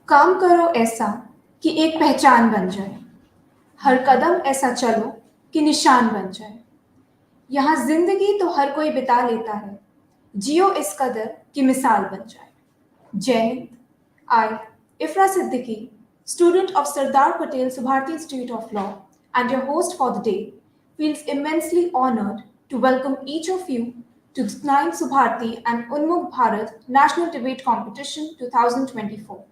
काम करो ऐसा कि एक पहचान बन जाए, हर कदम ऐसा चलो कि निशान बन जाए। यहाँ जिंदगी तो हर कोई बिता लेता है, जियो इस कदर कि मिसाल बन जाए। जय Hind. I, Ifra Siddiqui, student of Sardar Patel Subharti Institute of Law and your host for the day, feels immensely honored to welcome each of you to the 9th Subharti and Unmukt Bharat National Debate Competition 2024.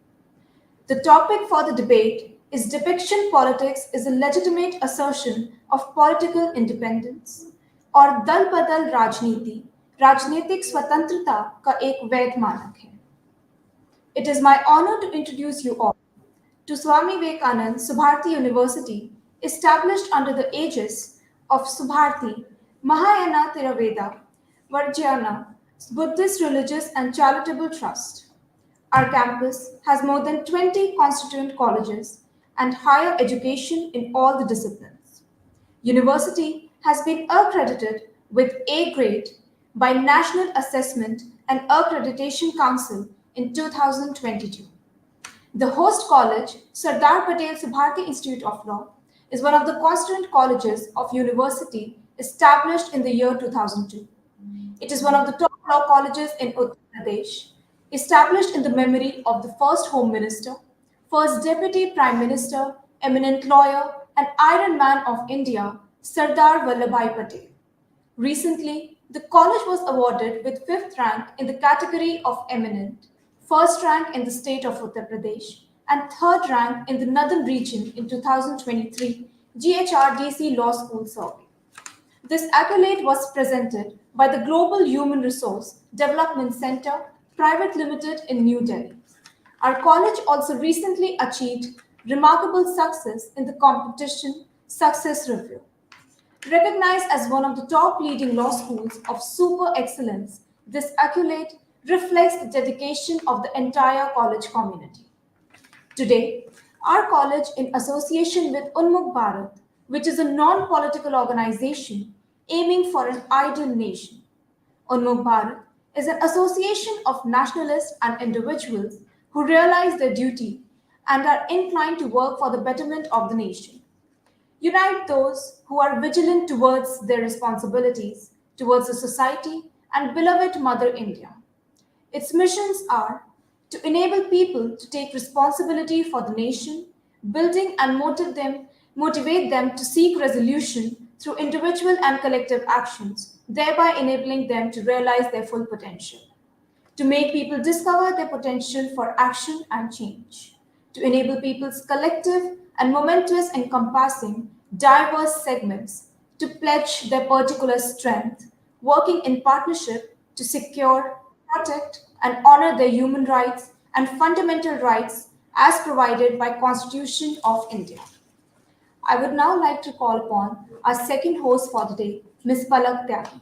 The topic for the debate is Defection Politics is a legitimate assertion of political independence और दलबदल राजनीति राजनीतिक स्वतंत्रता का एक वैध मानक है। It is my honor to introduce you all to Swami Vivekanand Subharti University, established under the aegis of Subharti Mahayana Theravada Varjana Buddhist Religious and Charitable Trust. Our campus has more than 20 constituent colleges and higher education in all the disciplines. University has been accredited with A grade by National Assessment and Accreditation Council in 2022. The host college, Sardar Patel Subharti Institute of Law, is one of the constituent colleges of university established in the year 2002. It is one of the top law colleges in Uttar Pradesh, established in the memory of the first Home Minister, first Deputy Prime Minister, eminent lawyer, and Iron Man of India, Sardar Vallabhbhai Patel. Recently, the college was awarded with 5th rank in the category of eminent, 1st rank in the state of Uttar Pradesh, and 3rd rank in the Northern region in 2023 GHRDC Law School survey. This accolade was presented by the Global Human Resource Development Center, Private Limited in New Delhi. Our college also recently achieved remarkable success in the competition Success Review. Recognized as one of the top leading law schools of super excellence, this accolade reflects the dedication of the entire college community. Today, our college, in association with Unmukt Bharat, which is a non-political organization aiming for an ideal nation. Unmukt Bharat is an association of nationalists and individuals who realize their duty and are inclined to work for the betterment of the nation. Unite those who are vigilant towards their responsibilities, towards the society and beloved Mother India. Its missions are to enable people to take responsibility for the nation, building and motivate them to seek resolution through individual and collective actions, thereby enabling them to realize their full potential. To make people discover their potential for action and change. To enable people's collective and momentous encompassing diverse segments to pledge their particular strength, working in partnership to secure, protect, and honor their human rights and fundamental rights as provided by Constitution of India. I would now like to call upon our second host for the day, Ms. Palak Tyagi.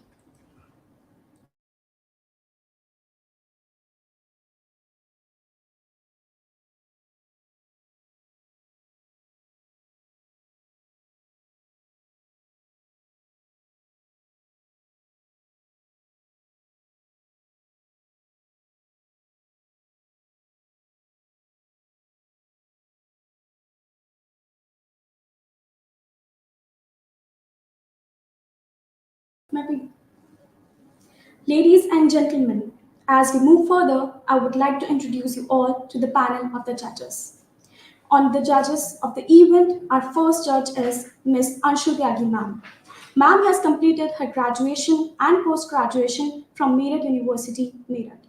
Ladies and gentlemen, as we move further, I would like to introduce you all to the panel of the judges. On the judges of the event, our first judge is Ms. Anshu Tyagi ma'am. Ma'am has completed her graduation and post-graduation from Meerut University, Meerut.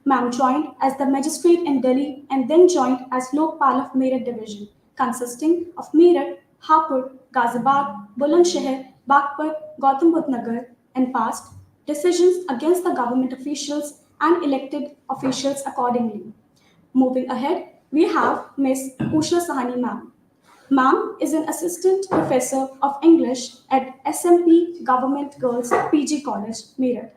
Ma'am joined as the magistrate in Delhi and then joined as Lokpal of Meerut division, consisting of Meerut, Hapur, Ghaziabad, Bulandshahr, Bagpat, Gautam Budh Nagar, and passed decisions against the government officials and elected officials accordingly. Moving ahead, we have Ms. Usha Sahani ma'am. Ma'am is an assistant professor of English at SMP Government Girls PG College, Meerut,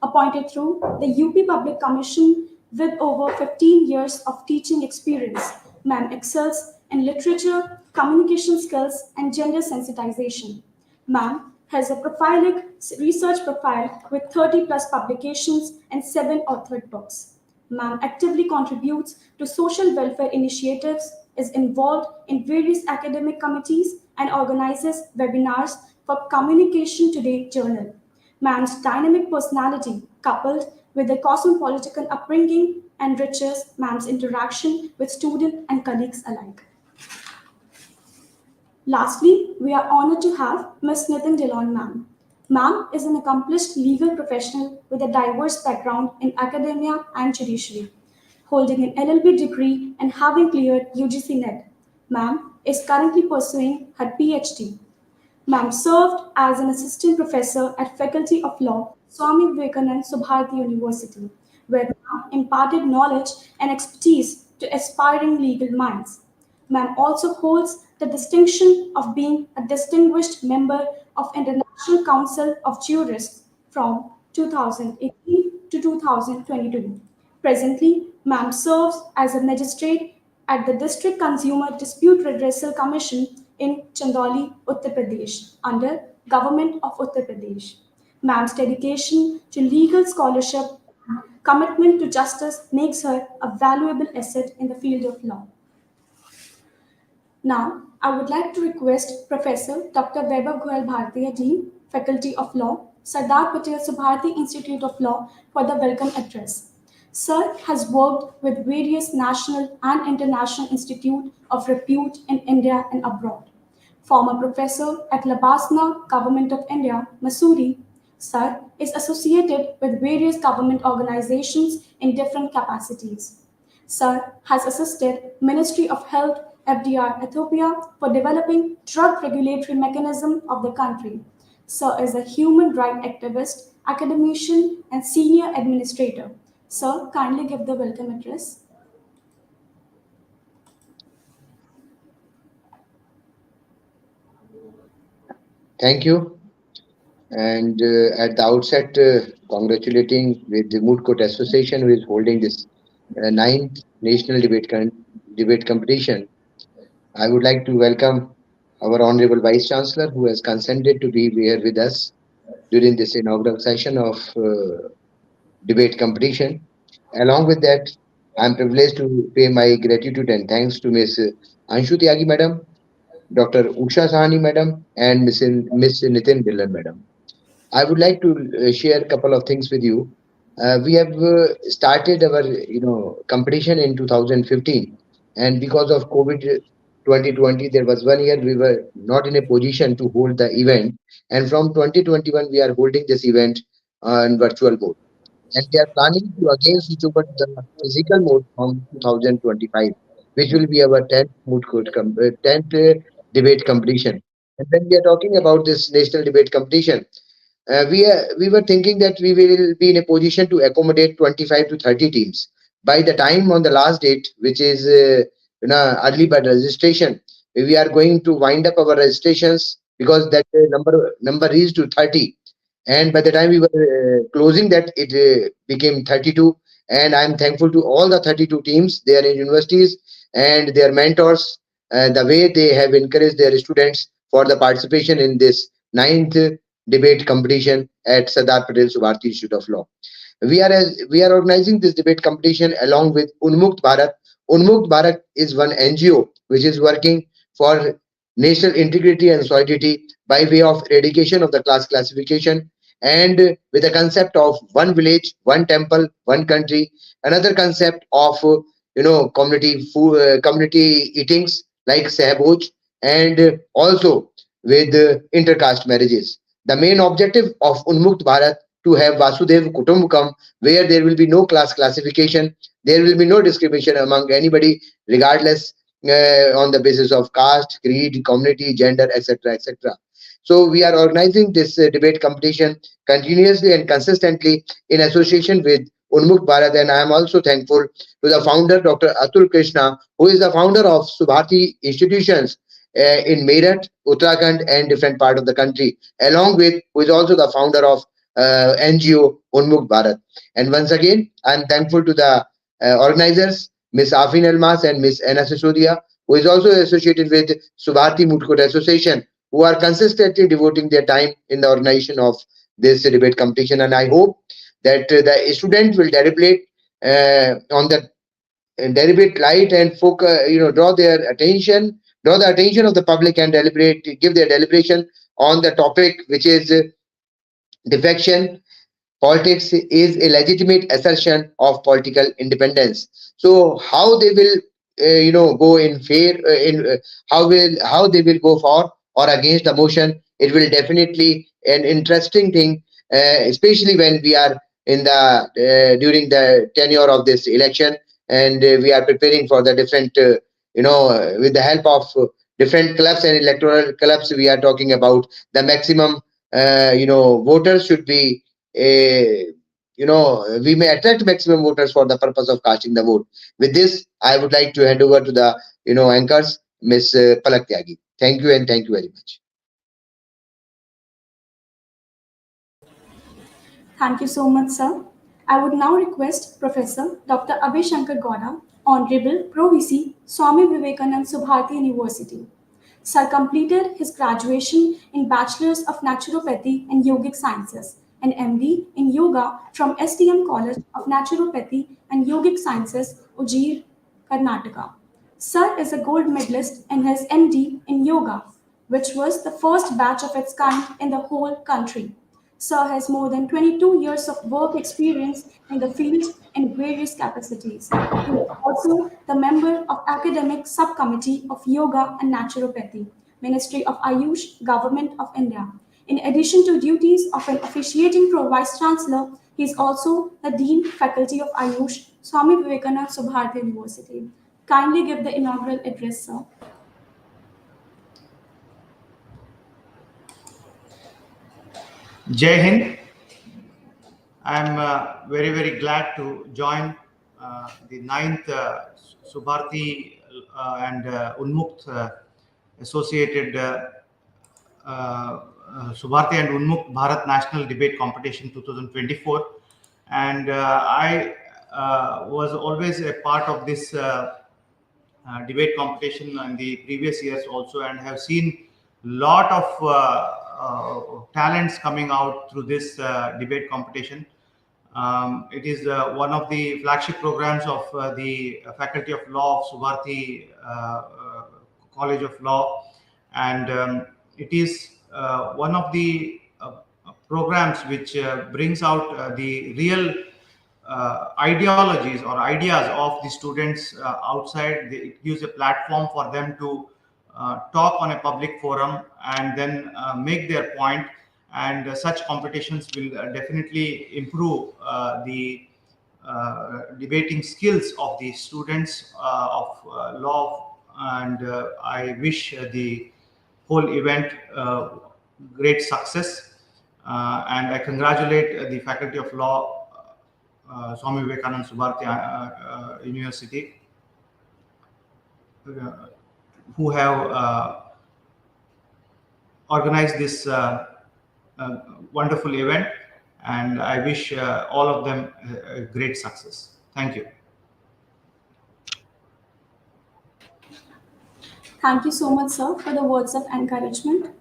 appointed through the UP Public Commission with over 15 years of teaching experience. Ma'am excels in literature, communication skills, and gender sensitization. Ma'am has a prolific research profile with 30 plus publications and 7 authored books. Ma'am actively contributes to social welfare initiatives, is involved in various academic committees, and organizes webinars for Communication Today journal. Ma'am's dynamic personality, coupled with a cosmopolitan upbringing, enriches Ma'am's interaction with students and colleagues alike. Lastly, we are honored to have Ms. Nitin Dillon ma'am. Ma'am is an accomplished legal professional with a diverse background in academia and judiciary, holding an LLB degree and having cleared UGC NET. Ma'am is currently pursuing her PhD. Ma'am served as an assistant professor at Faculty of Law, Swami Vivekanand Subharti University, where Ma'am imparted knowledge and expertise to aspiring legal minds. Ma'am also holds the distinction of being a distinguished member of International Council of Jurists from 2018 to 2022. Presently, Ma'am serves as a magistrate at the District Consumer Dispute Redressal Commission in Chandauli, Uttar Pradesh, under Government of Uttar Pradesh. Ma'am's dedication to legal scholarship and commitment to justice makes her a valuable asset in the field of law. Now, I would like to request Professor Dr. Vaibhav Goyal Bhartiya, Dean, Faculty of Law, Sardar Patel Subharti Institute of Law, for the welcome address. Sir has worked with various national and international institutes of repute in India and abroad. Former professor at Labasna, Government of India, Missouri, Sir is associated with various government organizations in different capacities. Sir has assisted Ministry of Health FDR Ethiopia for developing drug regulatory mechanism of the country. Sir is a human rights activist, academician, and senior administrator. Sir, kindly give the welcome address. Thank you. And at the outset, congratulating with the Moot Court Association who is holding this ninth national debate competition. I would like to welcome our Honorable Vice Chancellor who has consented to be here with us during this inaugural session of debate competition. Along with that, I am privileged to pay my gratitude and thanks to Ms. Anshu Tyagi Madam, Dr. Usha Sahani Madam, and Ms. Nitin Dhillon Madam. I would like to share a couple of things with you. We have started our competition in 2015, and because of COVID 2020, there was 1 year we were not in a position to hold the event, and from 2021 we are holding this event on virtual mode, and we are planning to again switch over to the physical mode from 2025, which will be our 10th debate competition. And when we are talking about this national debate competition, we were thinking that we will be in a position to accommodate 25 to 30 teams by the time on the last date, which is early bird registration. We are going to wind up our registrations because that number reached to 30, and by the time we were closing that, it became 32. And I'm thankful to all the 32 teams. They are in universities and their mentors, the way they have encouraged their students for the participation in this ninth debate competition at Sardar Patel Subharti Institute of Law. We are organizing this debate competition along with Unmukt Bharat. Unmukt Bharat is one NGO which is working for national integrity and solidity by way of eradication of the class classification, and with a concept of one village, one temple, one country. Another concept of community food, community eatings like sahboj, and also with intercaste marriages. The main objective of Unmukt Bharat to have Vasudev Kutumbakam, where there will be no class classification, there will be no discrimination among anybody, regardless on the basis of caste, creed, community, gender, etc., etc. So we are organizing this debate competition continuously and consistently in association with Unmukt Bharat, and I am also thankful to the founder, Dr. Atul Krishna, who is the founder of Subharti institutions in Meerut, Uttarakhand, and different part of the country, along with who is also the founder of NGO Unmukt Bharat. And once again, I am thankful to the organizers, Ms. Afin Elmas and Ms. Anna Sisodia, who is also associated with Subharti Moot Court Association, who are consistently devoting their time in the organization of this debate competition. And I hope that the student will deliberate on the deliberate light and focus, draw the attention of the public and give their deliberation on the topic, which is defection. Politics is a legitimate assertion of political independence. So how they will, go in fair, how they will go for or against the motion. It will definitely an interesting thing, especially when we are in the during the tenure of this election, and we are preparing for the different, with the help of different clubs and electoral clubs. We are talking about the maximum, voters should be a, we may attract maximum voters for the purpose of casting the vote. With this, I would like to hand over to the, anchors, Miss Palak Tyagi. Thank you, and thank you very much. Thank you so much, sir. I would now request Professor Dr. Abhay Shankar Gowda, Honorable Pro VC, Swami Vivekanand Subharti University. Sir completed his graduation in Bachelor's of Naturopathy and Yogic Sciences and MD in Yoga from STM College of Naturopathy and Yogic Sciences, Ujjir, Karnataka. Sir is a gold medalist in his MD in Yoga, which was the first batch of its kind in the whole country. Sir has more than 22 years of work experience in the field in various capacities. He is also the member of Academic Subcommittee of Yoga and Naturopathy, Ministry of Ayush, Government of India. In addition to duties of an officiating Pro Vice Chancellor, he is also the Dean Faculty of Ayush, Swami Vivekanand Subharti University. Kindly give the inaugural address, sir. Jai Hind. I'm very, very glad to join the 9th Subharti and Unmukt associated Subharti and Unmukt Bharat National Debate Competition 2024. And I was always a part of this debate competition in the previous years also, and have seen lot of talents coming out through this debate competition. It is one of the flagship programs of the Faculty of Law of Subharti College of Law, and it is one of the programs which brings out the real ideologies or ideas of the students outside. It gives a platform for them to talk on a public forum and then make their point. And such competitions will definitely improve the debating skills of the students of law. And I wish the whole event great success. And I congratulate the Faculty of Law, Swami Vivekanand Subharti University, who have organized this wonderful event, and I wish all of them a great success. Thank you. Thank you so much, sir, for the words of encouragement.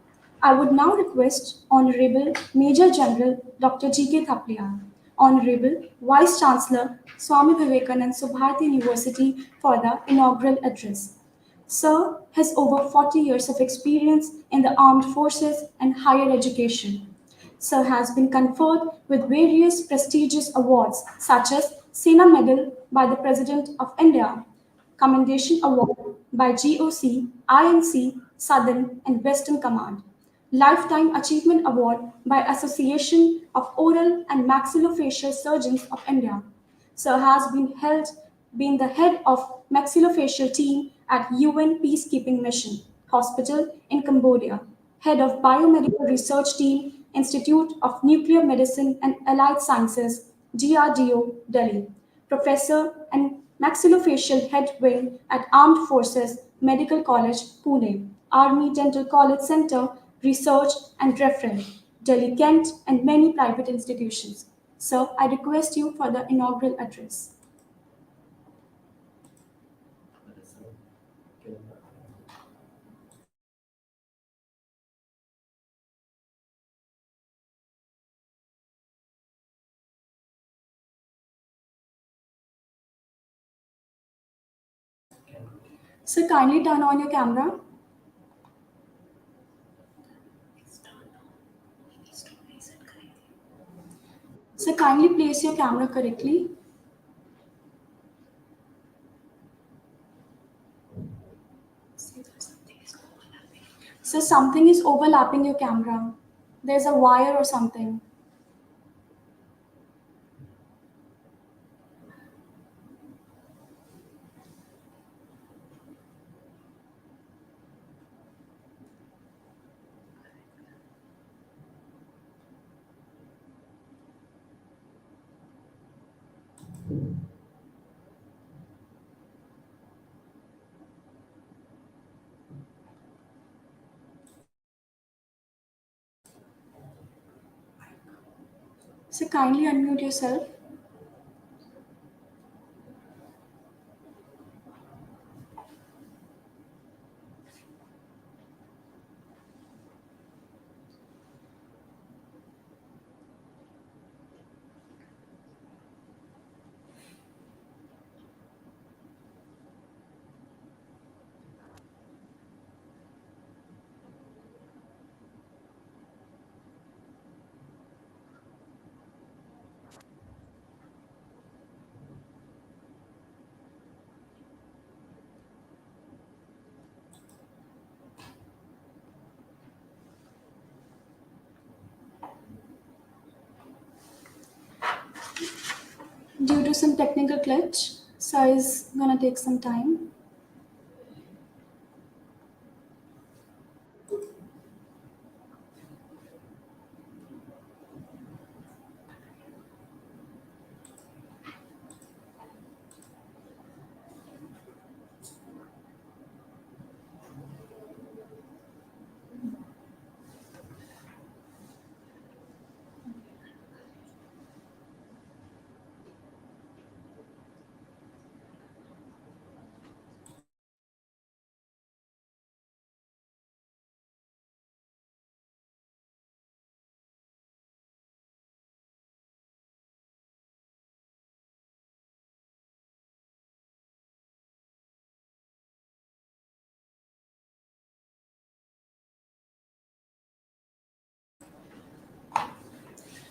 I would now request Honorable Major General Dr. G.K. Thapliyal, Honorable Vice Chancellor Swami Vivekanand Subharti University for the inaugural address. Sir has over 40 years of experience in the armed forces and higher education. Sir has been conferred with various prestigious awards such as Sena Medal by the President of India, Commendation Award by GOC, INC, Southern and Western Command, Lifetime Achievement Award by Association of Oral and Maxillofacial Surgeons of India. Sir has been the head of maxillofacial team at UN Peacekeeping Mission Hospital in Cambodia, head of Biomedical Research Team, Institute of Nuclear Medicine and Allied Sciences, DRDO, Delhi, professor and maxillofacial head wing at Armed Forces Medical College, Pune, Army Dental College Center, Research and Reference, Delhi, Kent, and many private institutions. Sir, I request you for the inaugural address. So kindly turn on your camera. So kindly place your camera correctly. So something is overlapping your camera. There's a wire or something. So kindly unmute yourself. Due to some technical glitch, so it's gonna take some time.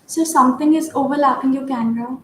So something is overlapping your camera.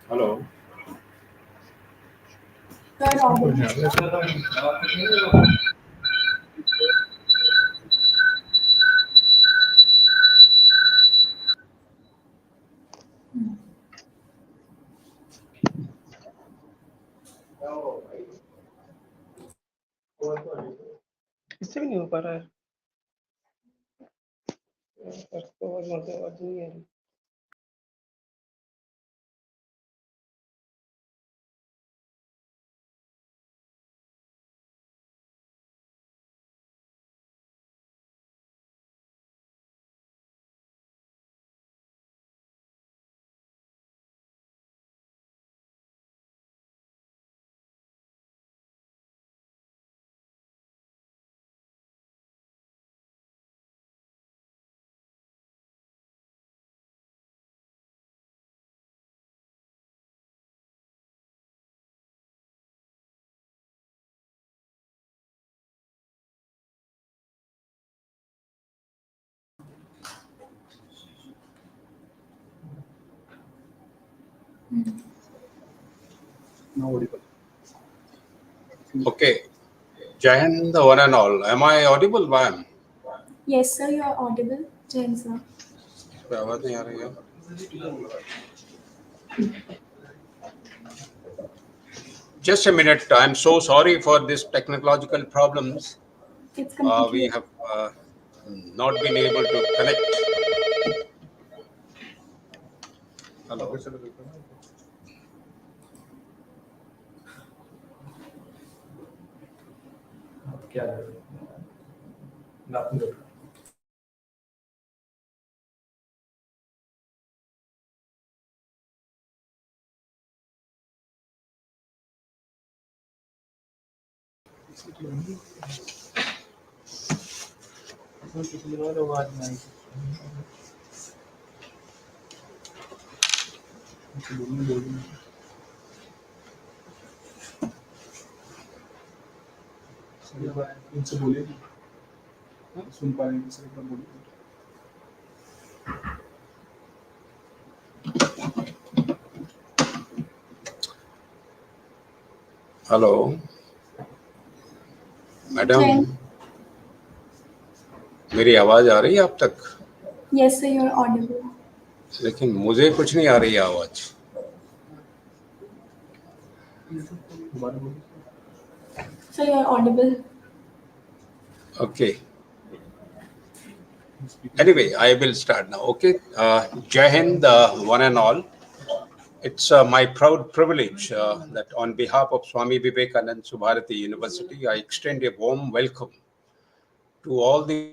Hello You're audible. इससे भी नहीं हो पा रहा है तो आवाज नहीं आ रही Okay. Jai Hind, the one and all. Am I audible, ma'am? Yes, sir, you are audible. Jai Hind, sir. कोई आवाज नहीं आ रही है. Just a minute. I'm so sorry for this technological problems. It's completely We have not been able to connect. Hello. उनसे बोलिए सुन पा रहे हैं सर, एक बार बोलिए. हेलो मैडम, मेरी आवाज आ रही है आप तक? Yes, sir, you are audible. लेकिन मुझे कुछ नहीं आ रही है आवाज. Sir, you are audible. Okay. Anyway, I will start now. Okay. Jai Hind, one and all. It's my proud privilege that on behalf of Swami Vivekanand Subharti University, I extend a warm welcome to all the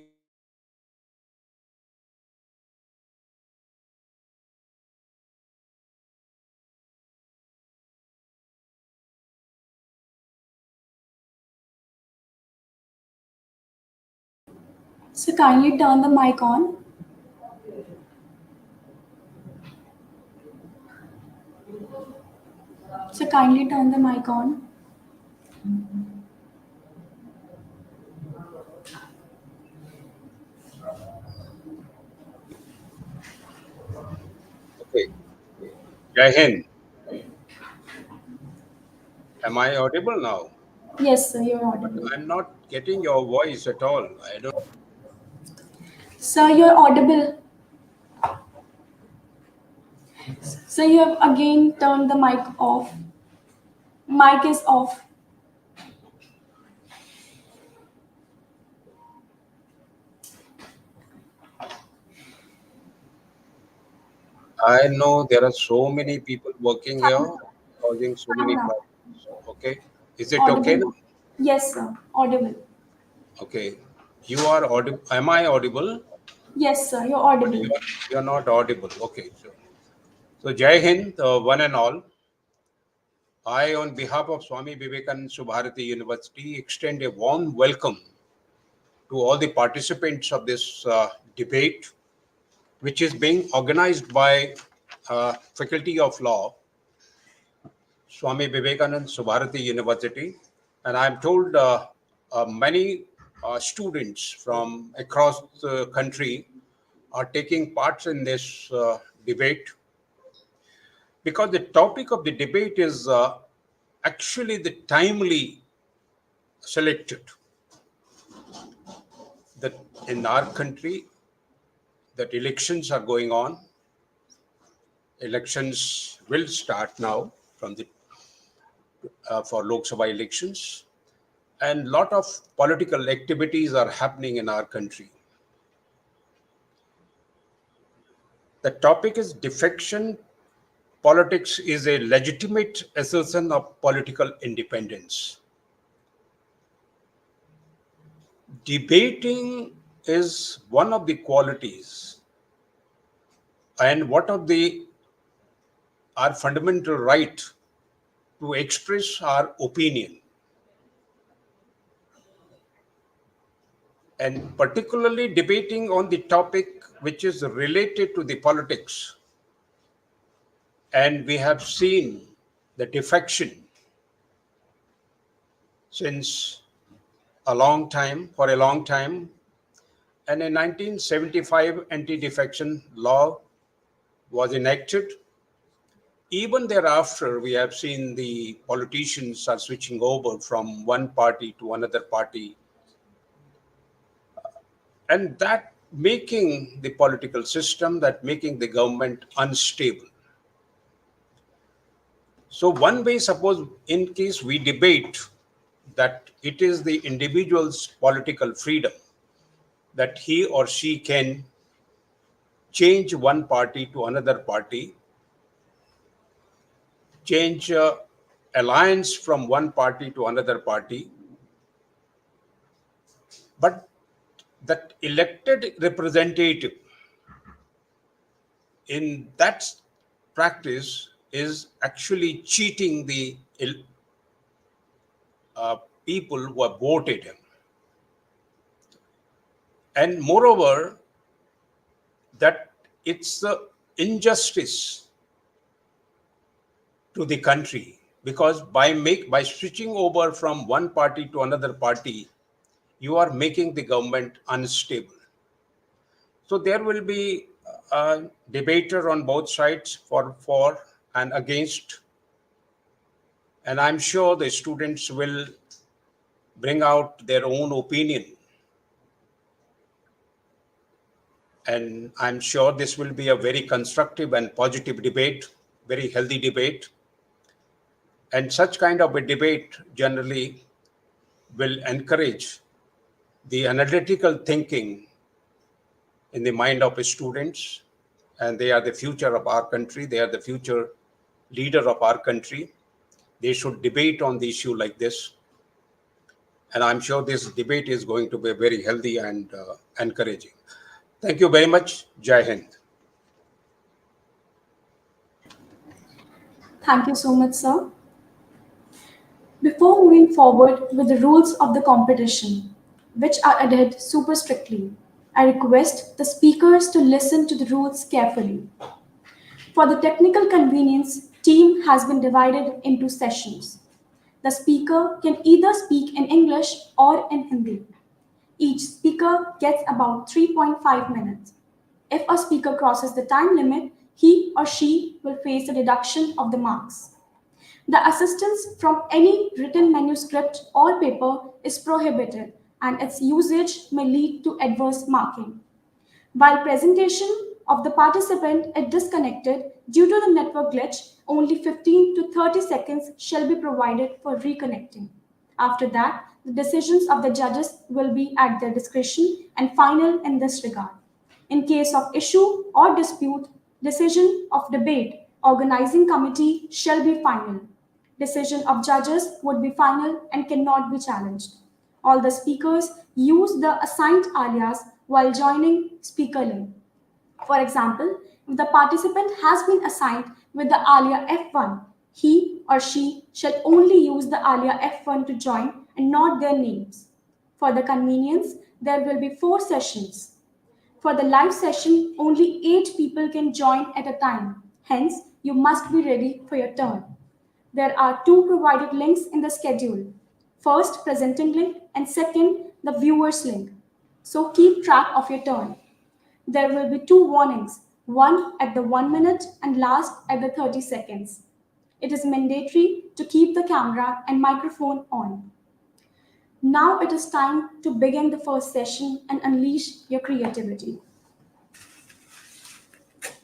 So kindly turn the mic on. So kindly turn the mic on. Okay. Jai Hind. Am I audible now? Yes, sir, you are audible. I'm not getting your voice at all. I don't. Sir, you are audible. Sir, you have again turned the mic off. Mic is off. I know there are so many people working here, causing so many Now. problems. Okay. Is it Audible. okay now? Yes, sir, audible. Okay. You are audible. Am I audible? Yes, sir, you're audible. You are not audible. Okay. So Jai Hind, one and all. I, on behalf of Swami Vivekanand Subharti University, extend a warm welcome to all the participants of this debate, which is being organized by Faculty of Law, Swami Vivekanand Subharti University. And I'm told many students from across the country are taking parts in this debate, because the topic of the debate is actually the timely selected. That in our country, that elections are going on. Elections will start now from the for Lok Sabha elections, and lot of political activities are happening in our country. The topic is defection. Politics is a legitimate assertion of political independence. Debating is one of the qualities and what of our fundamental right to express our opinion, and particularly debating on the topic which is related to the politics. And we have seen the defection since for a long time. And in 1975, anti-defection law was enacted. even thereafter, we have seen the politicians are switching over from one party to another party, and that making the political system, that making the government unstable. So one way, suppose in case we debate that it is the individual's political freedom that he or she can change one party to another party, change alliance from one party to another party, but that elected representative in that practice is actually cheating the people who have voted him. And moreover, that it's the injustice to the country, because by switching over from one party to another party, you are making the government unstable. So there will be a debater on both sides for and against, and I'm sure the students will bring out their own opinion. And I'm sure this will be a very constructive and positive debate, very healthy debate. And such kind of a debate generally will encourage the analytical thinking in the mind of students. And they are the future of our country. They are the future leader of our country. They should debate on the issue like this. And I'm sure this debate is going to be very healthy and encouraging. Thank you very much. Jai Hind. Thank you so much, sir. Before moving forward with the rules of the competition, which are adhered super strictly, I request the speakers to listen to the rules carefully. For the technical convenience, team has been divided into sessions. The speaker can either speak in English or in Hindi. Each speaker gets about 3.5 minutes. If a speaker crosses the time limit, he or she will face a deduction of the marks. The assistance from any written manuscript or paper is prohibited, and its usage may lead to adverse marking. While presentation of the participant is disconnected due to the network glitch, only 15 to 30 seconds shall be provided for reconnecting. After that, the decisions of the judges will be at their discretion and final in this regard. In case of issue or dispute, decision of debate, organizing committee shall be final. Decision of judges would be final and cannot be challenged. All the speakers use the assigned alias while joining speaker link. For example, if the participant has been assigned with the alia F1, he or she shall only use the alia F1 to join and not their names. For the convenience, there will be 4 sessions. For the live session, only 8 people can join at a time. Hence, you must be ready for your turn. There are 2 provided links in the schedule. First, presenting link, and second, the viewer's link. So keep track of your turn. There will be 2 warnings, one at the 1 minute and last at the 30 seconds. It is mandatory to keep the camera and microphone on. Now it is time to begin the first session and unleash your creativity.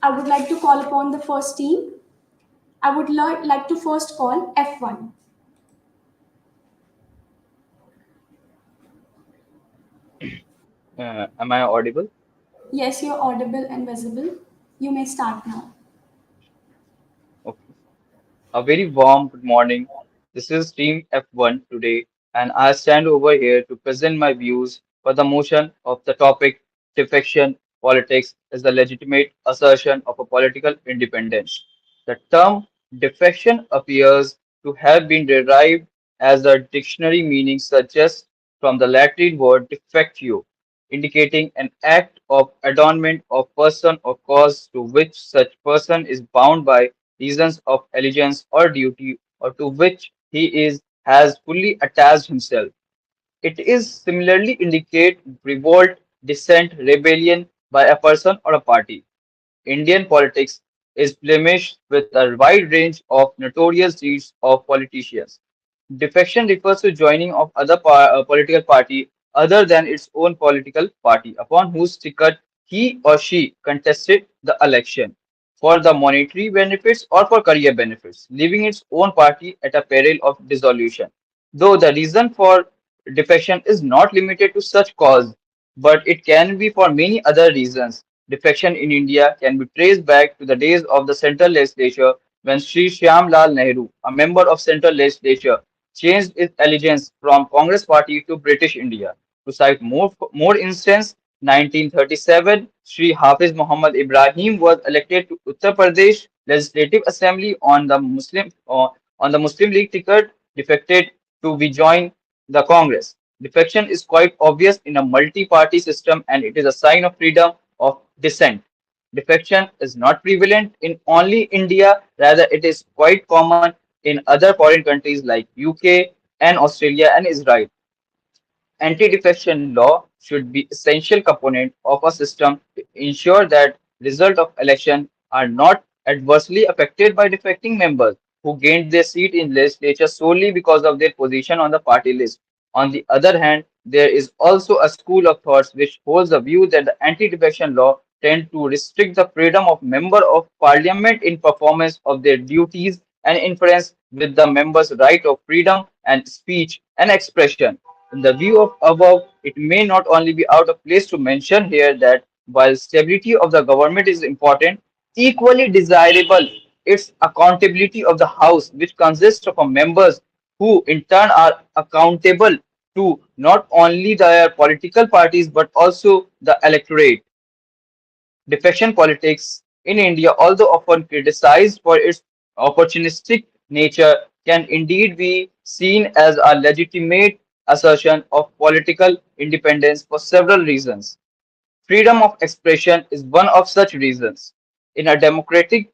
I would like to call upon the first team. I would like to first call F1. Am I audible? Yes, you're audible and visible. You may start now. Okay. A very warm good morning. This is Team F1 today, and I stand over here to present my views for the motion of the topic defection politics is the legitimate assertion of a political independence. The term defection appears to have been derived as the dictionary meaning suggests from the Latin word defectio, indicating an act of adornment of person or cause to which such person is bound by reasons of allegiance or duty, or to which he is has fully attached himself. It is similarly indicate revolt, dissent, rebellion by a person or a party. Indian politics is blemished with a wide range of notorious deeds of politicians. Defection refers to joining of other political party other than its own political party upon whose ticket he or she contested the election for the monetary benefits or for career benefits, leaving its own party at a peril of dissolution. Though the reason for defection is not limited to such cause, but it can be for many other reasons. Defection in India can be traced back to the days of the central legislature when Sri Shyam Lal Nehru, a member of central legislature, changed its allegiance from Congress party to British India. To cite more instance, 1937, Sri Hafiz Muhammad Ibrahim was elected to Uttar Pradesh Legislative Assembly on the Muslim League ticket, defected to be joined the Congress. Defection is quite obvious in a multi-party system and it is a sign of freedom of dissent. Defection is not prevalent in only India, rather it is quite common in other foreign countries like UK and Australia and Israel. Anti-defection law should be essential component of a system to ensure that result of election are not adversely affected by defecting members who gained their seat in legislature solely because of their position on the party list. On the other hand, there is also a school of thoughts which holds the view that the anti-defection law tend to restrict the freedom of member of parliament in performance of their duties and interference with the members' right of freedom and speech and expression. In the view of above, it may not only be out of place to mention here that while stability of the government is important, equally desirable its accountability of the House, which consists of members who in turn are accountable to not only their political parties but also the electorate. Defection politics in India, although often criticized for its opportunistic nature, can indeed be seen as a legitimate assertion of political independence for several reasons. Freedom of expression is one of such reasons. In a democratic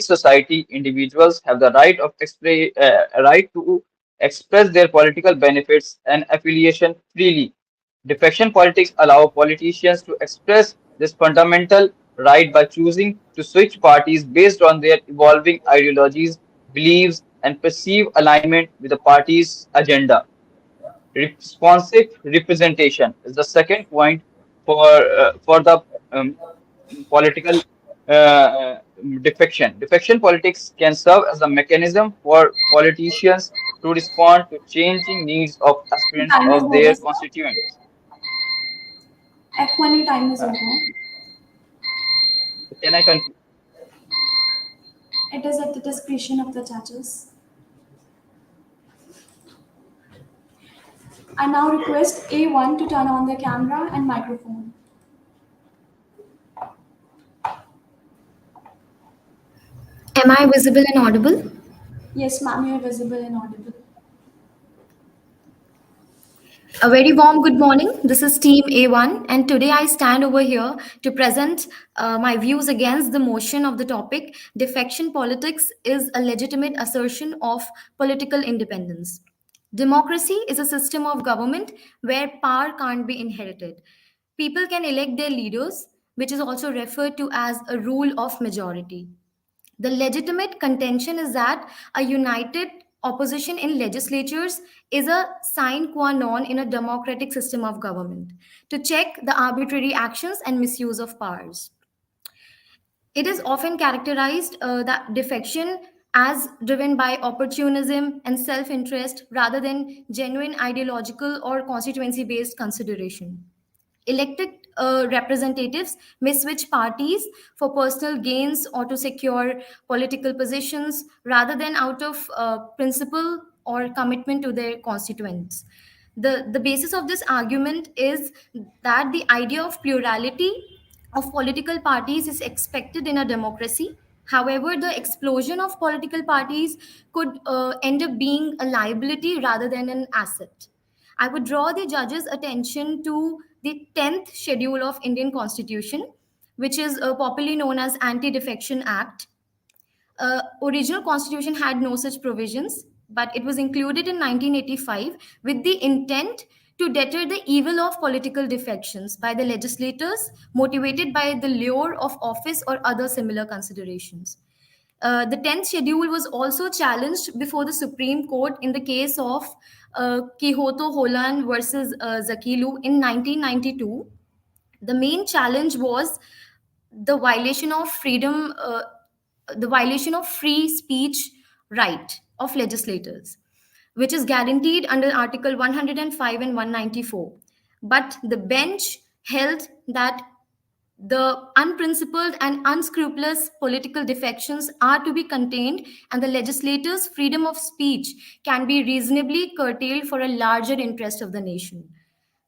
society, individuals have the right to express their political benefits and affiliation freely. Defection politics allow politicians to express this fundamental right by choosing to switch parties based on their evolving ideologies, beliefs, and perceived alignment with the party's agenda. Responsive representation is the second point for the um, political defection. Defection politics can serve as a mechanism for politicians to respond to changing needs of aspirants Time is of over, their sir. constituents. F1 time is over. Can I conclude? It is at the discretion of the judges. I now request A1 to turn on their camera and microphone. Am I visible and audible? Yes, ma'am, you are visible and audible. A very warm good morning. This is Team A1, and today I stand over here to present my views against the motion of the topic Defection Politics is a Legitimate Assertion of Political Independence. Democracy is a system of government where power can't be inherited. People can elect their leaders, which is also referred to as a rule of majority. The legitimate contention is that a united opposition in legislatures is a sine qua non in a democratic system of government to check the arbitrary actions and misuse of powers. It is often characterized that defection as driven by opportunism and self interest rather than genuine ideological or constituency based consideration. Elected representatives may switch parties for personal gains or to secure political positions rather than out of principle or commitment to their constituents. The basis of this argument is that the idea of plurality of political parties is expected in a democracy. However, the explosion of political parties could end up being a liability rather than an asset. I would draw the judge's attention to the 10th schedule of Indian Constitution, which is popularly known as Anti-Defection Act. Original constitution had no such provisions, but it was included in 1985 with the intent to deter the evil of political defections by the legislators motivated by the lure of office or other similar considerations. The 10th schedule was also challenged before the Supreme Court in the case of Quixoto Holland versus Zakilu in 1992. The main challenge was the violation of the violation of free speech right of legislators, which is guaranteed under Article 105 and 194. But the bench held that the unprincipled and unscrupulous political defections are to be contained, and the legislator's freedom of speech can be reasonably curtailed for a larger interest of the nation.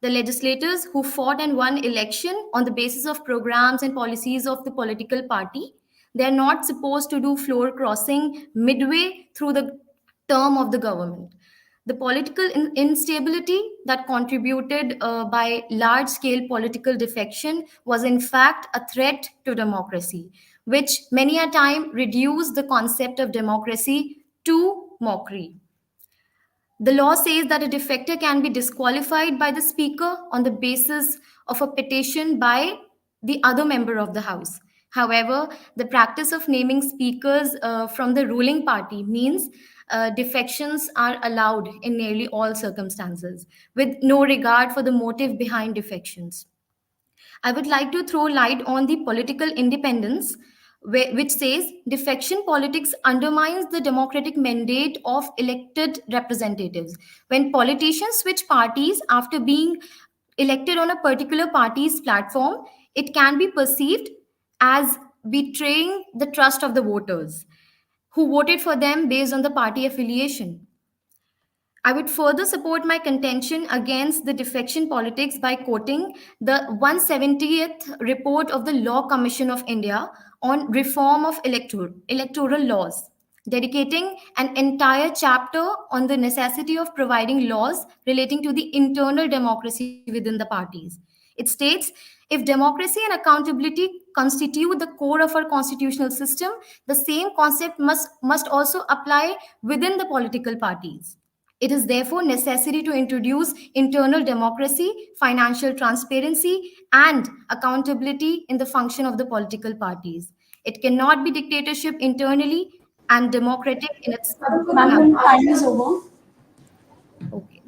The legislators who fought and won election on the basis of programs and policies of the political party, they are not supposed to do floor crossing midway through the term of the government. The political instability that contributed by large scale political defection was in fact a threat to democracy, which many a time reduced the concept of democracy to mockery. The law says that a defector can be disqualified by the speaker on the basis of a petition by the other member of the house. However, the practice of naming speakers from the ruling party means defections are allowed in nearly all circumstances, with no regard for the motive behind defections. I would like to throw light on the political independence, which says defection politics undermines the democratic mandate of elected representatives. When politicians switch parties after being elected on a particular party's platform, it can be perceived as betraying the trust of the voters who voted for them based on the party affiliation. I would further support my contention against the defection politics by quoting the 170th report of the Law Commission of India on reform of electoral laws, dedicating an entire chapter on the necessity of providing laws relating to the internal democracy within the parties. It states, if democracy and accountability constitute the core of our constitutional system, the same concept must also apply within the political parties. It is therefore necessary to introduce internal democracy, financial transparency, and accountability in the function of the political parties. It cannot be dictatorship internally and democratic in its Ma'am, time is over. Okay.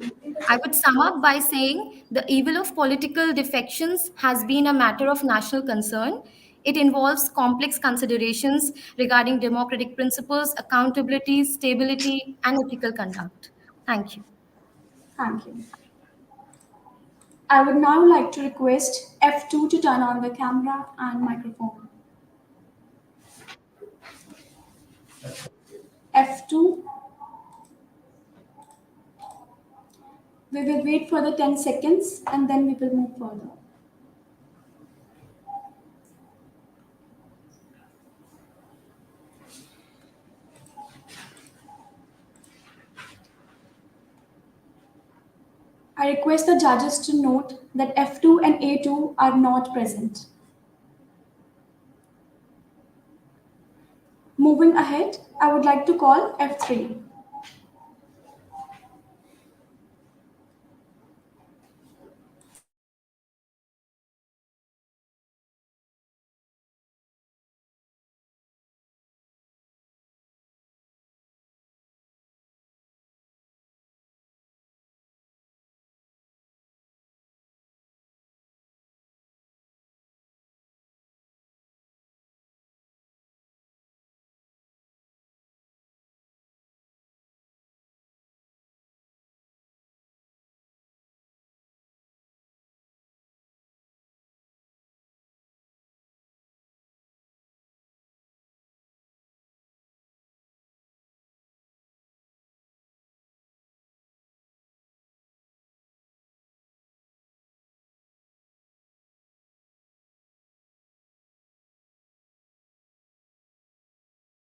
I would sum up by saying the evil of political defections has been a matter of national concern. It involves complex considerations regarding democratic principles, accountability, stability, and ethical conduct. Thank you. Thank you. I would now like to request F2 to turn on the camera and microphone. F2. We will wait for the 10 seconds and then we will move further. I request the judges to note that F2 and A2 are not present. Moving ahead, I would like to call F3.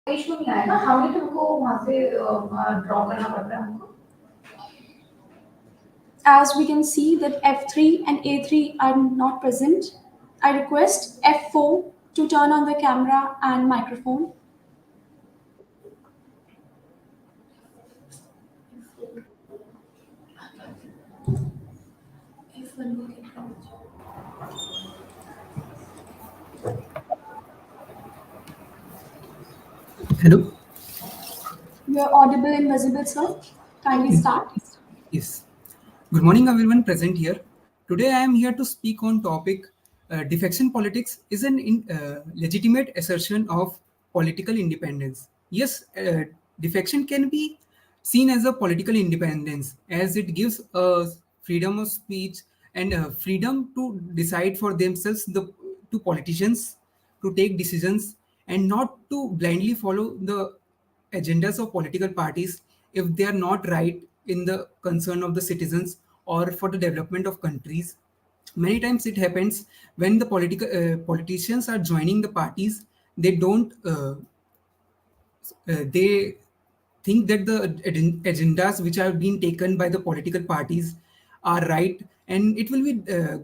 Issue नहीं आएगा हमें तुमको वहां से draw करना पड़ता है हमको. As we can see that F3 and A3 are not present, I request F4 to turn on the camera and microphone. Hello. You're audible and visible, sir. Kindly Yes. start. Yes. Good morning, everyone present here. Today, I am here to speak on topic defection politics is an legitimate assertion of political independence. Yes, defection can be seen as a political independence as it gives freedom of speech and freedom to decide for themselves to politicians to take decisions and not to blindly follow the agendas of political parties if they are not right in the concern of the citizens or for the development of countries. Many times it happens when the politicians are joining the parties, they don't they think that the agendas which are being taken by the political parties are right and it will be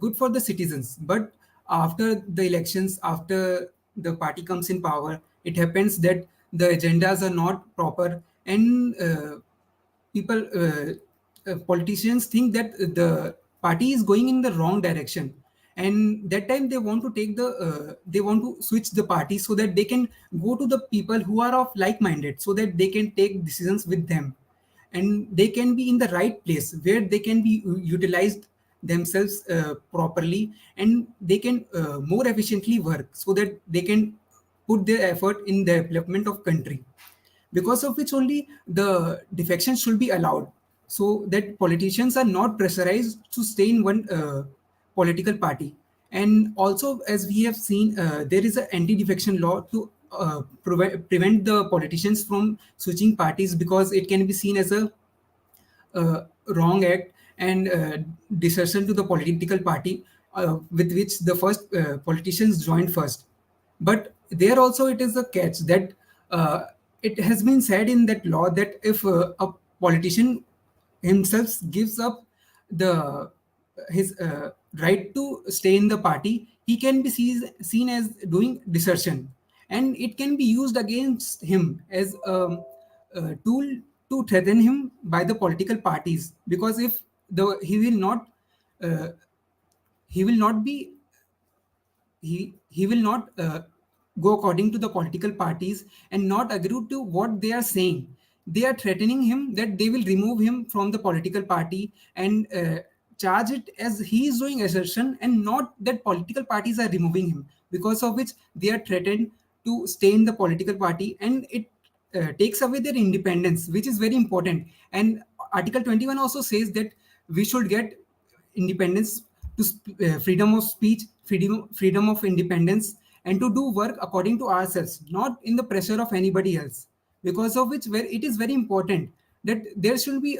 good for the citizens. But after the elections, after the party comes in power, it happens that the agendas are not proper and politicians think that the party is going in the wrong direction, and that time they want to take the they want to switch the party so that they can go to the people who are of like-minded so that they can take decisions with them and they can be in the right place where they can be utilized themselves properly, and they can more efficiently work so that they can put their effort in the development of country, because of which only the defection should be allowed so that politicians are not pressurized to stay in one political party. And also, as we have seen, there is an anti-defection law to prevent the politicians from switching parties because it can be seen as a wrong act and desertion to the political party with which the first politicians joined first. But there also it is a catch that it has been said in that law that if a politician himself gives up the his right to stay in the party, he can be seen as doing desertion, and it can be used against him as a tool to threaten him by the political parties, because if the uh, he will not be he will not go according to the political parties and not agree to what they are saying. They are threatening him that they will remove him from the political party and charge it as he is doing assertion and not that political parties are removing him, because of which they are threatened to stay in the political party, and it takes away their independence, which is very important. And Article 21 also says that we should get independence to freedom of speech, freedom of independence, and to do work according to ourselves, not in the pressure of anybody else. Because of which, where it is very important that there should be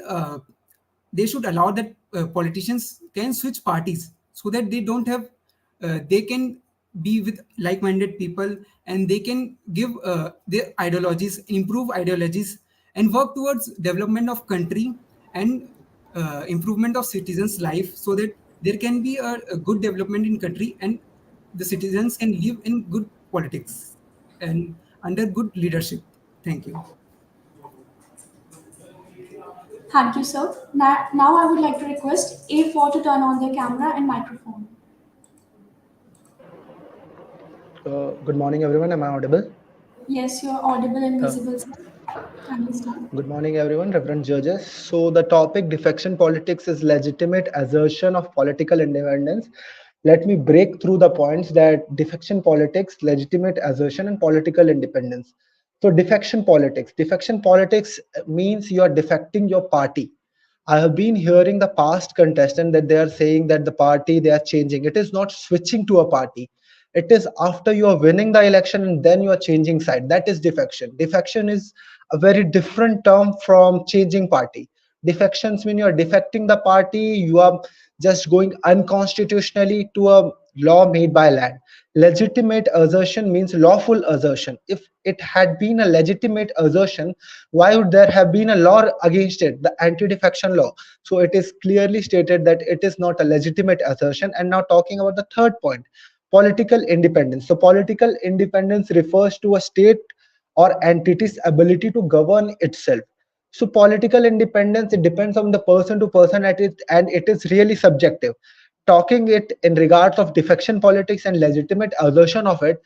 they should allow that politicians can switch parties so that they don't have they can be with like-minded people and they can give their ideologies, improve ideologies, and work towards development of country and improvement of citizens life, so that there can be a good development in country and the citizens can live in good politics and under good leadership. Thank you. Thank you, sir. Now I would like to request A4 to turn on their camera and microphone. Good morning, everyone. Am I audible? Yes, you're audible and visible, sir. Kindly start. Good morning, everyone. Reverend Judges. So the topic defection politics is legitimate assertion of political independence. Let me break through the points that defection politics, legitimate assertion, and political independence. So defection politics. Defection politics means you are defecting your party. I have been hearing the past contestant that they are saying that the party they are changing. It is not switching to a party. It is after you are winning the election and then you are changing side. That is defection. Defection is a very different term from changing party. Defections mean you are defecting the party, you are just going unconstitutionally to a law made by land. Legitimate assertion means lawful assertion. If it had been a legitimate assertion, why would there have been a law against it, the anti-defection law? So it is clearly stated that it is not a legitimate assertion. And now talking about the third point, political independence. So political independence refers to a state or entity's ability to govern itself. So political independence, it depends on the person to person at it, and it is really subjective. Talking it in regards of defection politics and legitimate assertion of it,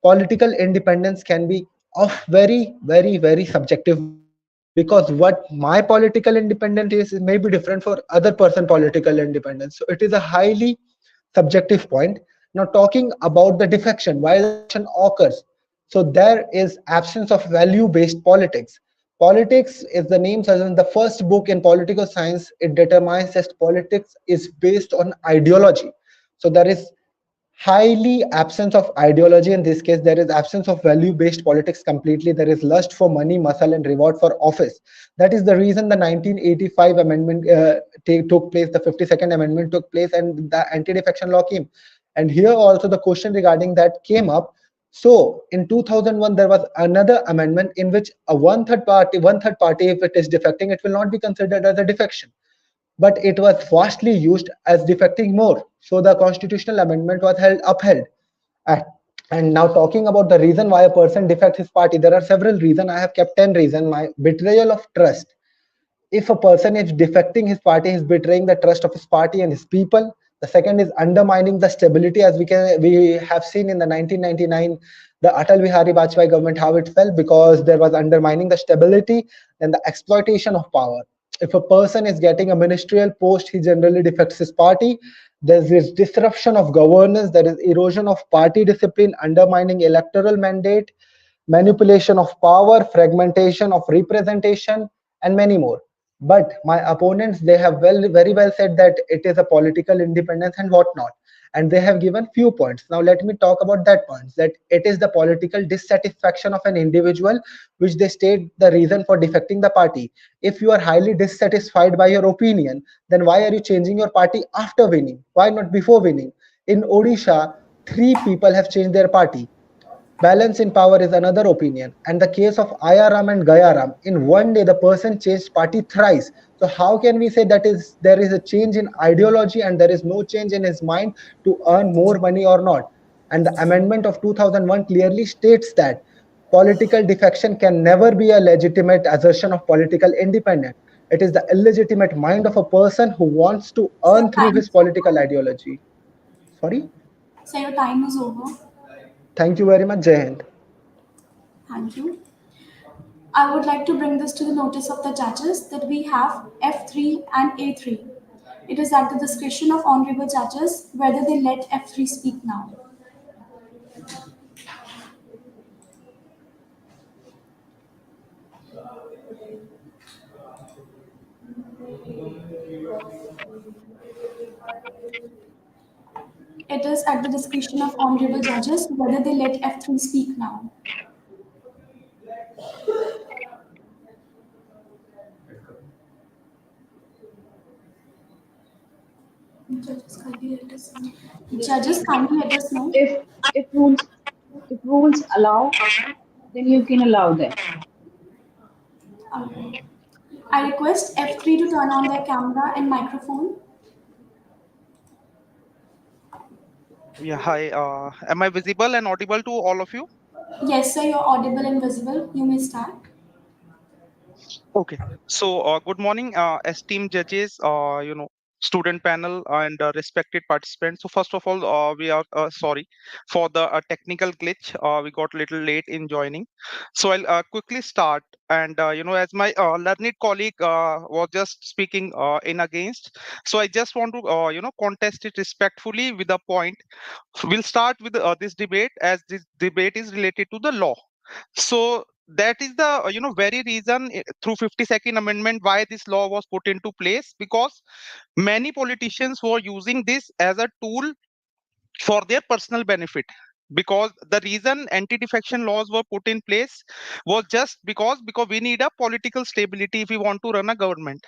political independence can be of very, very, very subjective mind, because what my political independence is may be different for other person political independence. So it is a highly subjective point. Now talking about the defection, why the defection occurs. So there is absence of value-based politics. Politics is the name suggests the first book in political science. It determines that politics is based on ideology. So there is highly absence of ideology. In this case, there is absence of value based politics completely. There is lust for money, muscle, and reward for office. That is the reason the 1985 amendment took place, the 52nd amendment took place, and the anti-defection law came. And here also the question regarding that came up. So in 2001 there was another amendment in which a one third party, if it is defecting, it will not be considered as a defection, but it was vastly used as defecting more. So the constitutional amendment was upheld. And and now talking about the reason why a person defects his party, there are several reasons. I have kept 10 reasons. My betrayal of trust. If a person is defecting his party, he's betraying the trust of his party and his people. The second is undermining the stability, as we have seen in the 1999 the Atal Bihari Vajpayee government, how it fell, because there was undermining the stability. Then the exploitation of power. If a person is getting a ministerial post, he generally defects his party. There's this disruption of governance, there is erosion of party discipline, undermining electoral mandate, manipulation of power, fragmentation of representation, and many more. But my opponents, they have very well said that it is a political independence and whatnot, and they have given few points. Now let me talk about that points, that it is the political dissatisfaction of an individual, which they state the reason for defecting the party. If you are highly dissatisfied by your opinion, then why are you changing your party after winning? Why not before winning? In Odisha, 3 people have changed their party. Balance in power is another opinion. And the case of Ayaram and Gayaram, in one day the person changed party thrice. So how can we say that is there is a change in ideology and there is no change in his mind to earn more money or not? And the amendment of 2001 clearly states that political defection can never be a legitimate assertion of political independence. It is the illegitimate mind of a person who wants to Sir, earn through time. his political ideology. Sorry? Sir, your time is over. Thank you very much, Jai Hind. Thank you. I would like to bring this to the notice of the judges that we have F3 and A3. It is at the discretion of honorable judges whether they let F3 speak now. It is at the discretion of honorable judges whether they let F3 speak now. Judges, kindly let us know. If rules allow, then you can allow them. Okay. I request F3 to turn on their camera and microphone. Yeah, hi. Am I visible and audible to all of you? Yes, sir, you're audible and visible. You may start. Okay. So, good morning, esteemed judges, student panel and respected participants. So, first of all, we are sorry for the technical glitch. We got a little late in joining. So, I'll quickly start. And, as my learned colleague was just speaking in against, so I just want to, contest it respectfully with a point. We'll start with this debate, as this debate is related to the law. So that is the very reason through 52nd amendment why this law was put into place, because many politicians were using this as a tool for their personal benefit. Because the reason anti-defection laws were put in place was just because we need a political stability if we want to run a government.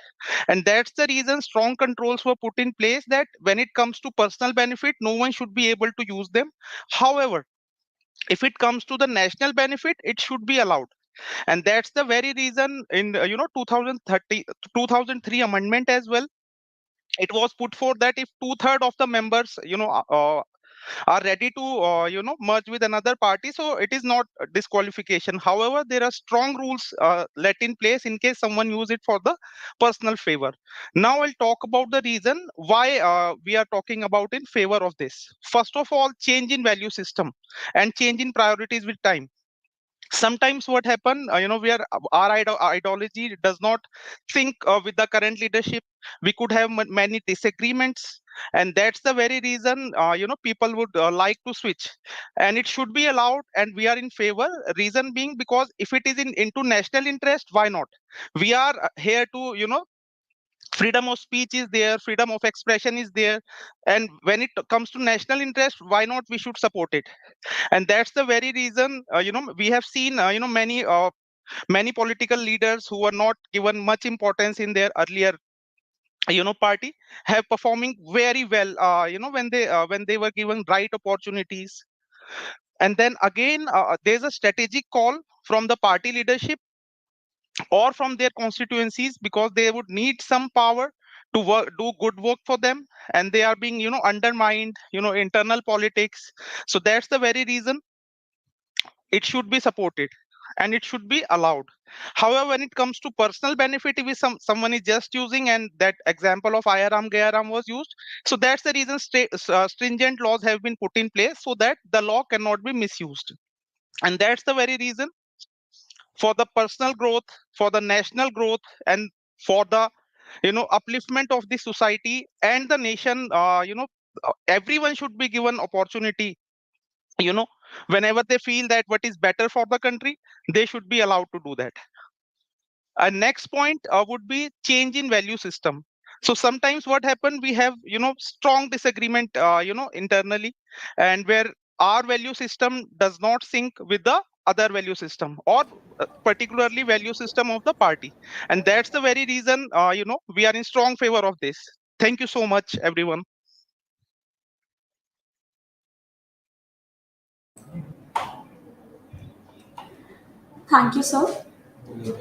And that's the reason strong controls were put in place, that when it comes to personal benefit, no one should be able to use them. However, if it comes to the national benefit, it should be allowed. And that's the very reason in 2003 amendment as well, it was put forth that if two-thirds of the members are ready to merge with another party, so it is not a disqualification. However, there are strong rules let in place in case someone use it for the personal favor. Now I'll talk about the reason why we are talking about in favor of this. First of all, change in value system and change in priorities with time. sometimes what happen, we are our ideology does not think with the current leadership. We could have many disagreements, and that's the very reason people would like to switch, and it should be allowed, and we are in favor. Reason being, because if it is into national interest, why not? We are here to, freedom of speech is there, freedom of expression is there, and when it comes to national interest, why not we should support it? And that's the very reason, we have seen many political leaders who were not given much importance in their earlier party have performing very well, when they were given right opportunities. And then again, there's a strategic call from the party leadership or from their constituencies, because they would need some power to work, do good work for them, and they are being undermined, internal politics. So that's the very reason it should be supported and it should be allowed. However, when it comes to personal benefit, if someone is just using, and that example of ayaram gayaram was used, so that's the reason stringent laws have been put in place so that the law cannot be misused. And that's the very reason, for the personal growth, for the national growth, and for the upliftment of the society and the nation, everyone should be given opportunity. you know Whenever they feel that what is better for the country, they should be allowed to do that. And next point would be change in value system. So sometimes what happen, we have strong disagreement internally, and where our value system does not sync with the other value system, or particularly value system of the party. And that's the very reason we are in strong favor of this. Thank you so much, everyone. Thank you, sir.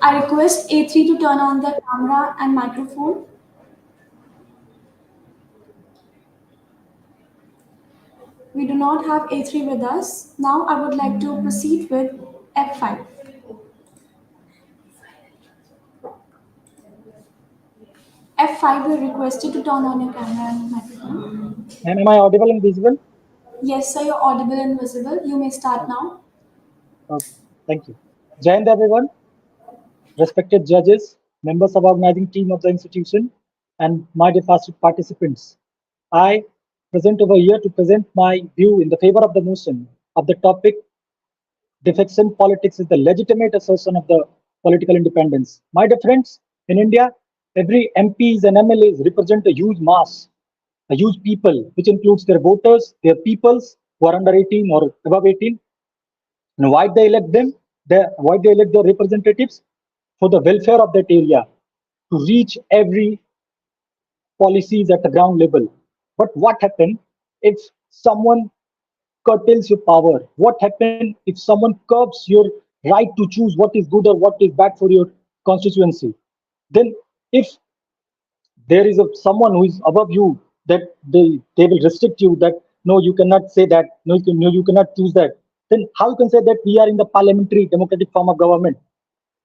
I request A3 to turn on the camera and microphone. We do not have A3 with us. Now I would like to proceed with F5. F5, we're requested to turn on your camera and microphone. Am I audible and visible? Yes, sir, you're audible and visible. You may start now. Okay, thank you. Jai Hind, everyone. Respected judges, members of organizing team of the institution, and my dear participants. I present over here to present my view in the favor of the motion of the topic, defection politics is the legitimate assertion of the political independence. My dear friends, in India, every MPs and MLAs represent a huge mass, a huge people, which includes their voters, their peoples who are under 18 or above 18. And why they elect them? Why they elect their representatives? For the welfare of that area, to reach every policies at the ground level. But what happens if someone curtails your power? What happens if someone curbs your right to choose what is good or what is bad for your constituency? Then if there is someone who is above you, that they will restrict you, that no, you cannot say that, no, you cannot choose that, then how you can say that we are in the parliamentary democratic form of government?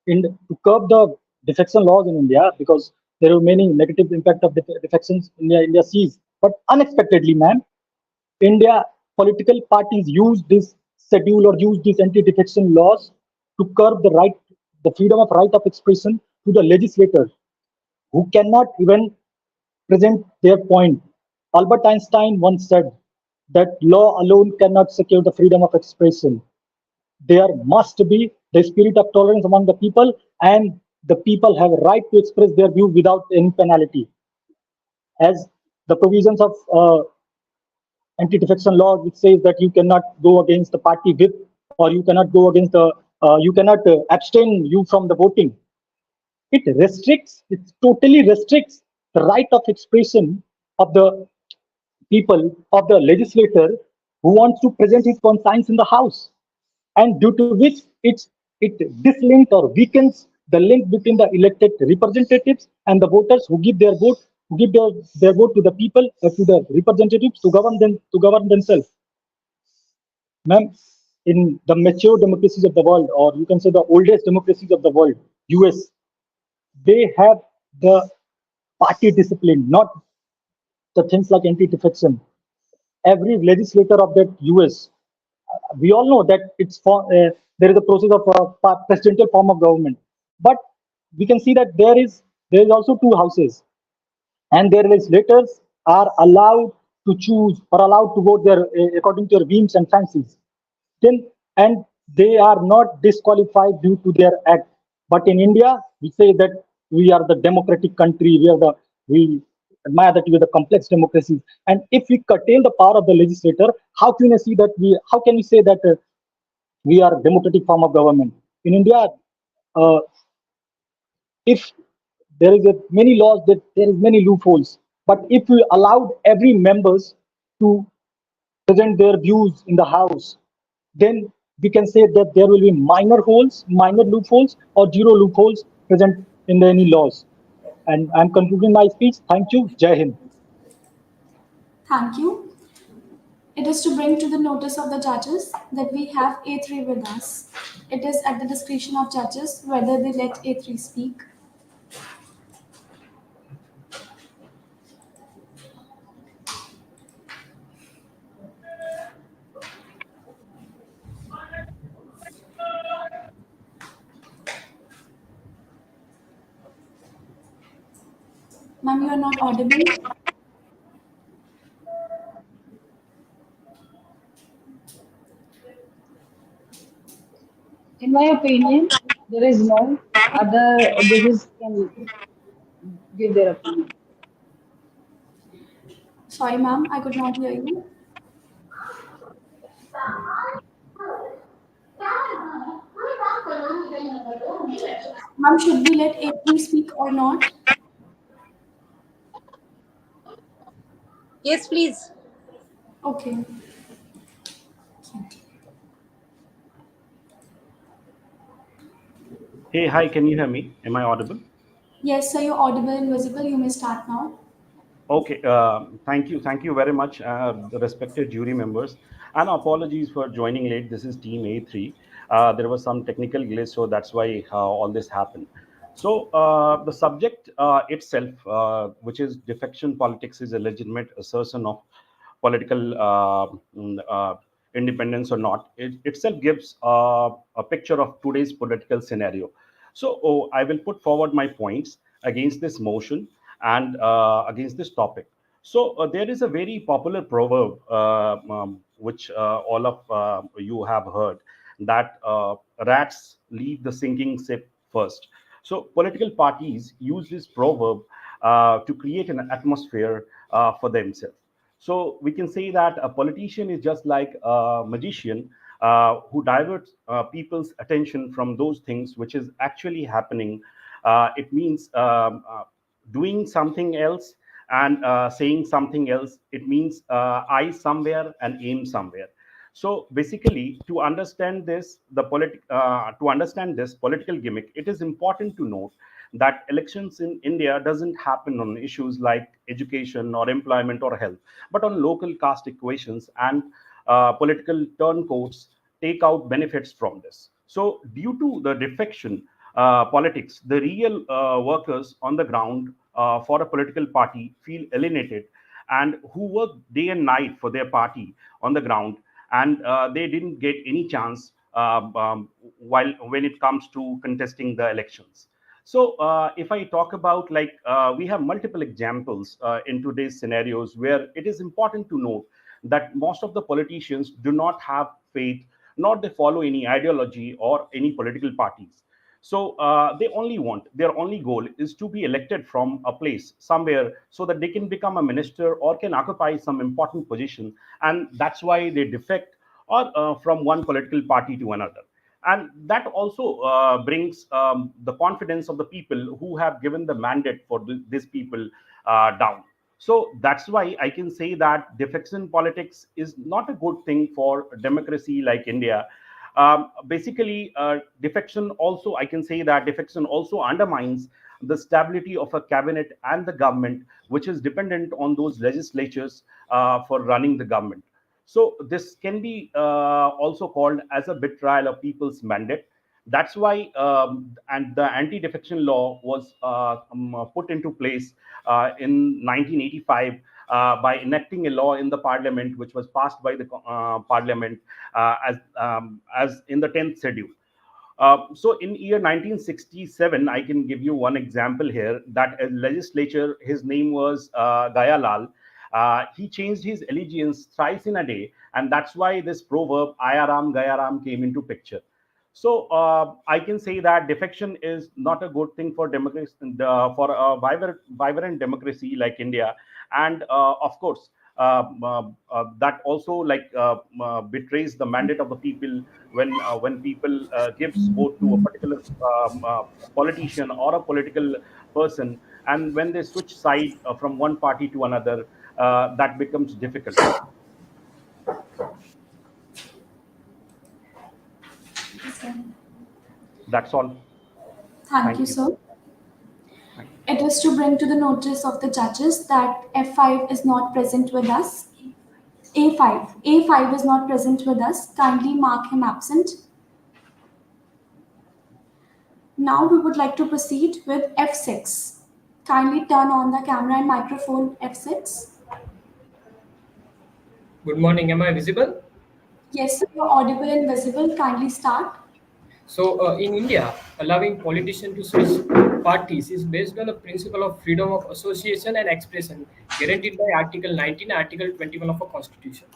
To curb the defection laws in India, because there are many negative impact of defections India sees. But unexpectedly, ma'am, India political parties use this schedule or use these anti-defection laws to curb the freedom of right of expression to the legislator, who cannot even present their point. Albert Einstein once said that law alone cannot secure the freedom of expression. There must be the spirit of tolerance among the people, and the people have a right to express their view without any penalty. As the provisions of anti-defection law, which says that you cannot go against the party whip, or you cannot go against you cannot abstain you from the voting. It totally restricts the right of expression of the people, of the legislator who wants to present his conscience in the house, and due to which it dislinks or weakens the link between the elected representatives and the voters who give their vote, their vote to the people, to the representatives to govern themselves. Ma'am, in the mature democracies of the world, or you can say the oldest democracies of the world, US, they have the party discipline, not the things like anti-defection. Every legislator of that US, we all know that there is a process of presidential form of government. But we can see that there is also two houses, and their legislators are allowed to choose or allowed to vote their according to their whims and fancies. Then, and they are not disqualified due to their act. But in India, we say that we are the democratic country. We admire that we are the complex democracy. And if we curtail the power of the legislator, how can we say that we are a democratic form of government? In India, uh, if there is many laws, that there is many loopholes. But if we allowed every members to present their views in the house, then we can say that there will be minor loopholes, or zero loopholes present in any laws. And I'm concluding my speech. Thank you. Jai Hind. Thank you. It is to bring to the notice of the judges that we have A3 with us. It is at the discretion of judges whether they let A3 speak. Ma'am, you are not audible. In my opinion, there is no other judges can give their opinion. Sorry, ma'am, I could not hear you. Ma'am, should we let A3 speak or not? Yes, please. Okay. Hey, hi, can you hear me? Am I audible? Yes, sir, you're audible and visible. You may start now. Okay, thank you. Thank you very much, the respected jury members. And apologies for joining late. This is Team A3. There was some technical glitch, so that's why all this happened. So the subject itself, which is defection politics, is a legitimate assertion of political independence or not. It itself gives a picture of today's political scenario. So I will put forward my points against this motion and against this topic. So there is a very popular proverb which all of you have heard, that rats leave the sinking ship first. So political parties use this proverb to create an atmosphere for themselves. So we can say that a politician is just like a magician who diverts people's attention from those things which is actually happening. It means doing something else and saying something else. It means eye somewhere and aim somewhere. So basically, to understand this, political gimmick, it is important to note that elections in India doesn't happen on issues like education or employment or health, but on local caste equations, and political turncoats take out benefits from this. So due to the defection politics, the real workers on the ground for a political party feel alienated, and who work day and night for their party on the ground, and they didn't get any chance while when it comes to contesting the elections. So if I talk about, like, we have multiple examples in today's scenarios where it is important to note that most of the politicians do not have faith, nor they follow any ideology or any political parties. So their only goal is to be elected from a place somewhere so that they can become a minister or can occupy some important position. And that's why they defect or from one political party to another. And that also brings the confidence of the people who have given the mandate for these people down. So that's why I can say that defection politics is not a good thing for democracy like India. Basically, defection also, I can say that defection also undermines the stability of a cabinet and the government, which is dependent on those legislatures for running the government. So this can be also called as a betrayal of people's mandate. That's why and the anti-defection law was put into place in 1985 by enacting a law in the parliament, which was passed by the parliament as in the 10th schedule. So in year 1967, I can give you one example here, that a legislature, his name was Gaya Lal. He changed his allegiance thrice in a day, and that's why this proverb Ayaram Gayaram came into picture. So I can say that defection is not a good thing for democracy, for a vibrant democracy like India, and of course that also betrays the mandate of the people when people give support to a particular politician or a political person, and when they switch side from one party to another, that becomes difficult. That's all. Thank you, sir. It is to bring to the notice of the judges that F5 is not present with us. A5 is not present with us. Kindly mark him absent. Now we would like to proceed with F6. Kindly turn on the camera and microphone, F6. Good morning. Am I visible? Yes, you are audible and visible. Kindly start. So, in India, allowing politicians to switch parties is based on the principle of freedom of association and expression guaranteed by Article 19 and Article 21 of our Constitution.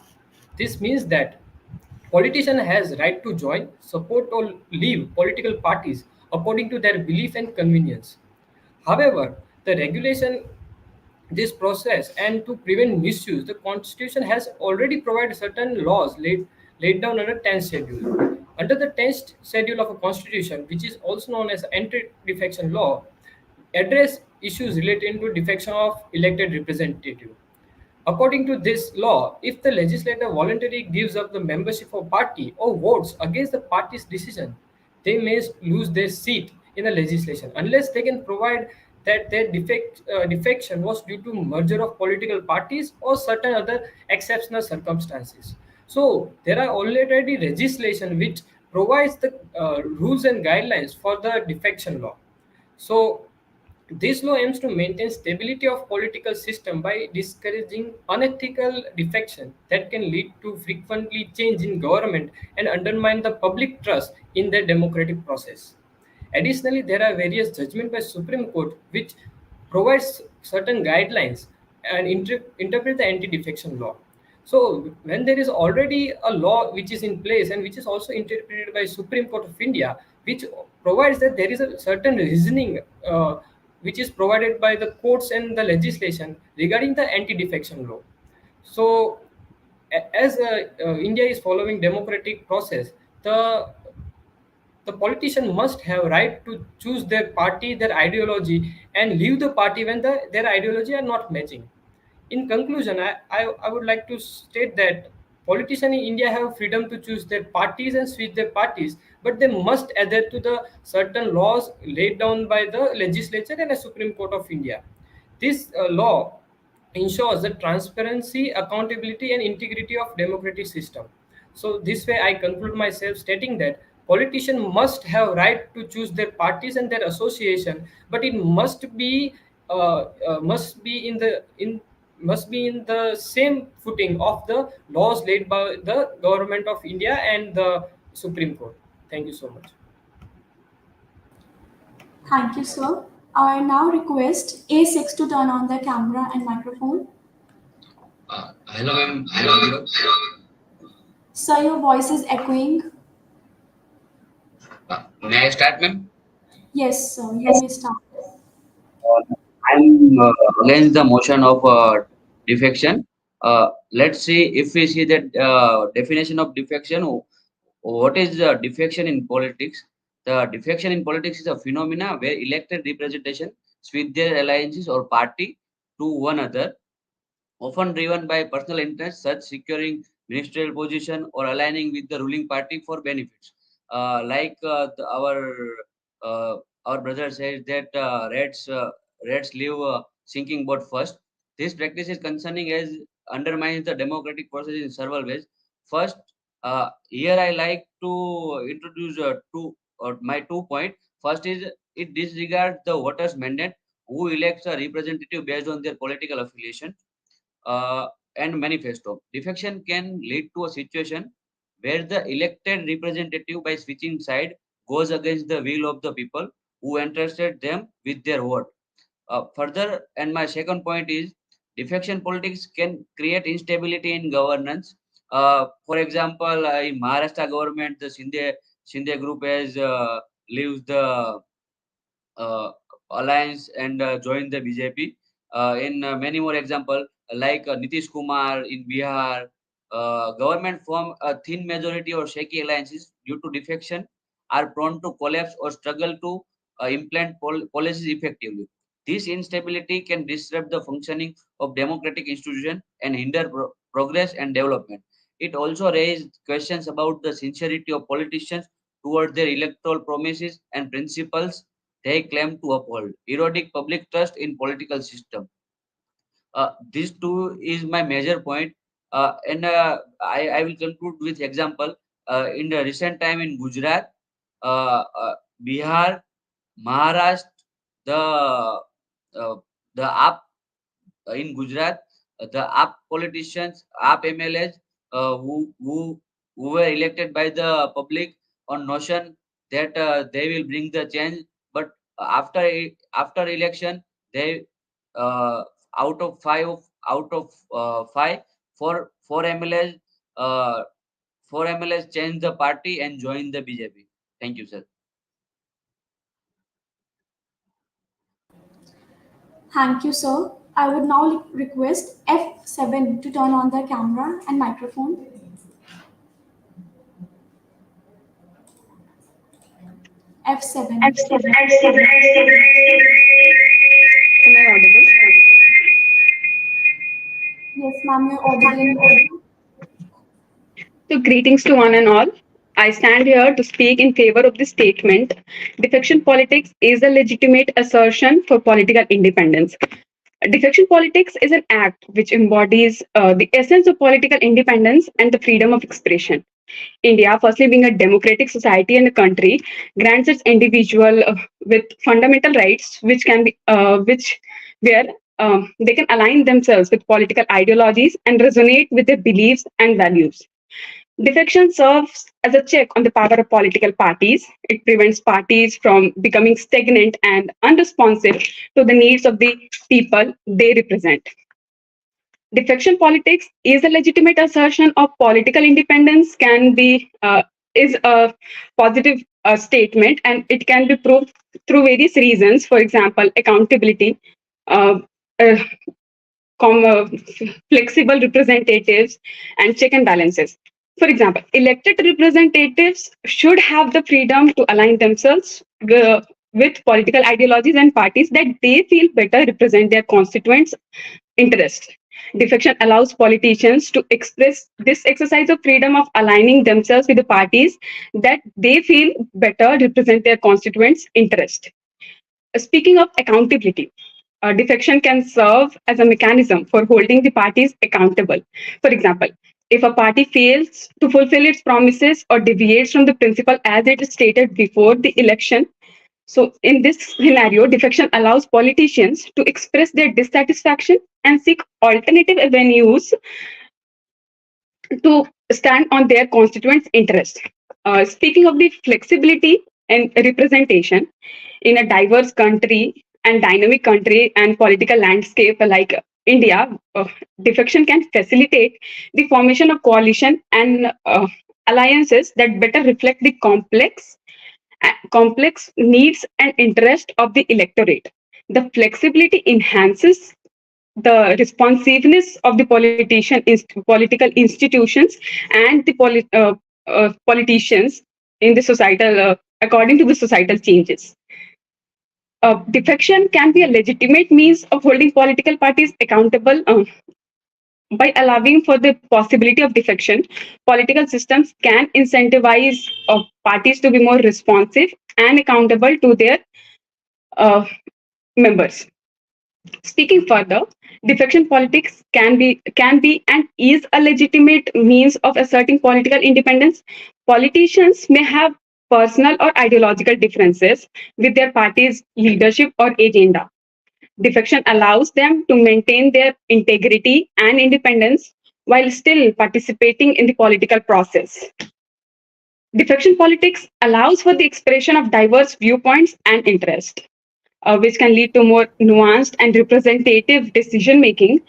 This means that politician has right to join, support or leave political parties according to their belief and convenience. However, the regulation this process and to prevent misuse, the Constitution has already provided certain laws laid down under 10th schedule. Under the 10th schedule of a Constitution, which is also known as anti-defection law, address issues relating to defection of elected representative. According to this law, if the legislator voluntarily gives up the membership of party or votes against the party's decision, they may lose their seat in the legislation unless they can provide that their defection was due to merger of political parties or certain other exceptional circumstances. So there are already legislation which provides the rules and guidelines for the defection law. So this law aims to maintain stability of political system by discouraging unethical defection that can lead to frequently change in government and undermine the public trust in the democratic process. Additionally, there are various judgments by Supreme Court which provides certain guidelines and interpret the anti-defection law. So when there is already a law which is in place and which is also interpreted by Supreme Court of India, which provides that there is a certain reasoning which is provided by the courts and the legislation regarding the anti-defection law. So as India is following democratic process, the politician must have right to choose their party, their ideology, and leave the party when their ideology are not matching. In conclusion, I would like to state that politicians in India have freedom to choose their parties and switch their parties, but they must adhere to the certain laws laid down by the legislature and the Supreme Court of India. This law ensures the transparency, accountability, and integrity of democratic system. So this way, I conclude myself stating that politicians must have right to choose their parties and their association, but it must be in the same footing of the laws laid by the government of India and the Supreme Court. Thank you so much. Thank you, sir. I now request A6 to turn on the camera and microphone. Hello, ma'am. Hello. Sir, your voice is echoing. May I start, ma'am? Yes, sir. You may start. I'm against the motion of defection. Let's see if we see that definition of defection. What is defection in politics? The defection in politics is a phenomena where elected representation switch their alliances or party to one another, often driven by personal interests, such securing ministerial position or aligning with the ruling party for benefits. Our brother says that Reds leave sinking boat first. This practice is concerning as undermines the democratic process in several ways. First, here I like to introduce my 2 points. First is it disregards the voters' mandate who elects a representative based on their political affiliation. and manifesto. Defection can lead to a situation where the elected representative, by switching side, goes against the will of the people who entrusted them with their vote. Further, and my second point is, defection politics can create instability in governance. For example, in Maharashtra government, the Shinde group has leaves the alliance and joined the BJP. In many more example, like Nitish Kumar in Bihar, government form a thin majority or shaky alliances due to defection are prone to collapse or struggle to implement policies effectively. This instability can disrupt the functioning of democratic institutions and hinder progress and development. It also raised questions about the sincerity of politicians toward their electoral promises and principles they claim to uphold, eroding public trust in political system. This too is my major point, and I will conclude with example. In the recent time in Gujarat, Bihar, Maharashtra, the the in Gujarat, the AAP politicians, AAP MLAs, who were elected by the public on notion that they will bring the change, but after election, they uh, out of five, four MLAs uh, four MLAs changed the party and joined the BJP. Thank you, sir. Thank you, sir. I would now request F7 to turn on the camera and microphone. F7. Am I audible? Yes, ma'am, you're audible. So, greetings to one and all. I stand here to speak in favor of the statement: defection politics is a legitimate assertion for political independence. Defection politics is an act which embodies the essence of political independence and the freedom of expression. India, firstly being a democratic society and a country, grants its individual with fundamental rights, which can be which where they can align themselves with political ideologies and resonate with their beliefs and values. Defection serves as a check on the power of political parties. It prevents parties from becoming stagnant and unresponsive to the needs of the people they represent. Defection politics is a legitimate assertion of political independence, can be is a positive statement, and it can be proved through various reasons. For example, accountability, uh, uh, flexible representatives, and check and balances. For example, elected representatives should have the freedom to align themselves with political ideologies and parties that they feel better represent their constituents' interests. Defection allows politicians to express this exercise of freedom of aligning themselves with the parties that they feel better represent their constituents' interest. Speaking of accountability, defection can serve as a mechanism for holding the parties accountable. For example, if a party fails to fulfill its promises or deviates from the principle as it is stated before the election, so in this scenario, defection allows politicians to express their dissatisfaction and seek alternative avenues to stand on their constituents' interest. Speaking of the flexibility and representation in a diverse country and dynamic country and political landscape like India, defection can facilitate the formation of coalition and alliances that better reflect the complex needs and interest of the electorate. The flexibility enhances the responsiveness of the political institutions and the politicians in the societal according to the societal changes. Defection can be a legitimate means of holding political parties accountable. By allowing for the possibility of defection, political systems can incentivize parties to be more responsive and accountable to their members. Speaking further, defection politics can be and is a legitimate means of asserting political independence. Politicians may have personal or ideological differences with their party's leadership or agenda. Defection allows them to maintain their integrity and independence while still participating in the political process. Defection politics allows for the expression of diverse viewpoints and interests, which can lead to more nuanced and representative decision making,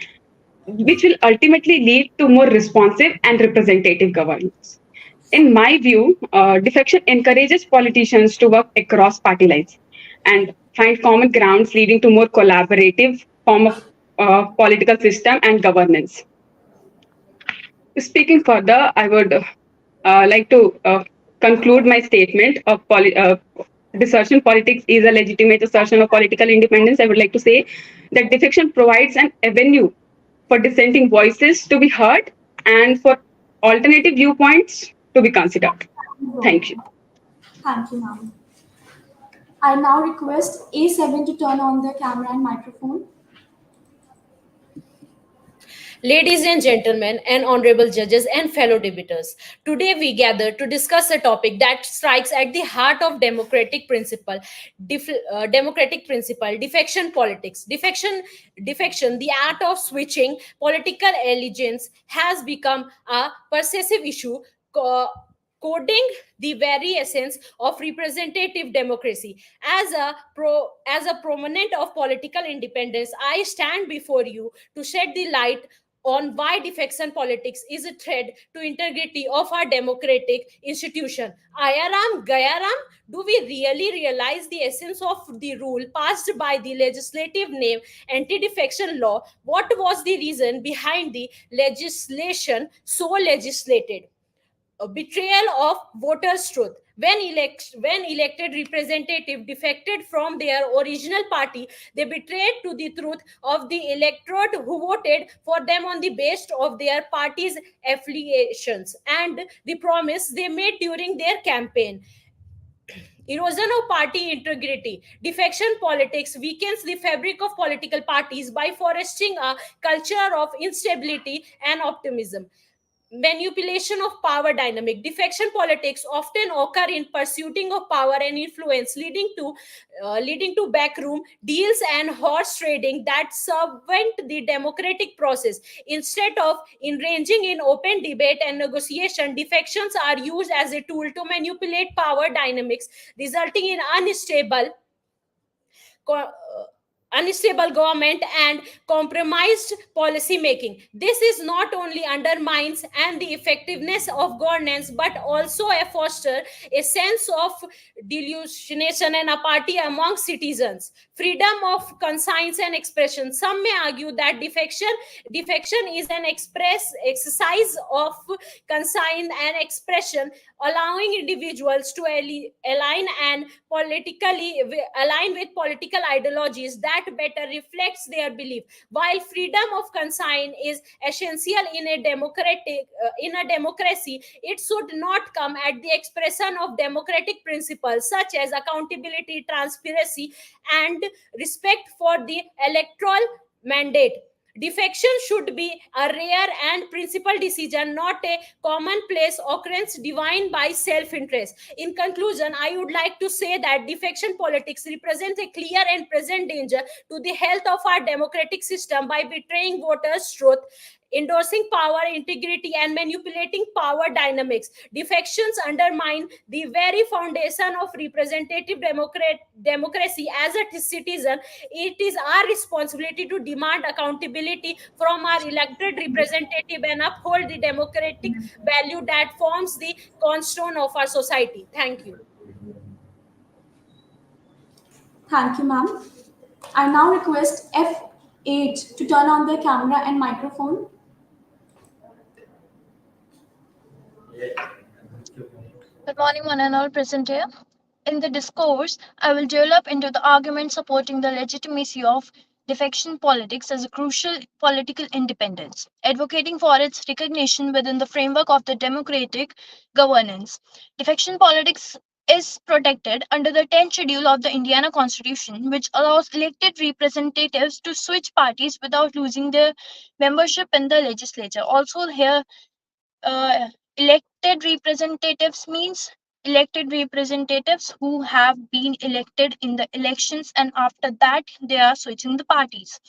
which will ultimately lead to more responsive and representative governance. In my view, defection encourages politicians to work across party lines and find common grounds, leading to more collaborative form of political system and governance. Speaking further, I would like to conclude my statement of desertion politics is a legitimate assertion of political independence. I would like to say that defection provides an avenue for dissenting voices to be heard and for alternative viewpoints to be considered. Thank you. Thank you, ma'am. I now request A7 to turn on their camera and microphone. Ladies and gentlemen, and honorable judges and fellow debaters, today we gather to discuss a topic that strikes at the heart of democratic principle, defection politics. Defection, the art of switching political allegiance, has become a pervasive issue, coding the very essence of representative democracy. As a proponent of political independence, I stand before you to shed the light on why defection politics is a threat to integrity of our democratic institution. Ayaram, Gayaram, do we really realize the essence of the rule passed by the legislative name anti-defection law? What was the reason behind the legislation so legislated? A betrayal of voters' truth. When elected representative defected from their original party, they betrayed to the truth of the electorate who voted for them on the basis of their party's affiliations and the promise they made during their campaign. Erosion of party integrity. Defection politics weakens the fabric of political parties by fostering a culture of instability and optimism. Manipulation of power dynamic. Defection politics often occur in pursuing of power and influence, leading to backroom deals and horse trading that subvert the democratic process. Instead of engaging in open debate and negotiation, defections are used as a tool to manipulate power dynamics, resulting in unstable government and compromised policy making. This is not only undermines and the effectiveness of governance, but also foster a sense of delusionation and apathy among citizens. Freedom of conscience and expression. Some may argue that defection is an exercise of conscience and expression, allowing individuals to align with political ideologies that better reflects their belief. While freedom of conscience is essential in a democracy, it should not come at the expression of democratic principles such as accountability, transparency, and respect for the electoral mandate. Defection should be a rare and principal decision, not a commonplace occurrence defined by self-interest. In conclusion, I would like to say that defection politics represents a clear and present danger to the health of our democratic system by betraying voters' truth, endorsing power integrity, and manipulating power dynamics. Defections undermine the very foundation of representative democracy. As a citizen, it is our responsibility to demand accountability from our elected representative and uphold the democratic value that forms the cornerstone of our society. Thank you. Thank you, ma'am. I now request F8 to turn on their camera and microphone. Good morning, one and all present here. In the discourse, I will develop into the argument supporting the legitimacy of defection politics as a crucial political independence, advocating for its recognition within the framework of the democratic governance. Defection politics is protected under the 10th schedule of the Indiana Constitution, which allows elected representatives to switch parties without losing their membership in the legislature. Also, here, elected representatives means elected representatives who have been elected in the elections, and after that they are switching the parties.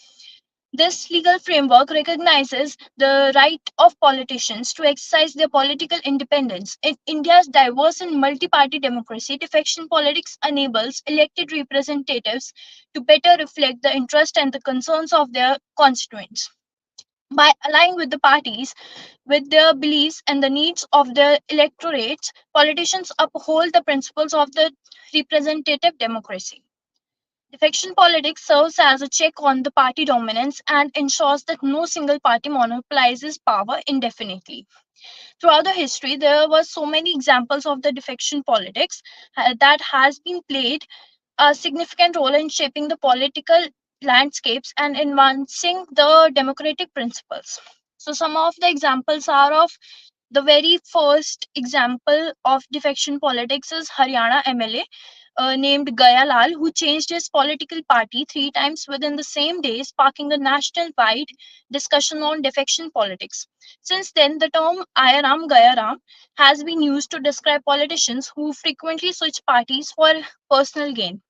This legal framework recognizes the right of politicians to exercise their political independence. In India's diverse and multi party democracy, defection politics enables elected representatives to better reflect the interests and the concerns of their constituents. By aligning with the parties, with their beliefs and the needs of their electorates, politicians uphold the principles of the representative democracy. Defection politics serves as a check on the party dominance and ensures that no single party monopolizes power indefinitely. Throughout the history, there were so many examples of the defection politics that has been played a significant role in shaping the political landscapes and advancing the democratic principles. So, some of the examples are of the very first example of defection politics is Haryana MLA named Gaya Lal, who changed his political party 3 times within the same day, sparking a national-wide discussion on defection politics. Since then, the term Ayaram Gayaram has been used to describe politicians who frequently switch parties for personal gain.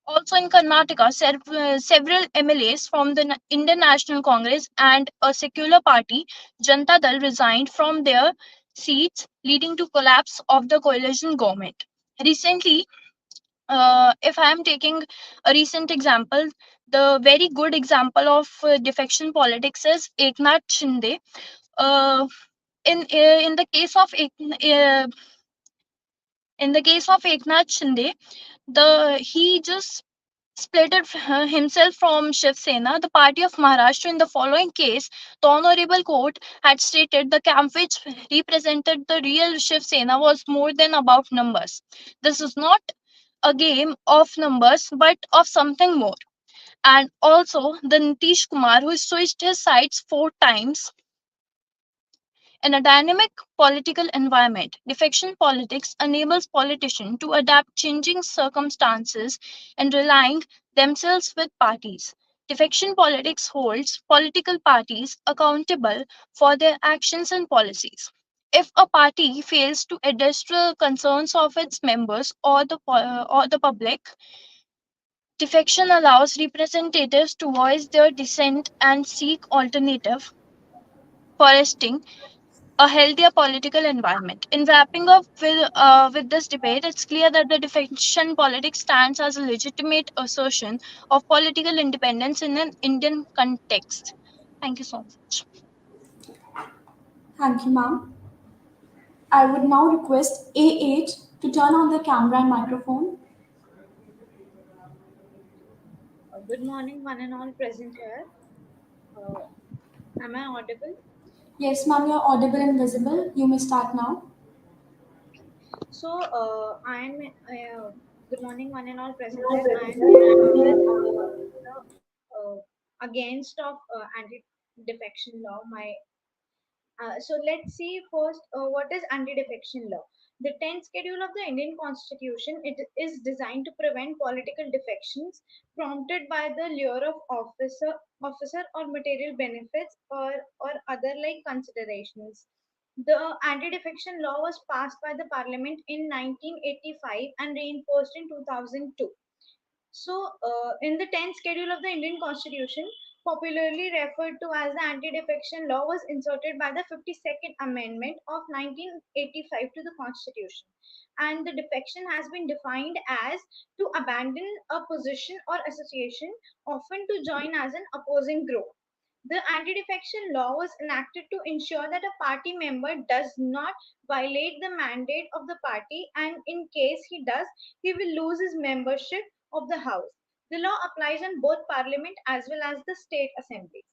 Also in Karnataka, several MLAs from the Indian National Congress and a secular party, Janata Dal, resigned from their seats, leading to collapse of the coalition government. Recently, if I am taking a recent example, the very good example of defection politics is Eknath Shinde. Uh, in the case of in the case of Eknath Shinde, the he just split himself from Shiv Sena, the party of Maharashtra. In the following case, the Honorable Court had stated the camp which represented the real Shiv Sena was more than about numbers. This is not a game of numbers, but of something more. And also, the Nitish Kumar, who switched his sides 4 times in a dynamic political environment. Defection politics enables politicians to adapt changing circumstances and relying themselves with parties. Defection politics holds political parties accountable for their actions and policies. If a party fails to address the concerns of its members or the public, defection allows representatives to voice their dissent and seek alternative, fostering a healthier political environment. In wrapping up with this debate, it's clear that the defection politics stands as a legitimate assertion of political independence in an Indian context. Thank you so much. Thank you, ma'am. I would now request A8 to turn on the camera and microphone. Good morning, one and all present here. Am I audible? Yes, ma'am, you're audible and visible. You may start now. So, I am. Good morning, one and all present here. I am here against of anti-defection law. So let's see first what is anti-defection law. The 10th schedule of the Indian Constitution, it is designed to prevent political defections prompted by the lure of officer or material benefits or other like considerations. The anti-defection law was passed by the Parliament in 1985 and reinforced in 2002. So, in the 10th schedule of the Indian Constitution, popularly referred to as the anti-defection law, was inserted by the 52nd Amendment of 1985 to the Constitution. And the defection has been defined as to abandon a position or association, often to join as an opposing group. The anti-defection law was enacted to ensure that a party member does not violate the mandate of the party, and in case he does, he will lose his membership of the House. The law applies in both Parliament as well as the state assemblies.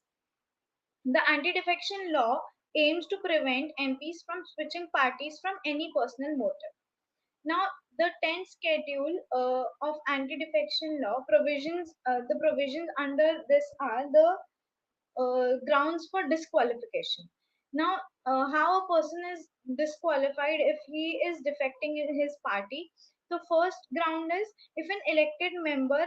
The anti-defection law aims to prevent MPs from switching parties from any personal motive. Now, the 10th schedule of anti-defection law provisions, the provisions under this are the grounds for disqualification. Now, how a person is disqualified if he is defecting in his party? The first ground is if an elected member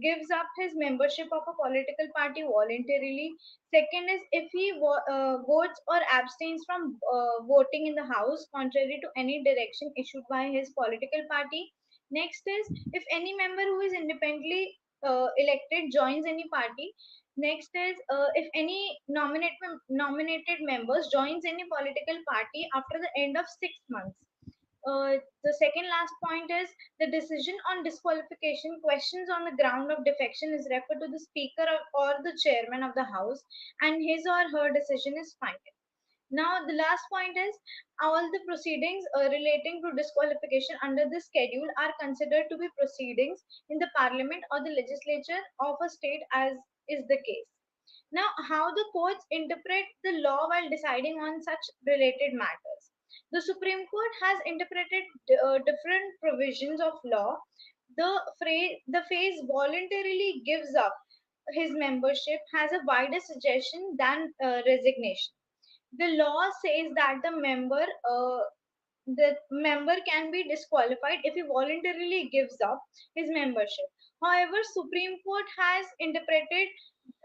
gives up his membership of a political party voluntarily. Second is if he votes or abstains from voting in the house contrary to any direction issued by his political party. Next is if any member who is independently elected joins any party. Next is if any nominated members joins any political party after the end of 6 months. The second last point is the decision on disqualification questions on the ground of defection is referred to the speaker or the chairman of the house, and his or her decision is final. Now, the last point is all the proceedings relating to disqualification under this schedule are considered to be proceedings in the parliament or the legislature of a state, as is the case. Now, how the courts interpret the law while deciding on such related matters. The Supreme Court has interpreted different provisions of law. The phrase voluntarily gives up his membership has a wider suggestion than resignation. The law says that the member can be disqualified if he voluntarily gives up his membership. However, Supreme Court has interpreted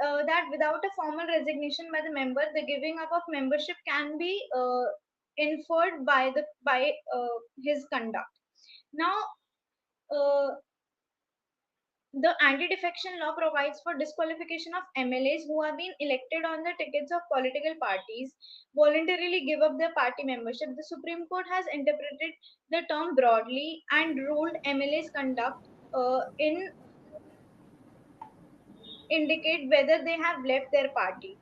that without a formal resignation by the member, the giving up of membership can be inferred by his conduct. Now, the anti-defection law provides for disqualification of MLAs who have been elected on the tickets of political parties voluntarily give up their party membership. The Supreme Court has interpreted the term broadly and ruled MLAs conduct in indicate whether they have left their party.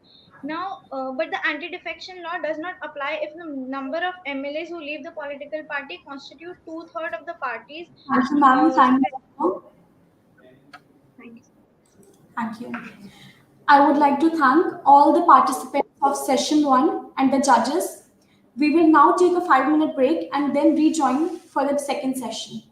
Now, but the anti-defection law does not apply if the number of MLAs who leave the political party constitute 2/3 of the parties. Thank you, ma'am. Thank you. Thank you. Thank you. I would like to thank all the participants of session 1 and the judges. We will now take a 5-minute break and then rejoin for the second session.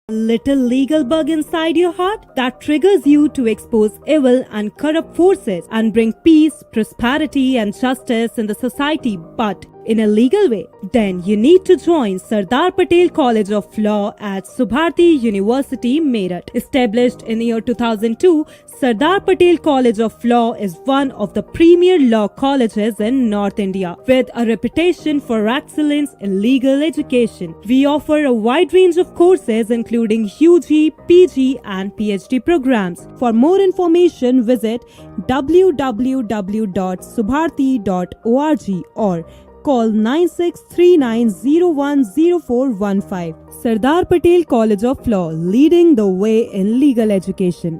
A little legal bug inside your heart that triggers you to expose evil and corrupt forces and bring peace, prosperity, and justice in the society, but in a legal way? Then you need to join Sardar Patel College of Law at Subharti University, Meerut. Established in the year 2002, Sardar Patel College of Law is one of the premier law colleges in North India with a reputation for excellence in legal education. We offer a wide range of courses including UG, PG and PhD programs. For more information, visit www.subharti.org or call 9639010415. Sardar Patel College of Law, leading the way in legal education.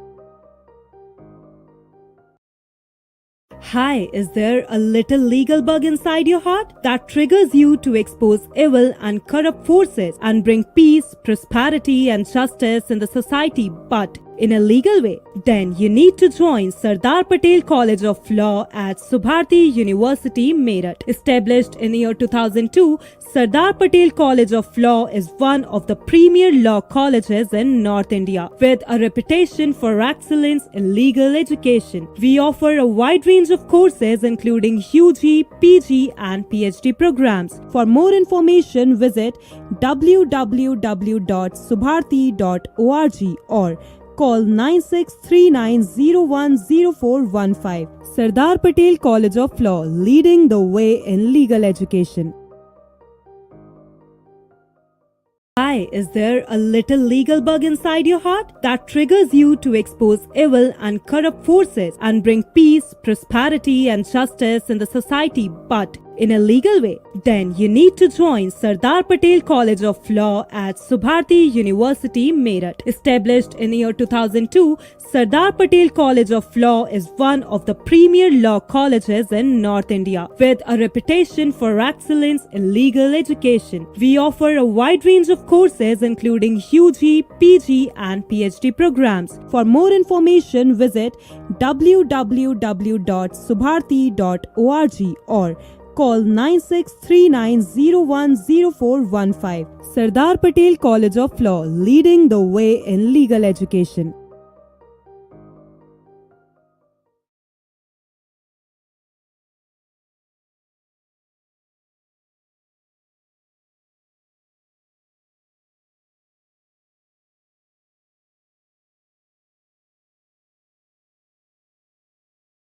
Hi, is there a little legal bug inside your heart that triggers you to expose evil and corrupt forces and bring peace, prosperity and justice in the society, but in a legal way? Then you need to join Sardar Patel College of Law at Subharti University, Meerut. Established in the year 2002, Sardar Patel College of Law is one of the premier law colleges in North India with a reputation for excellence in legal education. We offer a wide range of courses including UG, PG and PhD programs. For more information, visit www.subharti.org or call 9639010415. Sardar Patel College of Law, leading the way in legal education. Hi, is there a little legal bug inside your heart that triggers you to expose evil and corrupt forces and bring peace, prosperity and justice in the society, but in a legal way, then you need to join Sardar Patel College of Law at Subharti University, Meerut. Established in year 2002, Sardar Patel College of Law is one of the premier law colleges in North India with a reputation for excellence in legal education. We offer a wide range of courses including UG, PG and PhD programs. For more information, visit www.subharti.org or call 9639010415. Sardar Patel College of Law, leading the way in legal education.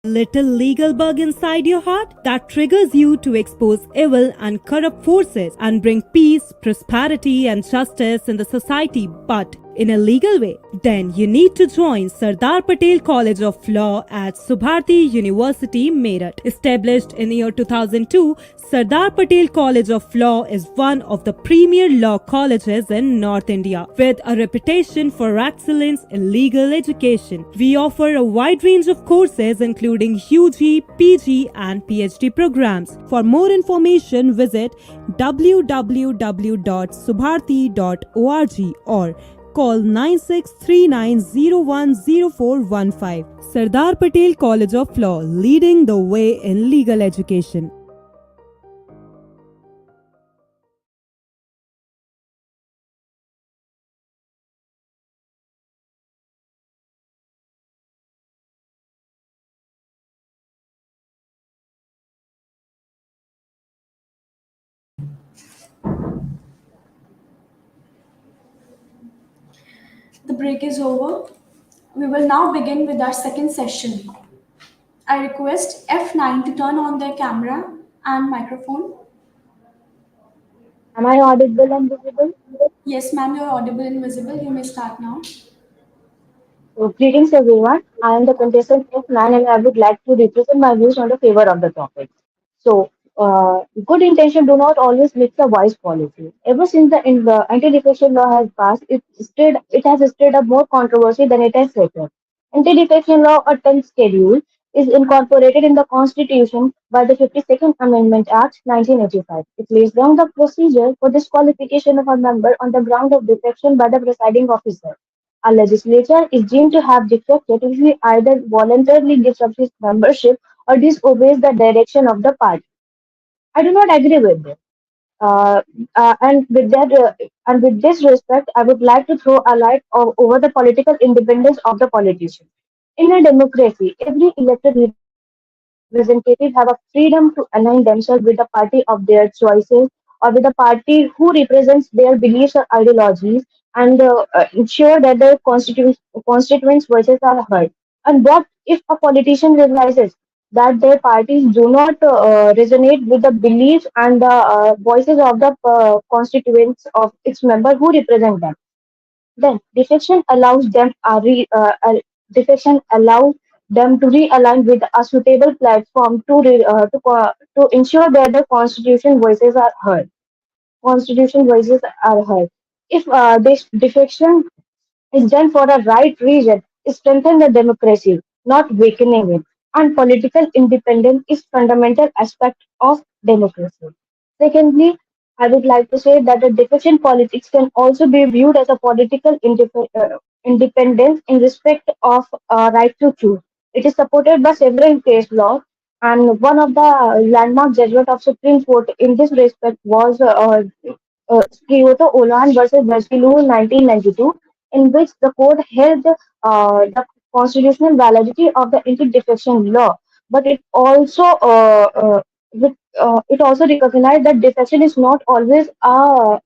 Little legal bug inside your heart that triggers you to expose evil and corrupt forces and bring peace, prosperity and justice in the society, but in a legal way, then you need to join Sardar Patel College of Law at Subharti University, Meerut. Established in year 2002, Sardar Patel College of Law is one of the premier law colleges in North India with a reputation for excellence in legal education. We offer a wide range of courses including UG, PG and PhD programs. For more information, visit www.subharti.org or call 9639010415. Sardar Patel College of Law, leading the way in legal education. The break is over. We will now begin with our second session. I request F9 to turn on their camera and microphone. Am I audible and visible? Yes, ma'am, you're audible and visible. You may start now. So, greetings everyone. I am the contestant F9 and I would like to represent my views on the favor of the topic. So, good intention do not always make the wise policy. Ever since the anti-defection law has passed, it has stirred up more controversy than it has settled. Anti-defection law, a 10th schedule, is incorporated in the Constitution by the 52nd Amendment Act 1985. It lays down the procedure for disqualification of a member on the ground of defection by the presiding officer. A legislature is deemed to have defected if he either voluntarily gives up his membership or disobeys the direction of the party. I do not agree with this. And with this respect, I would like to throw a light over the political independence of the politician. In a democracy, every elected representative have a freedom to align themselves with the party of their choices or with a party who represents their beliefs or ideologies and ensure that their constituents' voices are heard. And what if a politician realizes that their parties do not resonate with the beliefs and the voices of the constituents of its member who represent them? Then defection allows them to realign with a suitable platform to ensure that the constitution voices are heard. Constitution voices are heard. If this defection is done for a right reason, it strengthens the democracy, not weakening it. And political independence is fundamental aspect of democracy. Secondly, I would like to say that the defection politics can also be viewed as a political independence in respect of right to choose. It is supported by several case laws, and one of the landmark judgment of Supreme Court in this respect was Kyoto Olan versus Baskilu 1992, in which the court held the constitutional validity of the anti-defection law, but it also recognized that defection is not always an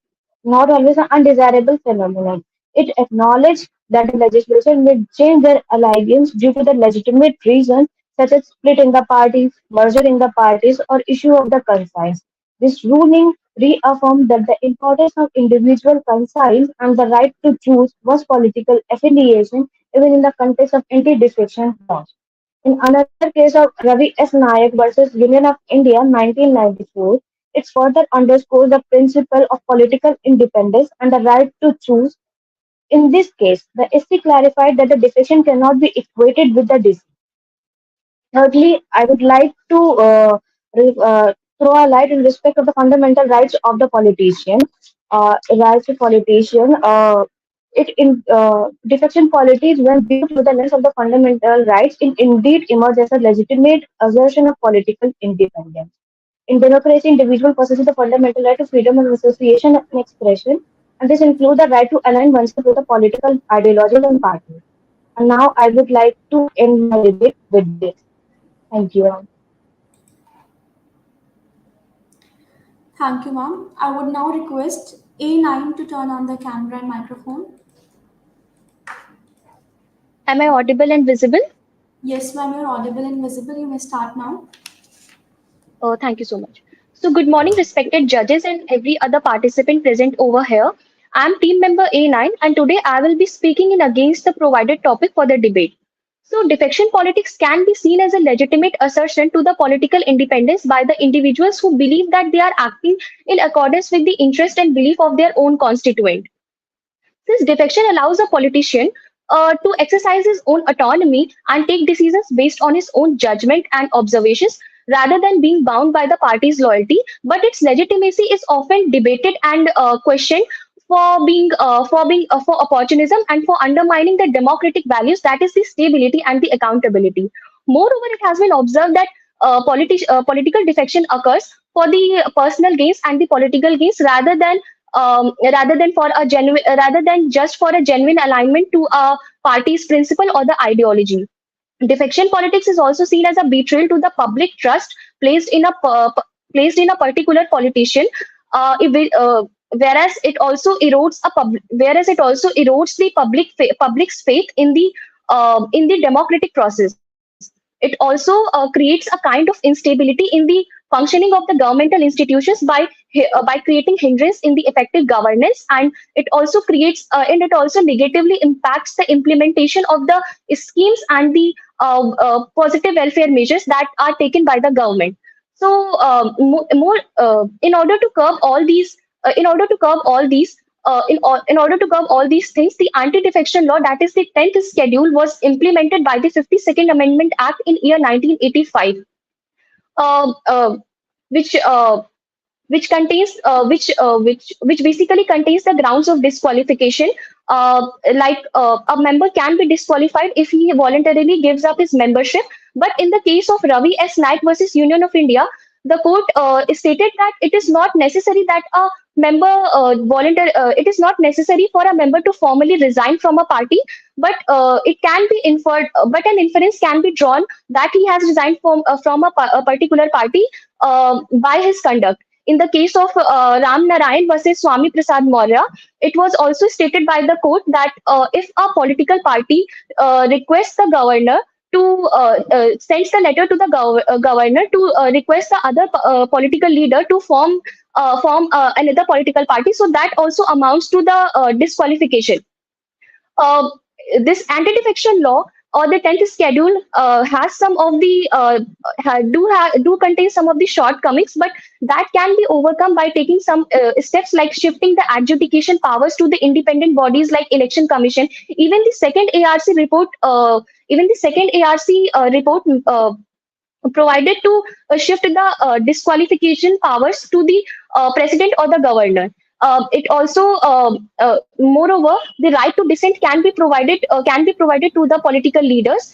undesirable phenomenon. It acknowledged that the legislation may change their allegiance due to the legitimate reasons such as split in the parties, merger in the parties, or issue of the conscience. This ruling reaffirmed that the importance of individual conscience and the right to choose was political affiliation even in the context of anti-defection laws. In another case of Ravi S. Nayak versus Union of India 1994, it further underscores the principle of political independence and the right to choose. In this case, the SC clarified that the defection cannot be equated with the disease. Thirdly, I would like to throw a light in respect of the fundamental rights of the politician. Rights of politician. Defection politics, when viewed through the lens of the fundamental rights, it indeed emerges as a legitimate assertion of political independence. In democracy, individual possesses the fundamental right to freedom of association and expression, and this includes the right to align oneself with a political ideology and party. And now I would like to end my debate with this. Thank you. Thank you, ma'am. I would now request A9 to turn on the camera and microphone. Am I audible and visible? Yes, ma'am, you're audible and visible. You may start now. Thank you so much. So, good morning, respected judges and every other participant present over here. I'm team member A9, and today I will be speaking in against the provided topic for the debate. So, defection politics can be seen as a legitimate assertion to the political independence by the individuals who believe that they are acting in accordance with the interest and belief of their own constituent. Since defection allows a politician to exercise his own autonomy and take decisions based on his own judgment and observations rather than being bound by the party's loyalty, but its legitimacy is often debated and questioned for opportunism and for undermining the democratic values, that is the stability and the accountability. Moreover, it has been observed that political defection occurs for the personal gains and the political gains rather than just for a genuine alignment to a party's principle or the ideology. Defection politics is also seen as a betrayal to the public trust placed in a particular politician, whereas it also erodes the public's faith in the democratic process. It also creates a kind of instability in the functioning of the governmental institutions by creating hindrance in the effective governance, and it also negatively impacts the implementation of the schemes and the positive welfare measures that are taken by the government. So, in order to curb all these, in order to curb all these. In order to curb all these things, the anti-defection law, that is the 10th schedule, was implemented by the 52nd Amendment Act in year 1985, uh, uh, which uh, which basically contains the grounds of disqualification. A member can be disqualified if he voluntarily gives up his membership. But in the case of Ravi S. Naik versus Union of India, the court stated that it is not necessary that a member it is not necessary for a member to formally resign from a party, but it can be inferred, but an inference can be drawn that he has resigned from a particular party by his conduct. In the case of Ram Narayan versus Swami Prasad Maurya, it was also stated by the court that if a political party requests the governor to sends the letter to the governor to request the other political leader to form another political party, so that also amounts to the disqualification. uh, this anti-defection law or the 10th schedule has some of the do contain some of the shortcomings, but that can be overcome by taking some steps like shifting the adjudication powers to the independent bodies like election commission. Even the second ARC report provided to shift the disqualification powers to the president or the governor. It also, moreover, the right to dissent can be provided to the political leaders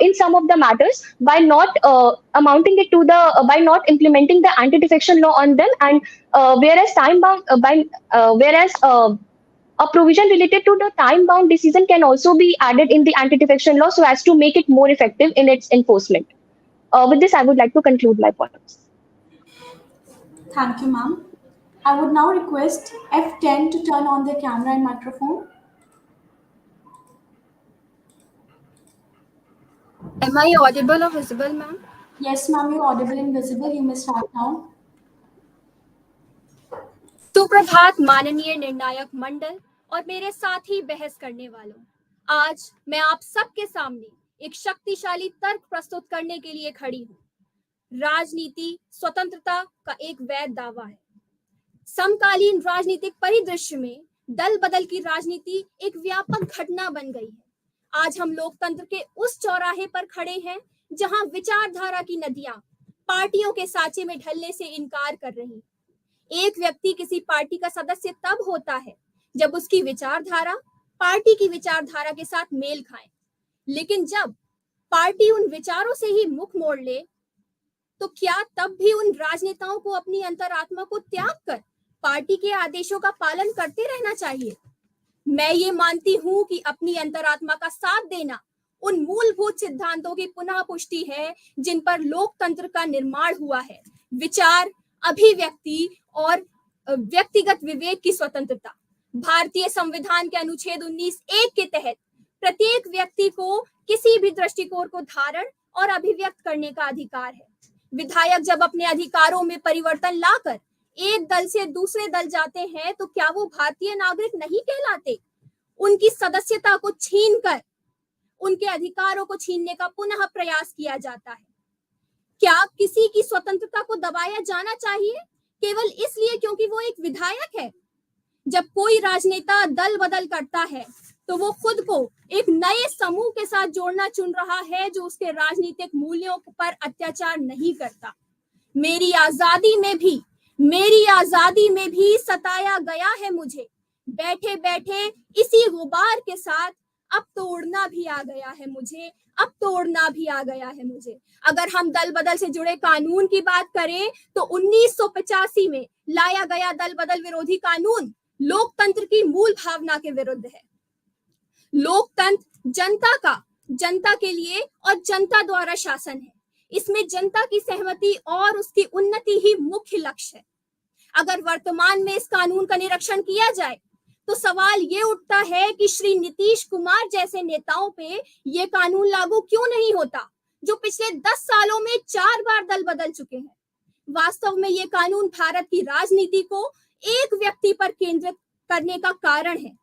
in some of the matters by not amounting it to the by not implementing the anti-defection law on them, and whereas time bound by whereas a provision related to the time-bound decision can also be added in the anti-defection law so as to make it more effective in its enforcement. With this, I would like to conclude my points. Thank you, ma'am. I would now request F10 to turn on the camera and microphone. Am I audible or visible, ma'am? Yes, ma'am, you're audible and visible. You may start now. सुप्रभात माननीय निर्णायक मंडल और मेरे साथी बहस करने वालों, आज मैं आप सबके सामने एक शक्तिशाली तर्क प्रस्तुत करने के लिए खड़ी हूं। राजनीति स्वतंत्रता का एक वैध दावा है। समकालीन राजनीतिक परिदृश्य में दल बदल की राजनीति एक व्यापक घटना बन गई है। आज हम लोकतंत्र के उस चौराहे पर खड़े हैं जहां विचारधारा की नदियां पार्टियों के साँचे में ढलने से इनकार कर रही। एक व्यक्ति किसी पार्टी का सदस्य तब होता है जब उसकी विचारधारा पार्टी की विचारधारा के साथ मेल खाए, लेकिन जब पार्टी उन विचारों से ही मुख मोड़ ले तो क्या तब भी उन राजनेताओं को अपनी अंतरात्मा को त्याग कर पार्टी के आदेशों का पालन करते रहना चाहिए? मैं ये मानती हूं कि अपनी अंतरात्मा का साथ देना उन मूलभूत सिद्धांतों की पुनः पुष्टि है जिन पर लोकतंत्र का निर्माण हुआ है। विचार, अभिव्यक्ति और व्यक्तिगत विवेक की स्वतंत्रता। भारतीय संविधान के अनुच्छेद 19(1) के तहत प्रत्येक व्यक्ति को किसी भी दृष्टिकोण को धारण और अभिव्यक्त करने का अधिकार है। विधायक जब अपने अधिकारों में परिवर्तन लाकर एक दल से दूसरे दल जाते हैं तो क्या वो भारतीय नागरिक नहीं कहलाते? उनकी सदस्यता को छीनकर उनके अधिकारों को छीनने का पुनः प्रयास किया जाता है। क्या किसी की स्वतंत्रता को दबाया जाना चाहिए केवल इसलिए क्योंकि वो एक विधायक है? जब कोई राजनेता दल बदल करता है तो वो खुद को एक नए समूह के साथ जोड़ना चुन रहा है जो उसके राजनीतिक मूल्यों पर अत्याचार नहीं करता। मेरी आजादी में भी सताया गया है मुझे। बैठे बैठे इसी गुबार के साथ अब तो उड़ना भी आ गया है मुझे। अगर हम दल बदल से जुड़े कानून की बात करें तो 1985 में लाया गया दल बदल विरोधी कानून लोकतंत्र की मूल भावना के विरुद्ध है। लोकतंत्र जनता के लिए और जनता द्वारा शासन है। इसमें जनता की सहमति और उसकी उन्नति ही मुख्य लक्ष्य है। अगर वर्तमान में इस कानून का निरीक्षण किया जाए तो सवाल ये उठता है कि श्री नीतीश कुमार जैसे नेताओं पे ये कानून लागू क्यों नहीं होता, जो पिछले 10 सालों में 4 बार दल बदल चुके हैं। वास्तव में ये कानून भारत की राजनीति को एक व्यक्ति पर केंद्रित करने का कारण है,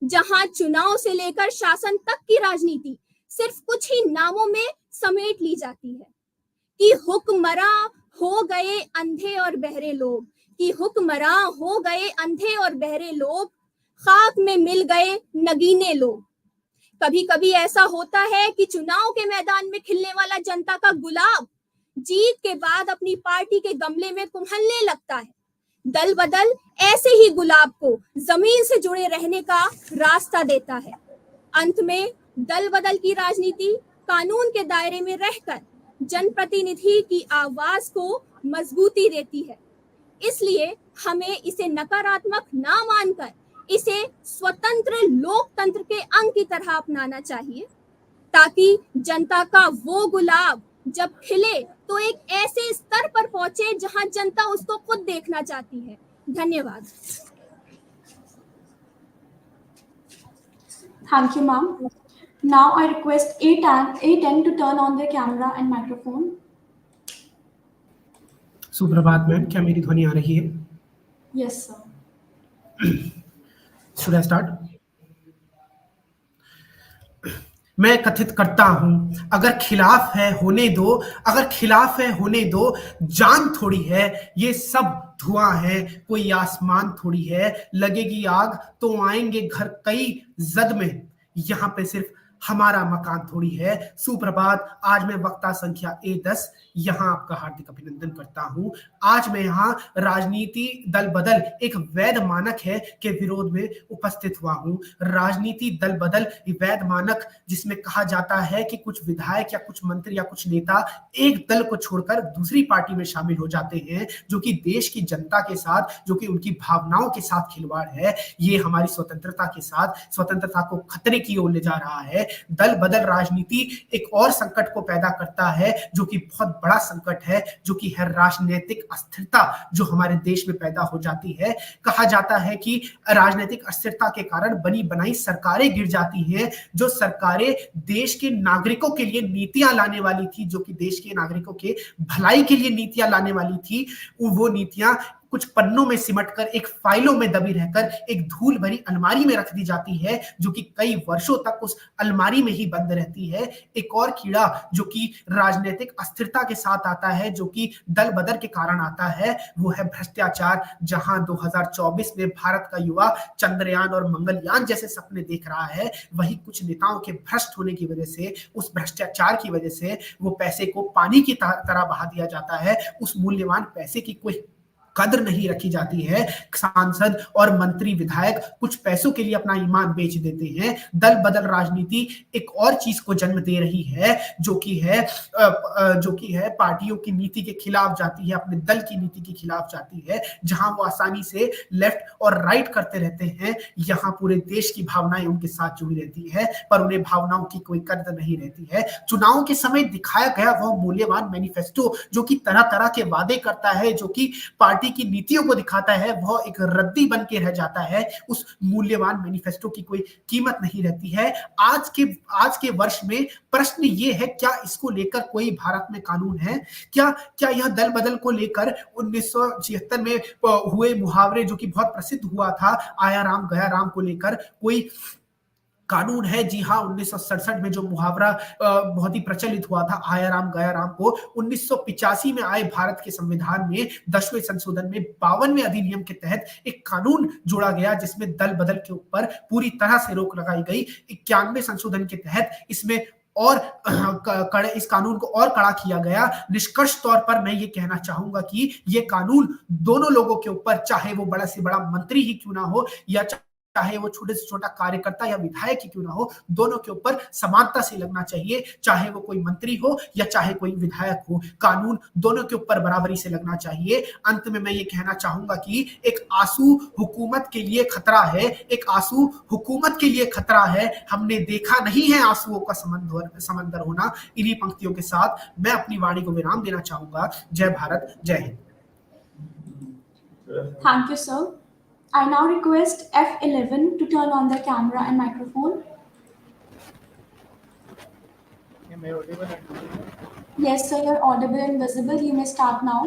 जहां चुनाव से लेकर शासन तक की राजनीति सिर्फ कुछ ही नामों में समेट ली जाती है कि हुक्मरां हो गए अंधे और बहरे लोग, खाक में मिल गए नगीने लोग। कभी कभी ऐसा होता है कि चुनाव के मैदान में खिलने वाला जनता का गुलाब जीत के बाद अपनी पार्टी के गमले में कुम्हलने लगता है। दल बदल ऐसे ही गुलाब को जमीन से जुड़े रहने का रास्ता देता है। अंत में दल बदल की राजनीति कानून के दायरे में रहकर जनप्रतिनिधि की आवाज को मजबूती देती है। इसलिए हमें इसे नकारात्मक ना मानकर इसे स्वतंत्र लोकतंत्र के अंग की तरह अपनाना चाहिए, ताकि जनता का वो गुलाब जब खिले तो एक ऐसे स्तर पर पहुंचे जहां जनता उसको खुद देखना चाहती है। धन्यवाद। Thank you, ma'am. Now I request A10 to turn on their camera and microphone. सुप्रभात मैम, क्या मेरी ध्वनि आ रही है? Yes, sir. Should I start? मैं कथित करता हूं, अगर खिलाफ है होने दो, जान थोड़ी है, ये सब धुआं है, कोई आसमान थोड़ी है, लगेगी आग तो आएंगे घर कई जद में, यहाँ पे सिर्फ हमारा मकान थोड़ी है। सुप्रभात। आज मैं वक्ता संख्या A10 यहाँ आपका हार्दिक अभिनंदन करता हूँ। आज मैं यहाँ राजनीति दल बदल एक वैध मानक है के विरोध में उपस्थित हुआ हूँ। राजनीति दल बदल वैध मानक जिसमें कहा जाता है कि कुछ विधायक या कुछ मंत्री या कुछ नेता एक दल को छोड़कर दूसरी पार्टी में शामिल हो जाते हैं, जो कि देश की जनता के साथ, जो कि उनकी भावनाओं के साथ खिलवाड़ है। ये हमारी स्वतंत्रता को खतरे की ओर ले जा रहा है। दल बदल राजनीति एक और संकट को पैदा करता है, जो कि बहुत बड़ा संकट है, जो कि है राजनीतिक अस्थिरता जो हमारे देश में पैदा हो जाती है। कहा जाता है कि राजनीतिक अस्थिरता के कारण बनी बनाई सरकारें गिर जाती हैं। जो सरकारें देश के नागरिकों के लिए नीतियां लाने वाली थी, जो कि देश के नागरिकों के भलाई के लिए नीतियां लाने वाली थी, वो नीतियां कुछ पन्नों में सिमटकर एक फाइलों में दबी रहकर एक धूल भरी अलमारी में रख दी जाती है, जो कि कई वर्षों तक उस अलमारी में ही बंद रहती है। एक और कीड़ा जो कि राजनीतिक अस्थिरता के साथ आता है, जो कि दल बदल के कारण आता है, वो है भ्रष्टाचार। जहां 2024 में भारत का युवा चंद्रयान और मंगलयान जैसे सपने देख रहा है, वही कुछ नेताओं के भ्रष्ट होने की वजह से, उस भ्रष्टाचार की वजह से वो पैसे को पानी की तरह बहा दिया जाता है। उस मूल्यवान पैसे की कोई कद्र नहीं रखी जाती है। सांसद और मंत्री विधायक कुछ पैसों के लिए अपना ईमान बेच देते हैं। दल बदल राजनीति एक और चीज को जन्म दे रही है, जो कि है पार्टियों की नीति के खिलाफ जाती है, अपने दल की नीति के खिलाफ जाती है। जहां वो आसानी से लेफ्ट और राइट करते रहते हैं, यहाँ पूरे देश की भावनाएं उनके साथ जुड़ी रहती है, पर उन्हें भावनाओं की कोई कद्र नहीं रहती है। चुनाव के समय दिखाया गया वह मूल्यवान मैनिफेस्टो, जो कि तरह तरह के वादे करता है, जो कि पार्टी की नीतियों को दिखाता है, वह एक रद्दी बन के रह जाता है। उस मूल्यवान मैनिफेस्टो की कोई कीमत नहीं रहती है। आज के वर्ष में प्रश्न ये है, क्या इसको लेकर कोई भारत में कानून है? क्या यह दल बदल को लेकर 1976 में हुए मुहावरे, जो कि बहुत प्रसिद्ध हुआ था, आया राम गया राम को लेकर कोई कानून है? जी हाँ, 1967 में जो मुहावरा बहुत ही प्रचलित हुआ था, आया राम गया राम को 1985 में आए भारत के संविधान में 10वें संशोधन में 52वें अधिनियम के तहत एक कानून जोड़ा गया, जिसमें दल बदल के ऊपर पूरी तरह से रोक लगाई गई। 91वें संशोधन के तहत इसमें और इस कानून को और कड़ा किया गया। निष्कर्ष तौर पर मैं ये कहना चाहूंगा कि ये कानून दोनों लोगों के ऊपर, चाहे वो बड़ा से बड़ा मंत्री ही क्यों ना हो, या चाहे वो छोटे से छोटा कार्यकर्ता या विधायक ही क्यों ना हो, दोनों के ऊपर समानता से लगना चाहिए। चाहे वो कोई मंत्री हो या चाहे कोई विधायक हो, कानून दोनों के ऊपर बराबरी से लगना चाहिए। अंत में मैं ये कहना चाहूंगा कि एक आंसू हुकूमत के लिए खतरा है, एक आंसू हुकूमत के लिए खतरा है। हमने देखा नहीं है आंसुओं का समंदर होना। इन्हीं पंक्तियों के साथ मैं अपनी वाणी को विराम देना चाहूंगा। जय भारत, जय Hind. Thank you, sir. I now request F11 to turn on the camera and microphone. Am I audible? Yes, sir, you're audible and visible. You may start now.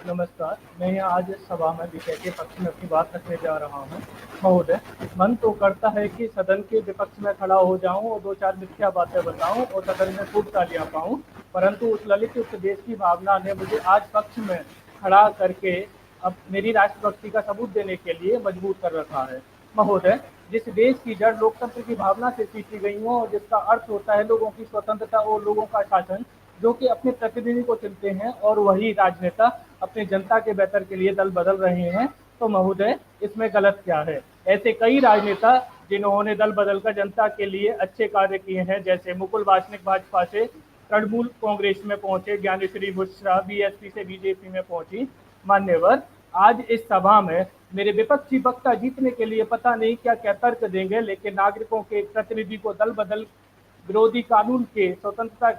नमस्कार, मैं यहाँ आज इस सभा में विषय के पक्ष में अपनी बात रखने जा रहा हूँ। महोदय, मन तो करता है कि सदन के विपक्ष में खड़ा हो जाऊं और दो चार मिथ्या बातें बताऊं और सदन में खूब तालियां पाऊं, परंतु उस ललित उपदेश की भावना ने मुझे आज पक्ष में खड़ा करके अब मेरी राष्ट्रभक्ति का सबूत देने के लिए मजबूर कर रखा है। महोदय, जिस देश की जड़ लोकतंत्र की भावना से सींची गई हो और जिसका अर्थ होता है लोगों की स्वतंत्रता और लोगों का शासन, जो कि अपने प्रतिनिधि को चुनते हैं और वही राजनेता अपने जनता के बेहतर के लिए दल बदल रहे हैं, तो महोदय इसमें गलत क्या है? ऐसे कई राजनेता जिन्होंने दल बदल कर जनता के लिए अच्छे कार्य किए हैं, जैसे मुकुल वासनिक भाजपा से तृणमूल कांग्रेस में पहुंचे, ज्ञानेश्वरी मिश्रा बीएसपी से बीजेपी में पहुंची। मान्यवर, आज इस सभा में मेरे विपक्षी वक्ता जीतने के लिए पता नहीं क्या क्या तर्क देंगे, लेकिन नागरिकों के प्रतिनिधि को दल बदल विरोधी कानून के स्वतंत्रता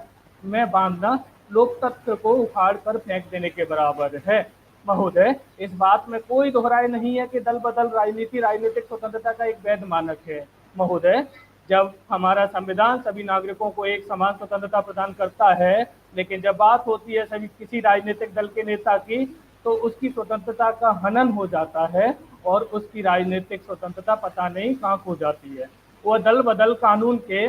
में बांधना लोकतंत्र को उखाड़ कर फेंक देने के बराबर है। महोदय, इस बात में कोई दोहराए नहीं है कि दल बदल राजनीतिक स्वतंत्रता का एक वैध मानक है। महोदय, जब हमारा संविधान सभी नागरिकों को एक समान स्वतंत्रता प्रदान करता है, लेकिन जब बात होती है सभी किसी राजनीतिक दल के नेता की, तो उसकी स्वतंत्रता का हनन हो जाता है और उसकी राजनीतिक स्वतंत्रता पता नहीं कहाँ खो जाती है। वह दल बदल कानून के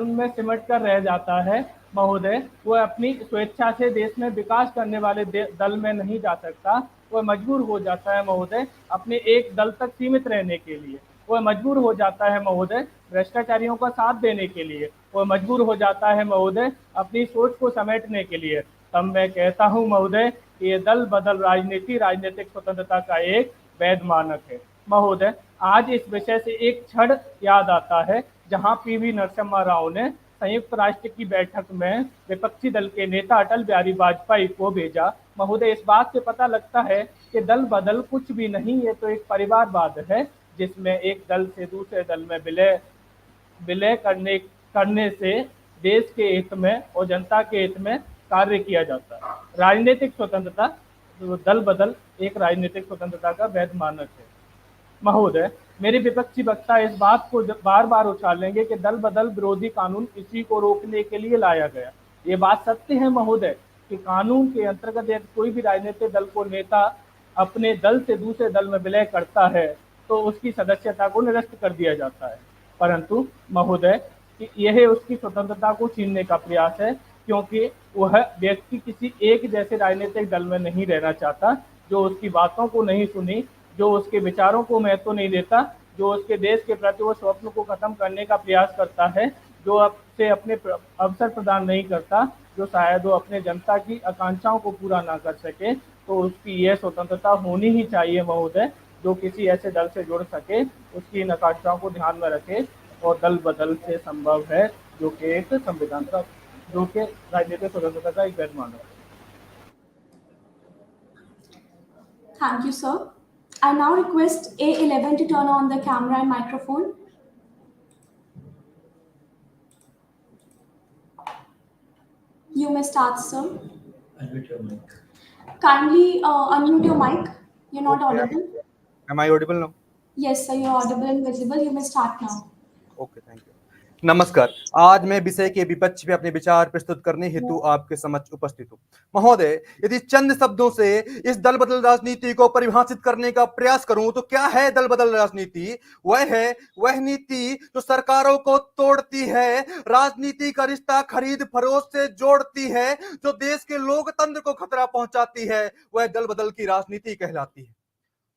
में सिमट कर रह जाता है। महोदय, वह अपनी स्वेच्छा से देश में विकास करने वाले दल में नहीं जा सकता। वह मजबूर हो जाता है महोदय अपने एक दल तक सीमित रहने के लिए। वह मजबूर हो जाता है महोदय भ्रष्टाचारियों का साथ देने के लिए। वह मजबूर हो जाता है महोदय अपनी सोच को समेटने के लिए। तब मैं कहता हूं महोदय कि ये दल बदल राजनीतिक स्वतंत्रता का एक वैध मानक है। महोदय, आज इस विषय से एक क्षण याद आता है जहां पीवी नरसिम्हा राव ने संयुक्त राष्ट्र की बैठक में विपक्षी दल के नेता अटल बिहारी वाजपेयी को भेजा। महोदय, इस बात से पता लगता है कि दल बदल कुछ भी नहीं, ये तो एक परिवारवाद है, जिसमें एक दल से दूसरे दल में विलय करने से देश के हित में और जनता के हित में कार्य किया जाता है। राजनीतिक स्वतंत्रता, दल बदल एक राजनीतिक स्वतंत्रता का वैध मानक है। महोदय, मेरे विपक्षी वक्ता इस बात को बार बार उछालेंगे कि दल बदल विरोधी कानून इसी को रोकने के लिए लाया गया। ये बात सत्य है महोदय कि कानून के अंतर्गत यदि कोई भी राजनीतिक दल को नेता अपने दल से दूसरे दल में विलय करता है तो उसकी सदस्यता को निरस्त कर दिया जाता है, परंतु महोदय यह उसकी स्वतंत्रता को छीनने का प्रयास है, क्योंकि वह व्यक्ति किसी एक जैसे राजनीतिक दल में नहीं रहना चाहता जो उसकी बातों को नहीं सुनी, जो उसके विचारों को महत्व नहीं देता, जो उसके देश के प्रति वो स्वप्न को खत्म करने का प्रयास करता है, जो आपसे अपने अवसर प्रदान नहीं करता, जो शायद वो अपने जनता की आकांक्षाओं को पूरा ना कर सके, तो उसकी यह स्वतंत्रता होनी ही चाहिए महोदय, जो किसी ऐसे दल से जुड़ सके, उसकी इन आकांक्षाओं को ध्यान में रखे और दल बदल से संभव है, जो कि एक संविधान का, जो कि राजनीतिक स्वतंत्रता का एक वैध मानक है। Thank you, sir. I now request A11 to turn on the camera and microphone. You may start, sir. Unmute your mic. Kindly unmute your mic. You're not audible. Am I audible now? Yes, sir, you're audible and visible. You may start now. Okay, thank you. नमस्कार, आज मैं विषय के विपक्ष में अपने विचार प्रस्तुत करने हेतु आपके समक्ष उपस्थित हूँ। महोदय, यदि चंद शब्दों से इस दल बदल राजनीति को परिभाषित करने का प्रयास करूं तो क्या है दल बदल राजनीति? वह नीति जो सरकारों को तोड़ती है, राजनीति का रिश्ता खरीद फरोख्त से जोड़ती है, जो देश के लोकतंत्र को खतरा पहुंचाती है, वह दल बदल की राजनीति कहलाती है।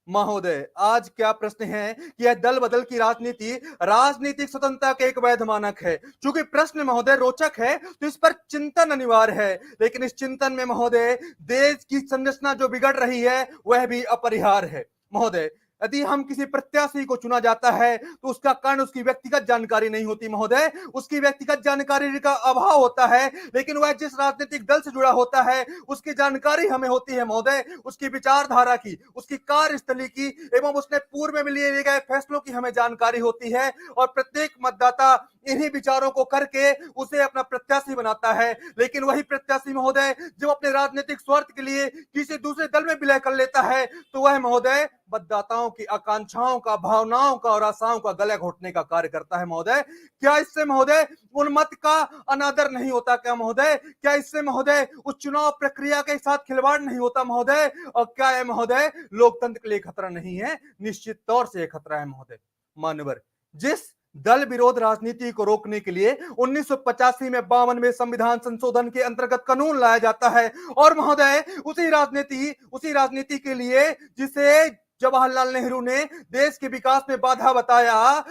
महोदय, आज क्या प्रश्न है कि यह दल बदल की राजनीति राजनीतिक स्वतंत्रता के एक वैध मानक है। चूंकि प्रश्न महोदय रोचक है तो इस पर चिंतन अनिवार्य है, लेकिन इस चिंतन में महोदय देश की संरचना जो बिगड़ रही है वह भी अपरिहार्य है। महोदय, यदि हम किसी प्रत्याशी को चुना जाता है तो उसका कारण उसकी व्यक्तिगत जानकारी नहीं होती महोदय, उसकी व्यक्तिगत जानकारी का अभाव होता है, लेकिन वह जिस राजनीतिक दल से जुड़ा होता है उसकी जानकारी हमें होती है महोदय, उसकी विचारधारा की, उसकी कार्यस्थली की एवं उसने पूर्व में लिए गए फैसलों की हमें जानकारी होती है, और प्रत्येक मतदाता इन्हीं विचारों को करके उसे अपना प्रत्याशी बनाता है। लेकिन वही प्रत्याशी महोदय जब अपने राजनीतिक स्वार्थ के लिए किसी दूसरे दल में विलय कर लेता है तो वह महोदय मतदाताओं की आकांक्षाओं का, भावनाओं का और आशाओं का गला घोटने का कार्य करता है महोदय। क्या इससे महोदय उन मत का अनादर नहीं होता क्या महोदय? क्या इससे महोदय उस चुनाव प्रक्रिया के साथ खिलवाड़ नहीं होता महोदय? और क्या है महोदय लोकतंत्र के लिए खतरा नहीं है? निश्चित तौर से खतरा है महोदय। मानवर, जिस दल विरोध राजनीति को रोकने के लिए 1985 में 52वें संविधान संशोधन के अंतर्गत कानून लाया जाता है, और महोदय उसी राजनीति के लिए जिसे जवाहरलाल नेहरू ने देश के विकास में बाधा बताया,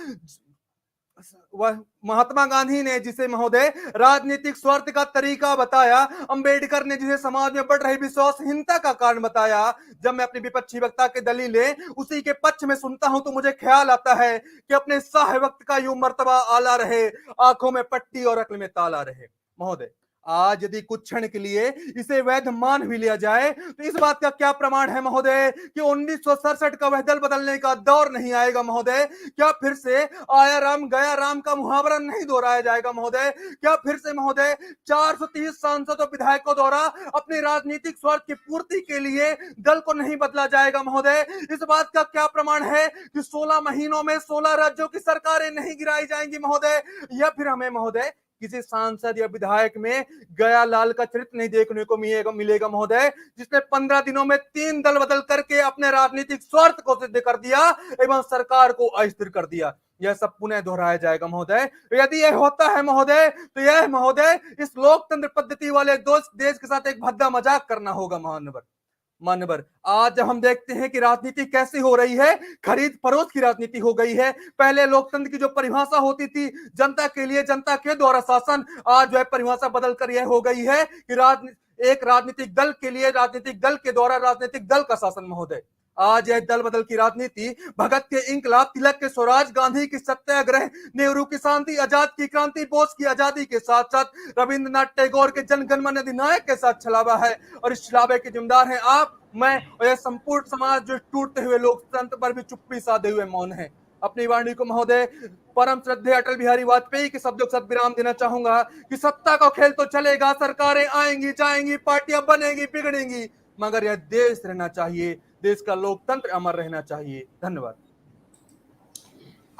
वह महात्मा गांधी ने जिसे महोदय राजनीतिक स्वार्थ का तरीका बताया, अंबेडकर ने जिसे समाज में बढ़ रही विश्वासहीनता का कारण बताया, जब मैं अपने विपक्षी वक्ता के दलीलें उसी के पक्ष में सुनता हूं तो मुझे ख्याल आता है कि अपने साह वक्त का यूं मर्तबा आला रहे, आंखों में पट्टी और अक्ल में ताला रहे। महोदय, आज यदि कुछ क्षण के लिए इसे वैध मान भी लिया जाए तो इस बात का क्या प्रमाण है महोदय कि 1967 का वह दल बदलने का दौर नहीं आएगा महोदय? क्या फिर से आया राम गया राम का मुहावरा नहीं दोहराया जाएगा महोदय? क्या फिर से महोदय 430 सांसदों विधायकों द्वारा अपने राजनीतिक स्वार्थ की पूर्ति के लिए दल को नहीं बदला जाएगा महोदय? इस बात का क्या प्रमाण है कि 16 महीनों में 16 राज्यों की सरकारें नहीं गिराई जाएंगी महोदय? या फिर हमें महोदय किसी सांसद या विधायक में गया लाल का चरित्र नहीं देखने को मिलेगा महोदय, जिसने 15 दिनों में 3 दल बदल करके अपने राजनीतिक स्वार्थ को सिद्ध कर दिया एवं सरकार को अस्थिर कर दिया। यह सब पुनः दोहराया जाएगा महोदय। यदि यह होता है महोदय तो यह महोदय इस लोकतंत्र पद्धति वाले देश के साथ एक भद्दा मजाक करना होगा मानवर। आज जब हम देखते हैं कि राजनीति कैसी हो रही है, खरीद फरोख्त की राजनीति हो गई है। पहले लोकतंत्र की जो परिभाषा होती थी जनता के लिए, जनता के द्वारा शासन, आज वह परिभाषा बदल कर यह हो गई है कि एक राजनीतिक दल के लिए राजनीतिक दल के द्वारा राजनीतिक दल का शासन महोदय। आज यह दल बदल की राजनीति भगत के इंकलाब, तिलक के स्वराज, गांधी की सत्याग्रह, नेहरू की शांति, आजाद की क्रांति, बोस की आजादी के साथ साथ रविंद्रनाथ टैगोर के जनगण मन अधिनायक के साथ छलावा है, और इस छलावे के जिम्मेदार हैं आप, मैं और यह संपूर्ण समाज जो टूटते हुए लोकतंत्र पर भी चुप्पी साधे हुए मौन है। अपनी वाणी को महोदय परम श्रद्धेय अटल बिहारी वाजपेयी के शब्दों के साथ विराम देना चाहूंगा कि सत्ता का खेल तो चलेगा, सरकारें आएंगी जाएंगी, पार्टियां बनेंगी बिगड़ेंगी, मगर यह देश रहना चाहिए, देश का लोकतंत्र अमर रहना चाहिए। धन्यवाद।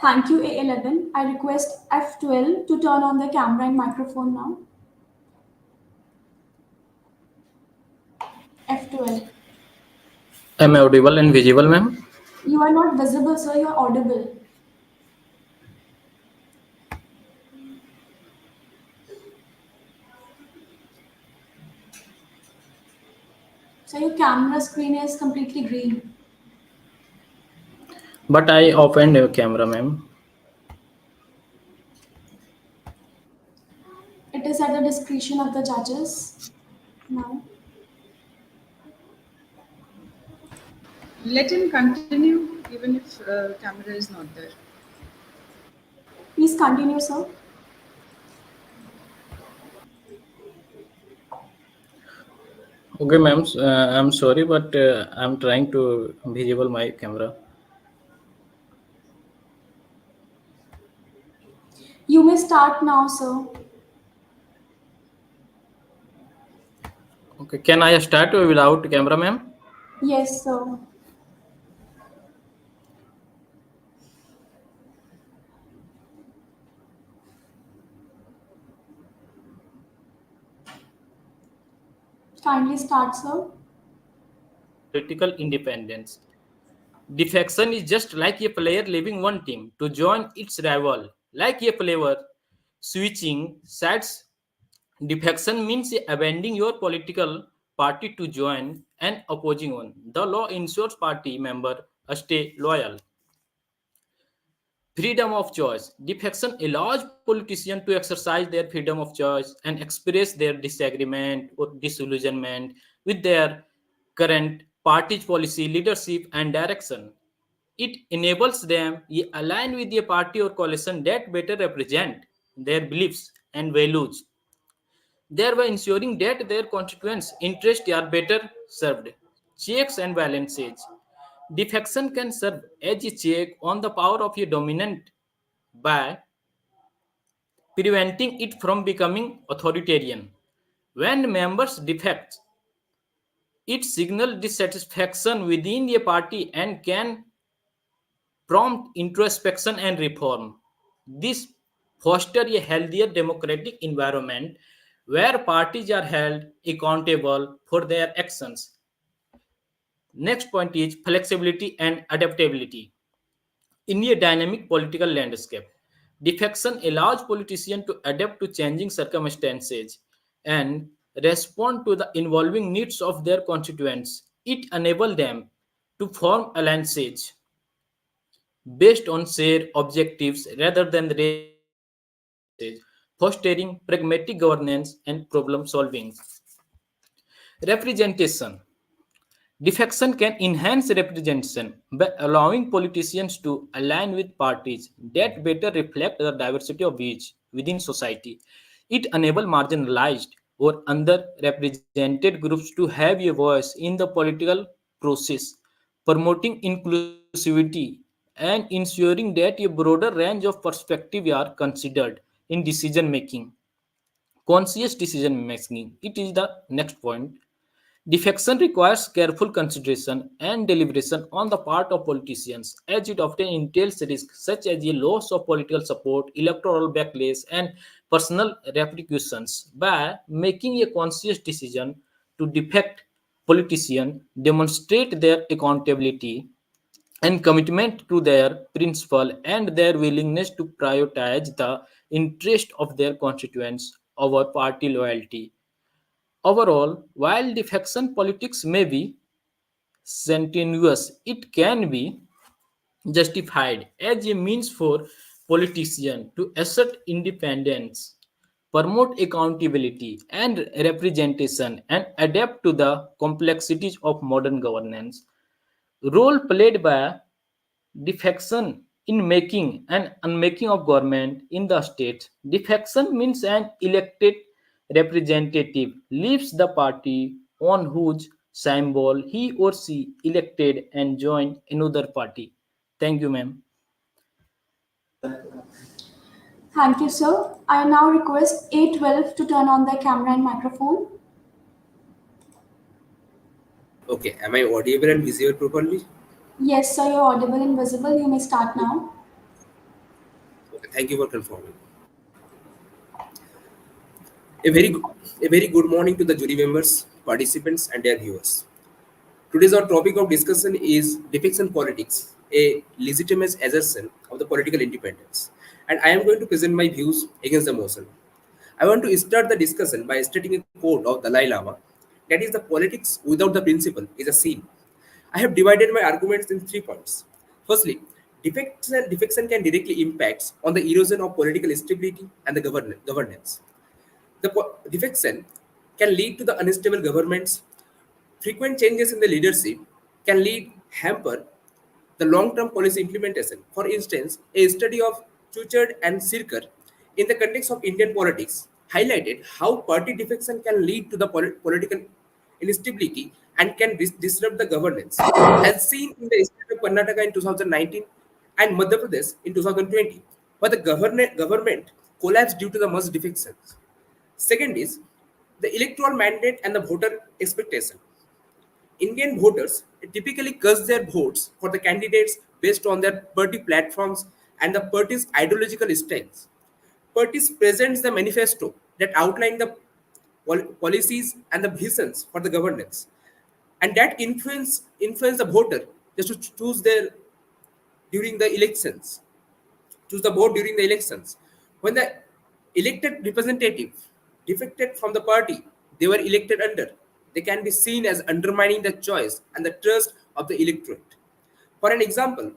Thank you, A11. I request F12 to turn on the camera and microphone now. F12. Am I audible and visible, ma'am? You are not visible, sir. You are audible. So your camera screen is completely green. But I opened your camera, ma'am. It is at the discretion of the judges now. Let him continue even if camera is not there. Please continue, sir. Okay, ma'am. I'm sorry, but I'm trying to visible my camera. You may start now, sir. Okay, can I start without camera, ma'am? Yes, sir. Kindly start, sir. Political independence. Defection is just like a player leaving one team to join its rival. Like a player switching sides, defection means abandoning your political party to join an opposing one. The law ensures party member stay loyal. Freedom of choice. Defection allows politicians to exercise their freedom of choice and express their disagreement or disillusionment with their current party's policy, leadership, and direction. It enables them to align with a party or coalition that better represent their beliefs and values, thereby ensuring that their constituents' interests are better served. Checks and balances. Defection can serve as a check on the power of a dominant by preventing it from becoming authoritarian. When members defect, it signals dissatisfaction within a party and can prompt introspection and reform. This fosters a healthier democratic environment where parties are held accountable for their actions. Next point is flexibility and adaptability. In a dynamic political landscape, defection allows politicians to adapt to changing circumstances and respond to the evolving needs of their constituents. It enables them to form alliances based on shared objectives rather than rigid differences, fostering pragmatic governance and problem solving. Representation. Defection can enhance representation by allowing politicians to align with parties that better reflect the diversity of views within society. It enables marginalized or underrepresented groups to have a voice in the political process, promoting inclusivity and ensuring that a broader range of perspectives are considered in decision making. Conscious decision making. It is the next point. Defection requires careful consideration and deliberation on the part of politicians, as it often entails risks such as the loss of political support, electoral backlash, and personal repercussions. By making a conscious decision to defect, politicians demonstrate their accountability and commitment to their principle and their willingness to prioritize the interest of their constituents over party loyalty. Overall, while defection politics may be sententious, it can be justified as a means for politicians to assert independence, promote accountability and representation, and adapt to the complexities of modern governance. Role played by defection in making and unmaking of government in the state. Defection means an elected representative leaves the party on whose symbol he or she elected and join another party. Thank you, ma'am. Thank you, sir. I now request A12 to turn on their camera and microphone. Okay, am I audible and visible properly? Yes, sir, you're audible and visible. You may start now. Thank you for confirming. A very, a very good morning to the jury members, participants, and their viewers. Today's our topic of discussion is defection politics, a legitimate assertion of the political independence. And I am going to present my views against the motion. I want to start the discussion by stating a quote of Dalai Lama, that is, the politics without the principle is a sin. I have divided my arguments in 3 points. Firstly, defection can directly impact on the erosion of political stability and the governance. The defection can lead to the unstable governments. Frequent changes in the leadership can hamper the long-term policy implementation. For instance, a study of Chuchard and Sirkar in the context of Indian politics highlighted how party defection can lead to the political instability and can disrupt the governance, as seen in the state of Karnataka in 2019 and Madhya Pradesh in 2020, where the government collapsed due to the mass defections. Second is the electoral mandate and the voter expectation. Indian voters typically cast their votes for the candidates based on their party platforms and the party's ideological stance. Parties presents the manifesto that outline the policies and the visions for the governance, and that influence the voter just to choose their during the elections, choose the board during the elections. When the elected representative defected from the party they were elected under, they can be seen as undermining the choice and the trust of the electorate. For an example,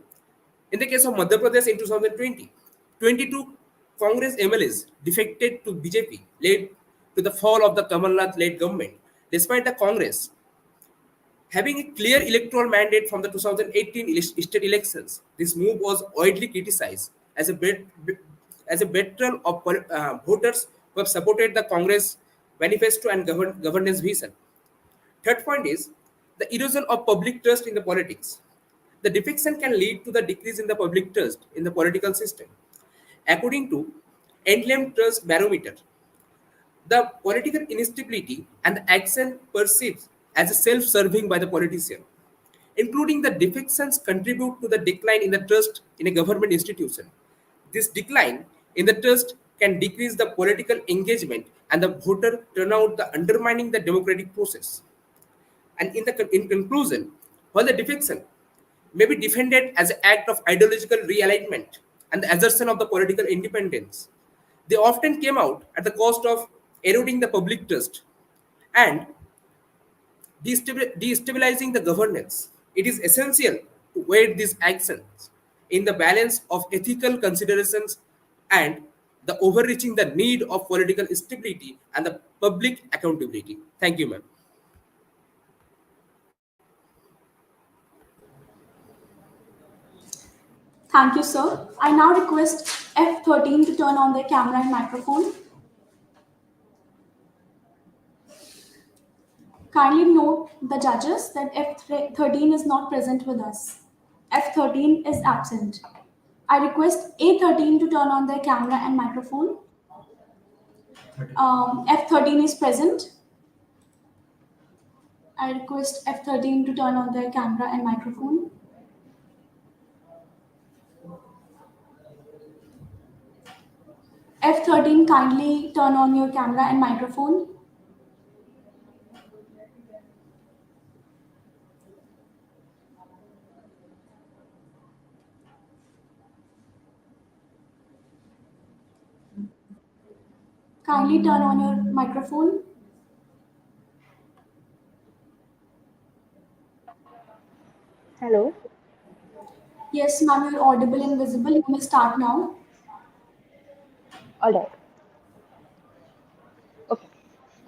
in the case of Madhya Pradesh in 2020, 22 Congress MLAs defected to BJP, led to the fall of the Kamalnath-led government. Despite the Congress having a clear electoral mandate from the 2018 state elections, this move was widely criticized as a betrayal of voters who have supported the Congress manifesto and governance vision. Third point is the erosion of public trust in the politics. The defection can lead to the decrease in the public trust in the political system. According to Endlem Trust Barometer, the political instability and the action perceived as self-serving by the politician, including the defections, contribute to the decline in the trust in a government institution. This decline in the trust can decrease the political engagement and the voter turnout, the undermining the democratic process. And in conclusion, while the defection may be defended as an act of ideological realignment and the assertion of the political independence, they often came out at the cost of eroding the public trust and destabilizing the governance. It is essential to weigh these actions in the balance of ethical considerations and the overreaching the need of political stability and the public accountability. Thank you, ma'am. Thank you, sir. I now request F13 to turn on their camera and microphone. Kindly note the judges that F13 is not present with us. F13 is absent. I request A13 to turn on their camera and microphone. F13 is present. I request F13 to turn on their camera and microphone. F13, kindly turn on your camera and microphone. Kindly turn on your microphone. Hello. Yes, ma'am, you're audible and visible. You may start now. All right. Okay.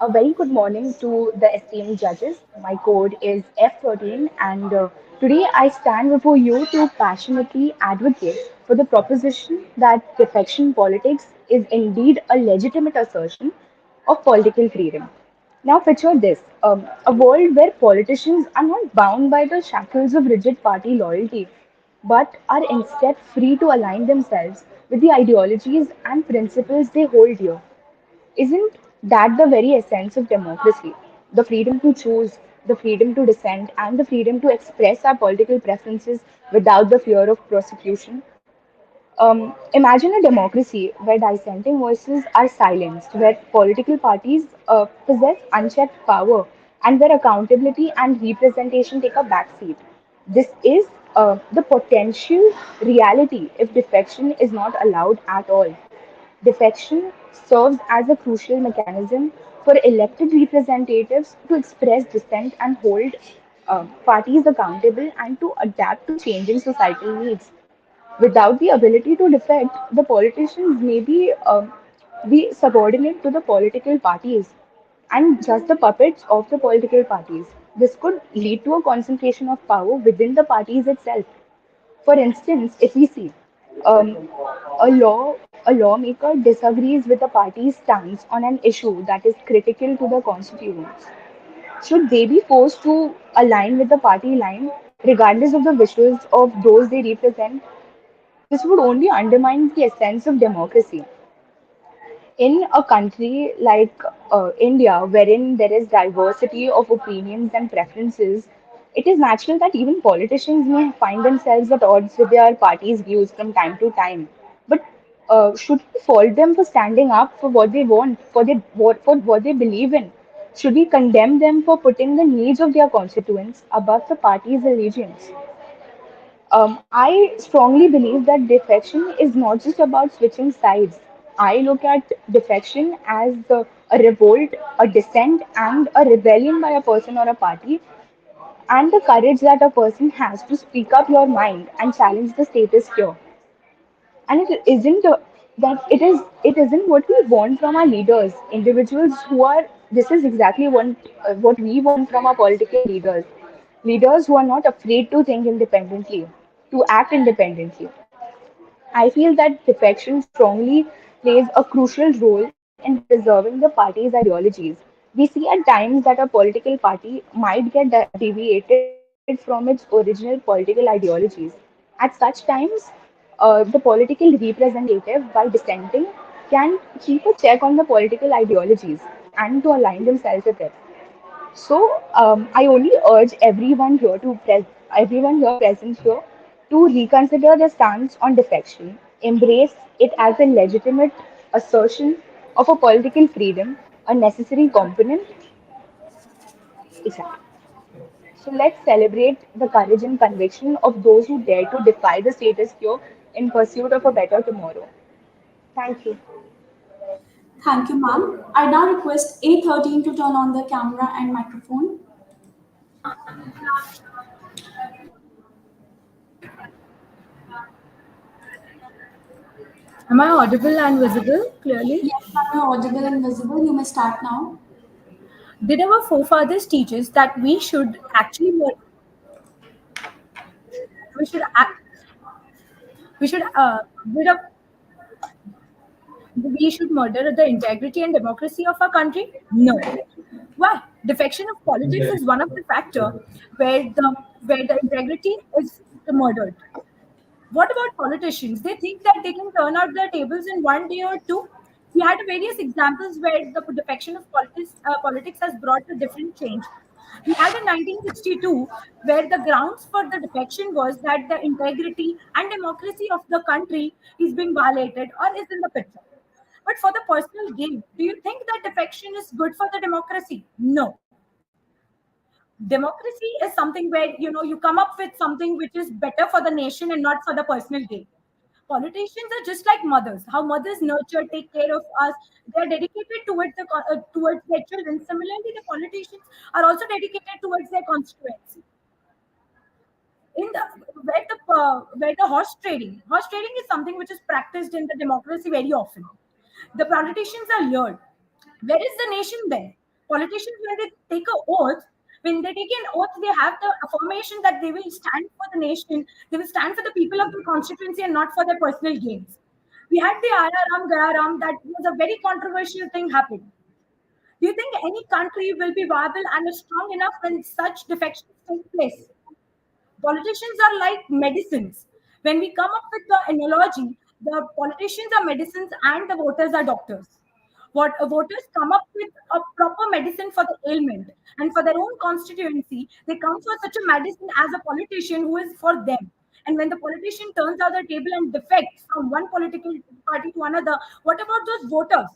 A very good morning to the esteemed judges. My code is F13, and today I stand before you to passionately advocate for the proposition that defection politics is indeed a legitimate assertion of political freedom. Now, picture this a world where politicians are not bound by the shackles of rigid party loyalty, but are instead free to align themselves with the ideologies and principles they hold dear. Isn't that the very essence of democracy? The freedom to choose, the freedom to dissent, and the freedom to express our political preferences without the fear of prosecution. Imagine a democracy where dissenting voices are silenced, where political parties possess unchecked power, and where accountability and representation take a backseat. This is the potential reality if defection is not allowed at all. Defection serves as a crucial mechanism for elected representatives to express dissent and hold parties accountable and to adapt to changing societal needs. Without the ability to defect, the politicians may be subordinate to the political parties and just the puppets of the political parties. This could lead to a concentration of power within the parties itself. For instance, if we see um, a lawmaker disagrees with the party's stance on an issue that is critical to the constituents, should they be forced to align with the party line, regardless of the wishes of those they represent? This would only undermine the essence of democracy. In a country like India, wherein there is diversity of opinions and preferences, it is natural that even politicians may find themselves at odds with their party's views from time to time. But should we fault them for standing up for what they want, for what they believe in? Should we condemn them for putting the needs of their constituents above the party's allegiance? I strongly believe that defection is not just about switching sides. I look at defection as a revolt, a dissent, and a rebellion by a person or a party, and the courage that a person has to speak up your mind and challenge the status quo. And it isn't it isn't what we want from our leaders, individuals who are. This is exactly what we want from our political leaders. Leaders who are not afraid to think independently, to act independently. I feel that defection strongly plays a crucial role in preserving the party's ideologies. We see at times that a political party might get deviated from its original political ideologies. At such times, the political representative, by dissenting, can keep a check on the political ideologies and to align themselves with it. So I only urge everyone here present here to reconsider their stance on defection, embrace it as a legitimate assertion of a political freedom, a necessary component. Exactly. So let's celebrate the courage and conviction of those who dare to defy the status quo in pursuit of a better tomorrow. Thank you. Thank you, ma'am. I now request A13 to turn on the camera and microphone. Am I audible and visible clearly? Yes, ma'am, you're audible and visible. You may start now. Did our forefathers teach us that we should actually we should act, we should build up we should murder the integrity and democracy of our country? No. Why? Defection of politics is one of the factor where the integrity is murdered. What about politicians? They think that they can turn out their tables in one day or two. We had various examples where the defection of politics has brought a different change. We had in 1962 where the grounds for the defection was that the integrity and democracy of the country is being violated or is in the picture. But for the personal gain, do you think that defection is good for the democracy? No. Democracy is something where you come up with something which is better for the nation and not for the personal gain. Politicians are just like mothers. How mothers nurture, take care of us. They are dedicated towards their children. Similarly, the politicians are also dedicated towards their constituency. In the where the horse trading is something which is practiced in the democracy very often. The politicians are lured. Where is the nation then? Politicians, when they take an oath, when they take an oath, they have the affirmation that they will stand for the nation, they will stand for the people of the constituency and not for their personal gains. We had the Aya Ram Gaya Ram, that was a very controversial thing happened. Do you think any country will be viable and strong enough when such defections take place? Politicians are like medicines. When we come up with the analogy, the politicians are medicines and the voters are doctors. What voters come up with a proper medicine for the ailment and for their own constituency, they come for such a medicine as a politician who is for them. And when the politician turns out the table and defects from one political party to another, what about those voters?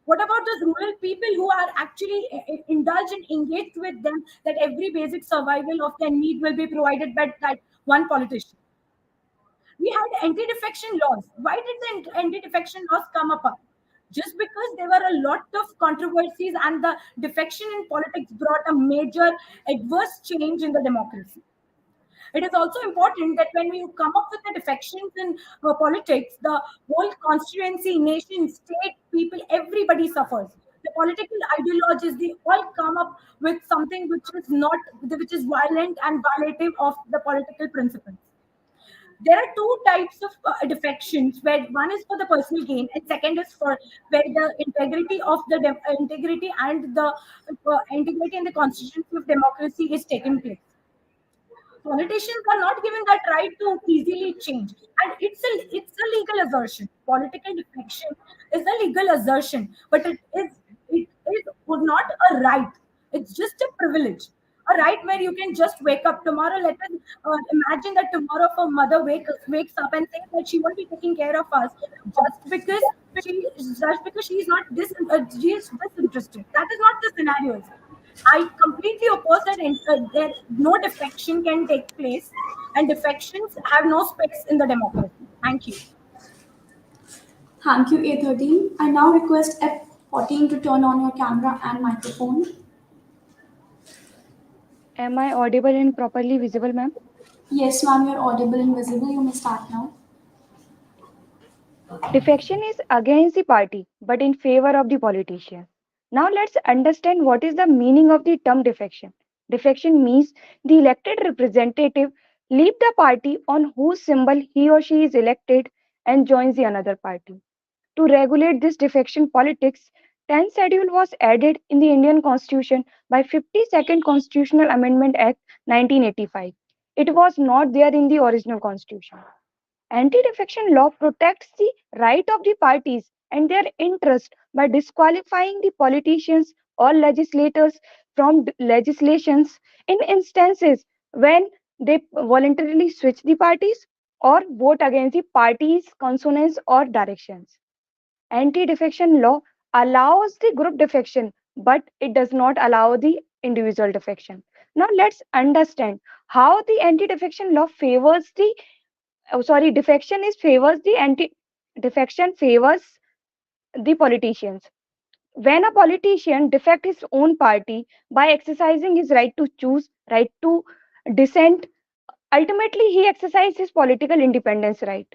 What about those rural people who are actually indulged and engaged with them, that every basic survival of their need will be provided by that one politician? We had anti-defection laws. Why did the anti-defection laws come up? Just because there were a lot of controversies, and the defection in politics brought a major adverse change in the democracy. It is also important that when we come up with the defections in politics, the whole constituency, nation, state, people, everybody suffers. The political ideologies, they all come up with something which is violent and violative of the political principles. There are two types of defections, where one is for the personal gain and second is for where the integrity of the integrity and the constitution of democracy is taking place. Politicians are not given that right to easily change, and it's a legal assertion. Political defection is a legal assertion, but it not a right. It's just a privilege, a right where you can just wake up tomorrow. Let us imagine that tomorrow if a mother wakes up and says that she won't be taking care of us just because she is not she is disinterested. That is not the scenario. I completely oppose that no defection can take place, and defections have no space in the democracy. Thank you. Thank you, A13. I now request F14 to turn on your camera and microphone. Am I audible and properly visible, ma'am? Yes, ma'am, you're audible and visible. You may start now. Defection is against the party, but in favor of the politician. Now let's understand what is the meaning of the term defection. Defection means the elected representative leave the party on whose symbol he or she is elected and joins the another party. To regulate this defection politics, 10th schedule was added in the Indian Constitution by 52nd Constitutional Amendment Act 1985. It was not there in the original Constitution. Anti-defection law protects the right of the parties and their interest by disqualifying the politicians or legislators from legislations in instances when they voluntarily switch the parties or vote against the party's consonants or directions. Anti-defection law allows the group defection, but it does not allow the individual defection. Now let's understand how the anti-defection law favors the defection favors the politicians. When a politician defects his own party by exercising his right to choose, right to dissent, ultimately he exercises his political independence right.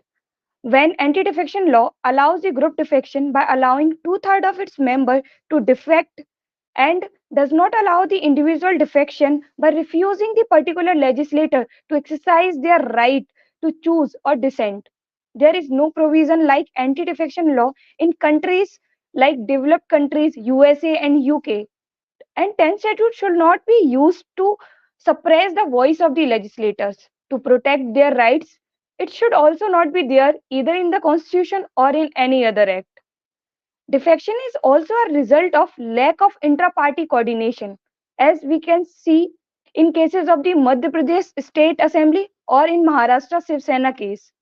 When anti-defection law allows the group defection by allowing 2/3 of its members to defect, and does not allow the individual defection by refusing the particular legislator to exercise their right to choose or dissent. There is no provision like anti-defection law in countries like developed countries, USA and UK. And 10th schedule should not be used to suppress the voice of the legislators to protect their rights. It should also not be there either in the Constitution or in any other act. Defection is also a result of lack of intra-party coordination, as we can see in cases of the Madhya Pradesh State Assembly or in Maharashtra Shiv Sena case.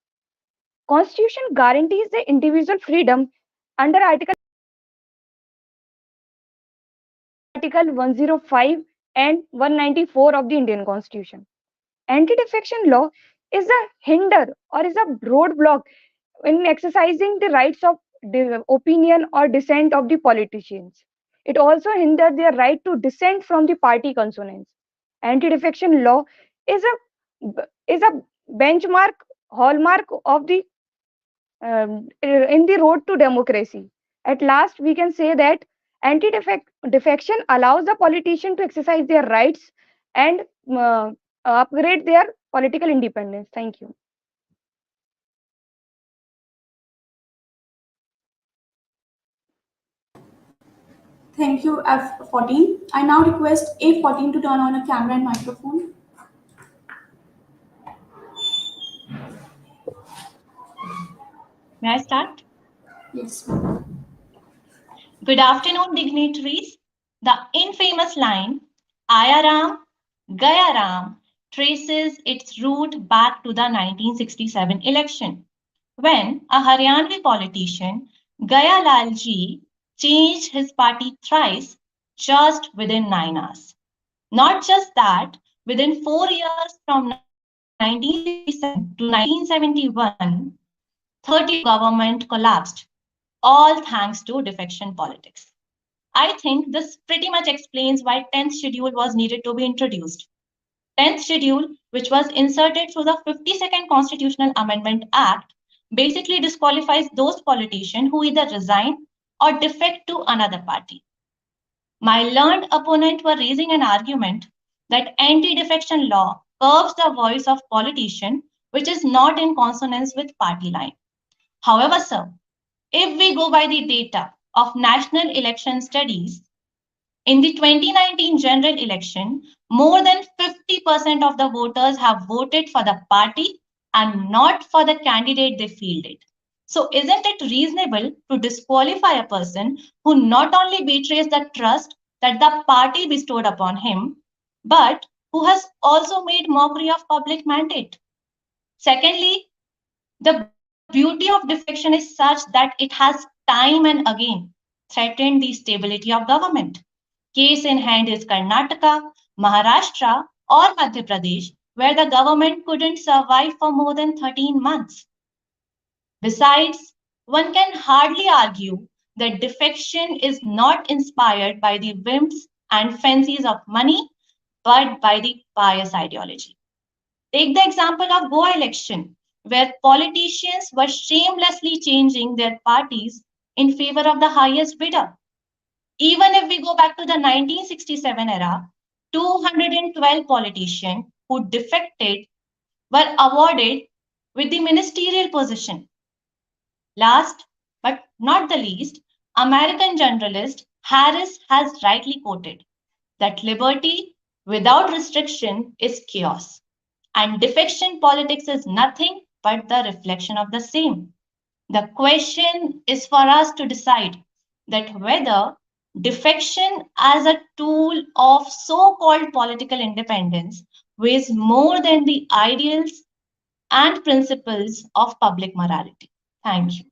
Constitution guarantees the individual freedom under Article 105 and 194 of the Indian Constitution. Anti-defection law is a hinder or is a roadblock in exercising the rights of opinion or dissent of the politicians. It also hinders their right to dissent from the party consonants. Anti-defection law is a benchmark, hallmark of the in the road to democracy. At last, we can say that anti-defection allows the politician to exercise their rights and upgrade their political independence. Thank you. Thank you, F14. I now request A14 to turn on a camera and microphone. May I start? Yes. Good afternoon, dignitaries. The infamous line, Aya Ram, Gaya Ram, traces its root back to the 1967 election, when a Haryanvi politician, Gaya Lal Ji, changed his party thrice just within 9 hours. Not just that, within 4 years from 1967 to 1971, 32 government collapsed, all thanks to defection politics. I think this pretty much explains why 10th schedule was needed to be introduced. 10th schedule, which was inserted through the 52nd Constitutional Amendment Act, basically disqualifies those politicians who either resign or defect to another party. My learned opponent were raising an argument that anti-defection law curbs the voice of politicians, which is not in consonance with party line. However, sir, if we go by the data of National Election Studies, in the 2019 general election, more than 50% of the voters have voted for the party and not for the candidate they fielded. So isn't it reasonable to disqualify a person who not only betrays the trust that the party bestowed upon him, but who has also made mockery of public mandate? Secondly, the beauty of defection is such that it has time and again threatened the stability of government. Case in hand is Karnataka, Maharashtra, or Madhya Pradesh, where the government couldn't survive for more than 13 months. Besides, one can hardly argue that defection is not inspired by the whims and fancies of money, but by the pious ideology. Take the example of Goa election, where politicians were shamelessly changing their parties in favor of the highest bidder. Even if we go back to the 1967 era, 212 politicians who defected were awarded with the ministerial position. Last but not the least, American journalist Harris has rightly quoted that liberty without restriction is chaos, and defection politics is nothing but the reflection of the same. The question is for us to decide that whether defection as a tool of so-called political independence weighs more than the ideals and principles of public morality. Thank you.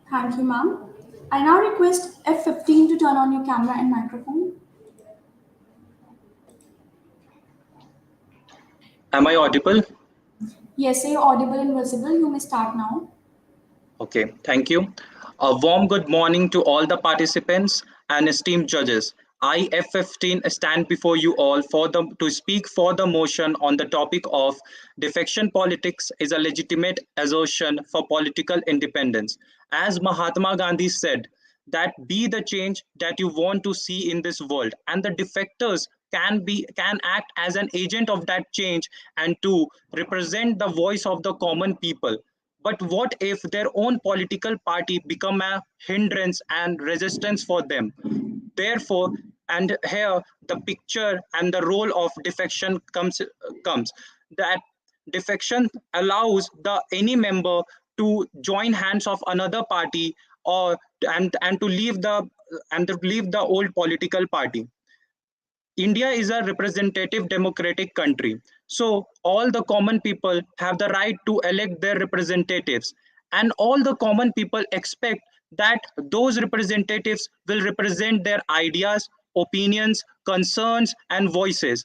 Thank you, ma'am. I now request F15 to turn on your camera and microphone. Am I audible? Yes, sir, you're audible and visible. You may start now. Okay, thank you. A warm good morning to all the participants and esteemed judges. I, F15, stand before you all to speak for the motion on the topic of defection politics is a legitimate assertion for political independence. As Mahatma Gandhi said, that be the change that you want to see in this world, and the defectors can act as an agent of that change and to represent the voice of the common people. But what if their own political party become a hindrance and resistance for them? Therefore, and here the picture and the role of defection comes that defection allows the any member to join hands of another party or and to leave the old political party. India is a representative democratic country. So all the common people have the right to elect their representatives. And all the common people expect that those representatives will represent their ideas, opinions, concerns, and voices.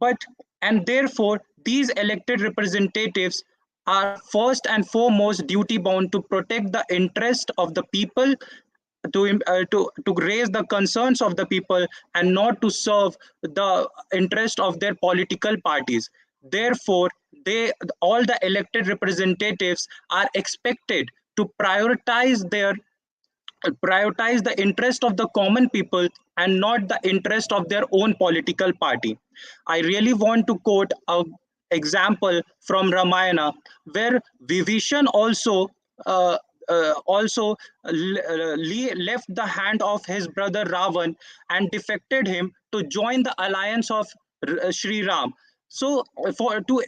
But and therefore, these elected representatives are first and foremost duty bound to protect the interest of the people to raise the concerns of the people and not to serve the interest of their political parties. Therefore, they all the elected representatives are expected to prioritize the interest of the common people and not the interest of their own political party. I really want to quote a example from Ramayana where Vibhishan left the hand of his brother Ravan and defected him to join the alliance of Sri Ram. So,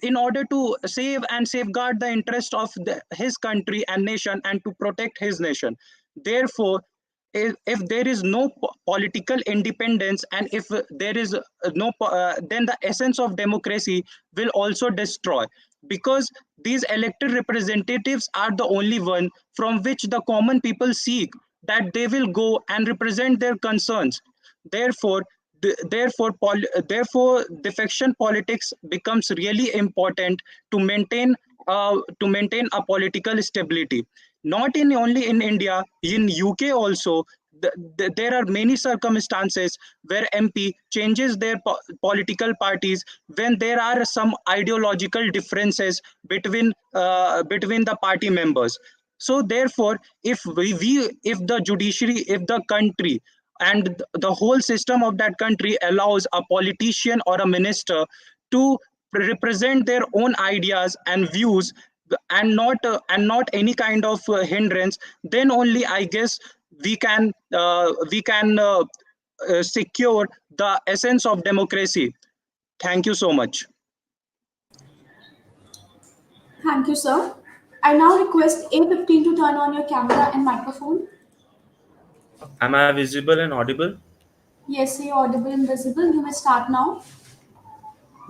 in order to save and safeguard the interest of his country and nation and to protect his nation. Therefore, if there is no political independence, and if there is then the essence of democracy will also destroy, because these elected representatives are the only one from which the common people seek that they will go and represent their concerns. Therefore, therefore defection politics becomes really important to maintain a political stability, not in only in India, in UK also. There are many circumstances where MP changes their political parties when there are some ideological differences between the party members. So therefore, if the judiciary, if the country and the whole system of that country allows a politician or a minister to represent their own ideas and views, and not any kind of hindrance, then only I guess we can secure the essence of democracy. Thank you so much. Thank you, sir. I now request A15 to turn on your camera and microphone. Am I visible and audible? Yes, you're audible and visible. You may start now.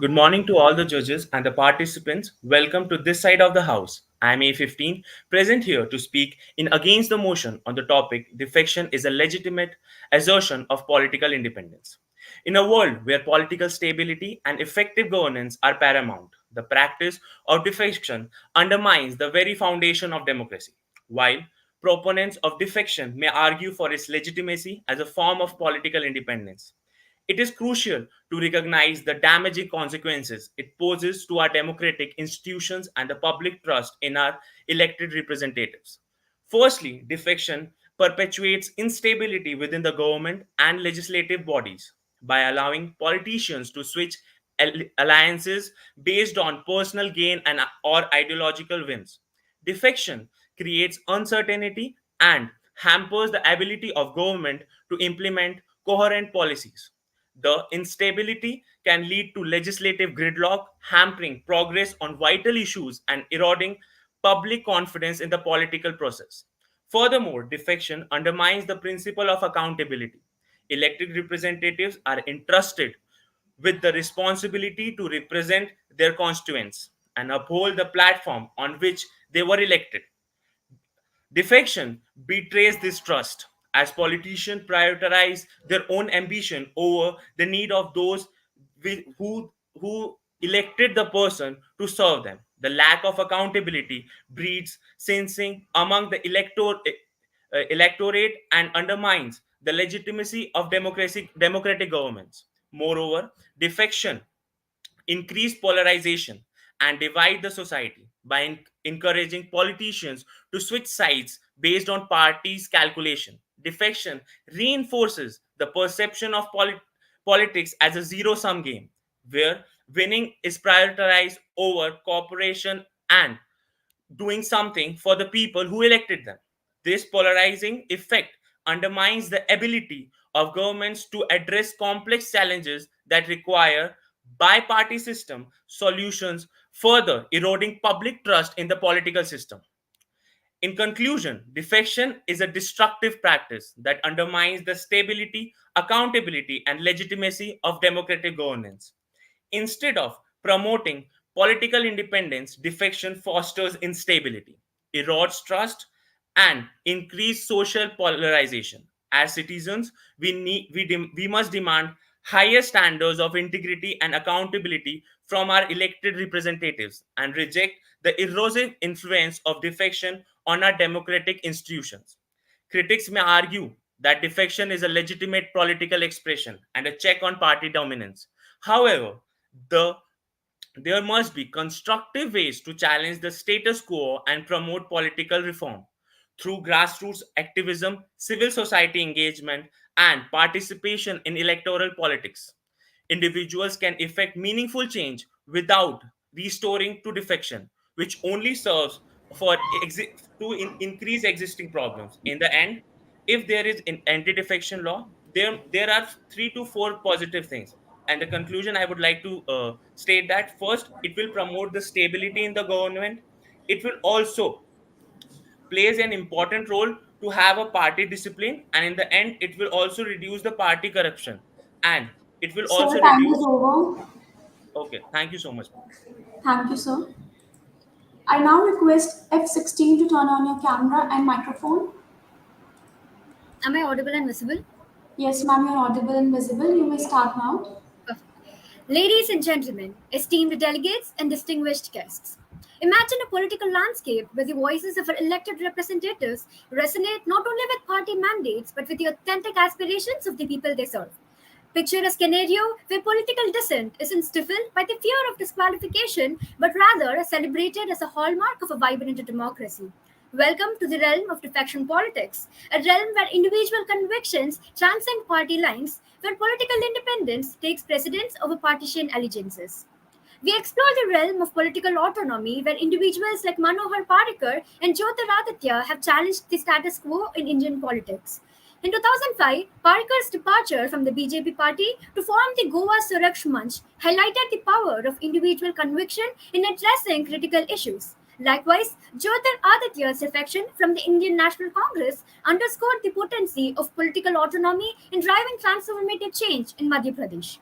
Good morning to all the judges and the participants. Welcome to this side of the house. I am A15, present here to speak in against the motion on the topic defection is a legitimate assertion of political independence. In a world where political stability and effective governance are paramount, the practice of defection undermines the very foundation of democracy. While proponents of defection may argue for its legitimacy as a form of political independence, it is crucial to recognize the damaging consequences it poses to our democratic institutions and the public trust in our elected representatives. Firstly, defection perpetuates instability within the government and legislative bodies by allowing politicians to switch alliances based on personal gain and or ideological whims. Defection creates uncertainty and hampers the ability of government to implement coherent policies. The instability can lead to legislative gridlock, hampering progress on vital issues and eroding public confidence in the political process. Furthermore, defection undermines the principle of accountability. Elected representatives are entrusted with the responsibility to represent their constituents and uphold the platform on which they were elected. Defection betrays this trust as politicians prioritize their own ambition over the need of those who elected the person to serve them. The lack of accountability breeds sensing among the electorate and undermines the legitimacy of democratic governments. Moreover, defection increase polarization and divide the society by encouraging politicians to switch sides based on parties' calculation. Defection reinforces the perception of politics as a zero sum game, where winning is prioritized over cooperation and doing something for the people who elected them. This polarizing effect undermines the ability of governments to address complex challenges that require bi-party system solutions, further eroding public trust in the political system. In conclusion, defection is a destructive practice that undermines the stability, accountability, and legitimacy of democratic governance. Instead of promoting political independence, defection fosters instability, erodes trust, and increase social polarization. As citizens, we must demand higher standards of integrity and accountability from our elected representatives and reject the erosive influence of defection on our democratic institutions. Critics may argue that defection is a legitimate political expression and a check on party dominance. However, the there must be constructive ways to challenge the status quo and promote political reform. Through grassroots activism, civil society engagement, and participation in electoral politics, individuals can effect meaningful change without restoring to defection, which only serves to increase existing problems. In the end, if there is an anti-defection law, there are 3 to 4 positive things. And the conclusion I would like to state that first, it will promote the stability in the government. It will also plays an important role to have a party discipline, and in the end it will also reduce the party corruption, and it will Sir, also time is reduce. over. Okay, thank you so much. Thank you, sir. I now request F16 to turn on your camera and microphone. Am I audible and visible? Yes, ma'am, you're audible and visible. You may start now. Ladies and gentlemen, esteemed delegates and distinguished guests, imagine a political landscape where the voices of our elected representatives resonate not only with party mandates but with the authentic aspirations of the people they serve. Picture a scenario where political dissent isn't stifled by the fear of disqualification but rather celebrated as a hallmark of a vibrant democracy. Welcome to the realm of defection politics, a realm where individual convictions transcend party lines, where political independence takes precedence over partisan allegiances. We explore the realm of political autonomy, where individuals like Manohar Parrikar and Jyotiraditya have challenged the status quo in Indian politics. In 2005, Parrikar's departure from the BJP party to form the Goa Suraksh Manch highlighted the power of individual conviction in addressing critical issues. Likewise, Jyotiraditya's defection from the Indian National Congress underscored the potency of political autonomy in driving transformative change in Madhya Pradesh.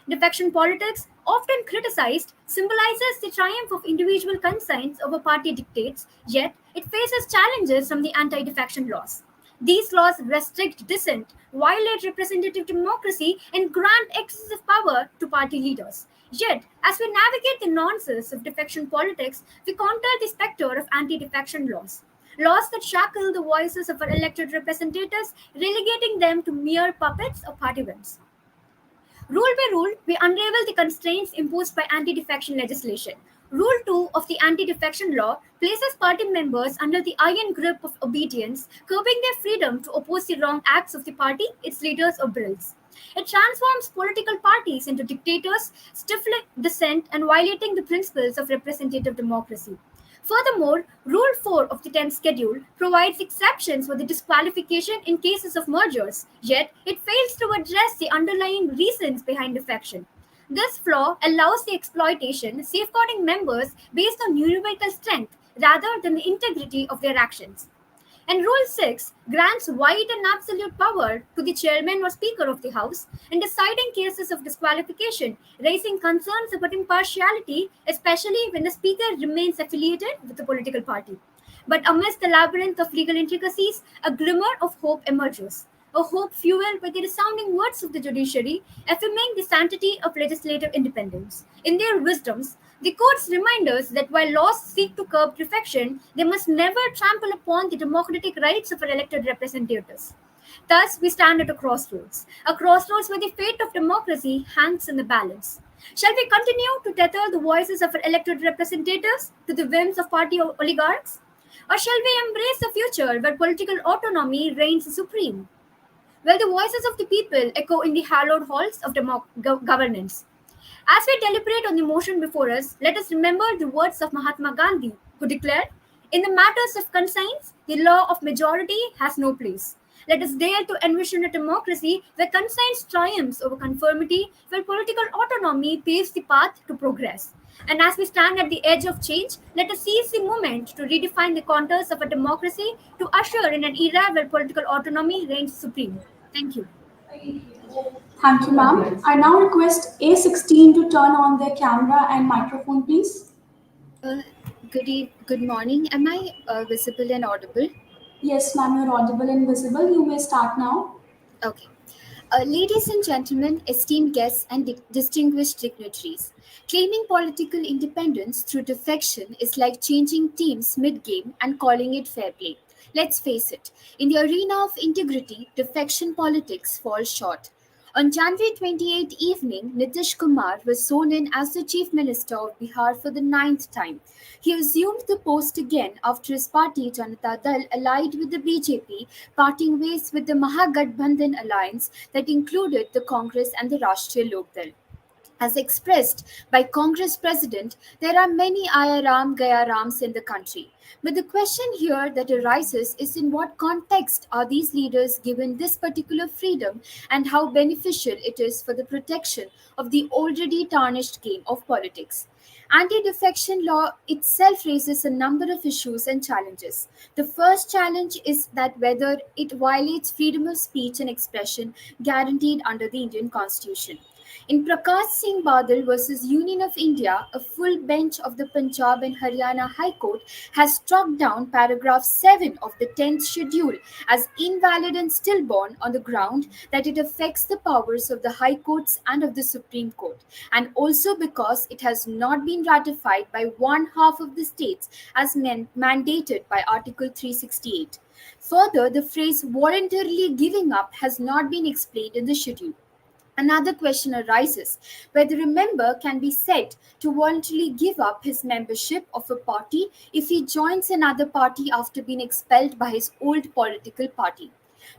Defection politics, often criticized, symbolizes the triumph of individual conscience over party dictates, yet it faces challenges from the anti defection laws. These laws restrict dissent, violate representative democracy, and grant excessive power to party leaders. Yet, as we navigate the nuances of defection politics, we counter the specter of anti defection laws. Laws that shackle the voices of our elected representatives, relegating them to mere puppets of party whims. Rule by rule, we unravel the constraints imposed by anti defection legislation. Rule 2 of the anti defection law places party members under the iron grip of obedience, curbing their freedom to oppose the wrong acts of the party, its leaders, or bills. It transforms political parties into dictators, stifling dissent and violating the principles of representative democracy. Furthermore, Rule 4 of the 10th schedule provides exceptions for the disqualification in cases of mergers, yet it fails to address the underlying reasons behind defection. This flaw allows the exploitation, safeguarding members based on numerical strength rather than the integrity of their actions. And Rule 6 grants wide and absolute power to the chairman or speaker of the House in deciding cases of disqualification, raising concerns about impartiality, especially when the speaker remains affiliated with the political party. But amidst the labyrinth of legal intricacies, a glimmer of hope emerges. A hope fueled by the resounding words of the judiciary, affirming the sanctity of legislative independence. In their wisdoms, the courts remind us that while laws seek to curb defection, they must never trample upon the democratic rights of our elected representatives. Thus, we stand at a crossroads where the fate of democracy hangs in the balance. Shall we continue to tether the voices of our elected representatives to the whims of party oligarchs? Or shall we embrace a future where political autonomy reigns supreme? Well, the voices of the people echo in the hallowed halls of governance. As we deliberate on the motion before us, let us remember the words of Mahatma Gandhi, who declared, "In the matters of conscience, the law of majority has no place." Let us dare to envision a democracy where conscience triumphs over conformity, where political autonomy paves the path to progress. And as we stand at the edge of change, let us seize the moment to redefine the contours of a democracy to usher in an era where political autonomy reigns supreme. Thank you. Thank you, ma'am. I now request A16 to turn on their camera and microphone, please. Good morning. Am I visible and audible? Yes, ma'am, you're audible and visible. You may start now. Okay. Ladies and gentlemen, esteemed guests and distinguished dignitaries, claiming political independence through defection is like changing teams mid-game and calling it fair play. Let's face it, in the arena of integrity, defection politics falls short. On January 28 evening, Nitish Kumar was sworn in as the Chief Minister of Bihar for the 9th time. He assumed the post again after his party Janata Dal allied with the BJP, parting ways with the Mahagathbandhan alliance that included the Congress and the Rashtriya Lok Dal. As expressed by Congress President, there are many Ayaram Gayarams in the country. But the question here that arises is in what context are these leaders given this particular freedom and how beneficial it is for the protection of the already tarnished game of politics. Anti-defection law itself raises a number of issues and challenges. The first challenge is that whether it violates freedom of speech and expression guaranteed under the Indian Constitution. In Prakash Singh Badal versus Union of India, a full bench of the Punjab and Haryana High Court has struck down paragraph 7 of the 10th schedule as invalid and stillborn on the ground that it affects the powers of the High Courts and of the Supreme Court, and also because it has not been ratified by one half of the states as mandated by Article 368. Further, the phrase voluntarily giving up has not been explained in the schedule. Another question arises whether a member can be said to voluntarily give up his membership of a party if he joins another party after being expelled by his old political party.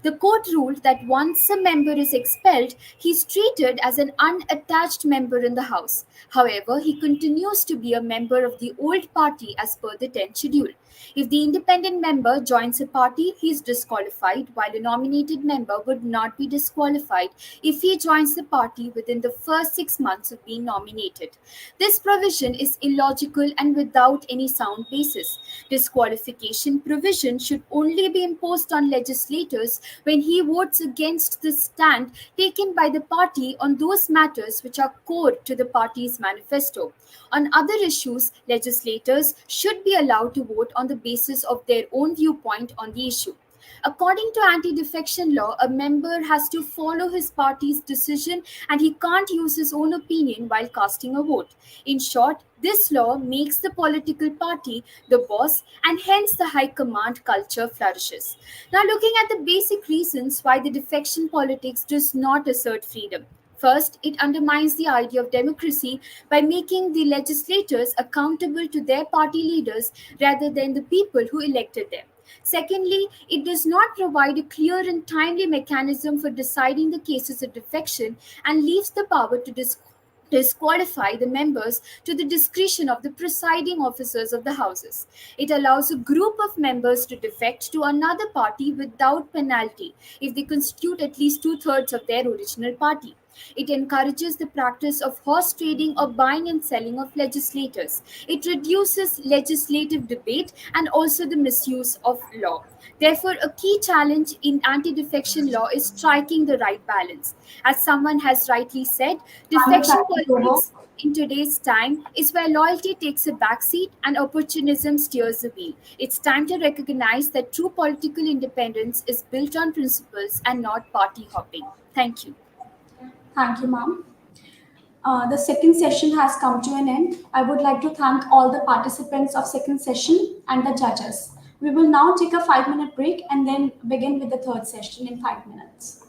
The court ruled that once a member is expelled, he is treated as an unattached member in the House. However, he continues to be a member of the old party as per the 10th schedule. If the independent member joins a party, he is disqualified, while a nominated member would not be disqualified if he joins the party within the first 6 months of being nominated. This provision is illogical and without any sound basis. Disqualification provision should only be imposed on legislators when he votes against the stand taken by the party on those matters which are core to the party's manifesto. On other issues, legislators should be allowed to vote on the basis of their own viewpoint on the issue. According to anti-defection law, a member has to follow his party's decision and he can't use his own opinion while casting a vote. In short, this law makes the political party the boss and hence the high command culture flourishes. Now, looking at the basic reasons why the defection politics does not assert freedom. First, it undermines the idea of democracy by making the legislators accountable to their party leaders rather than the people who elected them. Secondly, it does not provide a clear and timely mechanism for deciding the cases of defection and leaves the power to disqualify the members to the discretion of the presiding officers of the houses. It allows a group of members to defect to another party without penalty if they constitute at least 2/3 of their original party. It encourages the practice of horse trading or buying and selling of legislators. It reduces legislative debate and also the misuse of law. Therefore, a key challenge in anti-defection law is striking the right balance. As someone has rightly said, defection politics in today's time is where loyalty takes a backseat and opportunism steers the wheel. It's time to recognize that true political independence is built on principles and not party hopping. Thank you. Thank you, ma'am. The second session has come to an end. I would like to thank all the participants of second session and the judges. We will now take a 5-minute break and then begin with the third session in 5 minutes.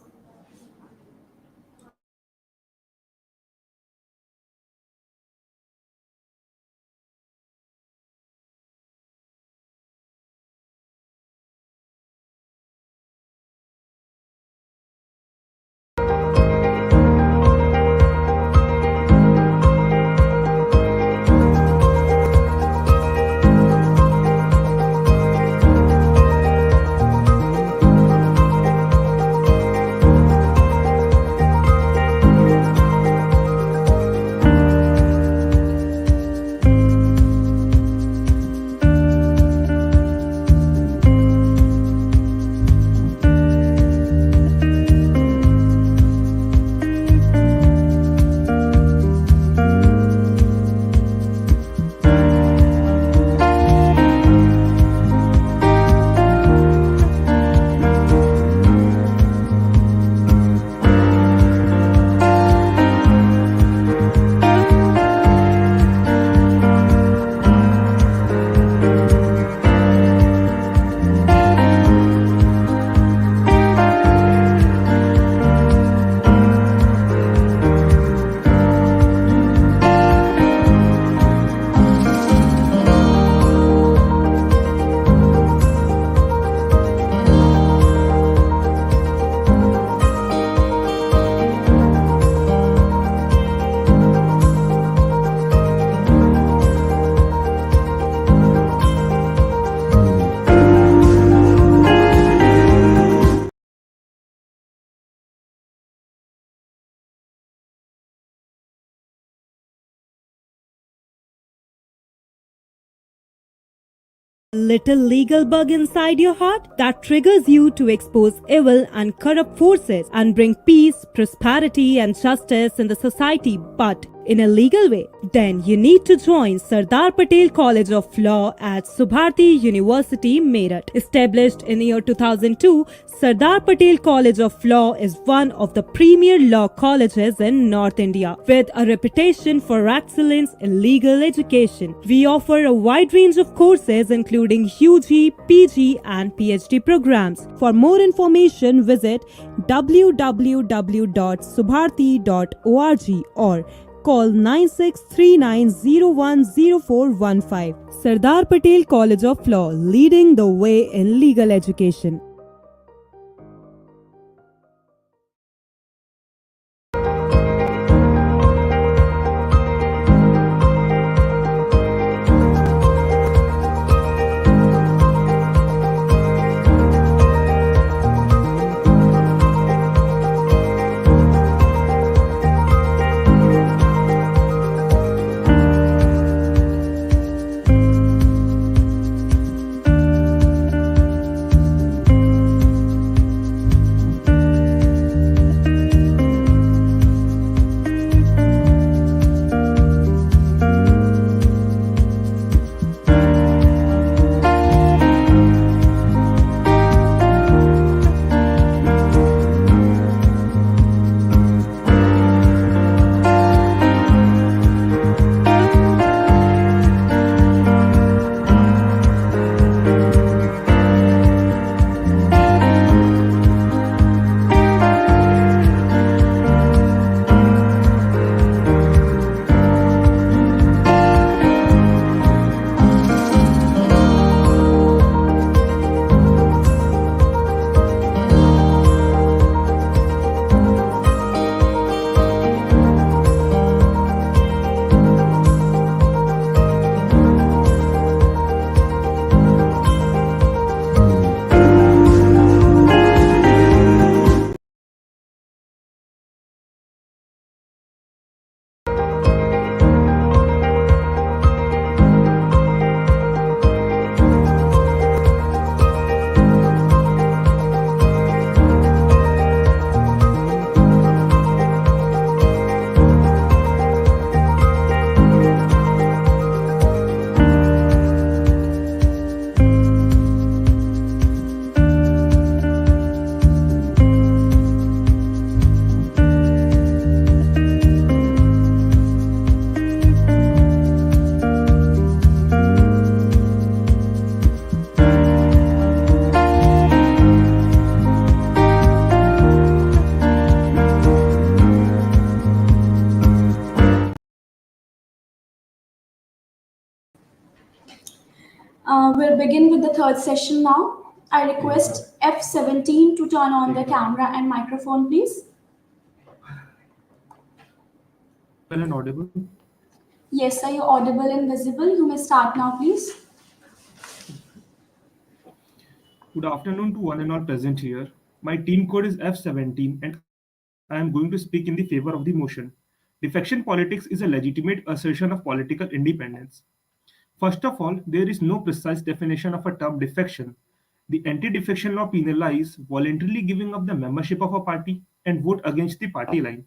Little legal bug inside your heart that triggers you to expose evil and corrupt forces and bring peace, prosperity, and justice in the society, but in a legal way? Then you need to join Sardar Patel College of Law at Subharti University, Meerut. Established in the year 2002, Sardar Patel College of Law is one of the premier law colleges in North India with a reputation for excellence in legal education. We offer a wide range of courses including UG, PG and PhD programs. For more information, visit www.subharti.org or call 9639010415. Sardar Patel College of Law, leading the way in legal education. We'll begin with the third session now. I request F17 to turn on the camera and microphone, please. Well and audible. Yes, sir, you're audible and visible. You may start now, please. Good afternoon to one and all present here. My team code is F17 and I am going to speak in the favor of the motion. Defection politics is a legitimate assertion of political independence. First of all, there is no precise definition of a term defection. The anti-defection law penalizes voluntarily giving up the membership of a party and vote against the party line.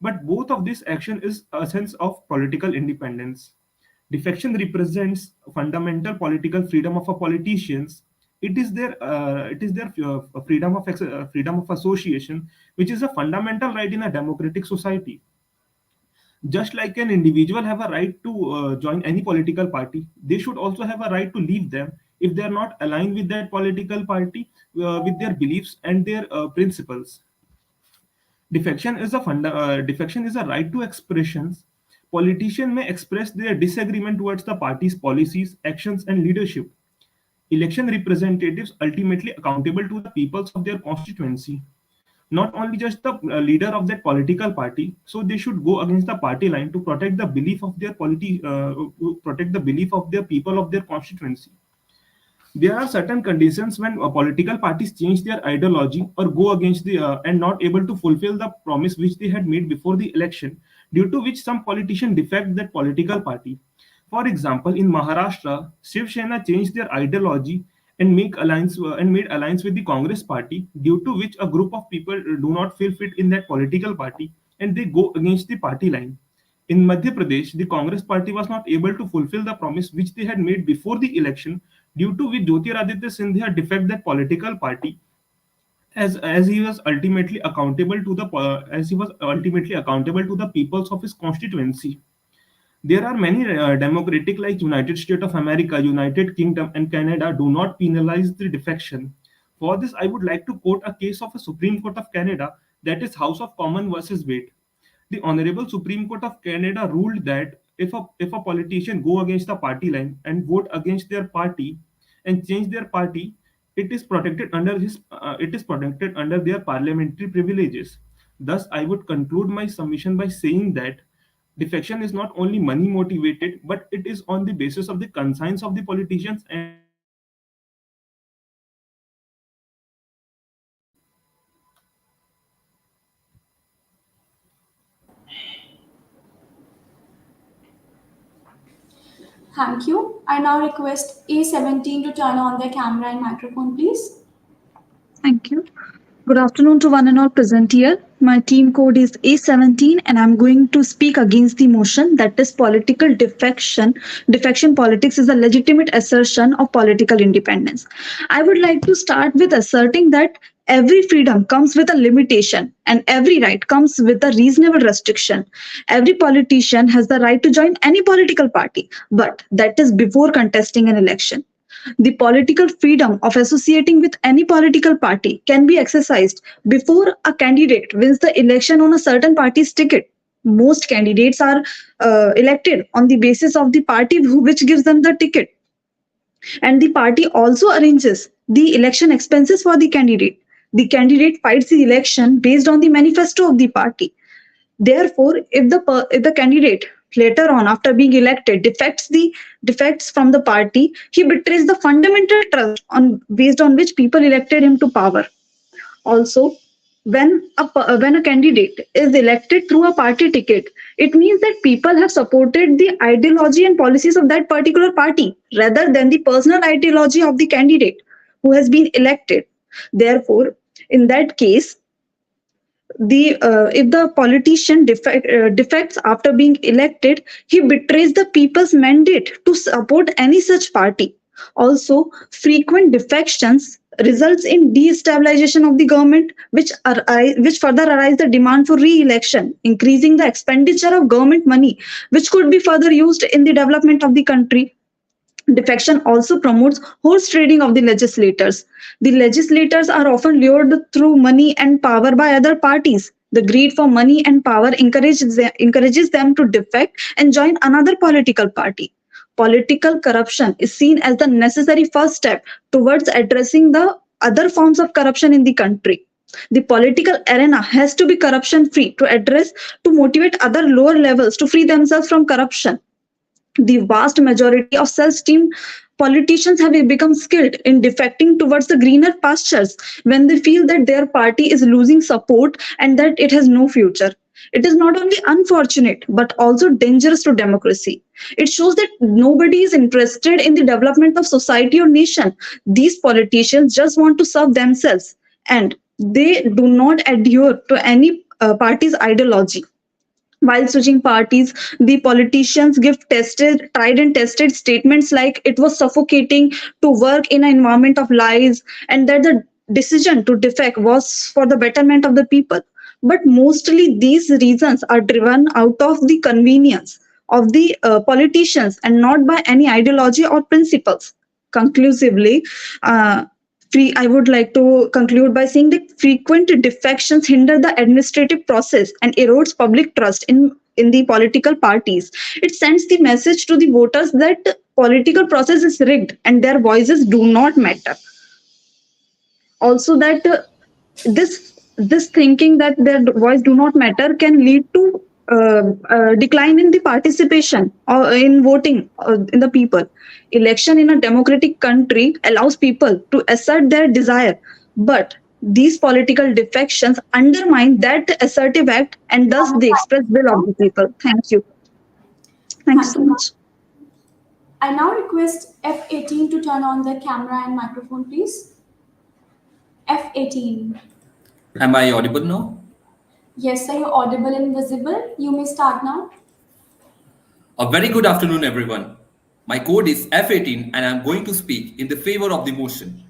But both of this action is a sense of political independence. Defection represents fundamental political freedom of a politicians. It is their freedom of association, which is a fundamental right in a democratic society. Just like an individual have a right to join any political party, they should also have a right to leave them if they are not aligned with that political party, with their beliefs and their principles. Defection is a right to expressions. Politicians may express their disagreement towards the party's policies, actions, and leadership. Election representatives ultimately accountable to the peoples of their constituency, not only just the leader of that political party. So they should go against the party line to protect the belief of their protect the belief of their people of their constituency. There are certain conditions when political parties change their ideology or go against the and not able to fulfill the promise which they had made before the election, due to which some politician defect that political party. For example, in Maharashtra, Shiv Sena changed their ideology and made alliance with the Congress party, due to which a group of people do not feel fit in that political party and they go against the party line. In Madhya Pradesh, the Congress party was not able to fulfill the promise which they had made before the election, due to which Jyotiraditya Scindia defected that political party, as he was ultimately accountable to the peoples of his constituency. There are many democratic like United States of America, United Kingdom, and Canada do not penalize the defection. For this, I would like to quote a case of a Supreme Court of Canada, that is House of Commons versus Wade. The Honorable Supreme Court of Canada ruled that if a politician go against the party line and vote against their party and change their party, it is protected under their parliamentary privileges. Thus, I would conclude my submission by saying that defection is not only money motivated, but it is on the basis of the conscience of the politicians and Thank you. I now request A17 to turn on their camera and microphone, please. Thank you. Good afternoon to one and all present here. My team code is A17 and I'm going to speak against the motion that is political defection. Defection politics is a legitimate assertion of political independence. I would like to start with asserting that every freedom comes with a limitation and every right comes with a reasonable restriction. Every politician has the right to join any political party, but that is before contesting an election. The political freedom of associating with any political party can be exercised before a candidate wins the election on a certain party's ticket. Most candidates are elected on the basis of the party which gives them the ticket. And the party also arranges the election expenses for the candidate. The candidate fights the election based on the manifesto of the party. Therefore, if the candidate later on, after being elected, defects from the party, he betrays the fundamental trust based on which people elected him to power. Also, when a candidate is elected through a party ticket, it means that people have supported the ideology and policies of that particular party rather than the personal ideology of the candidate who has been elected. Therefore, in that case, if the politician defects after being elected, he betrays the people's mandate to support any such party. Also, frequent defections results in destabilization of the government, which further arise the demand for re-election, increasing the expenditure of government money, which could be further used in the development of the country. Defection also promotes horse trading of the legislators. The legislators are often lured through money and power by other parties. The greed for money and power encourages them to defect and join another political party. Political corruption is seen as the necessary first step towards addressing the other forms of corruption in the country. The political arena has to be corruption free to motivate other lower levels to free themselves from corruption. The vast majority of self-esteemed politicians have become skilled in defecting towards the greener pastures when they feel that their party is losing support and that it has no future. It is not only unfortunate but also dangerous to democracy. It shows that nobody is interested in the development of society or nation. These politicians just want to serve themselves and they do not adhere to any party's ideology. While switching parties, the politicians give tried and tested statements like it was suffocating to work in an environment of lies and that the decision to defect was for the betterment of the people. But mostly these reasons are driven out of the convenience of the politicians and not by any ideology or principles. Conclusively, I would like to conclude by saying that frequent defections hinder the administrative process and erodes public trust in the political parties. It sends the message to the voters that the political process is rigged and their voices do not matter. Also, that this thinking that their voice do not matter can lead to decline in the participation or in voting in the people. Election in a democratic country allows people to assert their desire, but these political defections undermine that assertive act and thus the express will of the people. Thank you. Thanks so much. I now request F18 to turn on the camera and microphone, please. F18. Am I audible now? Yes, sir, you're audible and visible. You may start now. A very good afternoon, everyone. My code is F18 and I'm going to speak in the favor of the motion.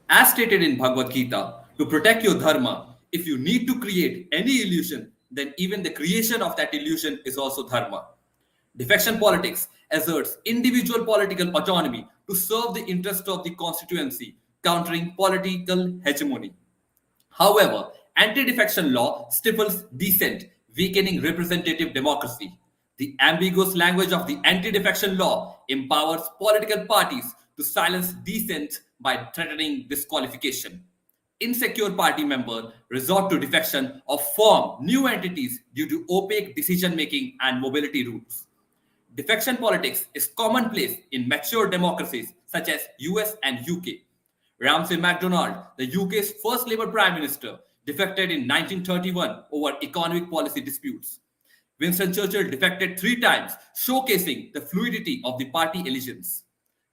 As stated in Bhagavad Gita, to protect your dharma, if you need to create any illusion, then even the creation of that illusion is also dharma. Defection politics asserts individual political autonomy to serve the interest of the constituency, countering political hegemony. However, anti-defection law stifles dissent, weakening representative democracy. The ambiguous language of the anti-defection law empowers political parties to silence dissent by threatening disqualification. Insecure party members resort to defection or form new entities due to opaque decision-making and mobility rules. Defection politics is commonplace in mature democracies such as US and UK. Ramsay MacDonald, the UK's first Labour Prime Minister, defected in 1931 over economic policy disputes. Winston Churchill defected 3 times, showcasing the fluidity of the party allegiance.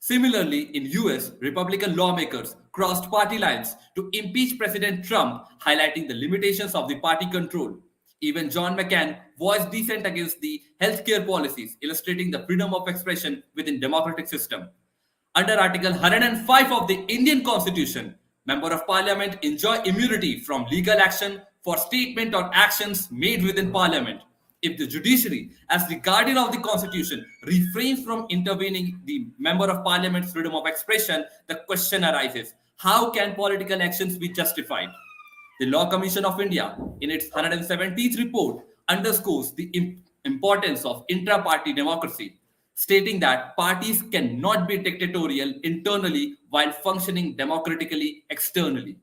Similarly, in US, Republican lawmakers crossed party lines to impeach President Trump, highlighting the limitations of the party control. Even John McCain voiced dissent against the healthcare policies, illustrating the freedom of expression within democratic system. Under Article 105 of the Indian Constitution, Member of Parliament enjoy immunity from legal action for statement or actions made within Parliament. If the judiciary, as the guardian of the Constitution, refrains from intervening the Member of Parliament's freedom of expression, the question arises, how can political actions be justified? The Law Commission of India, in its 117th report, underscores the importance of intra-party democracy, stating that parties cannot be dictatorial internally while functioning democratically externally.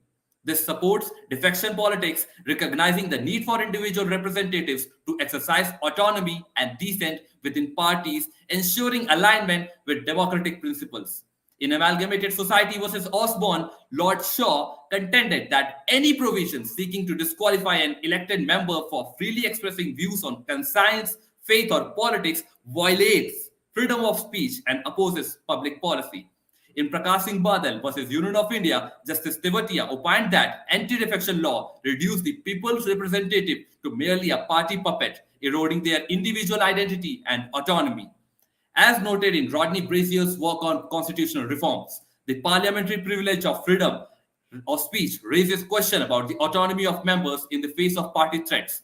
This supports defection politics, recognizing the need for individual representatives to exercise autonomy and dissent within parties, ensuring alignment with democratic principles. In Amalgamated Society versus Osborne, Lord Shaw contended that any provision seeking to disqualify an elected member for freely expressing views on conscience, faith, or politics violates freedom of speech and opposes public policy. In Prakash Singh Badal versus Union of India, Justice Tewatia opined that anti-defection law reduced the people's representative to merely a party puppet, eroding their individual identity and autonomy. As noted in Rodney Brazier's work on constitutional reforms, the parliamentary privilege of freedom of speech raises question about the autonomy of members in the face of party threats.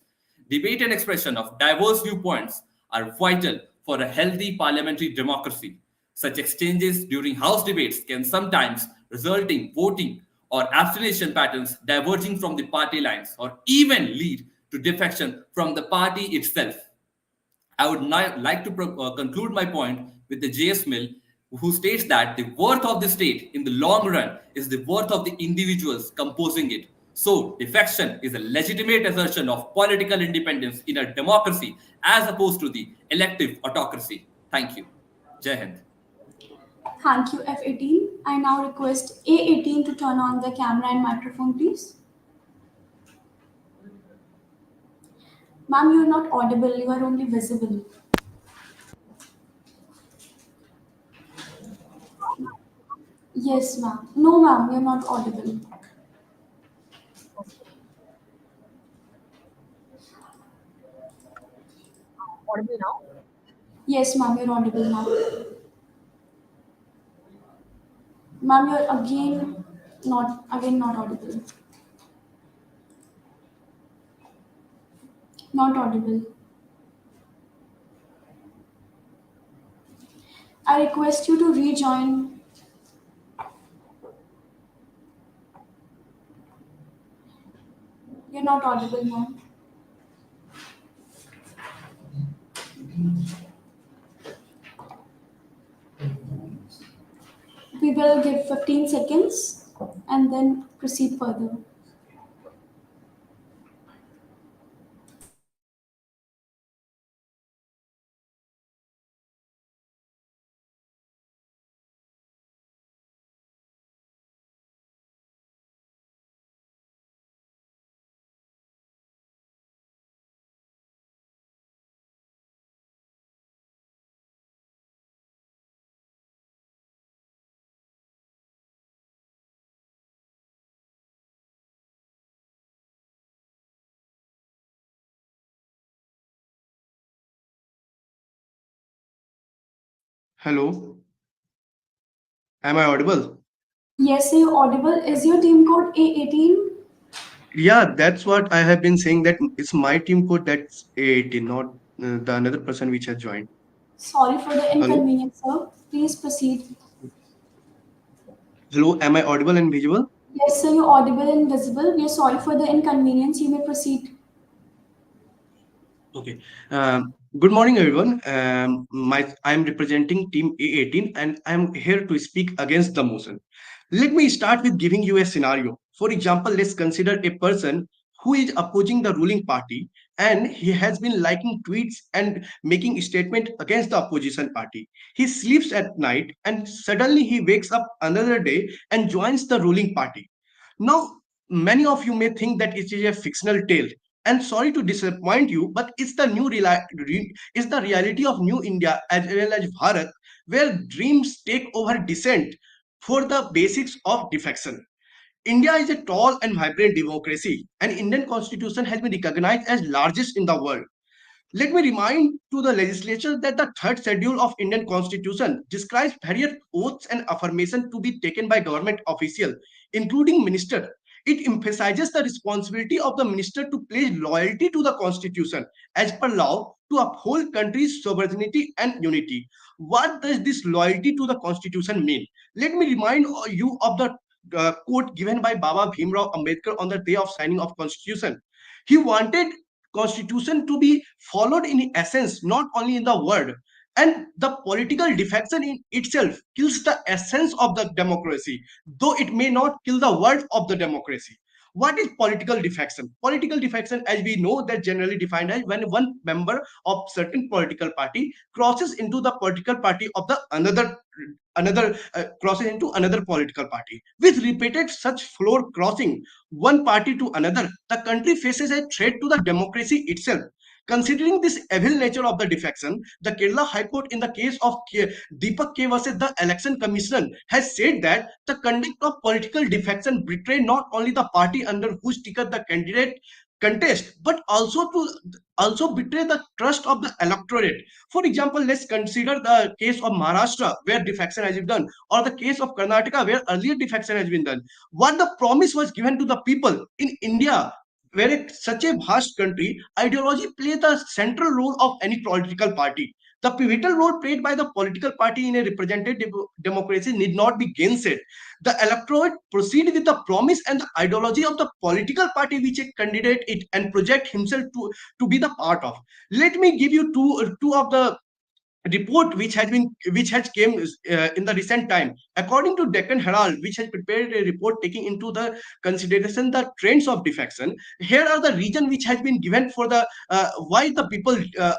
Debate and expression of diverse viewpoints are vital for a healthy parliamentary democracy. Such exchanges during House debates can sometimes result in voting or abstention patterns diverging from the party lines or even lead to defection from the party itself. I would now like to conclude my point with the J.S. Mill, who states that the worth of the state in the long run is the worth of the individuals composing it. So, defection is a legitimate assertion of political independence in a democracy as opposed to the elective autocracy. Thank you. Jai Hind. Thank you, F18. I now request A18 to turn on the camera and microphone, please. Ma'am, you are not audible, you are only visible. Yes, ma'am. No, ma'am, you are not audible. Audible now? Yes, ma'am, you're audible now. Ma'am, you're again not audible. Not audible. I request you to rejoin. You're not audible, ma'am. We will give 15 seconds and then proceed further. Hello, am I audible? Yes, sir, you're audible. Is your team code A18? Yeah, that's what I have been saying, that it's my team code that's A18, not the another person which has joined. Sorry for the Hello? inconvenience, sir. Please proceed. Hello, am I audible and visible? Yes, sir, you're audible and visible. We are sorry for the inconvenience. You may proceed. Okay. Good morning, everyone. I'm representing Team A18 and I'm here to speak against the motion. Let me start with giving you a scenario. For example, let's consider a person who is opposing the ruling party and he has been liking tweets and making statement against the opposition party. He sleeps at night and suddenly he wakes up another day and joins the ruling party. Now, many of you may think that it is a fictional tale, and sorry to disappoint you, but it's the it's the reality of new India as well as Bharat, where dreams take over dissent for the basics of defection. India is a tall and vibrant democracy, and Indian constitution has been recognized as largest in the world. Let me remind to the legislature that the third schedule of Indian Constitution describes various oaths and affirmation to be taken by government official, including minister. It emphasizes the responsibility of the minister to pledge loyalty to the Constitution as per law to uphold country's sovereignty and unity. What does this loyalty to the Constitution mean? Let me remind you of the quote given by Baba Bhimrao Ambedkar on the day of signing of Constitution. He wanted constitution to be followed in essence, not only in the word. And the political defection in itself kills the essence of the democracy, though it may not kill the word of the democracy. What is political defection? Political defection, as we know, that generally defined as when one member of certain political party crosses into the political party of the another crosses into another political party. With repeated such floor crossing one party to another, the country faces a threat to the democracy itself. Considering this evil nature of the defection, the Kerala High Court in the case of Deepak K versus the Election Commission has said that the conduct of political defection betray not only the party under whose ticket the candidate contest, but also betray the trust of the electorate. For example, let's consider the case of Maharashtra, where defection has been done, or the case of Karnataka, where earlier defection has been done. What the promise was given to the people in India, where such a vast country, ideology plays the central role of any political party. The pivotal role played by the political party in a representative democracy need not be gainsaid. The electorate proceed with the promise and the ideology of the political party which a candidate it and project himself to be the part of. Let me give you two of the report which has came in the recent time. According to Deccan Herald, which has prepared a report taking into the consideration the trends of defection, here are the reason which has been given for the why the people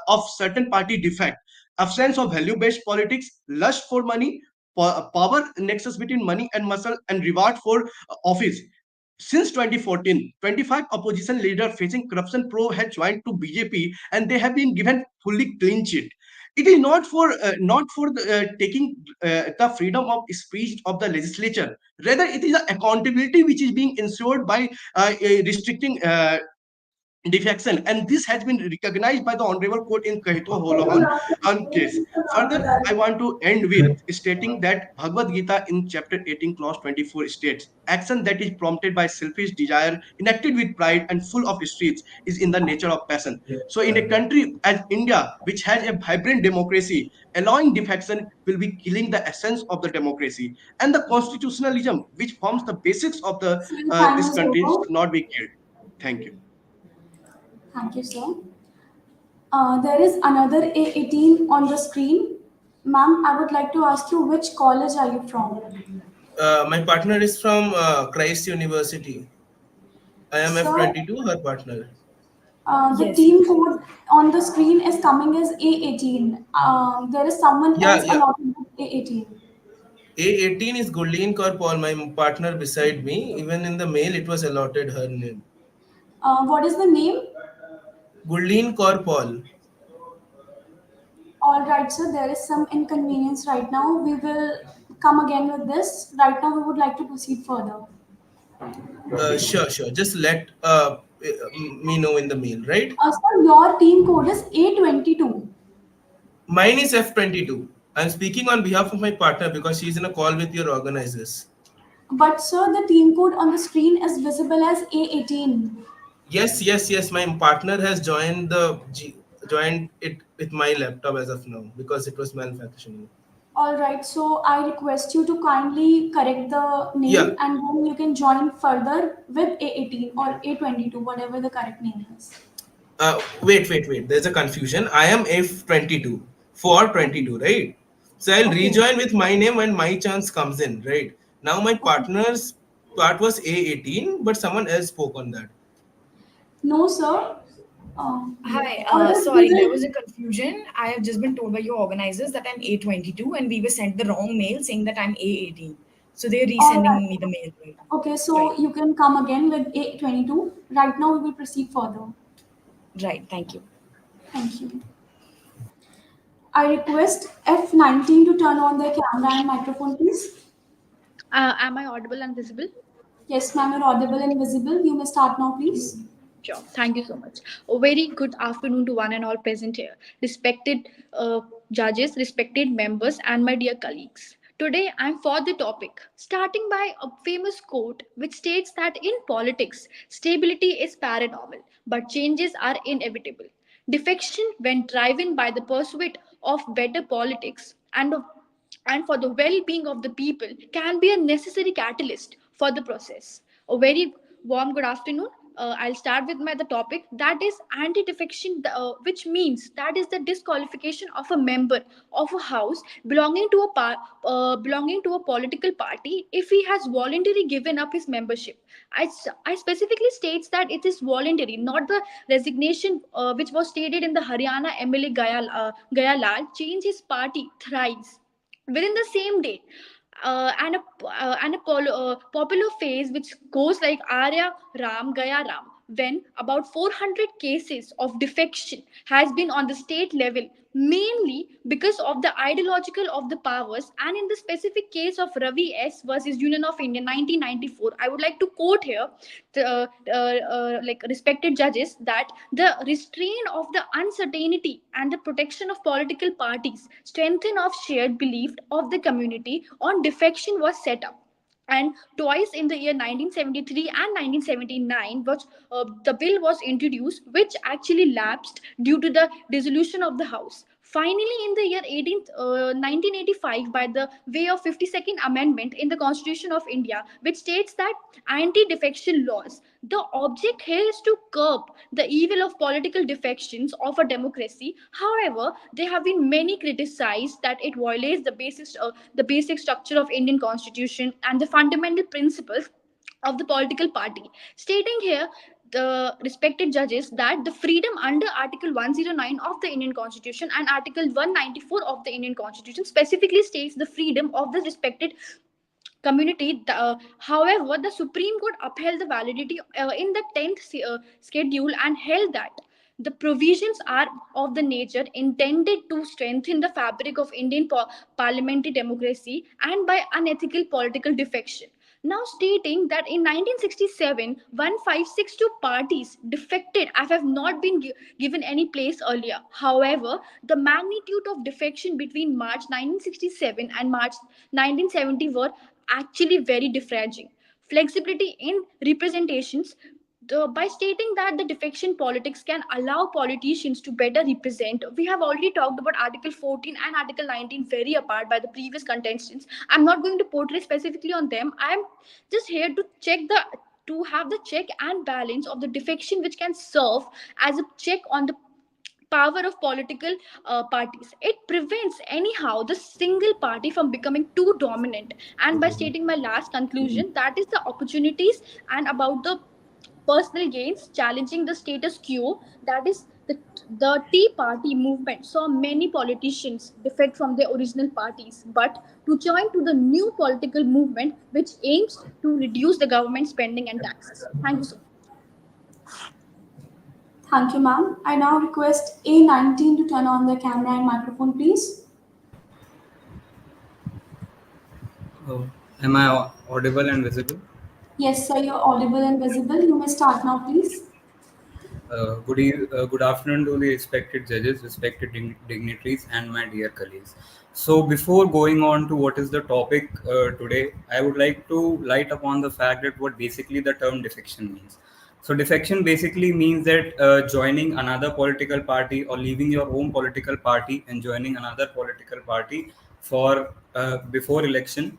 of certain party defect: absence of value based politics, lust for money, power nexus between money and muscle, and reward for office. Since 2014, 25 opposition leaders facing corruption probe have joined to BJP, and they have been given fully clean sheet. It is not for taking the freedom of speech of the legislature. Rather, it is the accountability which is being ensured by restricting defection, and this has been recognized by the honorable court in Kahito Holohan on case. Further, I want to end with stating that Bhagavad Gita in chapter 18 clause 24 states, action that is prompted by selfish desire, enacted with pride and full of streets, is in the nature of passion. So in a country as India, which has a vibrant democracy, allowing defection will be killing the essence of the democracy, and the constitutionalism which forms the basics of the So your time this is country over. should not be killed. Thank you. Thank you, sir. There is another A18 on the screen. Ma'am, I would like to ask you which college are you from? My partner is from Christ University. I am Sir, F22, her partner. the Yes. team code on the screen is coming as A18. There is someone Yeah, else yeah. allotted with A18. A18 is Gulleen Kaur Paul, my partner beside me. Even in the mail, it was allotted her name. What is the name? Gulleen Kaur Paul. All right, sir. There is some inconvenience right now. We will come again with this. Right now, we would like to proceed further. Sure, sure. Just let me know in the mail, right? Sir, your team code is A22. Mine is F22. I'm speaking on behalf of my partner because she's in a call with your organizers. But sir, the team code on the screen is visible as A18. Yes. My partner has joined it with my laptop as of now because it was malfunctioning. All right, so I request you to kindly correct the Yeah. name and then you can join further with A18 or A22, whatever the correct name is. Wait. There's a confusion. I am F22 for 22, right? So I'll Okay. rejoin with my name when my chance comes in, right? Now my partner's part was A18, but someone else spoke on that. No, sir. Hi, Or this sorry, there was isn't. a confusion. I have just been told by your organizers that I'm A22 and we were sent the wrong mail saying that I'm A18. So they're All resending right. me the mail, right? Okay, so you can come again with A22. Right now, we will proceed further. Right, thank you. Thank you. I request F19 to turn on their camera and microphone, please. Am I audible and visible? Yes, ma'am, you're audible and visible. You may start now, please. Sure. Thank you so much. A very good afternoon to one and all present here. Respected judges, respected members, and my dear colleagues. Today, I'm for the topic, starting by a famous quote which states that in politics, stability is paranormal, but changes are inevitable. Defection, when driven by the pursuit of better politics and for the well-being of the people, can be a necessary catalyst for the process. A very warm good afternoon. I'll start with the topic that is anti-defection, which means that is the disqualification of a member of a house belonging to a political party if he has voluntarily given up his membership. I specifically states that it is voluntary, not the resignation which was stated in the Haryana MLA Gaya Lal changed his party thrice within the same day. And a popular phrase which goes like Arya Ram Gaya Ram, when about 400 cases of defection has been on the state level, mainly because of the ideological of the powers. And in the specific case of Ravi S versus Union of India 1994, I would like to quote here the like respected judges that the restraint of the uncertainty and the protection of political parties, strengthen of shared belief of the community on defection was set up. And twice in the year 1973 and 1979 the bill was introduced, which actually lapsed due to the dissolution of the house. Finally, in the year 1985, by the way of 52nd Amendment in the Constitution of India, which states that anti-defection laws, the object here is to curb the evil of political defections of a democracy. However, there have been many criticized that it violates the basic structure of Indian Constitution and the fundamental principles of the political party, stating here the respected judges that the freedom under Article 109 of the Indian Constitution and Article 194 of the Indian Constitution specifically states the freedom of the respected community. However, the Supreme Court upheld the validity in the 10th schedule and held that the provisions are of the nature intended to strengthen the fabric of Indian parliamentary democracy and by unethical political defection. Now stating that in 1967, 1562 parties defected and have not been given any place earlier. However, the magnitude of defection between March 1967 and March 1970 were actually very differentiating. Flexibility in representations, by stating that the defection politics can allow politicians to better represent. We have already talked about Article 14 and Article 19 very apart by the previous contestants. I'm not going to portray specifically on them. I'm just here to have the check and balance of the defection, which can serve as a check on the power of political parties. It prevents anyhow the single party from becoming too dominant. And by stating my last conclusion, that is the opportunities and about the personal gains challenging the status quo, that is the Tea Party movement saw many politicians defect from their original parties but to join to the new political movement which aims to reduce the government spending and taxes. Thank you so much. Thank you, ma'am. I now request A19 to turn on the camera and microphone, please. Am I audible and visible? Yes, sir, you're audible and visible. You may start now, please. Good afternoon to the respected judges, respected dignitaries, and my dear colleagues. So before going on to what is the topic today, I would like to light upon the fact that what basically the term defection means. So defection basically means that joining another political party or leaving your own political party and joining another political party for before election.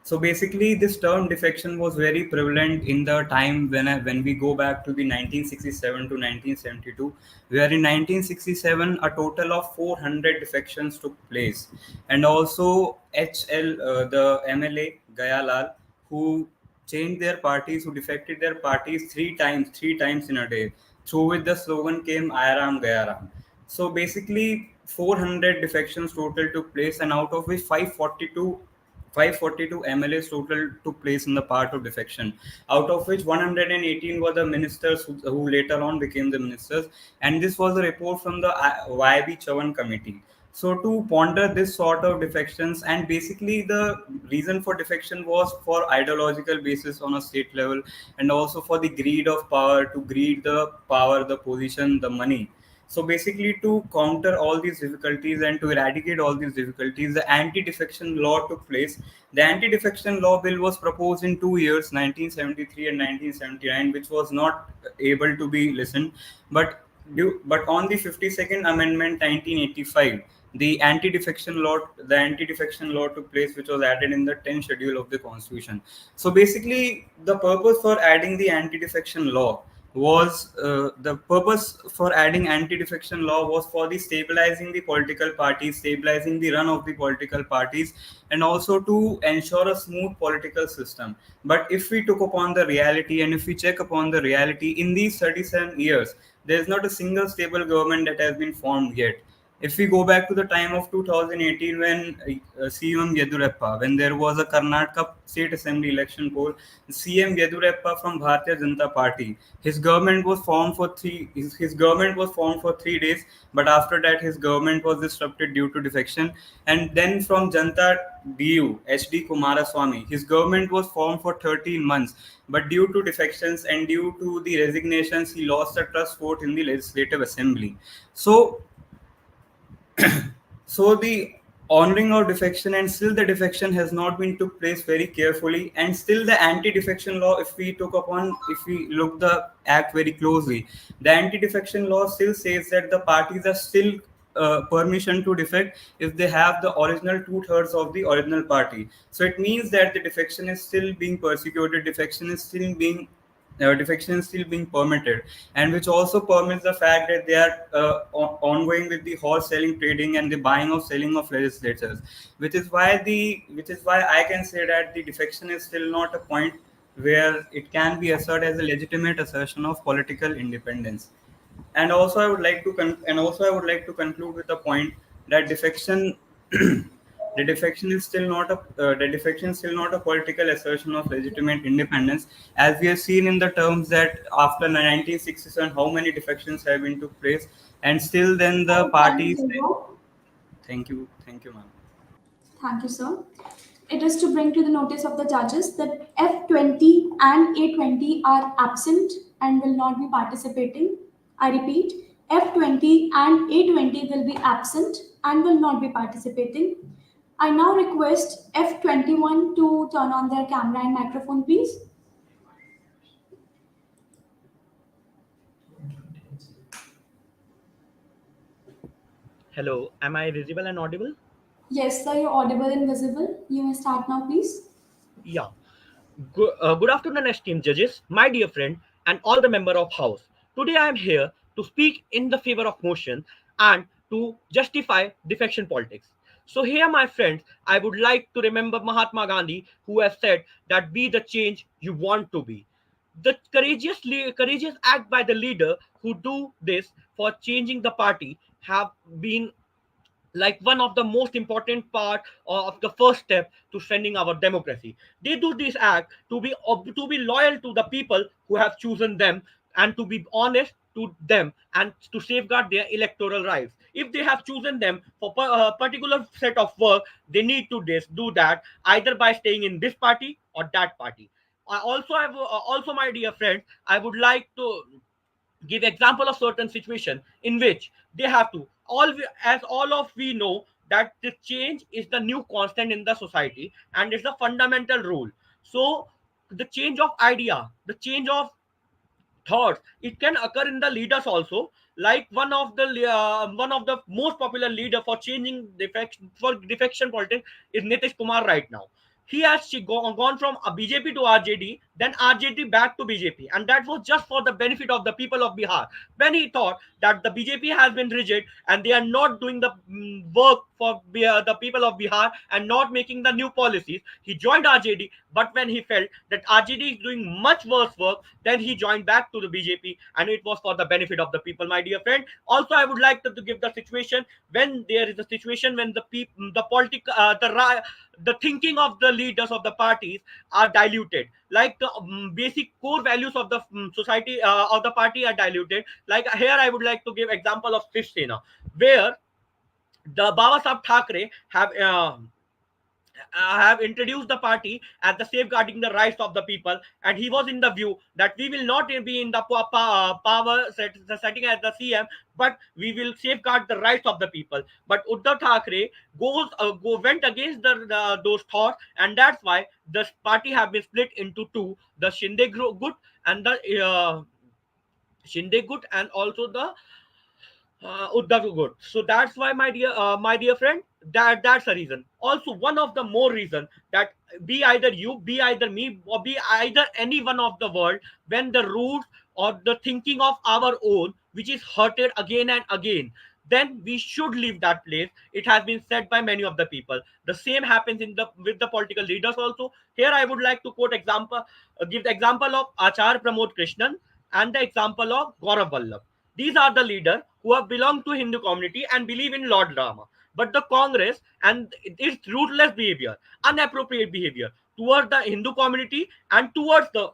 So basically, this term defection was very prevalent in the time when we go back to the 1967 to 1972, where in 1967 a total of 400 defections took place, and also HL, the MLA Gaya Lal, who changed their parties, who defected their parties three times in a day. Through which the slogan came "Ayaram Gayaram." So basically, 400 defections total took place, and out of which 542 MLAs total took place in the part of defection, out of which 118 were the ministers who later on became the ministers. And this was a report from the YB Chavan committee. So to ponder this sort of defections, and basically the reason for defection was for ideological basis on a state level, and also for the greed of power, to greed the power, the position, the money. So basically, to counter all these difficulties and to eradicate all these difficulties, the anti-defection law took place. The anti-defection law bill was proposed in 2 years, 1973 and 1979, which was not able to be listened. But on the 52nd Amendment, 1985, the anti-defection law took place, which was added in the 10th schedule of the Constitution. So basically, the purpose for adding the anti-defection law was the purpose for adding anti-defection law was for the stabilizing the political parties, stabilizing the run of the political parties, and also to ensure a smooth political system. But if we took upon the reality, and if we check upon the reality, in these 37 years, there is not a single stable government that has been formed yet. If we go back to the time of 2018, when CM Yedurappa, when there was a Karnataka State Assembly election poll, CM Yedurappa from Bharatiya Janata Party, his government was formed for his government was formed for 3 days, but after that his government was disrupted due to defection. And then from Janata DU, HD Kumaraswamy, his government was formed for 13 months, but due to defections and due to the resignations, he lost a trust vote in the Legislative Assembly. So the honoring of defection, and still the defection has not been took place very carefully, and still the anti-defection law, if we look the act very closely, the anti-defection law still says that the parties are still permission to defect if they have the original two-thirds of the original party. So it means that the defection is still being persecuted, defection is still being permitted, and which also permits the fact that they are ongoing with the horse selling, trading, and the buying of selling of legislators, which is why I can say that the defection is still not a point where it can be asserted as a legitimate assertion of political independence. And also I would like to conclude with the point that defection the defection is still not a political assertion of legitimate independence, as we have seen in the terms that after 1967 how many defections have been took place, and still then the parties. Thank you, ma'am. Thank you, sir. It is to bring to the notice of the judges that F20 and A20 are absent and will not be participating. I repeat, F20 and A20 will be absent and will not be participating. I now request F21 to turn on their camera and microphone, please. Hello, am I visible and audible? Yes, sir, you're audible and visible. You may start now, please. Yeah. Good afternoon, esteemed judges, my dear friend, and all the member of House. Today I am here to speak in the favor of motion and to justify defection politics. So here, my friends, I would like to remember Mahatma Gandhi, who has said that be the change you want to be. The courageous act by the leader who do this for changing the party have been like one of the most important part of the first step to strengthening our democracy. They do this act to be loyal to the people who have chosen them, and to be honest to them, and to safeguard their electoral rights. If they have chosen them for a particular set of work, they need to do that either by staying in this party or that party. Also, my dear friends, I would like to give example of certain situation in which they have to as all of we know that the change is the new constant in the society and it's the fundamental rule. So the change of idea, the change of thoughts, it can occur in the leaders also. Like one of the most popular leader for changing defection politics is Nitish Kumar right now. He has gone from a BJP to RJD, then RJD back to BJP, and that was just for the benefit of the people of Bihar. When he thought that the BJP has been rigid and they are not doing the work for the people of Bihar and not making the new policies, he joined RJD. But when he felt that RJD is doing much worse work, then he joined back to the BJP, and it was for the benefit of the people, my dear friend. Also, I would like to give the situation when there is a situation when the people, the thinking of the leaders of the parties are diluted, like the basic core values of the society of the party are diluted. Like here, I would like to give example of Shiv Sena, where the Baba Sahib Thackeray have introduced the party as the safeguarding the rights of the people, and he was in the view that we will not be in the power setting as the CM, but we will safeguard the rights of the people. But Uddhav Thackeray went against those thoughts, and that's why the party have been split into two: the Shinde Gut and the Shinde Gut, and also the Uddhav Gut. So that's why, my dear friend, that's the reason. Also, one of the more reason that be either you, be either me, or be either any one of the world, when the roots or the thinking of our own, which is hurted again and again, then we should leave that place. It has been said by many of the people. The same happens in the with the political leaders also. Here, I would like to give the example of Achar Pramod Krishnan and the example of Gaurav Vallabh. These are the leaders who have belonged to Hindu community and believe in Lord Rama. But the Congress and its ruthless behavior, inappropriate behavior towards the Hindu community and towards the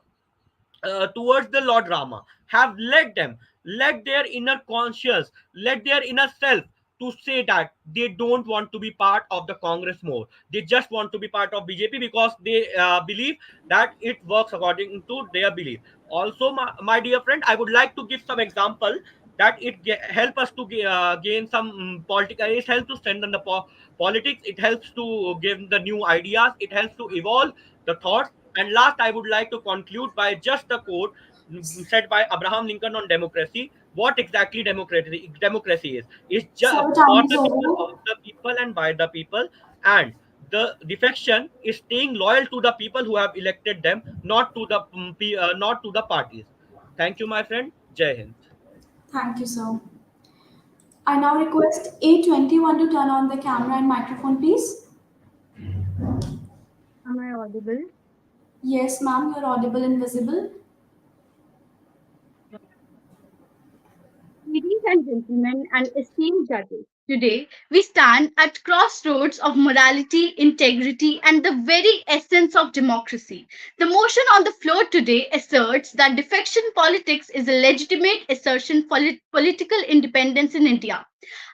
Lord Rama have led their inner conscience, led their inner self to say that they don't want to be part of the Congress more. They just want to be part of BJP because they believe that it works according to their belief. Also, my dear friend, I would like to give some example that help us to gain some political. It helps to strengthen the politics. It helps to give the new ideas. It helps to evolve the thoughts. And last, I would like to conclude by just a quote said by Abraham Lincoln on democracy. What exactly democracy is? It's just Sir, for time is the people, over. of the people, and by the people. And the defection is staying loyal to the people who have elected them, not to the not to the parties. Thank you, my friend. Jai Hind. Thank you, sir. I now request A21 to turn on the camera and microphone, please. Am I audible? Yes, ma'am, you're audible and visible. Ladies and gentlemen, and esteemed judges, today we stand at crossroads of morality, integrity, and the very essence of democracy. The motion on the floor today asserts that defection politics is a legitimate assertion for political independence in India.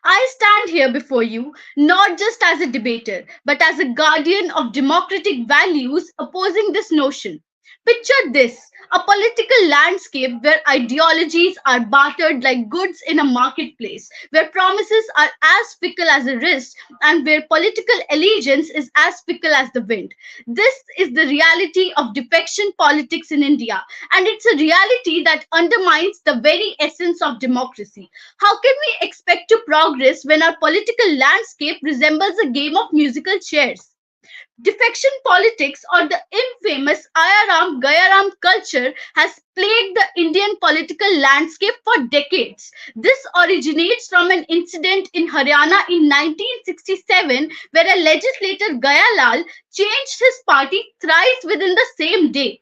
I stand here before you not just as a debater, but as a guardian of democratic values opposing this notion. Picture this: a political landscape where ideologies are bartered like goods in a marketplace, where promises are as fickle as a wrist, and where political allegiance is as fickle as the wind. This is the reality of defection politics in India, and it's a reality that undermines the very essence of democracy. How can we expect to progress when our political landscape resembles a game of musical chairs? Defection politics, or the infamous Ayaram Gayaram culture, has plagued the Indian political landscape for decades. This originates from an incident in Haryana in 1967, where a legislator Gayalal changed his party thrice within the same day.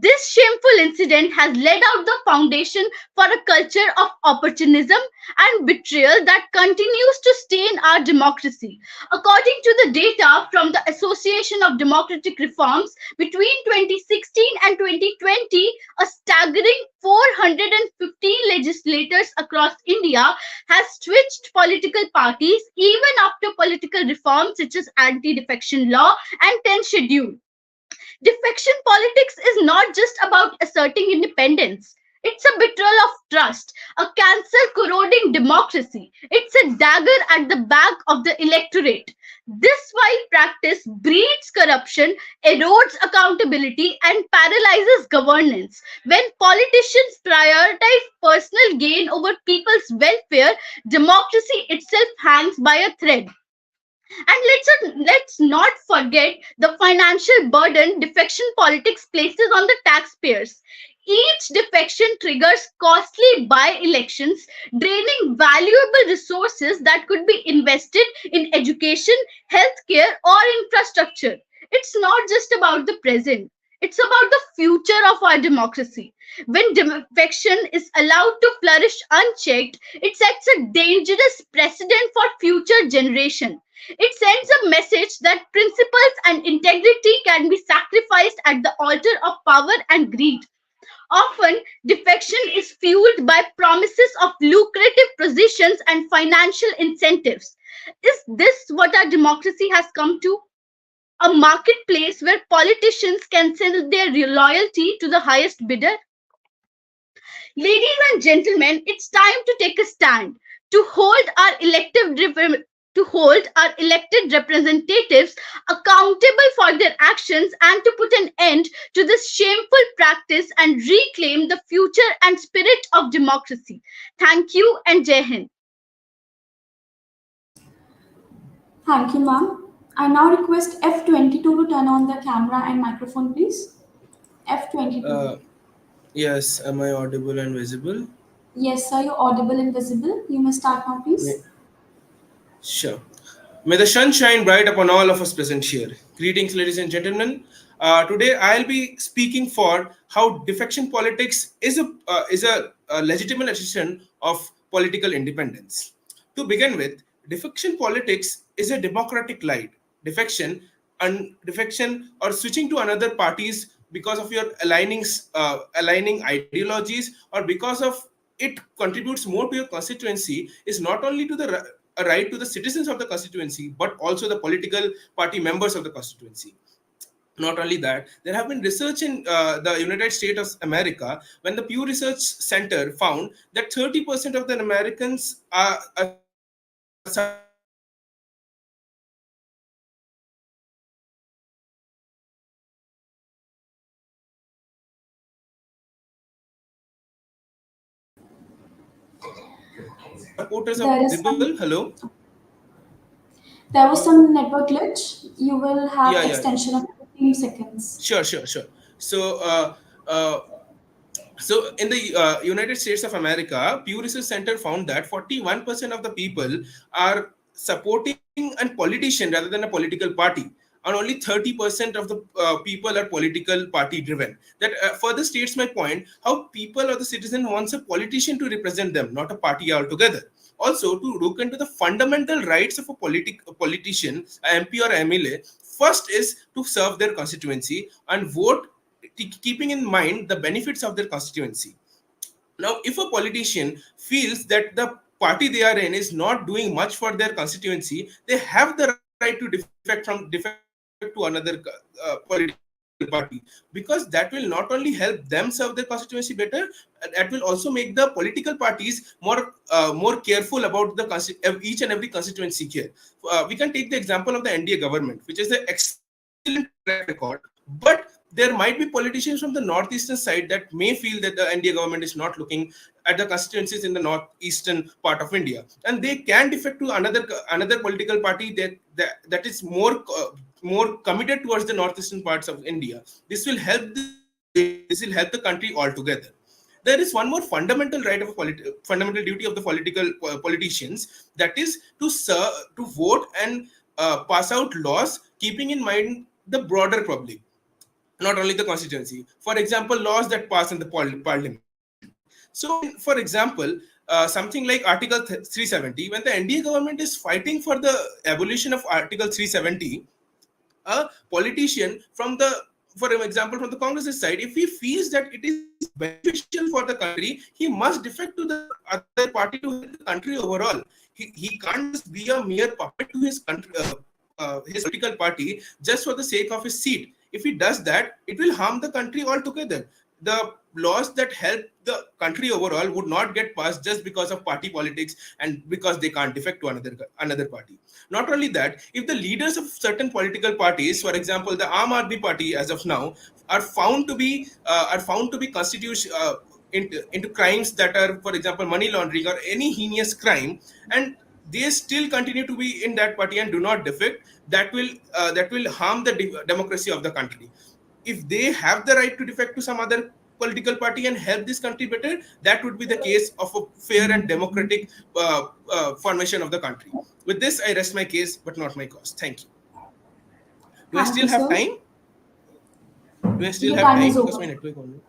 This shameful incident has laid out the foundation for a culture of opportunism and betrayal that continues to stain our democracy. According to the data from the Association of Democratic Reforms, between 2016 and 2020, a staggering 415 legislators across India has switched political parties even after political reforms such as anti-defection law and 10th schedule. Defection politics is not just about asserting independence. It's a betrayal of trust, a cancer corroding democracy. It's a dagger at the back of the electorate. This vile practice breeds corruption, erodes accountability, and paralyzes governance. When politicians prioritize personal gain over people's welfare, democracy itself hangs by a thread. And let's not forget the financial burden defection politics places on the taxpayers. Each defection triggers costly by elections, draining valuable resources that could be invested in education, healthcare, or infrastructure. It's not just about the present, it's about the future of our democracy. When defection is allowed to flourish unchecked, it sets a dangerous precedent for future generations. It sends a message that principles and integrity can be sacrificed at the altar of power and greed. Often, defection is fueled by promises of lucrative positions and financial incentives. Is this what our democracy has come to? A marketplace where politicians can sell their loyalty to the highest bidder? Ladies and gentlemen, it's time to take a stand to hold our elected representatives accountable for their actions and to put an end to this shameful practice and reclaim the future and spirit of democracy. Thank you and Jai Hind. Thank you, ma'am. I now request F22 to turn on the camera and microphone, please. F22. Yes, am I audible and visible? Yes, sir, you're audible and visible. You may start now, please. Sure. May the sun shine bright upon all of us present here. Greetings, ladies and gentlemen. Today, I'll be speaking for how defection politics is a legitimate assertion of political independence. To begin with, defection politics is a democratic right. Defection or switching to another parties because of your aligning ideologies or because of it contributes more to your constituency is not only to a right to the citizens of the constituency but also the political party members of the constituency. Not only that, there have been research in the United States of America when the Pew Research Center found that 30% of the Americans are supporters of Dibble. Hello. There was some network glitch. You will have extension of 15 seconds. Sure. So in the United States of America, Pew Research Center found that 41% of the people are supporting a politician rather than a political party, and only 30% of the people are political party driven. That further states my point how people or the citizen wants a politician to represent them, not a party altogether. Also, to look into the fundamental rights of a politician, a MP or MLA, first is to serve their constituency and vote keeping in mind the benefits of their constituency. Now, if a politician feels that the party they are in is not doing much for their constituency, they have the right to defect to another political party, because that will not only help them serve their constituency better, that will also make the political parties more careful about the each and every constituency here. We can take the example of the NDA government, which is an excellent track record, but there might be politicians from the northeastern side that may feel that the NDA government is not looking at the constituencies in the northeastern part of India, and they can defect to another political party that is more committed towards the northeastern parts of India. This will help the country altogether. There is one more fundamental right of fundamental duty of the politicians, that is to vote and pass out laws keeping in mind the broader public, not only the constituency. For example, laws that pass in the parliament. So, for example, something like Article 370, when the NDA government is fighting for the abolition of Article 370, a politician for example, from the Congress side, if he feels that it is beneficial for the country, he must defect to the other party to help the country overall. He can't just be a mere puppet to his country, his political party, just for the sake of his seat. If he does that, it will harm the country altogether. The laws that help the country overall would not get passed just because of party politics and because they can't defect to another party. Not only that, if the leaders of certain political parties, for example the Aam Aadmi Party as of now, are found to be constitution into crimes that are, for example, money laundering or any heinous crime, and they still continue to be in that party and do not defect, that will harm the democracy of the country. If they have the right to defect to some other political party and help this country better, that would be the case of a fair and democratic formation of the country. With this, I rest my case, but not my cause. Thank you. Do I Thank still you, have sir. time? Do I still Your have time time? is Because over. my network only.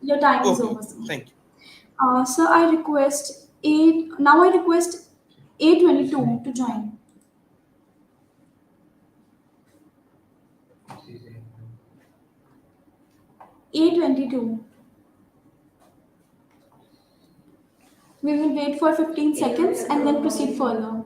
Your time is Okay, over, sir. thank you. Sir, I request I request A22 to join. A22. We will wait for 15 seconds and then proceed further.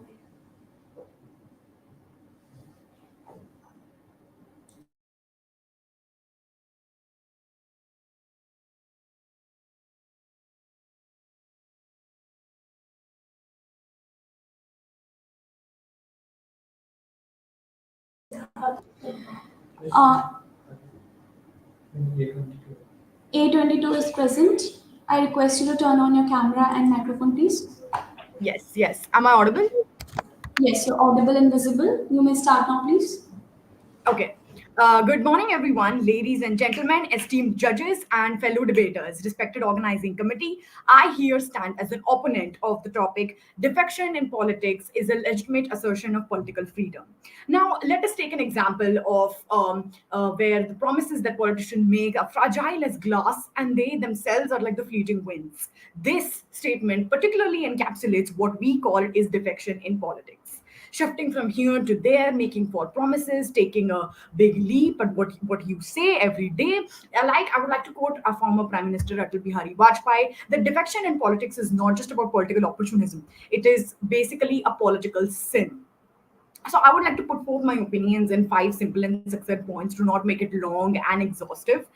Uh, A22 is present. I request you to turn on your camera and microphone, please. Yes, yes. Am I audible? Yes, you're audible and visible. You may start now, please. Okay. Good morning, everyone, ladies and gentlemen, esteemed judges and fellow debaters, respected organizing committee. I here stand as an opponent of the topic, defection in politics is a legitimate assertion of political freedom. Now, let us take an example of where the promises that politicians make are fragile as glass and they themselves are like the fleeting winds. This statement particularly encapsulates what we call is defection in politics. Shifting from here to there, making false promises, taking a big leap at what you say every day. I would like to quote our former Prime Minister Atal Bihari Vajpayee that defection in politics is not just about political opportunism. It is basically a political sin. So I would like to put forth my opinions in 5 simple and succinct points to not make it long and exhaustive.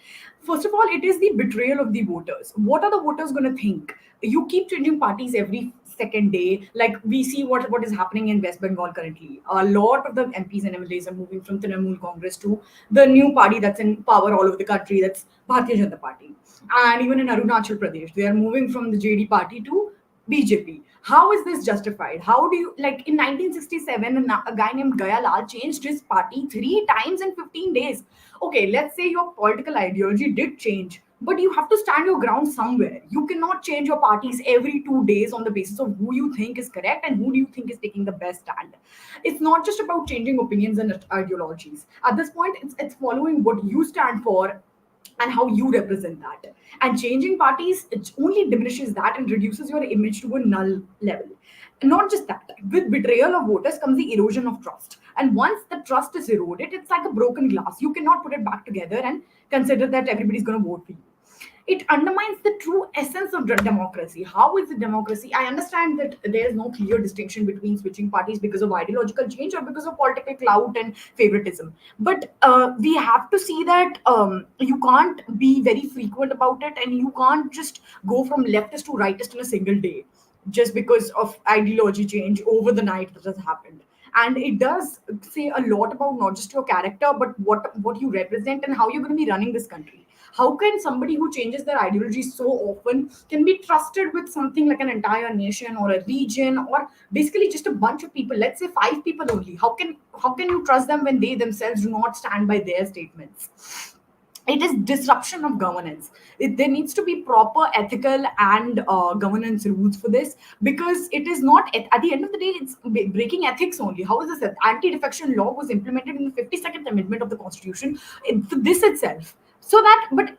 First of all, it is the betrayal of the voters. What are the voters going to think? You keep changing parties every second day. Like we see what is happening in West Bengal currently. A lot of the MPs and MLAs are moving from Trinamool Congress to the new party that's in power all over the country. That's Bharatiya Janata Party. And even in Arunachal Pradesh, they are moving from the JD party to BJP. How is this justified? How do you, like in 1967, a guy named Gaya Lal changed his party 3 times in 15 days. Okay, let's say your political ideology did change, but you have to stand your ground somewhere. You cannot change your parties every 2 days on the basis of who you think is correct and who do you think is taking the best stand. It's not just about changing opinions and ideologies. At this point, it's following what you stand for and how you represent that. And changing parties, it only diminishes that and reduces your image to a null level. And not just that, with betrayal of voters comes the erosion of trust. And once the trust is eroded, it's like a broken glass. You cannot put it back together and consider that everybody's going to vote for you. It undermines the true essence of democracy. How is it democracy? I understand that there is no clear distinction between switching parties because of ideological change or because of political clout and favoritism. But we have to see that you can't be very frequent about it and you can't just go from leftist to rightist in a single day just because of ideology change over the night that has happened. And it does say a lot about not just your character but what you represent and how you're going to be running this country. How can somebody who changes their ideology so often can be trusted with something like an entire nation or a region or basically just a bunch of people, let's say 5 people only? How can you trust them when they themselves do not stand by their statements? It is disruption of governance. There needs to be proper ethical and governance rules for this, because it is not at the end of the day it's breaking ethics only. How is this? Anti-defection law was implemented in the 52nd amendment of the constitution for this itself. So that but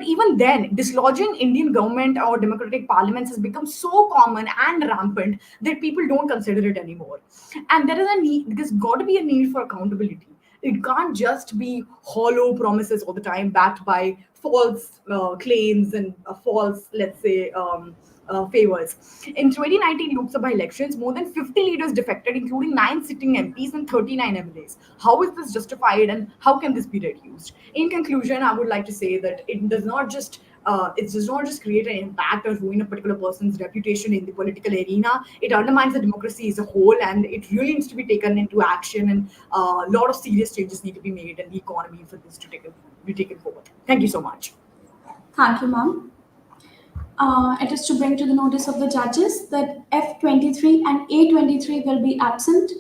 even then dislodging Indian government or democratic parliaments has become so common and rampant that people don't consider it anymore. And there's got to be a need for accountability. It can't just be hollow promises all the time backed by false claims and false, let's say, favors. In 2019 Lok Sabha elections, more than 50 leaders defected, including 9 sitting MPs and 39 MLAs. How is this justified and how can this be reduced? In conclusion, I would like to say that it does not just it does not just create an impact or ruin a particular person's reputation in the political arena. It undermines the democracy as a whole, and it really needs to be taken into action. And a lot of serious changes need to be made in the economy for this to be taken forward. Thank you so much. Thank you, ma'am. It is to bring to the notice of the judges that F23 and A23 will be absent.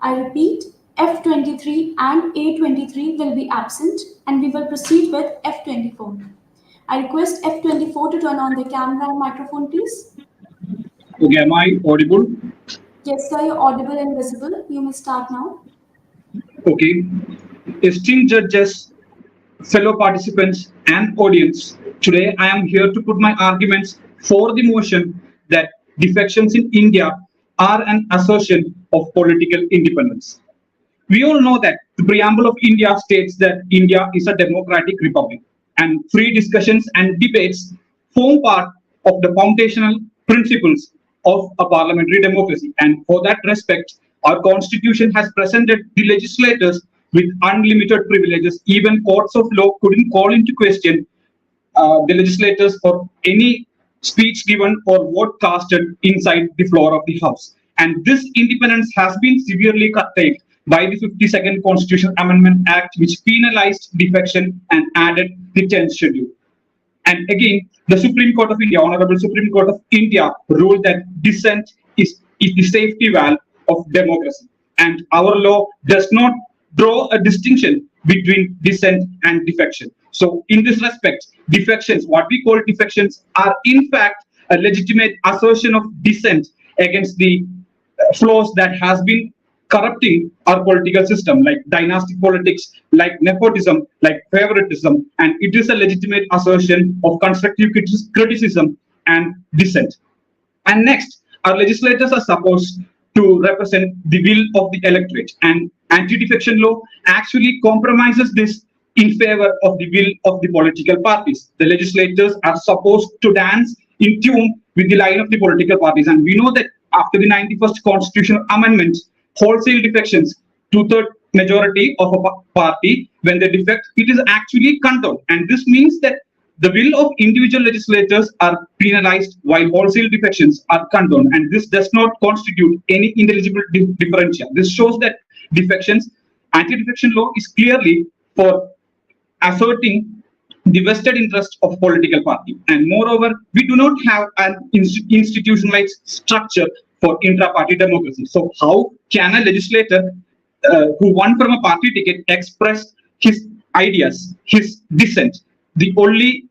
I repeat, F23 and A23 will be absent, and we will proceed with F24. I request F24 to turn on the camera and microphone, please. Okay, am I audible? Yes, sir, you're audible and visible. You may start now. Okay. Esteemed judges, fellow participants, and audience, today I am here to put my arguments for the motion that defections in India are an assertion of political independence. We all know that the preamble of India states that India is a democratic republic, and free discussions and debates form part of the foundational principles of a parliamentary democracy. And for that respect, our constitution has presented the legislators with unlimited privileges. Even courts of law couldn't call into question the legislators for any speech given or vote casted inside the floor of the House. And this independence has been severely curtailed by the 52nd Constitutional Amendment Act, which penalized defection and added the 10th schedule. And again, the Supreme Court of India, Honorable Supreme Court of India, ruled that dissent is the safety valve of democracy. And our law does not draw a distinction between dissent and defection. So in this respect, defections, what we call defections, are in fact a legitimate assertion of dissent against the flaws that has been corrupting our political system, like dynastic politics, like nepotism, like favoritism, and it is a legitimate assertion of constructive criticism and dissent. And next, our legislators are supposed to represent the will of the electorate, and anti-defection law actually compromises this in favor of the will of the political parties. The legislators are supposed to dance in tune with the line of the political parties, and we know that after the 91st Constitutional Amendment, wholesale defections, two-thirds majority of a party, when they defect, it is actually condoned. And this means that the will of individual legislators are penalized while wholesale defections are condoned. And this does not constitute any intelligible differential. This shows that defections, anti-defection law is clearly for asserting the vested interest of political party. And moreover, we do not have an institutionalized structure for intra-party democracy. So how can a legislator who won from a party ticket express his ideas, his dissent? The only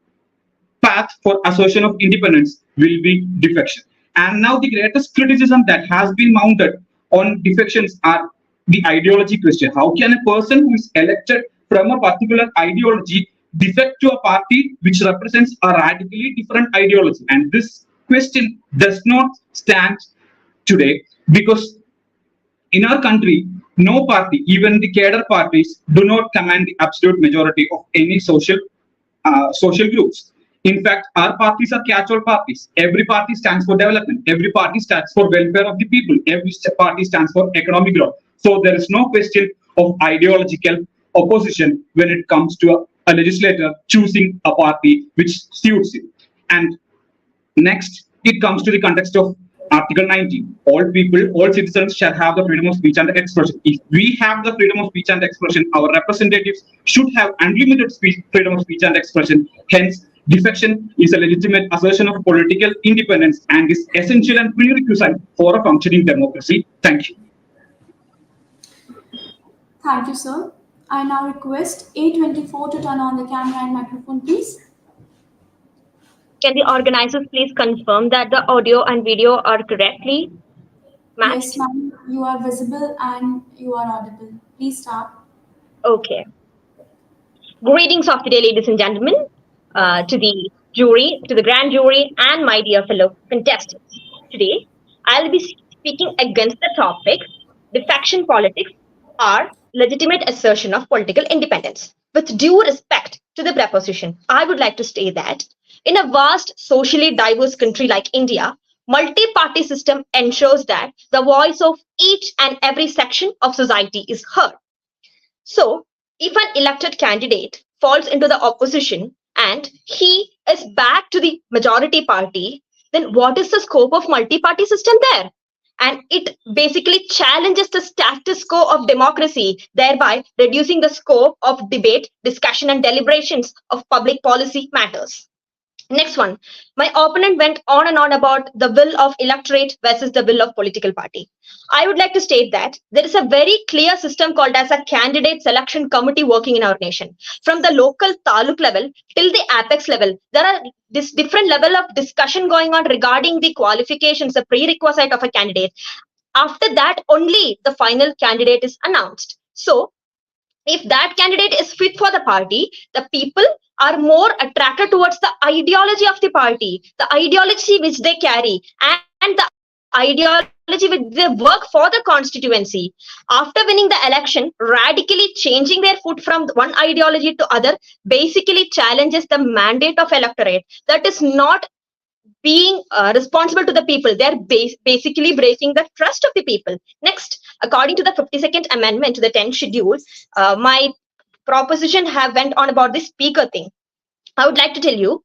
path for assertion of independence will be defection. And now the greatest criticism that has been mounted on defections are the ideology question. How can a person who is elected from a particular ideology defect to a party which represents a radically different ideology? And this question does not stand today, because in our country, no party, even the cadre parties, do not command the absolute majority of any social groups. In fact, our parties are catch-all parties. Every party stands for development. Every party stands for welfare of the people. Every party stands for economic growth. So there is no question of ideological opposition when it comes to a legislator choosing a party which suits him. And next, it comes to the context of Article 19. All people, all citizens shall have the freedom of speech and expression. If we have the freedom of speech and expression, our representatives should have unlimited freedom of speech and expression. Hence, defection is a legitimate assertion of political independence and is essential and prerequisite for a functioning democracy. Thank you. Thank you, sir. I now request A24 to turn on the camera and microphone, please. Can the organizers please confirm that the audio and video are correctly matched? Yes, ma'am. You are visible and you are audible. Please start. Okay. Greetings of the day, ladies and gentlemen, to the jury, to the grand jury, and my dear fellow contestants. Today, I'll be speaking against the topic, defection politics are legitimate assertion of political independence. With due respect to the preposition, I would like to state that in a vast, socially diverse country like India, multi-party system ensures that the voice of each and every section of society is heard. So, if an elected candidate falls into the opposition and he is back to the majority party, then what is the scope of multi-party system there? And it basically challenges the status quo of democracy, thereby reducing the scope of debate, discussion, and deliberations of public policy matters. Next one, my opponent went on and on about the will of electorate versus the will of political party. I would like to state that there is a very clear system called as a candidate selection committee working in our nation. From the local taluk level till the apex level, there are this different level of discussion going on regarding the qualifications, the prerequisite of a candidate. After that, only the final candidate is announced. So if that candidate is fit for the party, the people are more attracted towards the ideology of the party, the ideology which they carry, and the ideology which they work for the constituency. After winning the election, radically changing their foot from one ideology to other basically challenges the mandate of electorate. That is not being responsible to the people. They're basically breaking the trust of the people. Next, according to the 52nd amendment to the 10th schedule, my proposition have went on about the speaker thing. I would like to tell you,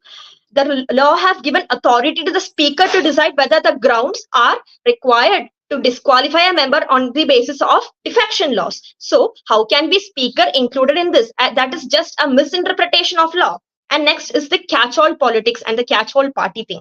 the law have given authority to the speaker to decide whether the grounds are required to disqualify a member on the basis of defection laws. So how can be speaker included in this? That is just a misinterpretation of law. And next is the catch-all politics and the catch-all party thing.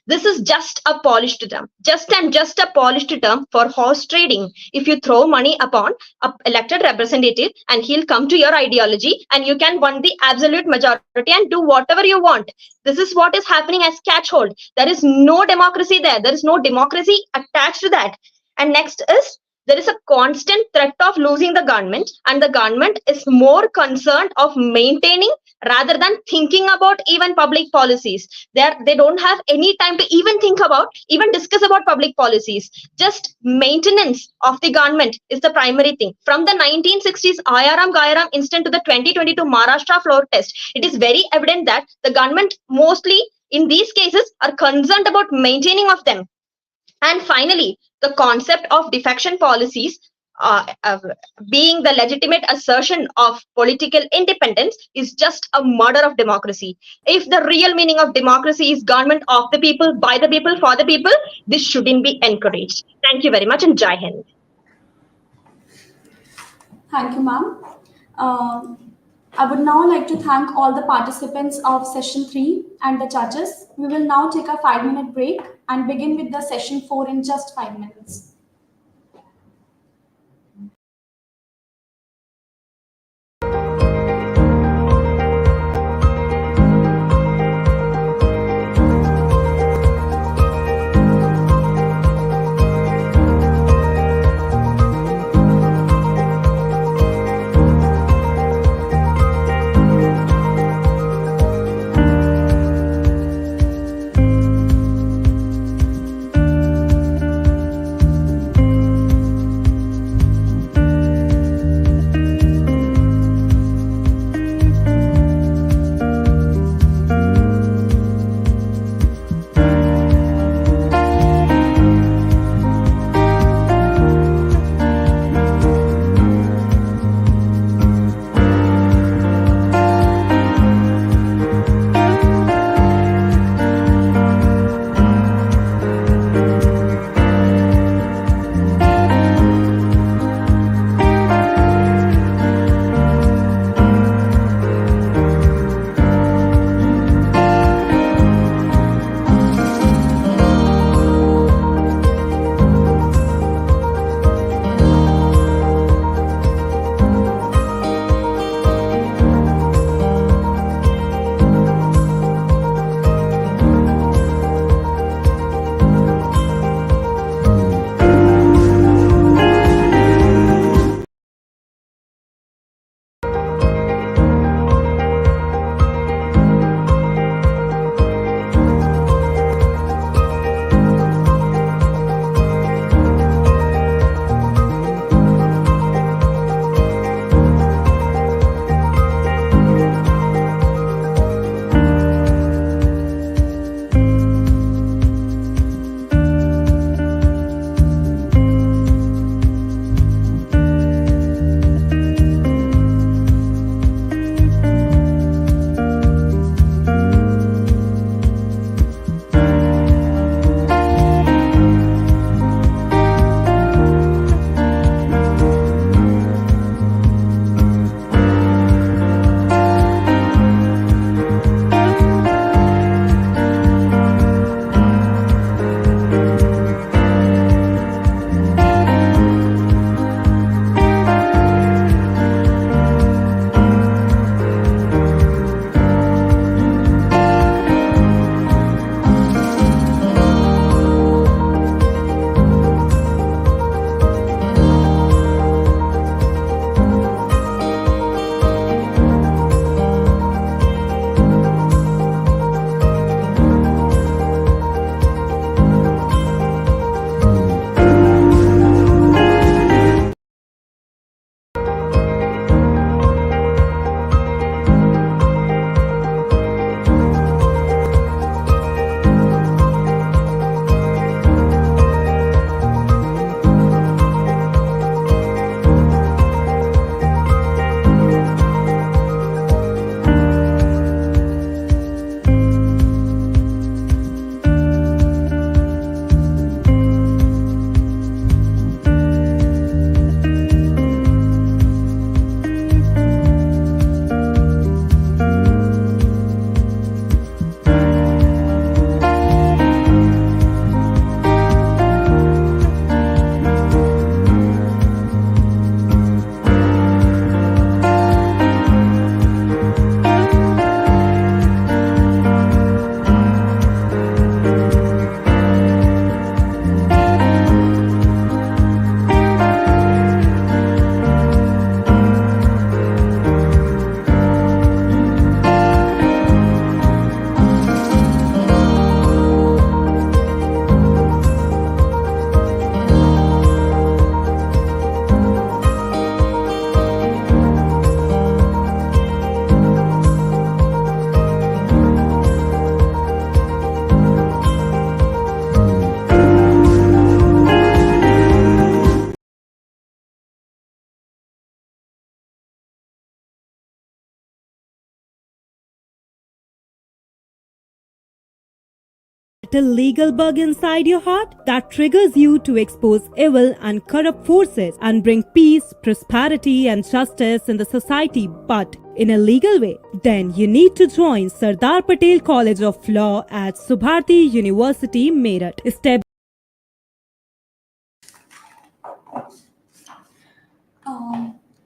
This is just a polished term, just a polished term for horse trading. If you throw money upon an elected representative and he'll come to your ideology and you can win the absolute majority and do whatever you want. This is what is happening as catch-hold. There is no democracy there. There is no democracy attached to that. And next is, there is a constant threat of losing the government, and the government is more concerned of maintaining rather than thinking about even public policies. They don't have any time to even think about, even discuss about public policies. Just maintenance of the government is the primary thing. From the 1960s Ayaram Gayaram incident to the 2022 Maharashtra floor test, it is very evident that the government mostly in these cases are concerned about maintaining of them. And finally, the concept of defection policies being the legitimate assertion of political independence is just a murder of democracy. If the real meaning of democracy is government of the people, by the people, for the people, this shouldn't be encouraged. Thank you very much and Jai Hind. Thank you, ma'am. I would now like to thank all the participants of session 3 and the judges. We will now take a 5-minute break and begin with the session 4 in just 5 minutes. A legal bug inside your heart that triggers you to expose evil and corrupt forces and bring peace, prosperity, and justice in the society, but in a legal way? Then you need to join Sardar Patel College of Law at Subharti University, Meerut.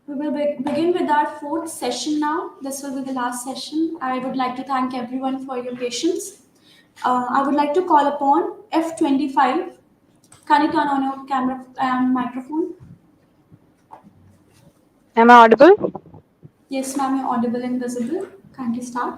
We will begin with our fourth session now. This will be the last session. I would like to thank everyone for your patience. I would like to call upon F25. Can you turn on your camera and microphone? Am I audible? Yes, ma'am, you're audible and visible. Kindly start.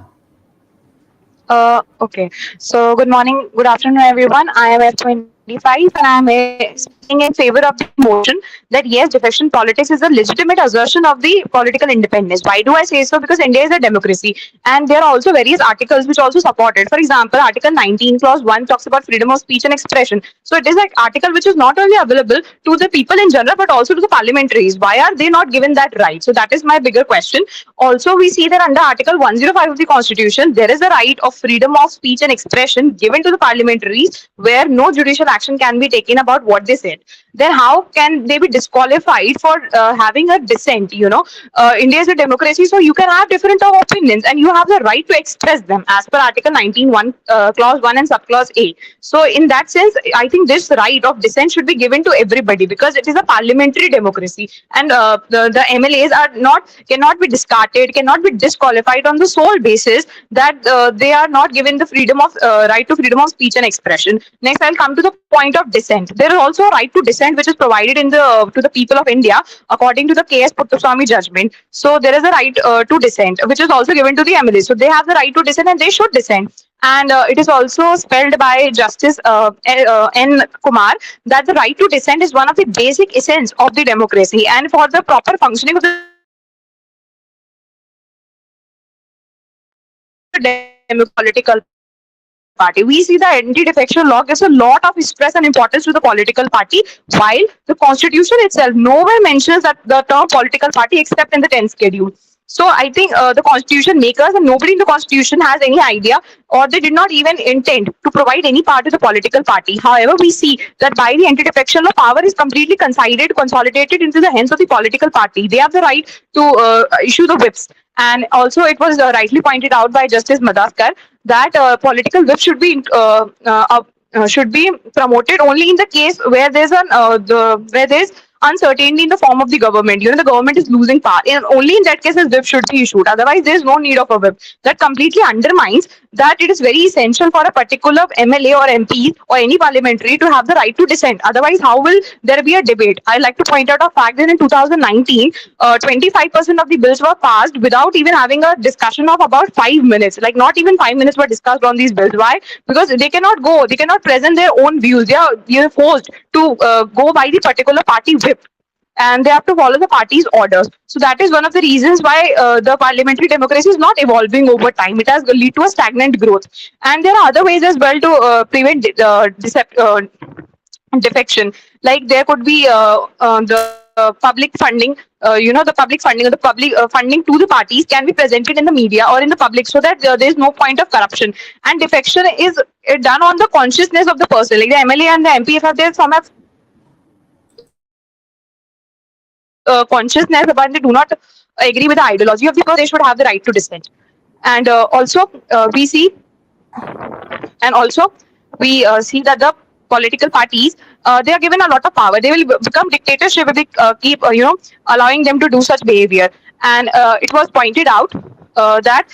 Okay. So, good morning, good afternoon, everyone. I am F25 and I am speaking in favor of the motion that yes, defection politics is a legitimate assertion of the political independence. Why do I say so? Because India is a democracy and there are also various articles which also support it. For example, Article 19, Clause 1 talks about freedom of speech and expression. So, it is an article which is not only available to the people in general but also to the parliamentaries. Why are they not given that right? So, that is my bigger question. Also, we see that under Article 105 of the Constitution, there is a right of freedom of speech and expression given to the parliamentaries where no judicial action can be taken about what they said. Then how can they be disqualified for having a dissent? India is a democracy, so you can have different opinions and you have the right to express them as per Article 19, Clause 1 and Subclause A. So in that sense, I think this right of dissent should be given to everybody because it is a parliamentary democracy and the MLAs cannot be discarded, cannot be disqualified on the sole basis that they are not given the freedom of right to freedom of speech and expression. Next, I'll come to the point of dissent. There is also a right to dissent which is provided to the people of India according to the K.S. Puttaswamy judgment. So there is a right to dissent which is also given to the MLAs. So they have the right to dissent and they should dissent. And it is also spelled by Justice N. Kumar that the right to dissent is one of the basic essence of the democracy and for the proper functioning of the political party. We see the anti-defection law gives a lot of stress and importance to the political party, while the constitution itself nowhere mentions that the term political party except in the 10th schedule. So I think the constitution makers and nobody in the constitution has any idea or they did not even intend to provide any part to the political party. However, we see that by the anti-defection law, power is completely consolidated into the hands of the political party. They have the right to issue the whips. And also, it was rightly pointed out by Justice Madaskar that political whip should be promoted only in the case where where there's uncertainty in the form of the government. The government is losing power. And only in that case, a whip should be issued. Otherwise, there's no need of a whip. That completely undermines that it is very essential for a particular MLA or MP or any parliamentary to have the right to dissent. Otherwise, how will there be a debate? I'd like to point out a fact that in 2019, 25% of the bills were passed without even having a discussion of about 5 minutes. Like not even 5 minutes were discussed on these bills. Why? Because they cannot present their own views. They are forced to go by the particular party whip and they have to follow the party's orders. So that is one of the reasons why the parliamentary democracy is not evolving over time. It has led to a stagnant growth. And there are other ways as well to prevent defection. Like there could be the public funding, the public funding or the public funding to the parties can be presented in the media or in the public so that there is no point of corruption. And defection is done on the consciousness of the person. Like the MLA and the MP, if there some have consciousness but they do not agree with the ideology of the person, they should have the right to dissent. And also we see that the political parties they are given a lot of power. They will become dictatorship if they keep allowing them to do such behavior. And it was pointed out that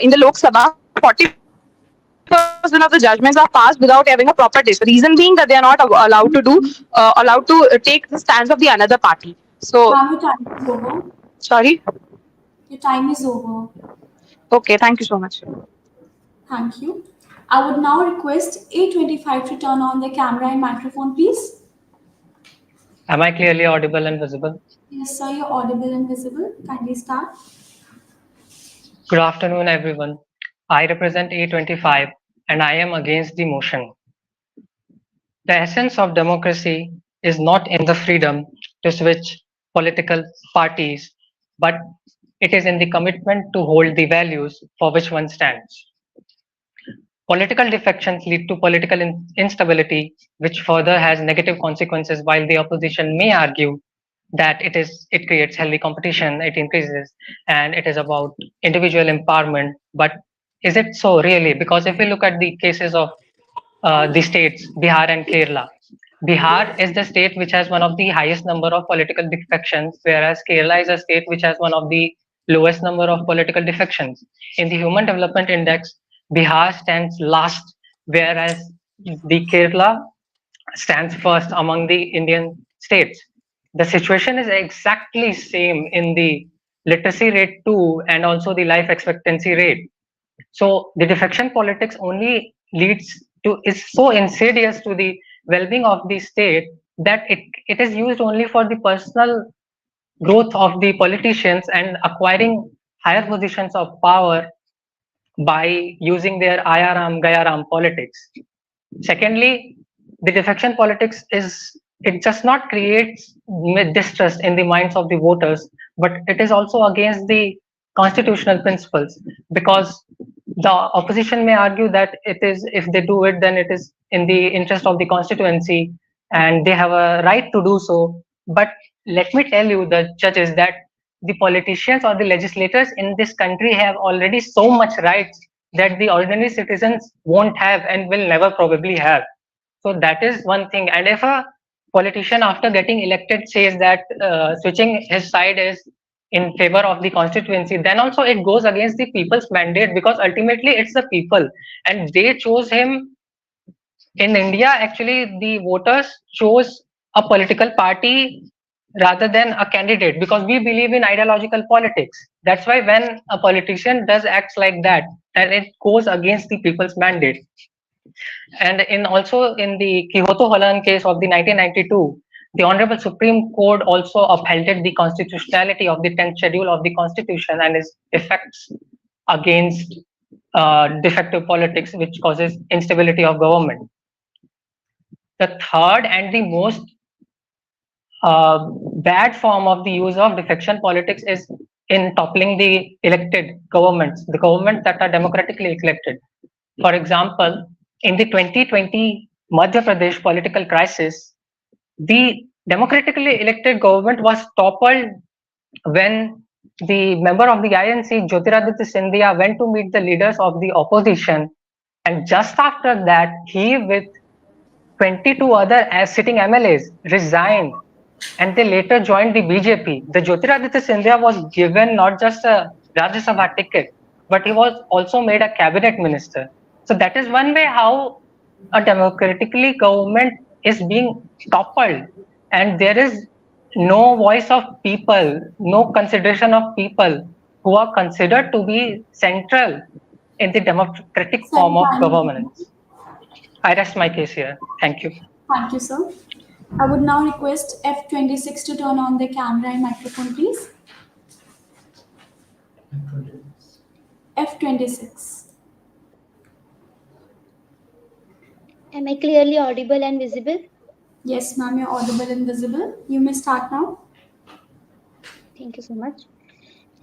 in the Lok Sabha 40% of the judgments are passed without having a proper decision. Reason being that they are not allowed to take the stance of the another party. So, Ma'am, your time is over. sorry. Your time is over. Okay, thank you so much. Thank you. I would now request A25 to turn on the camera and microphone, please. Am I clearly audible and visible? Yes, sir, you're audible and visible. Kindly start. Good afternoon, everyone. I represent A25 and I am against the motion. The essence of democracy is not in the freedom to switch political parties, but it is in the commitment to hold the values for which one stands. Political defections lead to political instability, which further has negative consequences. While the opposition may argue that it creates healthy competition, it increases, and it is about individual empowerment. But is it so really? Because if we look at the cases of the states, Bihar and Kerala, Bihar is the state which has one of the highest number of political defections, whereas Kerala is a state which has one of the lowest number of political defections. In the Human Development Index, Bihar stands last, whereas the Kerala stands first among the Indian states. The situation is exactly same in the literacy rate too, and also the life expectancy rate. So the defection politics only leads to is so insidious to the well-being of the state that it is used only for the personal growth of the politicians and acquiring higher positions of power by using their Ayaram Gayaram politics. Secondly, the defection politics it just not creates distrust in the minds of the voters, but it is also against the constitutional principles, because the opposition may argue that it is, if they do it, then it is in the interest of the constituency and they have a right to do so. But let me tell you, the judges, that the politicians or the legislators in this country have already so much rights that the ordinary citizens won't have and will never probably have. So that is one thing. And if a politician after getting elected says that switching his side is in favor of the constituency, then also it goes against the people's mandate, because ultimately it's the people and they chose him. In India, actually, the voters chose a political party rather than a candidate, because we believe in ideological politics. That's why when a politician does acts like that, and it goes against the people's mandate. And also in the Kyoto Holland case of the 1992, the Honorable Supreme Court also upheld the constitutionality of the 10th schedule of the Constitution and its effects against defective politics, which causes instability of government. The third and the most bad form of the use of defection politics is in toppling the elected governments, the governments that are democratically elected. For example, in the 2020 Madhya Pradesh political crisis, the democratically elected government was toppled when the member of the INC, Jyotiraditya Scindia, went to meet the leaders of the opposition. And just after that, he with 22 other sitting MLAs resigned, and they later joined the BJP. The Jyotiraditya Scindia was given not just a Rajya Sabha ticket, but he was also made a cabinet minister. So that is one way how a democratically government is being toppled, and there is no voice of people, no consideration of people who are considered to be central in the democratic form of governance. I rest my case here. Thank you. Thank you, sir. I would now request F26 to turn on the camera and microphone, please. F26. Am I clearly audible and visible? Yes, ma'am, you're audible and visible. You may start now. Thank you so much.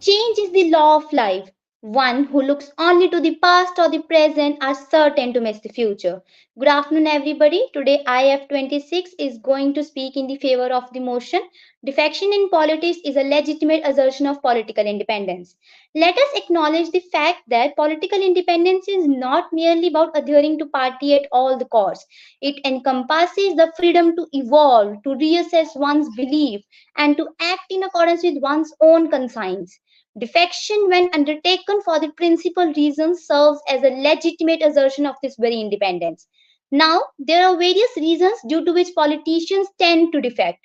Change is the law of life. One who looks only to the past or the present are certain to miss the future. Good afternoon, everybody. Today, IF26 is going to speak in the favor of the motion. Defection in politics is a legitimate assertion of political independence. Let us acknowledge the fact that political independence is not merely about adhering to party at all the costs. It encompasses the freedom to evolve, to reassess one's belief, and to act in accordance with one's own conscience. Defection, when undertaken for the principal reason, serves as a legitimate assertion of this very independence. Now, there are various reasons due to which politicians tend to defect.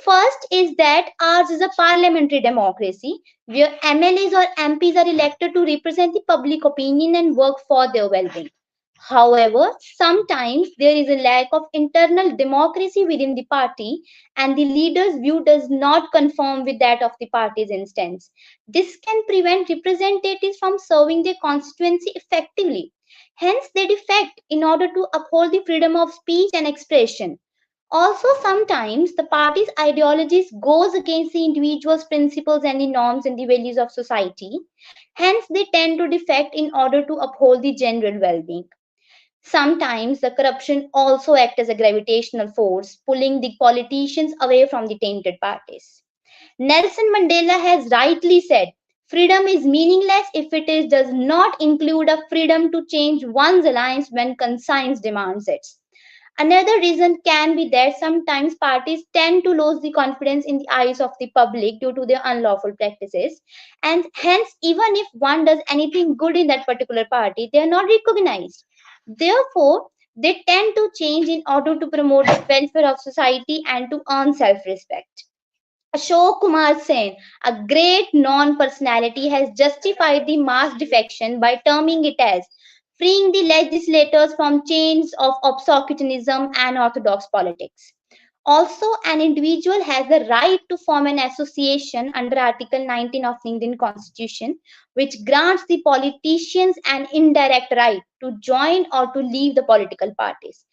First is that ours is a parliamentary democracy where MLAs or MPs are elected to represent the public opinion and work for their well-being. However, sometimes there is a lack of internal democracy within the party and the leader's view does not conform with that of the party's instance. This can prevent representatives from serving their constituency effectively. Hence, they defect in order to uphold the freedom of speech and expression. Also, sometimes the party's ideologies goes against the individual's principles and the norms and the values of society. Hence, they tend to defect in order to uphold the general well-being. Sometimes the corruption also acts as a gravitational force, pulling the politicians away from the tainted parties. Nelson Mandela has rightly said, freedom is meaningless if does not include a freedom to change one's alliance when conscience demands it. Another reason can be that sometimes parties tend to lose the confidence in the eyes of the public due to their unlawful practices, and hence, even if one does anything good in that particular party, they are not recognized. Therefore, they tend to change in order to promote the welfare of society and to earn self respect. Ashok Kumar Sen, a great non personality, has justified the mass defection by terming it as freeing the legislators from chains of obstructionism and orthodox politics. Also, an individual has the right to form an association under Article 19 of the Indian Constitution, which grants the politicians an indirect right to join or to leave the political parties.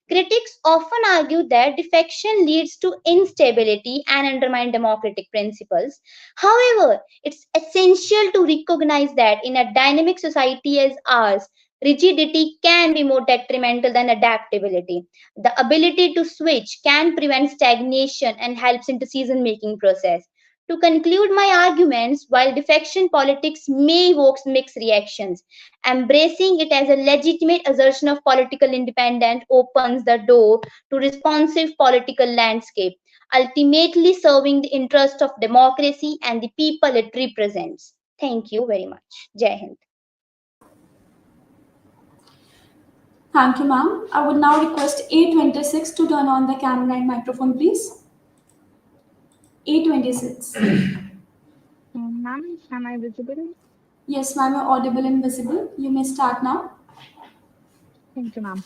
Critics often argue that defection leads to instability and undermines democratic principles. However, it's essential to recognize that in a dynamic society as ours, rigidity can be more detrimental than adaptability. The ability to switch can prevent stagnation and helps in decision making process. To conclude my arguments, while defection politics may evoke mixed reactions, embracing it as a legitimate assertion of political independence opens the door to responsive political landscape, ultimately serving the interest of democracy and the people it represents. Thank you very much. Jai Hind. Thank you, ma'am. I would now request A26 to turn on the camera and microphone, please. A26. Ma'am, am I visible? Yes, ma'am, you're audible and visible. You may start now. Thank you, ma'am.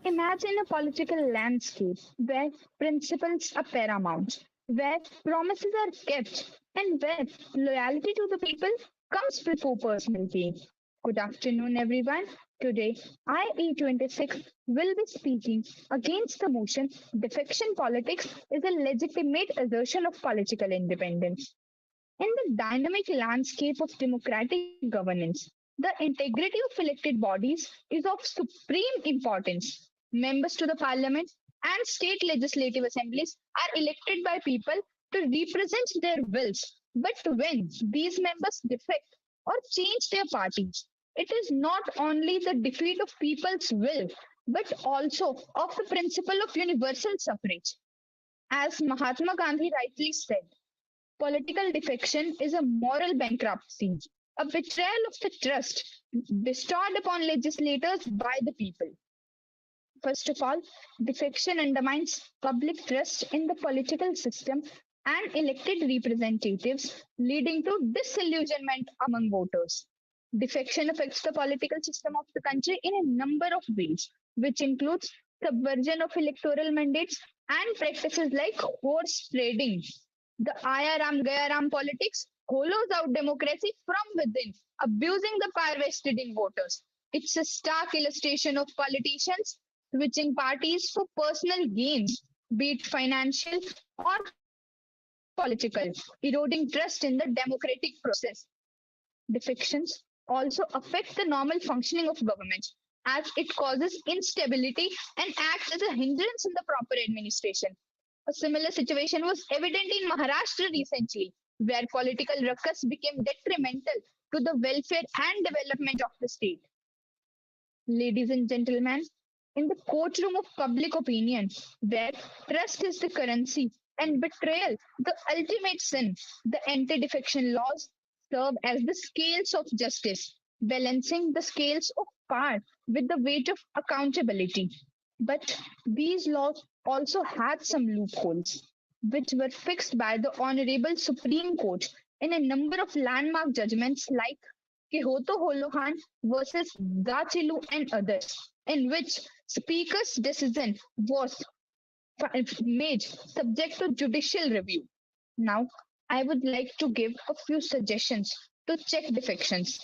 Imagine a political landscape where principles are paramount, where promises are kept, and where loyalty to the people comes before personal gain. Good afternoon, everyone. Today, I, E26, will be speaking against the motion defection politics is a legitimate assertion of political independence. In the dynamic landscape of democratic governance, the integrity of elected bodies is of supreme importance. Members to the parliament and state legislative assemblies are elected by people to represent their wills. But when these members defect or change their parties, it is not only the defeat of people's will, but also of the principle of universal suffrage. As Mahatma Gandhi rightly said, political defection is a moral bankruptcy, a betrayal of the trust bestowed upon legislators by the people. First of all, defection undermines public trust in the political system and elected representatives, leading to disillusionment among voters. Defection affects the political system of the country in a number of ways, which includes subversion of electoral mandates and practices like horse trading. The Aya Ram Gaya Ram politics hollows out democracy from within, abusing the power vested in voters. It's a stark illustration of politicians switching parties for personal gains, be it financial or political, eroding trust in the democratic process. Defections also affect the normal functioning of government as it causes instability and acts as a hindrance in the proper administration. A similar situation was evident in Maharashtra recently, where political ruckus became detrimental to the welfare and development of the state. Ladies and gentlemen, in the courtroom of public opinion, where trust is the currency and betrayal the ultimate sin, the anti defection laws serve as the scales of justice, balancing the scales of power with the weight of accountability. But these laws also had some loopholes, which were fixed by the Honorable Supreme Court in a number of landmark judgments like Kihoto Holohan versus Gachilu and others, in which Speaker's decision was made subject to judicial review. Now, I would like to give a few suggestions to check defections.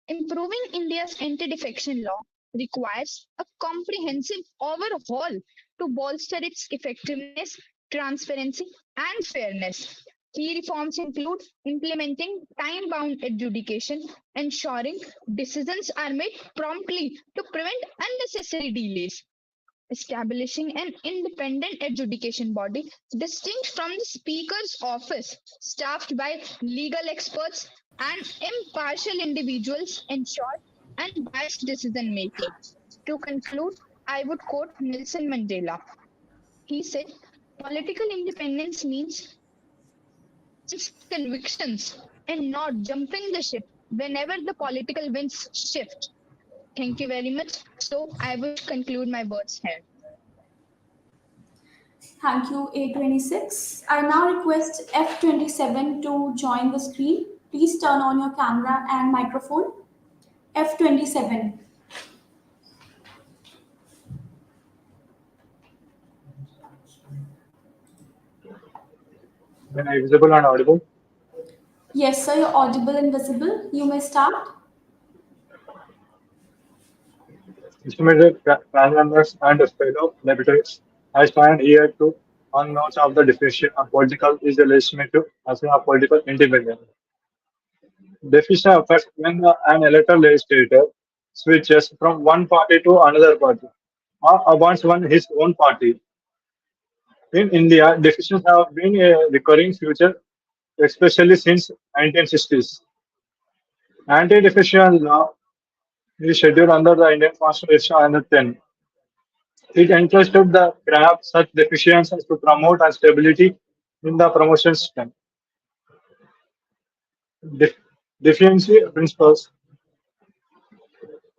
Improving India's anti-defection law requires a comprehensive overhaul to bolster its effectiveness, transparency, and fairness. Key reforms include implementing time-bound adjudication, ensuring decisions are made promptly to prevent unnecessary delays, establishing an independent adjudication body distinct from the Speaker's office, staffed by legal experts and impartial individuals, ensure unbiased decision making. To conclude, I would quote Nelson Mandela. He said, political independence means convictions and not jumping the ship whenever the political winds shift. Thank you very much. So I would conclude my words here. Thank you, A26. I now request F27 to join the screen. Please turn on your camera and microphone. F27. Am I visible and audible? Yes, sir, you're audible and visible. You may start. Estimated panel members and fellow debaters, I stand here to on notes of the definition of political is the legislative as of political independence. Definition occurs when an elected legislator switches from one party to another party or abandons his own party. In India, definitions have been a recurring feature, especially since 1960s. Anti-defection law is scheduled under the Indian Constitution under 10. It entrusted the craft such deficiencies to promote and stability in the promotion system. Def- Deficiency principles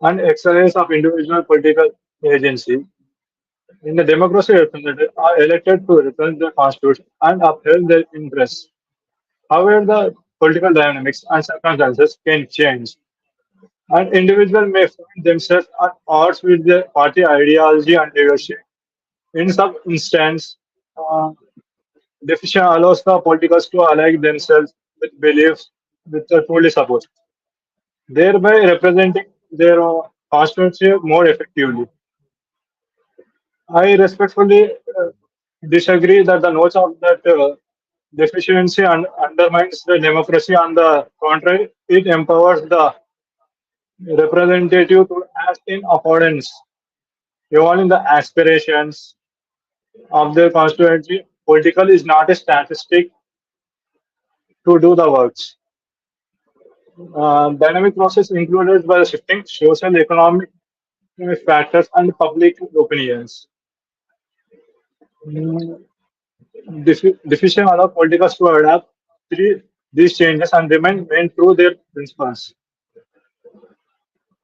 and excellence of individual political agency in the democracy representatives are elected to represent the constitution and uphold their interests. However, the political dynamics and circumstances can change, and individuals may find themselves at odds with their party ideology and leadership. In some instances, definition allows the politicals to align themselves with beliefs which are truly support, thereby representing their constituency more effectively. I respectfully disagree that the notes of that deficiency undermines the democracy. On the contrary, it empowers the representative to act in accordance, evolving the aspirations of their constituency. Political is not a statistic to do the works. Dynamic process included by the shifting social, economic factors and public opinions. Mm, Decision allow politicals to adapt to these changes and remain main through their principles.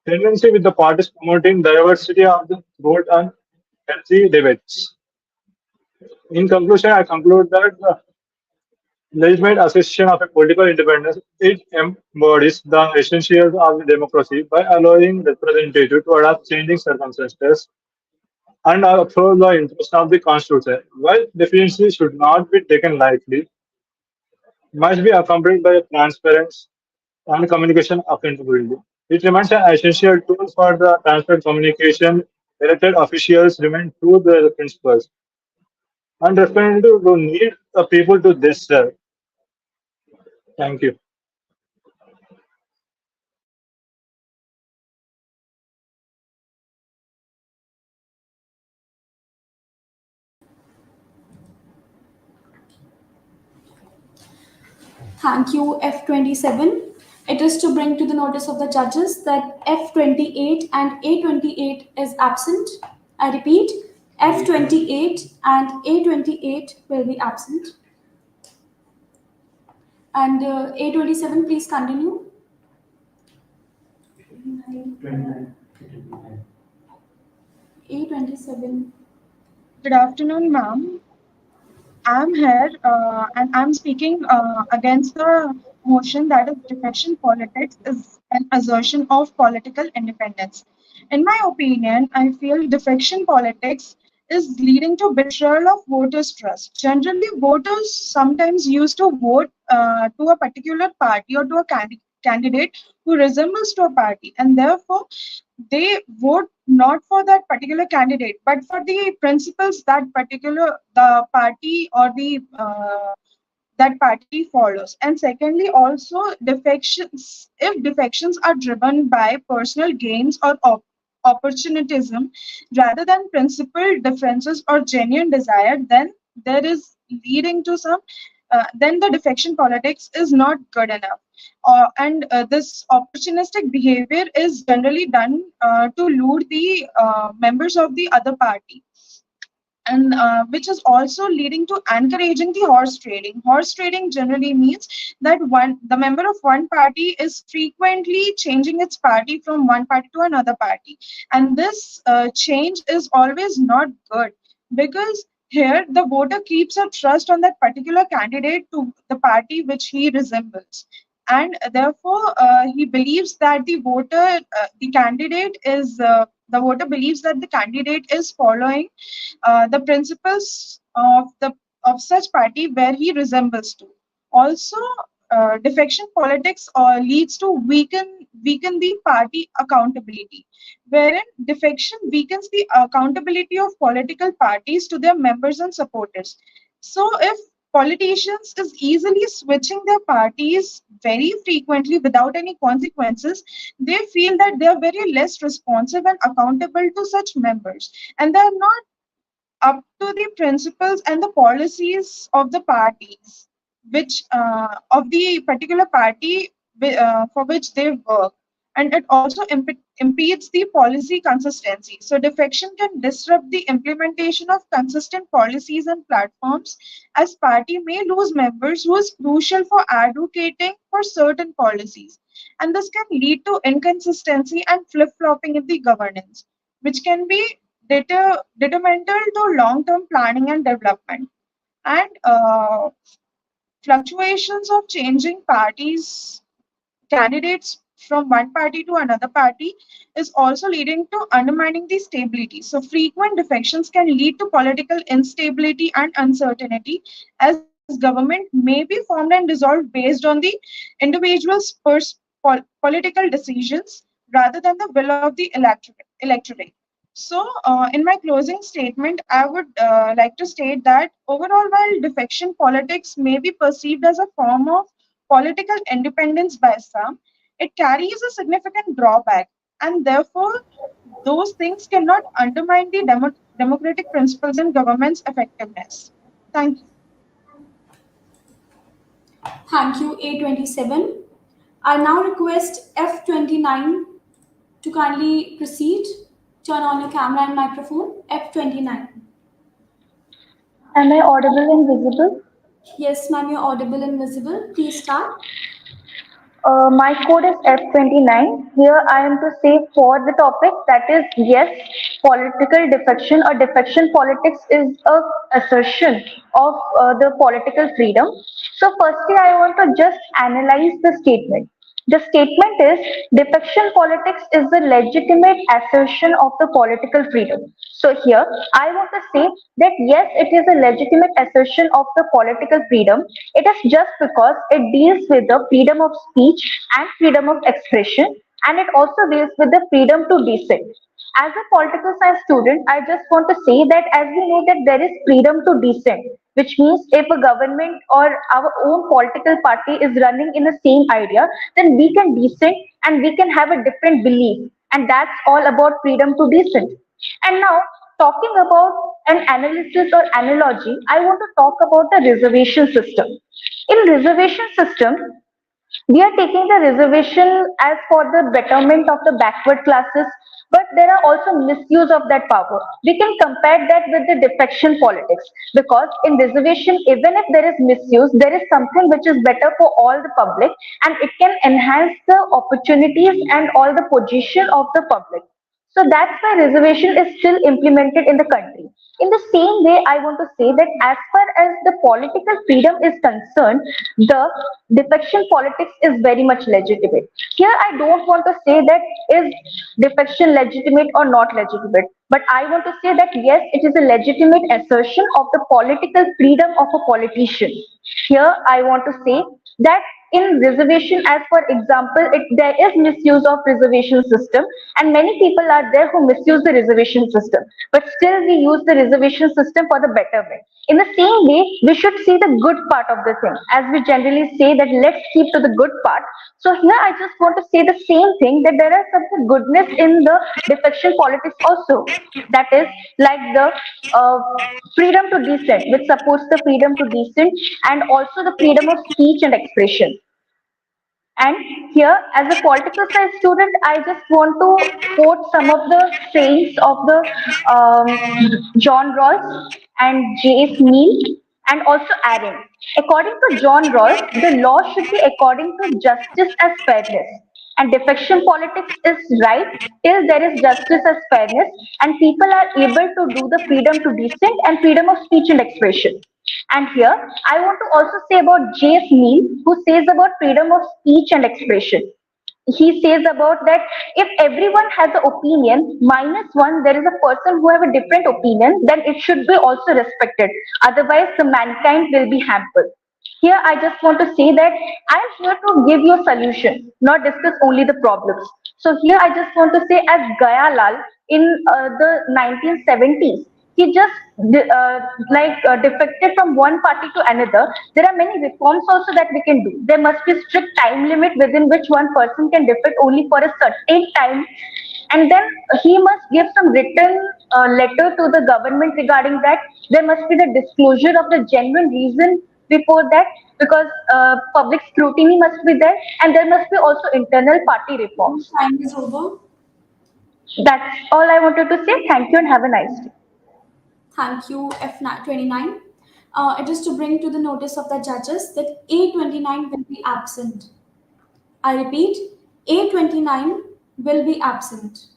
Tendency with the parties promoting diversity of the thought and healthy debates. In conclusion, I conclude that the legitimate assertion of a political independence it embodies the essentials of the democracy by allowing representatives to adapt changing circumstances and uphold the interest of the constitution. While deficiency should not be taken lightly, must be accompanied by transparency and communication accountability. It remains an essential tool for the transparent communication. Elected officials remain true to their principles and representatives to need the people to this serve. Thank you. Thank you, F27. It is to bring to the notice of the judges that F28 and A28 is absent. I repeat, F28 and A28 will be absent. And A27, please continue. A27. Good afternoon, ma'am. I'm here and I'm speaking against the motion that is defection politics is an assertion of political independence. In my opinion, I feel defection politics is leading to betrayal of voters' trust. Generally, voters sometimes used to vote to a particular party or to a candidate who resembles to a party, and therefore they vote not for that particular candidate but for the principles that particular the party or the that party follows. And secondly, also defections, if defections are driven by personal gains or opportunism rather than principled differences or genuine desire, then there is leading to some then the defection politics is not good enough. And this opportunistic behavior is generally done to lure the members of the other party, and which is also leading to encouraging the horse trading. Horse trading generally means that the member of one party is frequently changing its party from one party to another party, and this change is always not good, because here the voter keeps a trust on that particular candidate to the party which he resembles, and therefore he believes that the candidate is the voter believes that the candidate is following the principles of such party where he resembles to. Also, defection politics leads to weaken the party accountability, wherein defection weakens the accountability of political parties to their members and supporters. So, if politicians is easily switching their parties very frequently without any consequences, they feel that they are very less responsive and accountable to such members, and they are not up to the principles and the policies of the parties, which of the particular party for which they work, and it also impedes the policy consistency. So defection can disrupt the implementation of consistent policies and platforms, as party may lose members who is crucial for advocating for certain policies, and this can lead to inconsistency and flip-flopping in the governance, which can be detrimental to long-term planning and development. And fluctuations of changing parties, candidates from one party to another party, is also leading to undermining the stability. So frequent defections can lead to political instability and uncertainty, as government may be formed and dissolved based on the individual's political decisions rather than the will of the electorate. So, in my closing statement, I would like to state that overall, while defection politics may be perceived as a form of political independence by some, it carries a significant drawback, and therefore, those things cannot undermine the democratic principles and government's effectiveness. Thank you. Thank you, A27. I now request F29 to kindly proceed. Turn on your camera and microphone. F29. Am I audible and visible? Yes, ma'am, you're audible and visible. Please start. My code is F29. Here I am to say for the topic, that is, yes, political defection or defection politics is a assertion of the political freedom. So firstly, I want to just analyze the statement. The statement is defection politics is a legitimate assertion of the political freedom. So here I want to say that yes, it is a legitimate assertion of the political freedom. It is just because it deals with the freedom of speech and freedom of expression, and it also deals with the freedom to dissent. As a political science student, I just want to say that as we know that there is freedom to dissent, which means if a government or our own political party is running in the same idea, then we can dissent and we can have a different belief. And that's all about freedom to dissent. And now, talking about an analysis or analogy, I want to talk about the reservation system. In reservation system, we are taking the reservation as for the betterment of the backward classes, but there are also misuse of that power. We can compare that with the defection politics, because in reservation, even if there is misuse, there is something which is better for all the public, and it can enhance the opportunities and all the position of the public. So that's why reservation is still implemented in the country. In the same way, I want to say that as far as the political freedom is concerned, the defection politics is very much legitimate. Here, I don't want to say that is defection legitimate or not legitimate, but I want to say that yes, it is a legitimate assertion of the political freedom of a politician. Here, I want to say that in reservation, as for example, there is misuse of reservation system, and many people are there who misuse the reservation system, but still we use the reservation system for the betterment. In the same way, we should see the good part of the thing, as we generally say that let's keep to the good part. So here I just want to say the same thing, that there are some goodness in the defection politics also. That is like the uh, freedom to dissent, which supports the freedom to dissent, and also the freedom of speech and expression. And here, as a political science student, I just want to quote some of the sayings of the John Rawls and J.S. Mill, and also Aaron. According to John Rawls, the law should be according to justice as fairness. And defection politics is right till there is justice as fairness, and people are able to do the freedom to dissent and freedom of speech and expression. And here, I want to also say about J.S. Neal, who says about freedom of speech and expression. He says about that if everyone has an opinion minus one, there is a person who have a different opinion, then it should be also respected. Otherwise, the mankind will be hampered. Here, I just want to say that I'm here to give you a solution, not discuss only the problems. So here, I just want to say, as Gaya Lal in the 1970s, he just defected from one party to another. There are many reforms also that we can do. There must be strict time limit within which one person can defect only for a certain time, and then he must give some written letter to the government regarding that. There must be the disclosure of the genuine reason before that, because public scrutiny must be there, and there must be also internal party reforms. Time is over. That's all I wanted to say. Thank you and have a nice day. Thank you, F29. It is to bring to the notice of the judges that A29 will be absent. I repeat, A29 will be absent.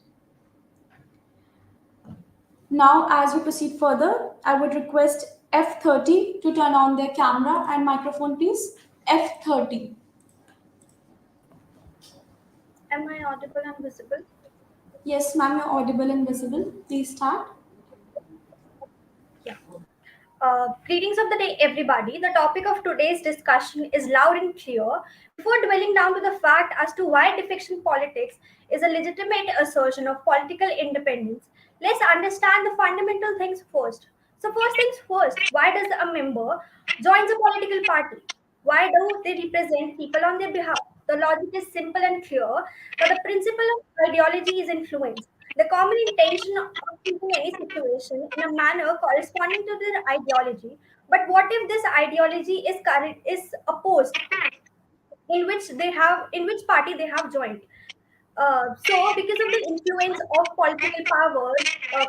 Now, as we proceed further, I would request F30 to turn on their camera and microphone, please. F30. Am I audible and visible? Yes, ma'am, you're audible and visible. Please start. Yeah. Greetings of the day, everybody. The topic of today's discussion is loud and clear. Before dwelling down to the fact as to why defection politics is a legitimate assertion of political independence, let's understand the fundamental things first. So first things first, why does a member joins a political party? Why do they represent people on their behalf? The logic is simple and clear that the principle of ideology is influence. The common intention of treating any situation in a manner corresponding to their ideology. But what if this ideology is opposed, in which party they have joined? So, because of the influence of political powers,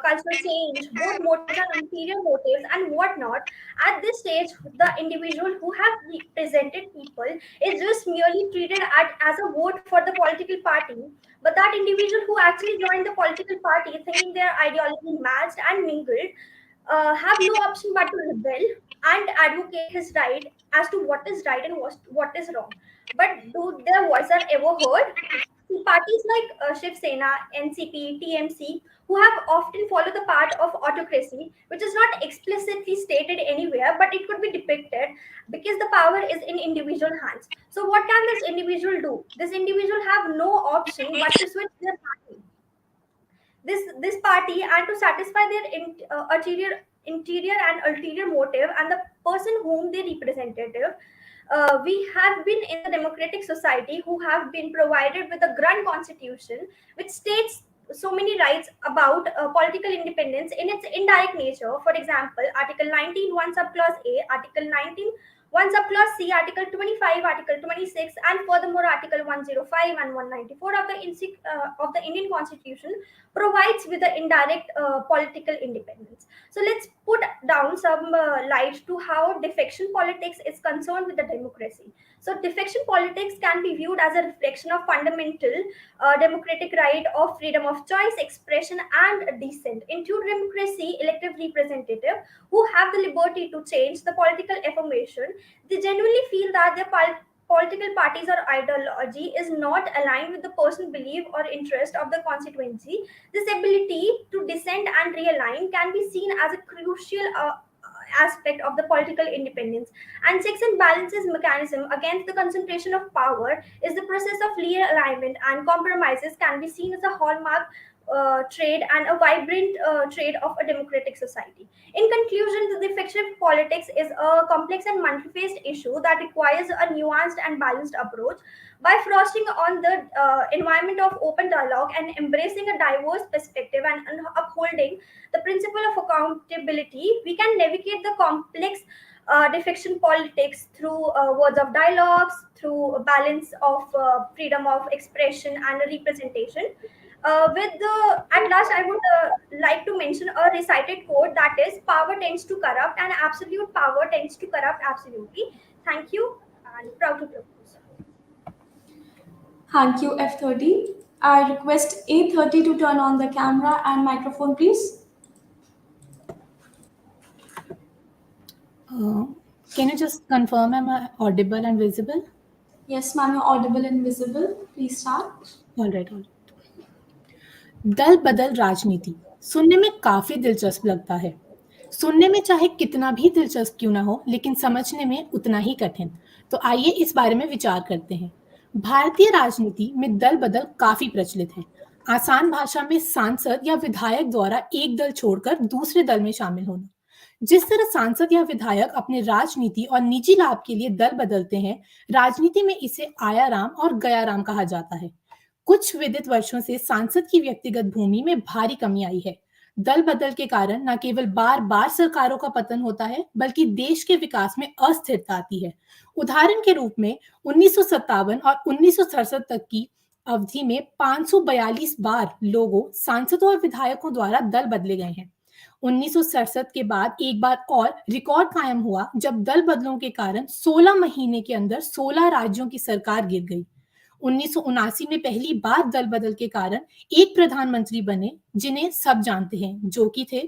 cultural change, both motives and ulterior motives, and whatnot, at this stage, the individual who have represented people is just merely treated as a vote for the political party. But that individual who actually joined the political party, thinking their ideology matched and mingled, have no option but to rebel and advocate his right as to what is right and what is wrong. But do their voices are ever heard? See, parties like Shiv Sena, NCP, TMC, who have often followed the path of autocracy, which is not explicitly stated anywhere, but it could be depicted because the power is in individual hands. So, what can this individual do? This individual have no option but to switch their party. This party, and to satisfy their interior and ulterior motive and the person whom they representative. We have been in a democratic society who have been provided with a grand constitution which states so many rights about political independence in its indirect nature. For example, Article 19, 1 subclause A, Article 19, 1 subclause C, Article 25, Article 26, and furthermore Article 105 and 194 of the Indian Constitution provides with the indirect political independence. So let's put down some light to how defection politics is concerned with the democracy. So defection politics can be viewed as a reflection of fundamental democratic right of freedom of choice, expression, and dissent. In true democracy, elective representative who have the liberty to change the political affirmation, they genuinely feel that their political parties or ideology is not aligned with the personal belief or interest of the constituency. This ability to dissent and realign can be seen as a crucial aspect of the political independence. And checks and balances mechanism against the concentration of power is the process of realignment and compromises can be seen as a hallmark trade and a vibrant trade of a democratic society. In conclusion, the defection of politics is a complex and multi-faced issue that requires a nuanced and balanced approach. By fostering on the environment of open dialogue and embracing a diverse perspective and upholding the principle of accountability, we can navigate the complex defection politics through words of dialogues, through a balance of freedom of expression and representation. At last, I would like to mention a recited quote that is, "Power tends to corrupt, and absolute power tends to corrupt absolutely." Thank you, and proud to propose. Thank you, F30. I request A30 to turn on the camera and microphone, please. Can you just confirm, am I audible and visible? Yes, ma'am, you're audible and visible. Please start. All right. दल बदल राजनीति सुनने में काफी दिलचस्प लगता है। सुनने में चाहे कितना भी दिलचस्प क्यों ना हो, लेकिन समझने में उतना ही कठिन। तो आइए इस बारे में विचार करते हैं। भारतीय राजनीति में दल बदल काफी प्रचलित है। आसान भाषा में सांसद या विधायक द्वारा एक दल छोड़कर दूसरे दल में शामिल होना। जिस तरह सांसद या विधायक अपने राजनीति और निजी लाभ के लिए दल बदलते हैं, राजनीति में इसे आया राम और गया राम कहा जाता है। कुछ विदित वर्षों से सांसद की व्यक्तिगत भूमि में भारी कमी आई है। दल बदल के कारण न केवल बार बार सरकारों का पतन होता है, बल्कि देश के विकास में अस्थिरता आती है। उदाहरण के रूप में 1957 और 1967 तक की अवधि में 542 बार लोगों, सांसदों और विधायकों द्वारा दल बदले गए हैं। 1967 के बाद एक बार और रिकॉर्ड कायम हुआ, जब दल बदलों के कारण 16 महीने के अंदर 16 राज्यों की सरकार गिर गई। 1979 में पहली बार दल बदल के कारण एक प्रधानमंत्री बने, जिन्हें सब जानते हैं, जो कि थे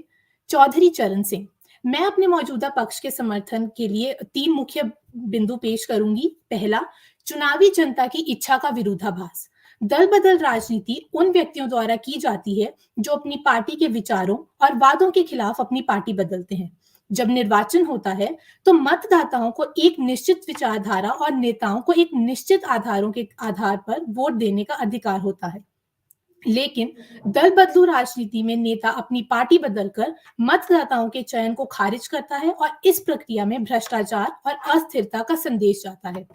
चौधरी चरण सिंह। मैं अपने मौजूदा पक्ष के समर्थन के लिए 3 मुख्य बिंदु पेश करूंगी। पहला, चुनावी जनता की इच्छा का विरोधाभास। दल बदल राजनीति उन व्यक्तियों द्वारा की जाती है जो अपनी पार्टी के विचारों और वादों के खिलाफ अपनी पार्टी बदलते हैं। जब निर्वाचन होता है तो मतदाताओं को एक निश्चित विचारधारा और नेताओं को एक निश्चित आधारों के आधार पर वोट देने का अधिकार होता है। लेकिन दल बदलू राजनीति में नेता अपनी पार्टी बदलकर मतदाताओं के चयन को खारिज करता है और इस प्रक्रिया में भ्रष्टाचार और अस्थिरता का संदेश जाता है।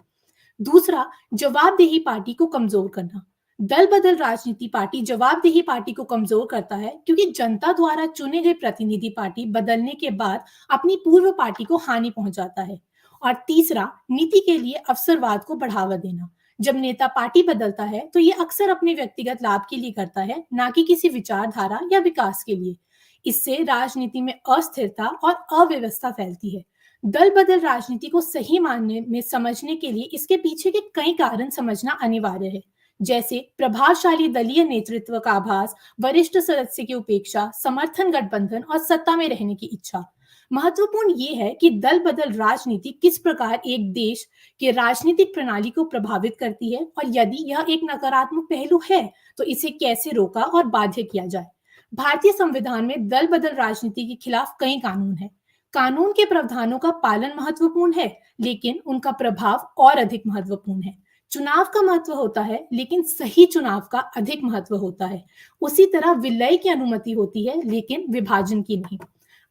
दूसरा, जवाबदेही पार्टी को कमजोर करना। दल बदल राजनीति पार्टी जवाबदेही पार्टी को कमजोर करता है, क्योंकि जनता द्वारा चुने गए प्रतिनिधि पार्टी बदलने के बाद अपनी पूर्व पार्टी को हानि पहुंचाता है। और तीसरा, नीति के लिए अवसरवाद को बढ़ावा देना। जब नेता पार्टी बदलता है तो ये अक्सर अपने व्यक्तिगत लाभ के लिए करता है, ना कि किसी विचारधारा या विकास के लिए। इससे राजनीति में अस्थिरता और अव्यवस्था फैलती है। दल बदल राजनीति को सही मायने में समझने के लिए इसके पीछे के कई कारण समझना अनिवार्य है, जैसे प्रभावशाली दलीय नेतृत्व का आभास, वरिष्ठ सदस्य की उपेक्षा, समर्थन गठबंधन और सत्ता में रहने की इच्छा। महत्वपूर्ण ये है कि दल बदल राजनीति किस प्रकार एक देश के राजनीतिक प्रणाली को प्रभावित करती है, और यदि यह एक नकारात्मक पहलू है तो इसे कैसे रोका और बाध्य किया जाए। भारतीय संविधान में दल बदल राजनीति के खिलाफ कई कानून हैं। कानून के प्रावधानों का पालन महत्वपूर्ण है, लेकिन उनका प्रभाव और अधिक महत्वपूर्ण है। चुनाव का महत्व होता है, लेकिन सही चुनाव का अधिक महत्व होता है। उसी तरह विलय की अनुमति होती है, लेकिन विभाजन की नहीं।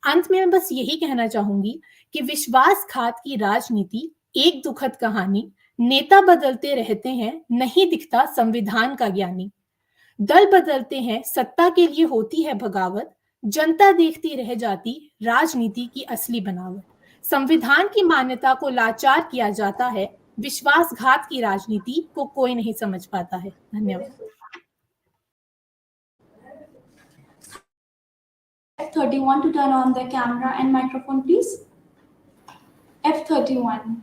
अंत में मैं बस यही कहना चाहूंगी कि विश्वासघात की राजनीति एक दुखद कहानी, नेता बदलते रहते हैं, नहीं दिखता संविधान का ज्ञानी। दल बदलते हैं, सत्ता के लिए होती है बगावत, जनता देखती रह जाती राजनीति की असली बनावट। संविधान की मान्यता को लाचार किया जाता है, विश्वासघात की राजनीति को कोई नहीं समझ पाता है। धन्यवाद। F31 to turn on the camera and microphone, please. F31.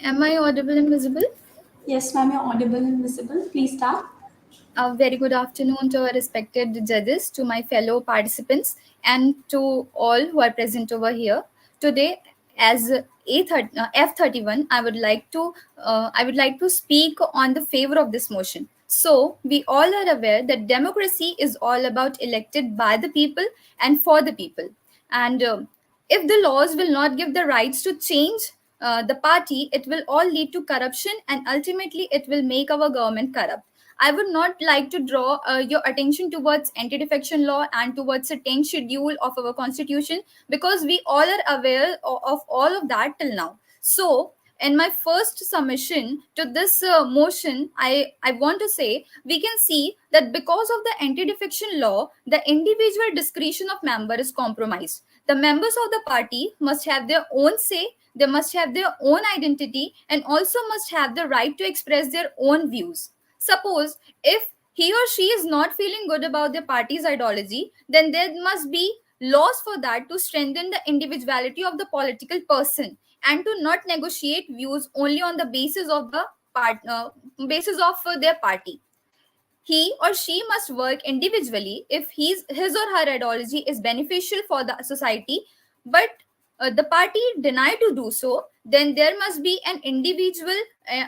Am I audible and visible? Yes, ma'am, you're audible and visible. Please start. A very good afternoon to our respected judges, to my fellow participants, and to all who are present over here. Today, as F31, I would like to speak on the favor of this motion. So, we all are aware that democracy is all about elected by the people and for the people. And If the laws will not give the rights to change the party, it will all lead to corruption, and ultimately it will make our government corrupt. I would not like to draw your attention towards anti-defection law and towards the 10th schedule of our constitution, because we all are aware of all of that till now. So, in my first submission to this motion, I want to say we can see that because of the anti-defection law, the individual discretion of member is compromised. The members of the party must have their own say, they must have their own identity, and also must have the right to express their own views. Suppose if he or she is not feeling good about their party's ideology, then there must be laws for that to strengthen the individuality of the political person, and to not negotiate views only on the basis of the basis of their party. He or she must work individually if his or her ideology is beneficial for the society, but the party deny to do so, then there must be an individual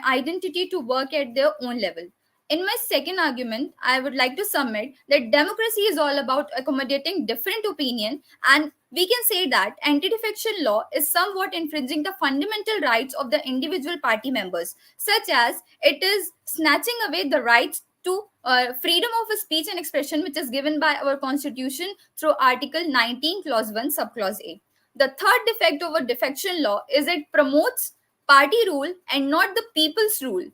identity to work at their own level. In my second argument, I would like to submit that democracy is all about accommodating different opinion, and we can say that anti-defection law is somewhat infringing the fundamental rights of the individual party members, such as it is snatching away the rights to freedom of speech and expression, which is given by our constitution through Article 19, Clause 1, Subclause A. The third defect of a defection law is it promotes party rule and not the people's rule.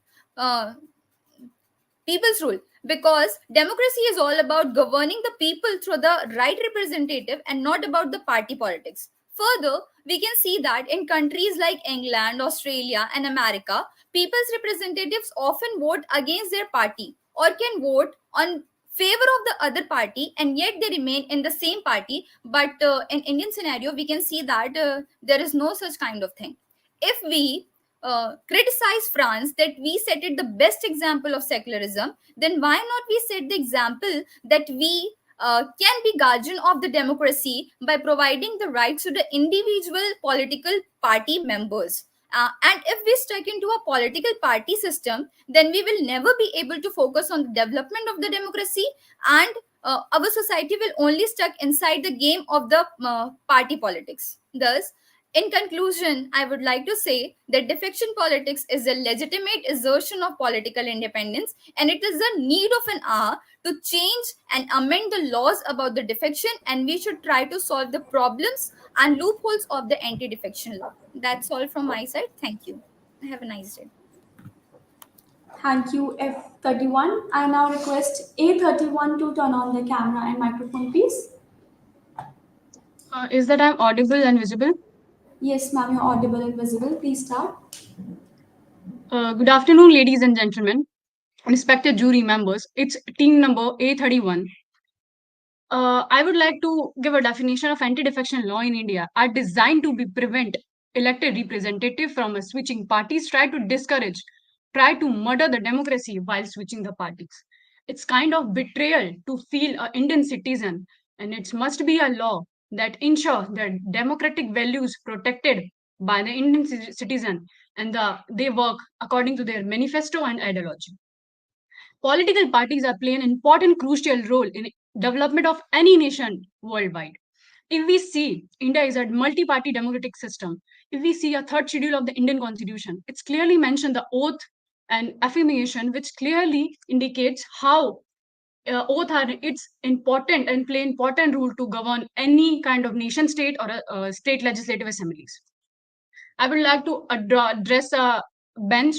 People's rule, because democracy is all about governing the people through the right representative and not about the party politics. Further, we can see that in countries like England, Australia, and America, people's representatives often vote against their party or can vote on favor of the other party, and yet they remain in the same party. But in Indian scenario, we can see that there is no such kind of thing. If we criticize France that we set it the best example of secularism, then why not we set the example that we can be guardian of the democracy by providing the rights to the individual political party members. And if we stuck into a political party system, then we will never be able to focus on the development of the democracy, and our society will only stuck inside the game of the party politics. Thus, in conclusion, I would like to say that defection politics is a legitimate assertion of political independence, and it is the need of an hour to change and amend the laws about the defection, and we should try to solve the problems and loopholes of the anti-defection law. That's all from my side. Thank you. Have a nice day. Thank you, F31. I now request A31 to turn on the camera and microphone, please. Is that I'm audible and visible? Yes, ma'am, you're audible and visible. Please start. Good afternoon, ladies and gentlemen, respected jury members. It's team number A31. I would like to give a definition of anti-defection law in India are designed to be prevent elected representative from switching parties, try to murder the democracy while switching the parties. It's kind of betrayal to feel an Indian citizen, and it must be a law that ensure that democratic values protected by the Indian citizen, and they work according to their manifesto and ideology. Political parties are playing an important crucial role in development of any nation worldwide. If we see India is a multi-party democratic system, if we see a third schedule of the Indian Constitution, it's clearly mentioned the oath and affirmation, which clearly indicates how oath are it's important and play important role to govern any kind of nation state or state legislative assemblies. I would like to address a bench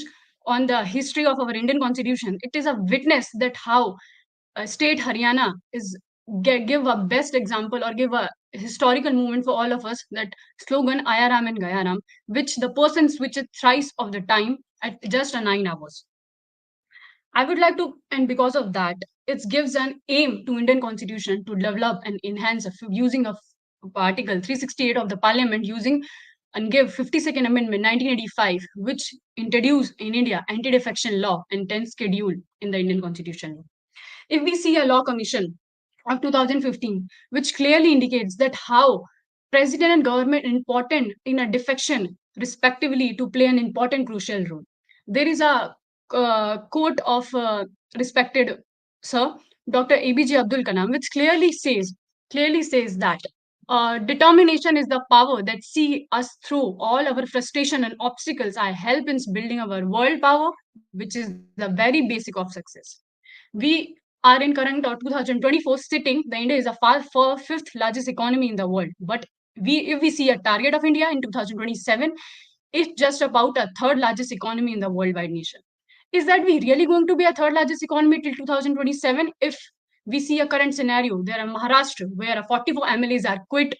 on the history of our Indian Constitution. It is a witness that how state Haryana is give a best example or give a historical moment for all of us, that slogan Ayaram and Gayaram, which the person switches thrice of the time at just 9 hours. I would like to, and because of that, it gives an aim to Indian Constitution to develop and enhance using of Article 368 of the Parliament using and give 52nd Amendment 1985, which introduced in India anti-defection law and 10th schedule in the Indian Constitution. If we see a law commission of 2015, which clearly indicates that how president and government important in a defection respectively to play an important crucial role. There is a quote of respected sir Dr. ABJ Abdul Kalam, which clearly says that Determination is the power that see us through all our frustration and obstacles. I help in building our world power, which is the very basic of success. We are in current 2024 sitting. The India is a far fifth largest economy in the world. But if we see a target of India in 2027, it's just about a third largest economy in the worldwide nation. Is that we really going to be a third largest economy till 2027? If we see a current scenario, there are Maharashtra where 44 MLAs are quit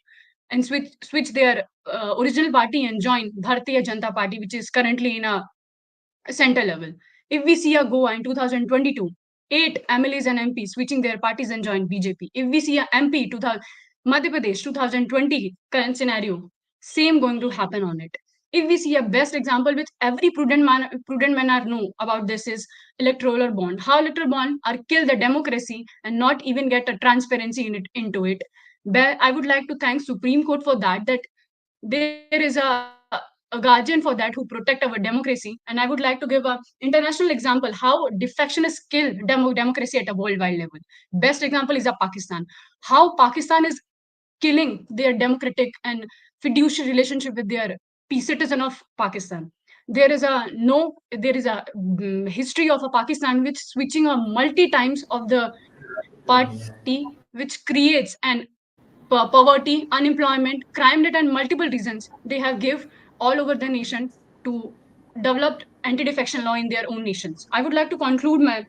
and switch their original party and join Bharatiya Janata Party, which is currently in a center level. If we see a Goa in 2022, 8 MLAs and MPs switching their parties and join BJP. If we see a MP 2000, Madhya Pradesh 2020 current scenario, same going to happen on it. If we see a best example which every prudent man are know about this is electoral bond. How electoral bond are kill the democracy and not even get a transparency into it. I would like to thank Supreme Court for that. That there is a guardian for that who protect our democracy. And I would like to give a international example how defection is kill democracy at a worldwide level. Best example is a Pakistan. How Pakistan is killing their democratic and fiduciary relationship with their peace citizen of Pakistan. There is a history of a Pakistan which switching a multi times of the party which creates an poverty, unemployment, crime rate, and multiple reasons they have give all over the nation to develop anti-defection law in their own nations. I would like to conclude my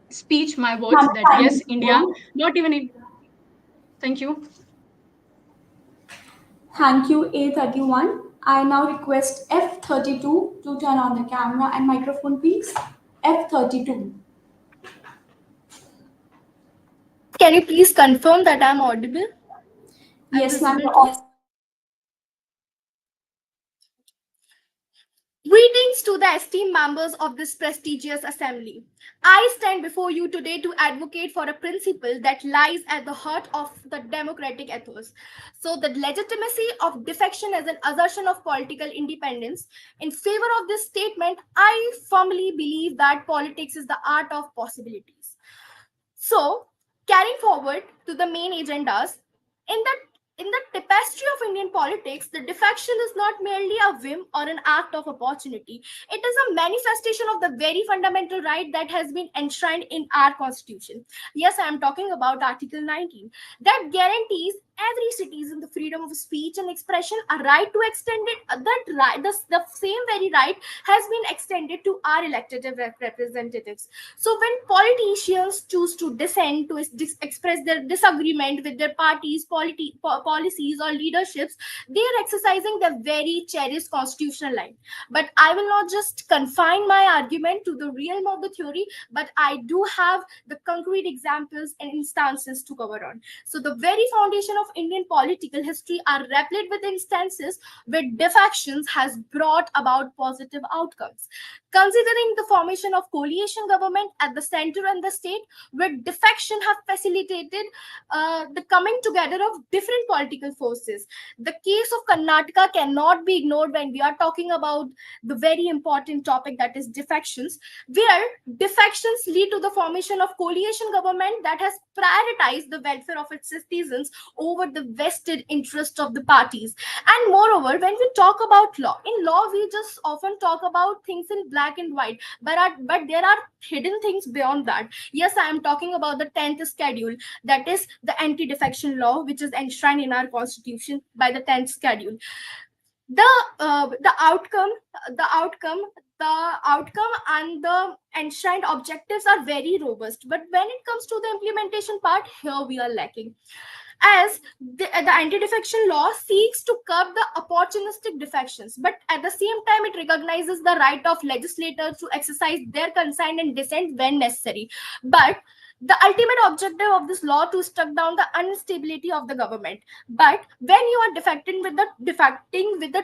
speech, my words Ma'am, that time yes, is India, over. not even in. Thank you. Thank you, A31. I now request F32 to turn on the camera and microphone, please. F32. Can you please confirm that I'm audible? Yes, ma'am. Greetings to the esteemed members of this prestigious assembly. I stand before you today to advocate for a principle that lies at the heart of the democratic ethos. So, the legitimacy of defection as an assertion of political independence. In favor of this statement, I firmly believe that politics is the art of possibilities. So, carrying forward to the main agendas, in the tapestry of Indian politics, the defection is not merely a whim or an act of opportunity. It is a manifestation of the very fundamental right that has been enshrined in our constitution. Yes, I am talking about Article 19, that guarantees every citizen the freedom of speech and expression, a right to extend it. That right, the same very right has been extended to our elected representatives. So when politicians choose to dissent, to express their disagreement with their parties, policies, or leaderships, they are exercising their very cherished constitutional right. But I will not just confine my argument to the realm of the theory, but I do have the concrete examples and instances to cover on. So the very foundation of Indian political history are replete with instances where defections has brought about positive outcomes. Considering the formation of coalition government at the center and the state, where defection have facilitated the coming together of different political forces. The case of Karnataka cannot be ignored when we are talking about the very important topic that is defections, where defections lead to the formation of coalition government that has prioritized the welfare of its citizens over the vested interest of the parties. And moreover, when we talk about law, in law we just often talk about things in black and white, but there are hidden things beyond that. Yes, I am talking about the 10th schedule, that is the anti-defection law, which is enshrined in our constitution by the 10th schedule. The outcome and the enshrined objectives are very robust, but when it comes to the implementation part, here we are lacking. As the anti-defection law seeks to curb the opportunistic defections, but at the same time it recognizes the right of legislators to exercise their consent and dissent when necessary. But the ultimate objective of this law to struck down the instability of the government. But when you are defecting with the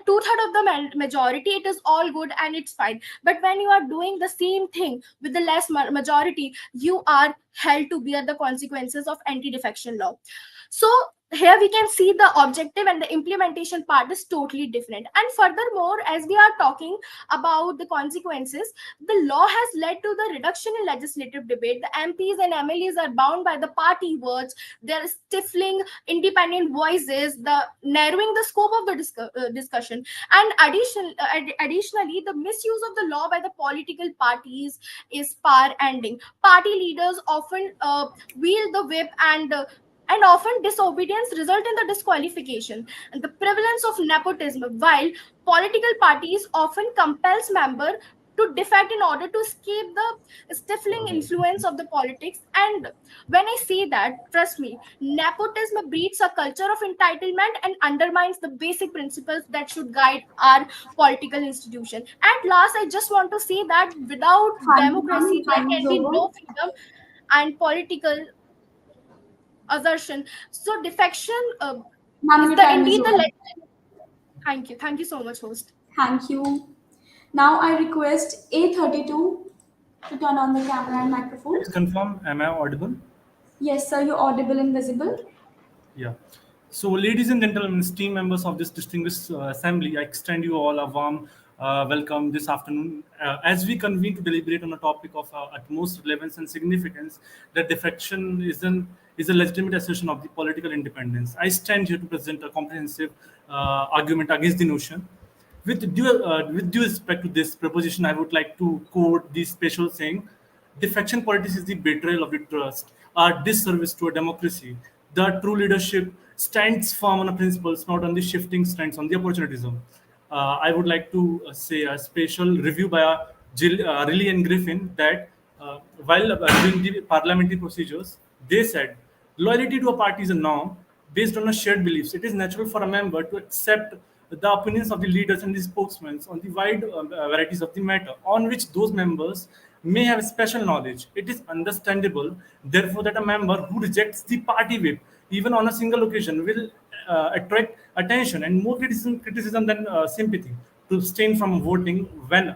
two-thirds of the majority, it is all good and it's fine. But when you are doing the same thing with the less majority, you are held to bear the consequences of anti-defection law. So here we can see the objective and the implementation part is totally different. And furthermore, as we are talking about the consequences, the law has led to the reduction in legislative debate. The MPs and MLAs are bound by the party words. They're stifling independent voices, the narrowing the scope of the discussion. And additionally, the misuse of the law by the political parties is far ending. Party leaders often wield the whip, and often disobedience result in the disqualification. And the prevalence of nepotism, while political parties often compels member to defect in order to escape the stifling influence of the politics. And when I say that, trust me, nepotism breeds a culture of entitlement and undermines the basic principles that should guide our political institution. At last, I just want to say that without Thank you, ma'am. democracy, there Time is can be over. no freedom and political assertion. So defection Ma'am, is your the time is indeed the over. Thank you. Thank you so much, host. Thank you. Now I request A32 to turn on the camera and microphone. Please confirm, am I audible? Yes, sir, you're audible and visible. Yeah. So, ladies and gentlemen, esteemed members of this distinguished assembly, I extend you all a warm welcome this afternoon as we convene to deliberate on a topic of utmost relevance and significance. That defection is a legitimate assertion of the political independence. I stand here to present a comprehensive argument against the notion. With due respect to this proposition, I would like to quote the special saying: defection politics is the betrayal of the trust, a disservice to a democracy. The true leadership stands firm on the principles, not on the shifting stands on the opportunism. I would like to say a special review by Riley and Griffin that while doing the parliamentary procedures, they said loyalty to a party is a norm based on a shared beliefs. It is natural for a member to accept the opinions of the leaders and the spokesmen on the wide varieties of the matter on which those members may have special knowledge. It is understandable, therefore, that a member who rejects the party whip, even on a single occasion, will attract attention and more criticism than sympathy. To abstain from voting when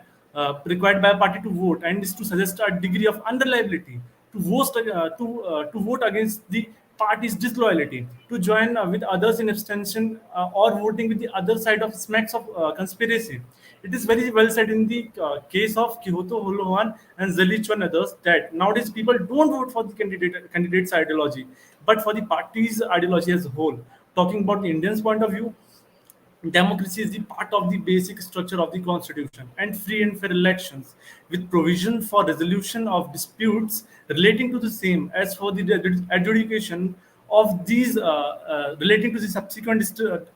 required by a party to vote, and is to suggest a degree of unreliability, to vote against the party's disloyalty, to join with others in abstention or voting with the other side of smacks of conspiracy. It is very well said in the case of Kyoto Holohan and Zelichwa and others that nowadays people don't vote for the candidate's ideology, but for the party's ideology as a whole. Talking about the Indians' point of view, democracy is the part of the basic structure of the constitution, and free and fair elections with provision for resolution of disputes relating to the same, as for the adjudication of these relating to the subsequent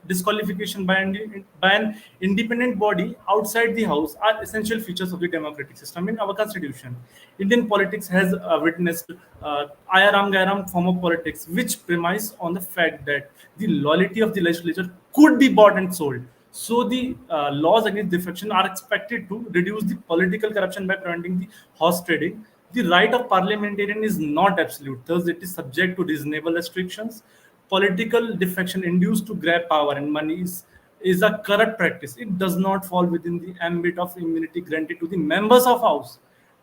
disqualification by an independent body outside the house, are essential features of the democratic system in our constitution. Indian politics has witnessed ayaram gairam form of politics, which premise on the fact that the loyalty of the legislature could be bought and sold. So the laws against defection are expected to reduce the political corruption by preventing the horse trading. The right of parliamentarian is not absolute, thus it is subject to reasonable restrictions. Political defection induced to grab power and money is a corrupt practice. It does not fall within the ambit of immunity granted to the members of House.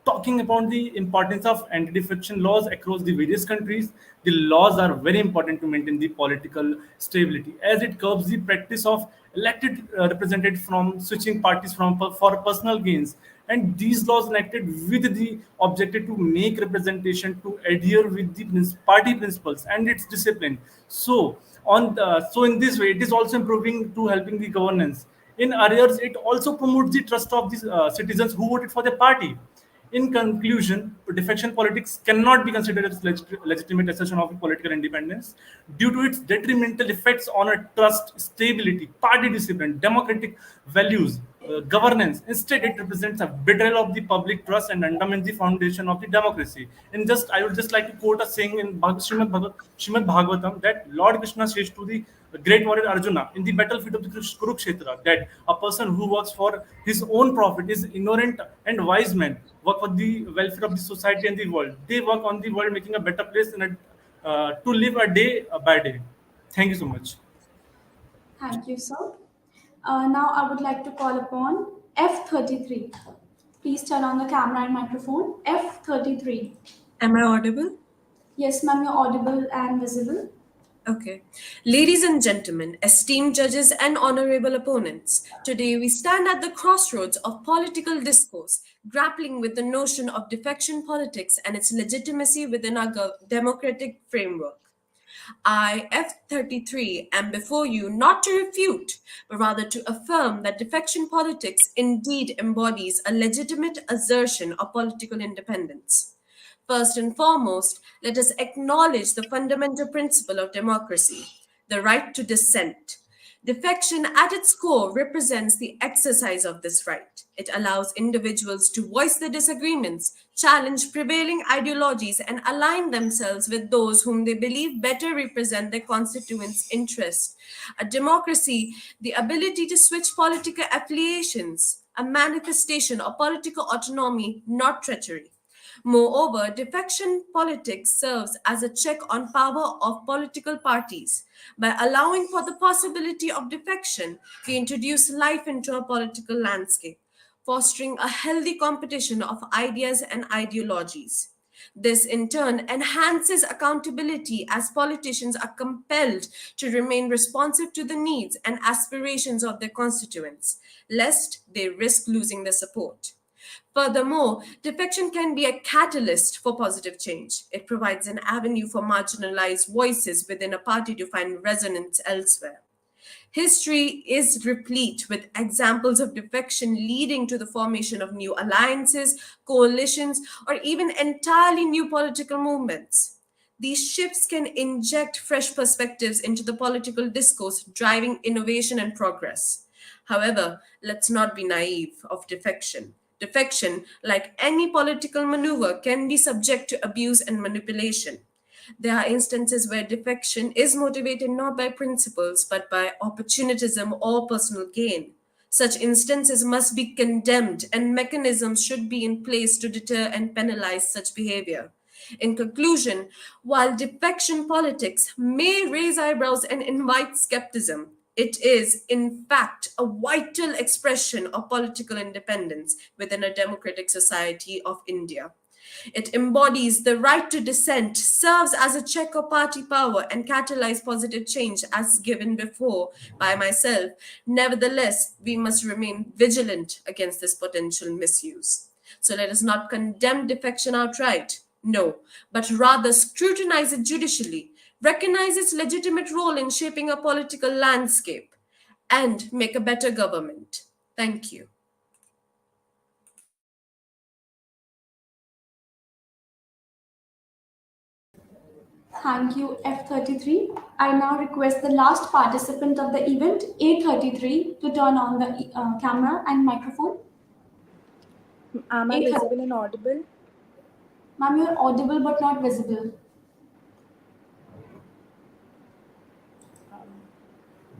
Talking about the importance of anti-defection laws across the various countries, the laws are very important to maintain the political stability, as it curbs the practice of elected representatives from switching parties for personal gains. And these laws enacted with the objective to make representation to adhere with the party principles and its discipline. So in this way, it is also improving to helping the governance. In arrears, it also promotes the trust of the citizens who voted for the party. In conclusion, defection politics cannot be considered as legitimate assertion of political independence due to its detrimental effects on a trust, stability, party discipline, democratic values, governance. Instead, it represents a betrayal of the public trust and undermines the foundation of the democracy. I would just like to quote a saying in Srimad Bhagavatam that Lord Krishna says to the great warrior Arjuna in the battlefield of the Kurukshetra that a person who works for his own profit is ignorant and wise man work for the welfare of the society and the world. They work on the world making a better place to live a day by day. Thank you so much. Thank you, sir. Now I would like to call upon F33. Please turn on the camera and microphone. F33. Am I audible? Yes, ma'am, you're audible and visible. Okay. Ladies and gentlemen, esteemed judges and honorable opponents, today we stand at the crossroads of political discourse, grappling with the notion of defection politics and its legitimacy within our democratic framework. I, F33, am before you not to refute, but rather to affirm that defection politics indeed embodies a legitimate assertion of political independence. First and foremost, let us acknowledge the fundamental principle of democracy, the right to dissent. Defection at its core represents the exercise of this right. It allows individuals to voice their disagreements, challenge prevailing ideologies, and align themselves with those whom they believe better represent their constituents' interests. A democracy, the ability to switch political affiliations, a manifestation of political autonomy, not treachery. Moreover, defection politics serves as a check on power of political parties. By allowing for the possibility of defection, we introduce life into a political landscape, fostering a healthy competition of ideas and ideologies. This, in turn, enhances accountability as politicians are compelled to remain responsive to the needs and aspirations of their constituents, lest they risk losing their support. Furthermore, defection can be a catalyst for positive change. It provides an avenue for marginalized voices within a party to find resonance elsewhere. History is replete with examples of defection leading to the formation of new alliances, coalitions, or even entirely new political movements. These shifts can inject fresh perspectives into the political discourse, driving innovation and progress. However, let's not be naive of defection. Defection, like any political maneuver, can be subject to abuse and manipulation. There are instances where defection is motivated not by principles but by opportunism or personal gain. Such instances must be condemned, and mechanisms should be in place to deter and penalize such behavior. In conclusion, while defection politics may raise eyebrows and invite skepticism, it is, in fact, a vital expression of political independence within a democratic society of India. It embodies the right to dissent, serves as a check of party power, and catalyze positive change as given before by myself. Nevertheless, we must remain vigilant against this potential misuse. So let us not condemn defection outright, no, but rather scrutinize it judicially, recognize its legitimate role in shaping a political landscape, and make a better government. Thank you. Thank you, F33. I now request the last participant of the event, A33, to turn on the camera and microphone. Am I visible and audible? Ma'am, you're audible but not visible.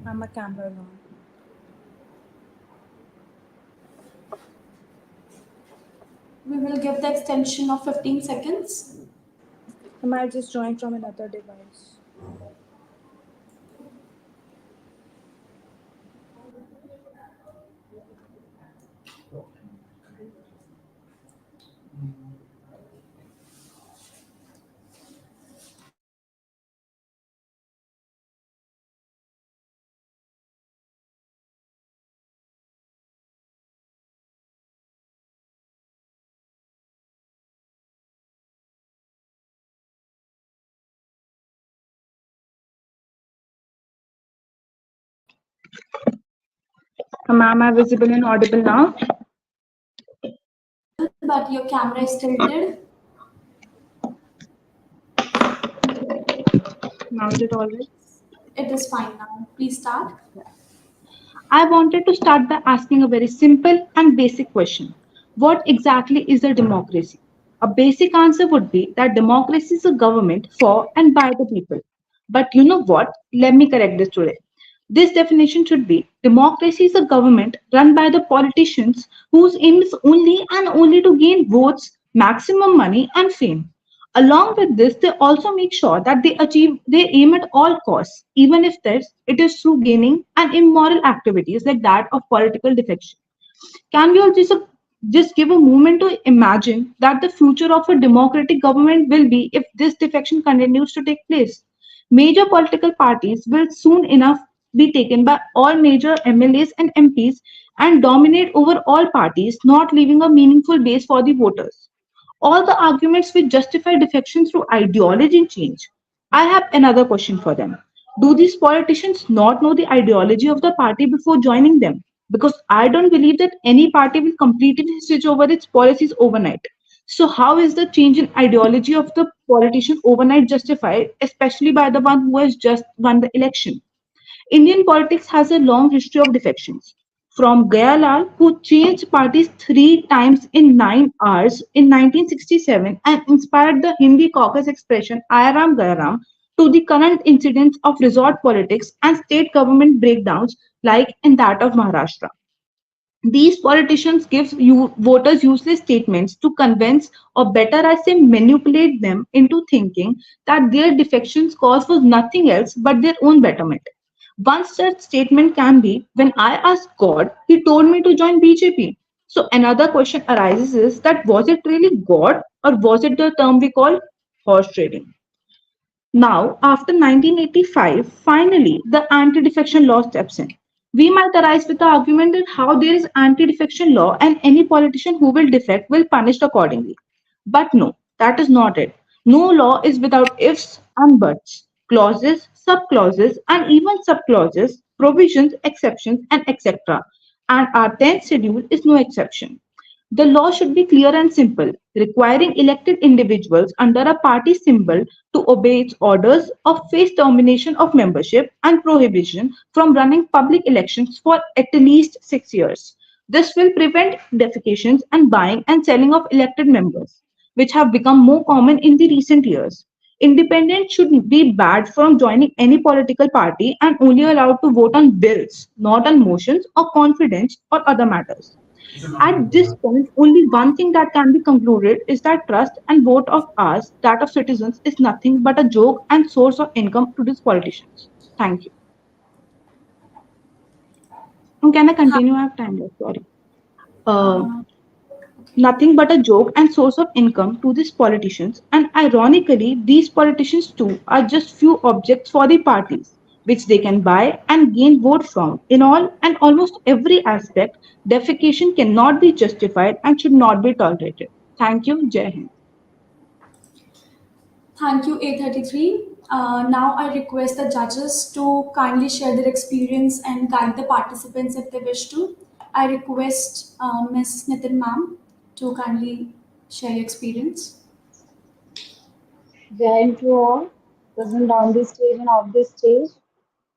I'm a camera on. We will give the extension of 15 seconds. I might just join from another device. Ma'am, am I visible and audible now? But your camera is tilted. Now is it all right? It is fine now. Please start. I wanted to start by asking a very simple and basic question. What exactly is a democracy? A basic answer would be that democracy is a government for and by the people. But you know what? Let me correct this today. This definition should be democracy is a government run by the politicians whose aim is only and only to gain votes, maximum money, and fame. Along with this, they also make sure that they achieve their aim at all costs, even if it is through gaining and immoral activities like that of political defection. Can we all just give a moment to imagine that the future of a democratic government will be if this defection continues to take place? Major political parties will soon enough be taken by all major MLAs and MPs and dominate over all parties, not leaving a meaningful base for the voters. All the arguments which justify defection through ideology change. I have another question for them. Do these politicians not know the ideology of the party before joining them? Because I don't believe that any party will completely switch over its policies overnight. So, how is the change in ideology of the politician overnight justified, especially by the one who has just won the election? Indian politics has a long history of defections. From Gayalal, who changed parties 3 times in 9 hours in 1967 and inspired the Hindi caucus expression Ayaram Gayaram, to the current incidents of resort politics and state government breakdowns like in that of Maharashtra. These politicians give you voters useless statements to convince, or better I say, manipulate them into thinking that their defection's cause was nothing else but their own betterment. One such statement can be, when I asked God, He told me to join BJP. So another question arises is that was it really God or was it the term we call horse trading? Now, after 1985, finally, the anti-defection law steps in. We might arise with the argument that how there is anti-defection law and any politician who will defect will punished accordingly. But no, that is not it. No law is without ifs and buts, clauses, sub-clauses, and even sub-clauses, provisions, exceptions, and etc. And our 10th schedule is no exception. The law should be clear and simple, requiring elected individuals under a party symbol to obey its orders or face termination of membership and prohibition from running public elections for at least 6 years. This will prevent defecations and buying and selling of elected members, which have become more common in the recent years. Independents should be barred from joining any political party and only allowed to vote on bills, not on motions or confidence or other matters. At this point, only one thing that can be concluded is that trust and vote of ours, that of citizens, is nothing but a joke and source of income to these politicians. Thank you. Can I continue? I have time left. Sorry. Uh, Nothing but a joke and source of income to these politicians. And ironically, these politicians too are just few objects for the parties, which they can buy and gain vote from. In all and almost every aspect, defecation cannot be justified and should not be tolerated. Thank you. Jai Hind. Thank you, A33. Now I request the judges to kindly share their experience and guide the participants if they wish to. I request Ms. Nitin ma'am to kindly share your experience. Jai to all present on this stage and off this stage.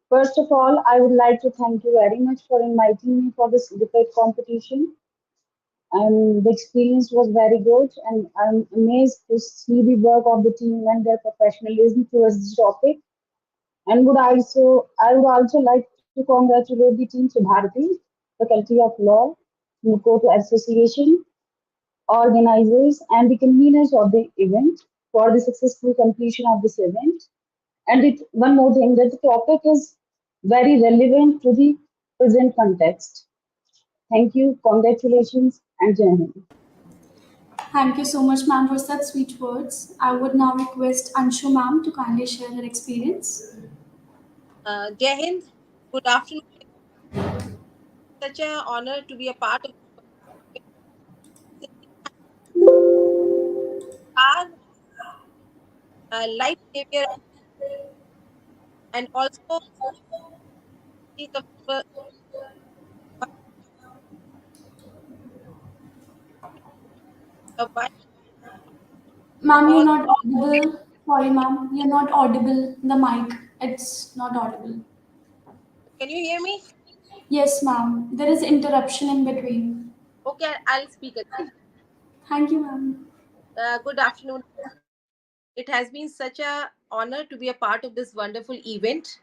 First of all, I would like to thank you very much for inviting me for this debate competition. And the experience was very good, and I'm amazed to see the work of the team and their professionalism towards this topic. And I would also like to congratulate the team Subharti, Faculty of Law, Mukoto Association, organizers, and the conveners of the event for the successful completion of this event. And one more thing, that the topic is very relevant to the present context. Thank you, congratulations, and Jai Hind. Thank you so much, ma'am, for such sweet words. I would now request Anshu ma'am to kindly share her experience. Jai Hind, good afternoon. Such an honor to be a part of our life savior and also the a wide Ma'am, you're all. not audible. Sorry, ma'am, you're not audible. The mic, it's not audible. Can you hear me? Yes, ma'am. There is interruption in between. Okay, I'll speak again. Thank you, ma'am. Good afternoon. It has been such an honor to be a part of this wonderful event.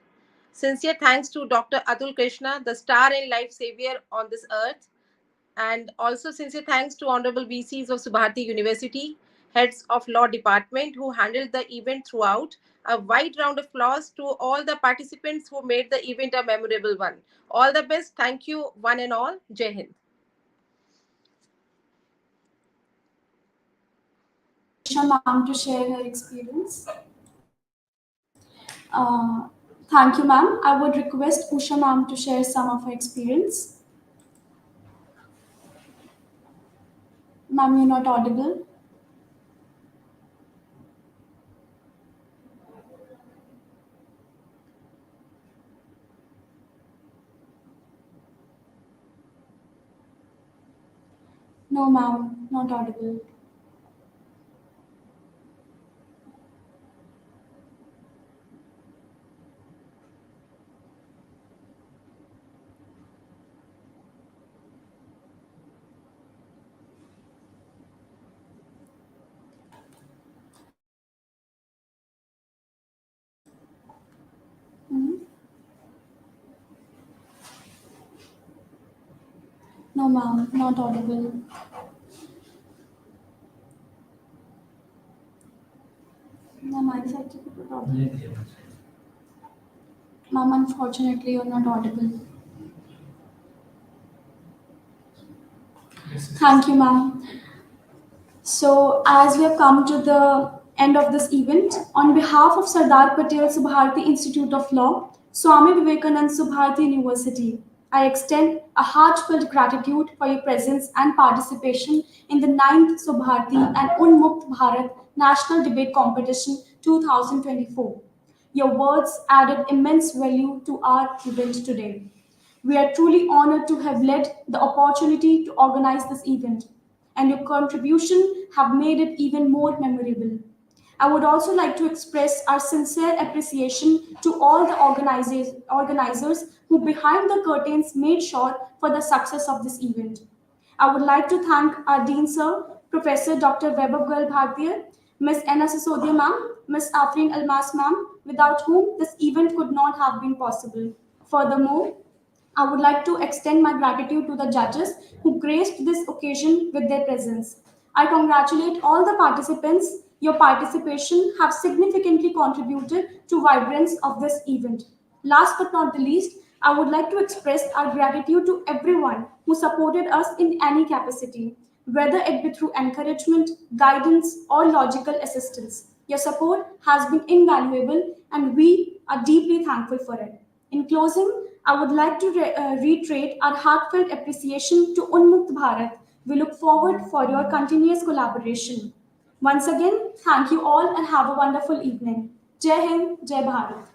Sincere thanks to Dr. Atul Krishna, the star and life savior on this earth. And also sincere thanks to Honorable VCs of Subharti University, heads of law department who handled the event throughout. A wide round of applause to all the participants who made the event a memorable one. All the best. Thank you, one and all. Jai Hind. Ma'am to share her experience. Thank you, ma'am. I would request Usha ma'am to share some of her experience. Ma'am, you're not audible. No, ma'am, not audible. Mhm. No, ma'am, not audible. Ma'am, I said to the problem. Ma'am, unfortunately, you're not audible. Thank you, ma'am. So, as we have come to the end of this event, on behalf of Sardar Patel Subharti Institute of Law, Swami Vivekanand Subharti University, I extend a heartfelt gratitude for your presence and participation in the 9th Subharti and Unmukt Bharat National Debate Competition 2024. Your words added immense value to our event today. We are truly honored to have led the opportunity to organize this event, and your contribution have made it even more memorable. I would also like to express our sincere appreciation to all the organizers who behind the curtains made sure for the success of this event. I would like to thank our Dean Sir, Professor Dr. Vaibhav Bhartiya, Ms. Anna Sisodia ma'am, Ms. Afreen Almas ma'am, without whom this event could not have been possible. Furthermore, I would like to extend my gratitude to the judges who graced this occasion with their presence. I congratulate all the participants. Your participation have significantly contributed to vibrance of this event. Last but not the least, I would like to express our gratitude to everyone who supported us in any capacity, whether it be through encouragement, guidance, or logical assistance. Your support has been invaluable and we are deeply thankful for it. In closing, I would like to reiterate our heartfelt appreciation to Unmukt Bharat. We look forward for your continuous collaboration. Once again, thank you all and have a wonderful evening. Jai Hind, Jai Bharat.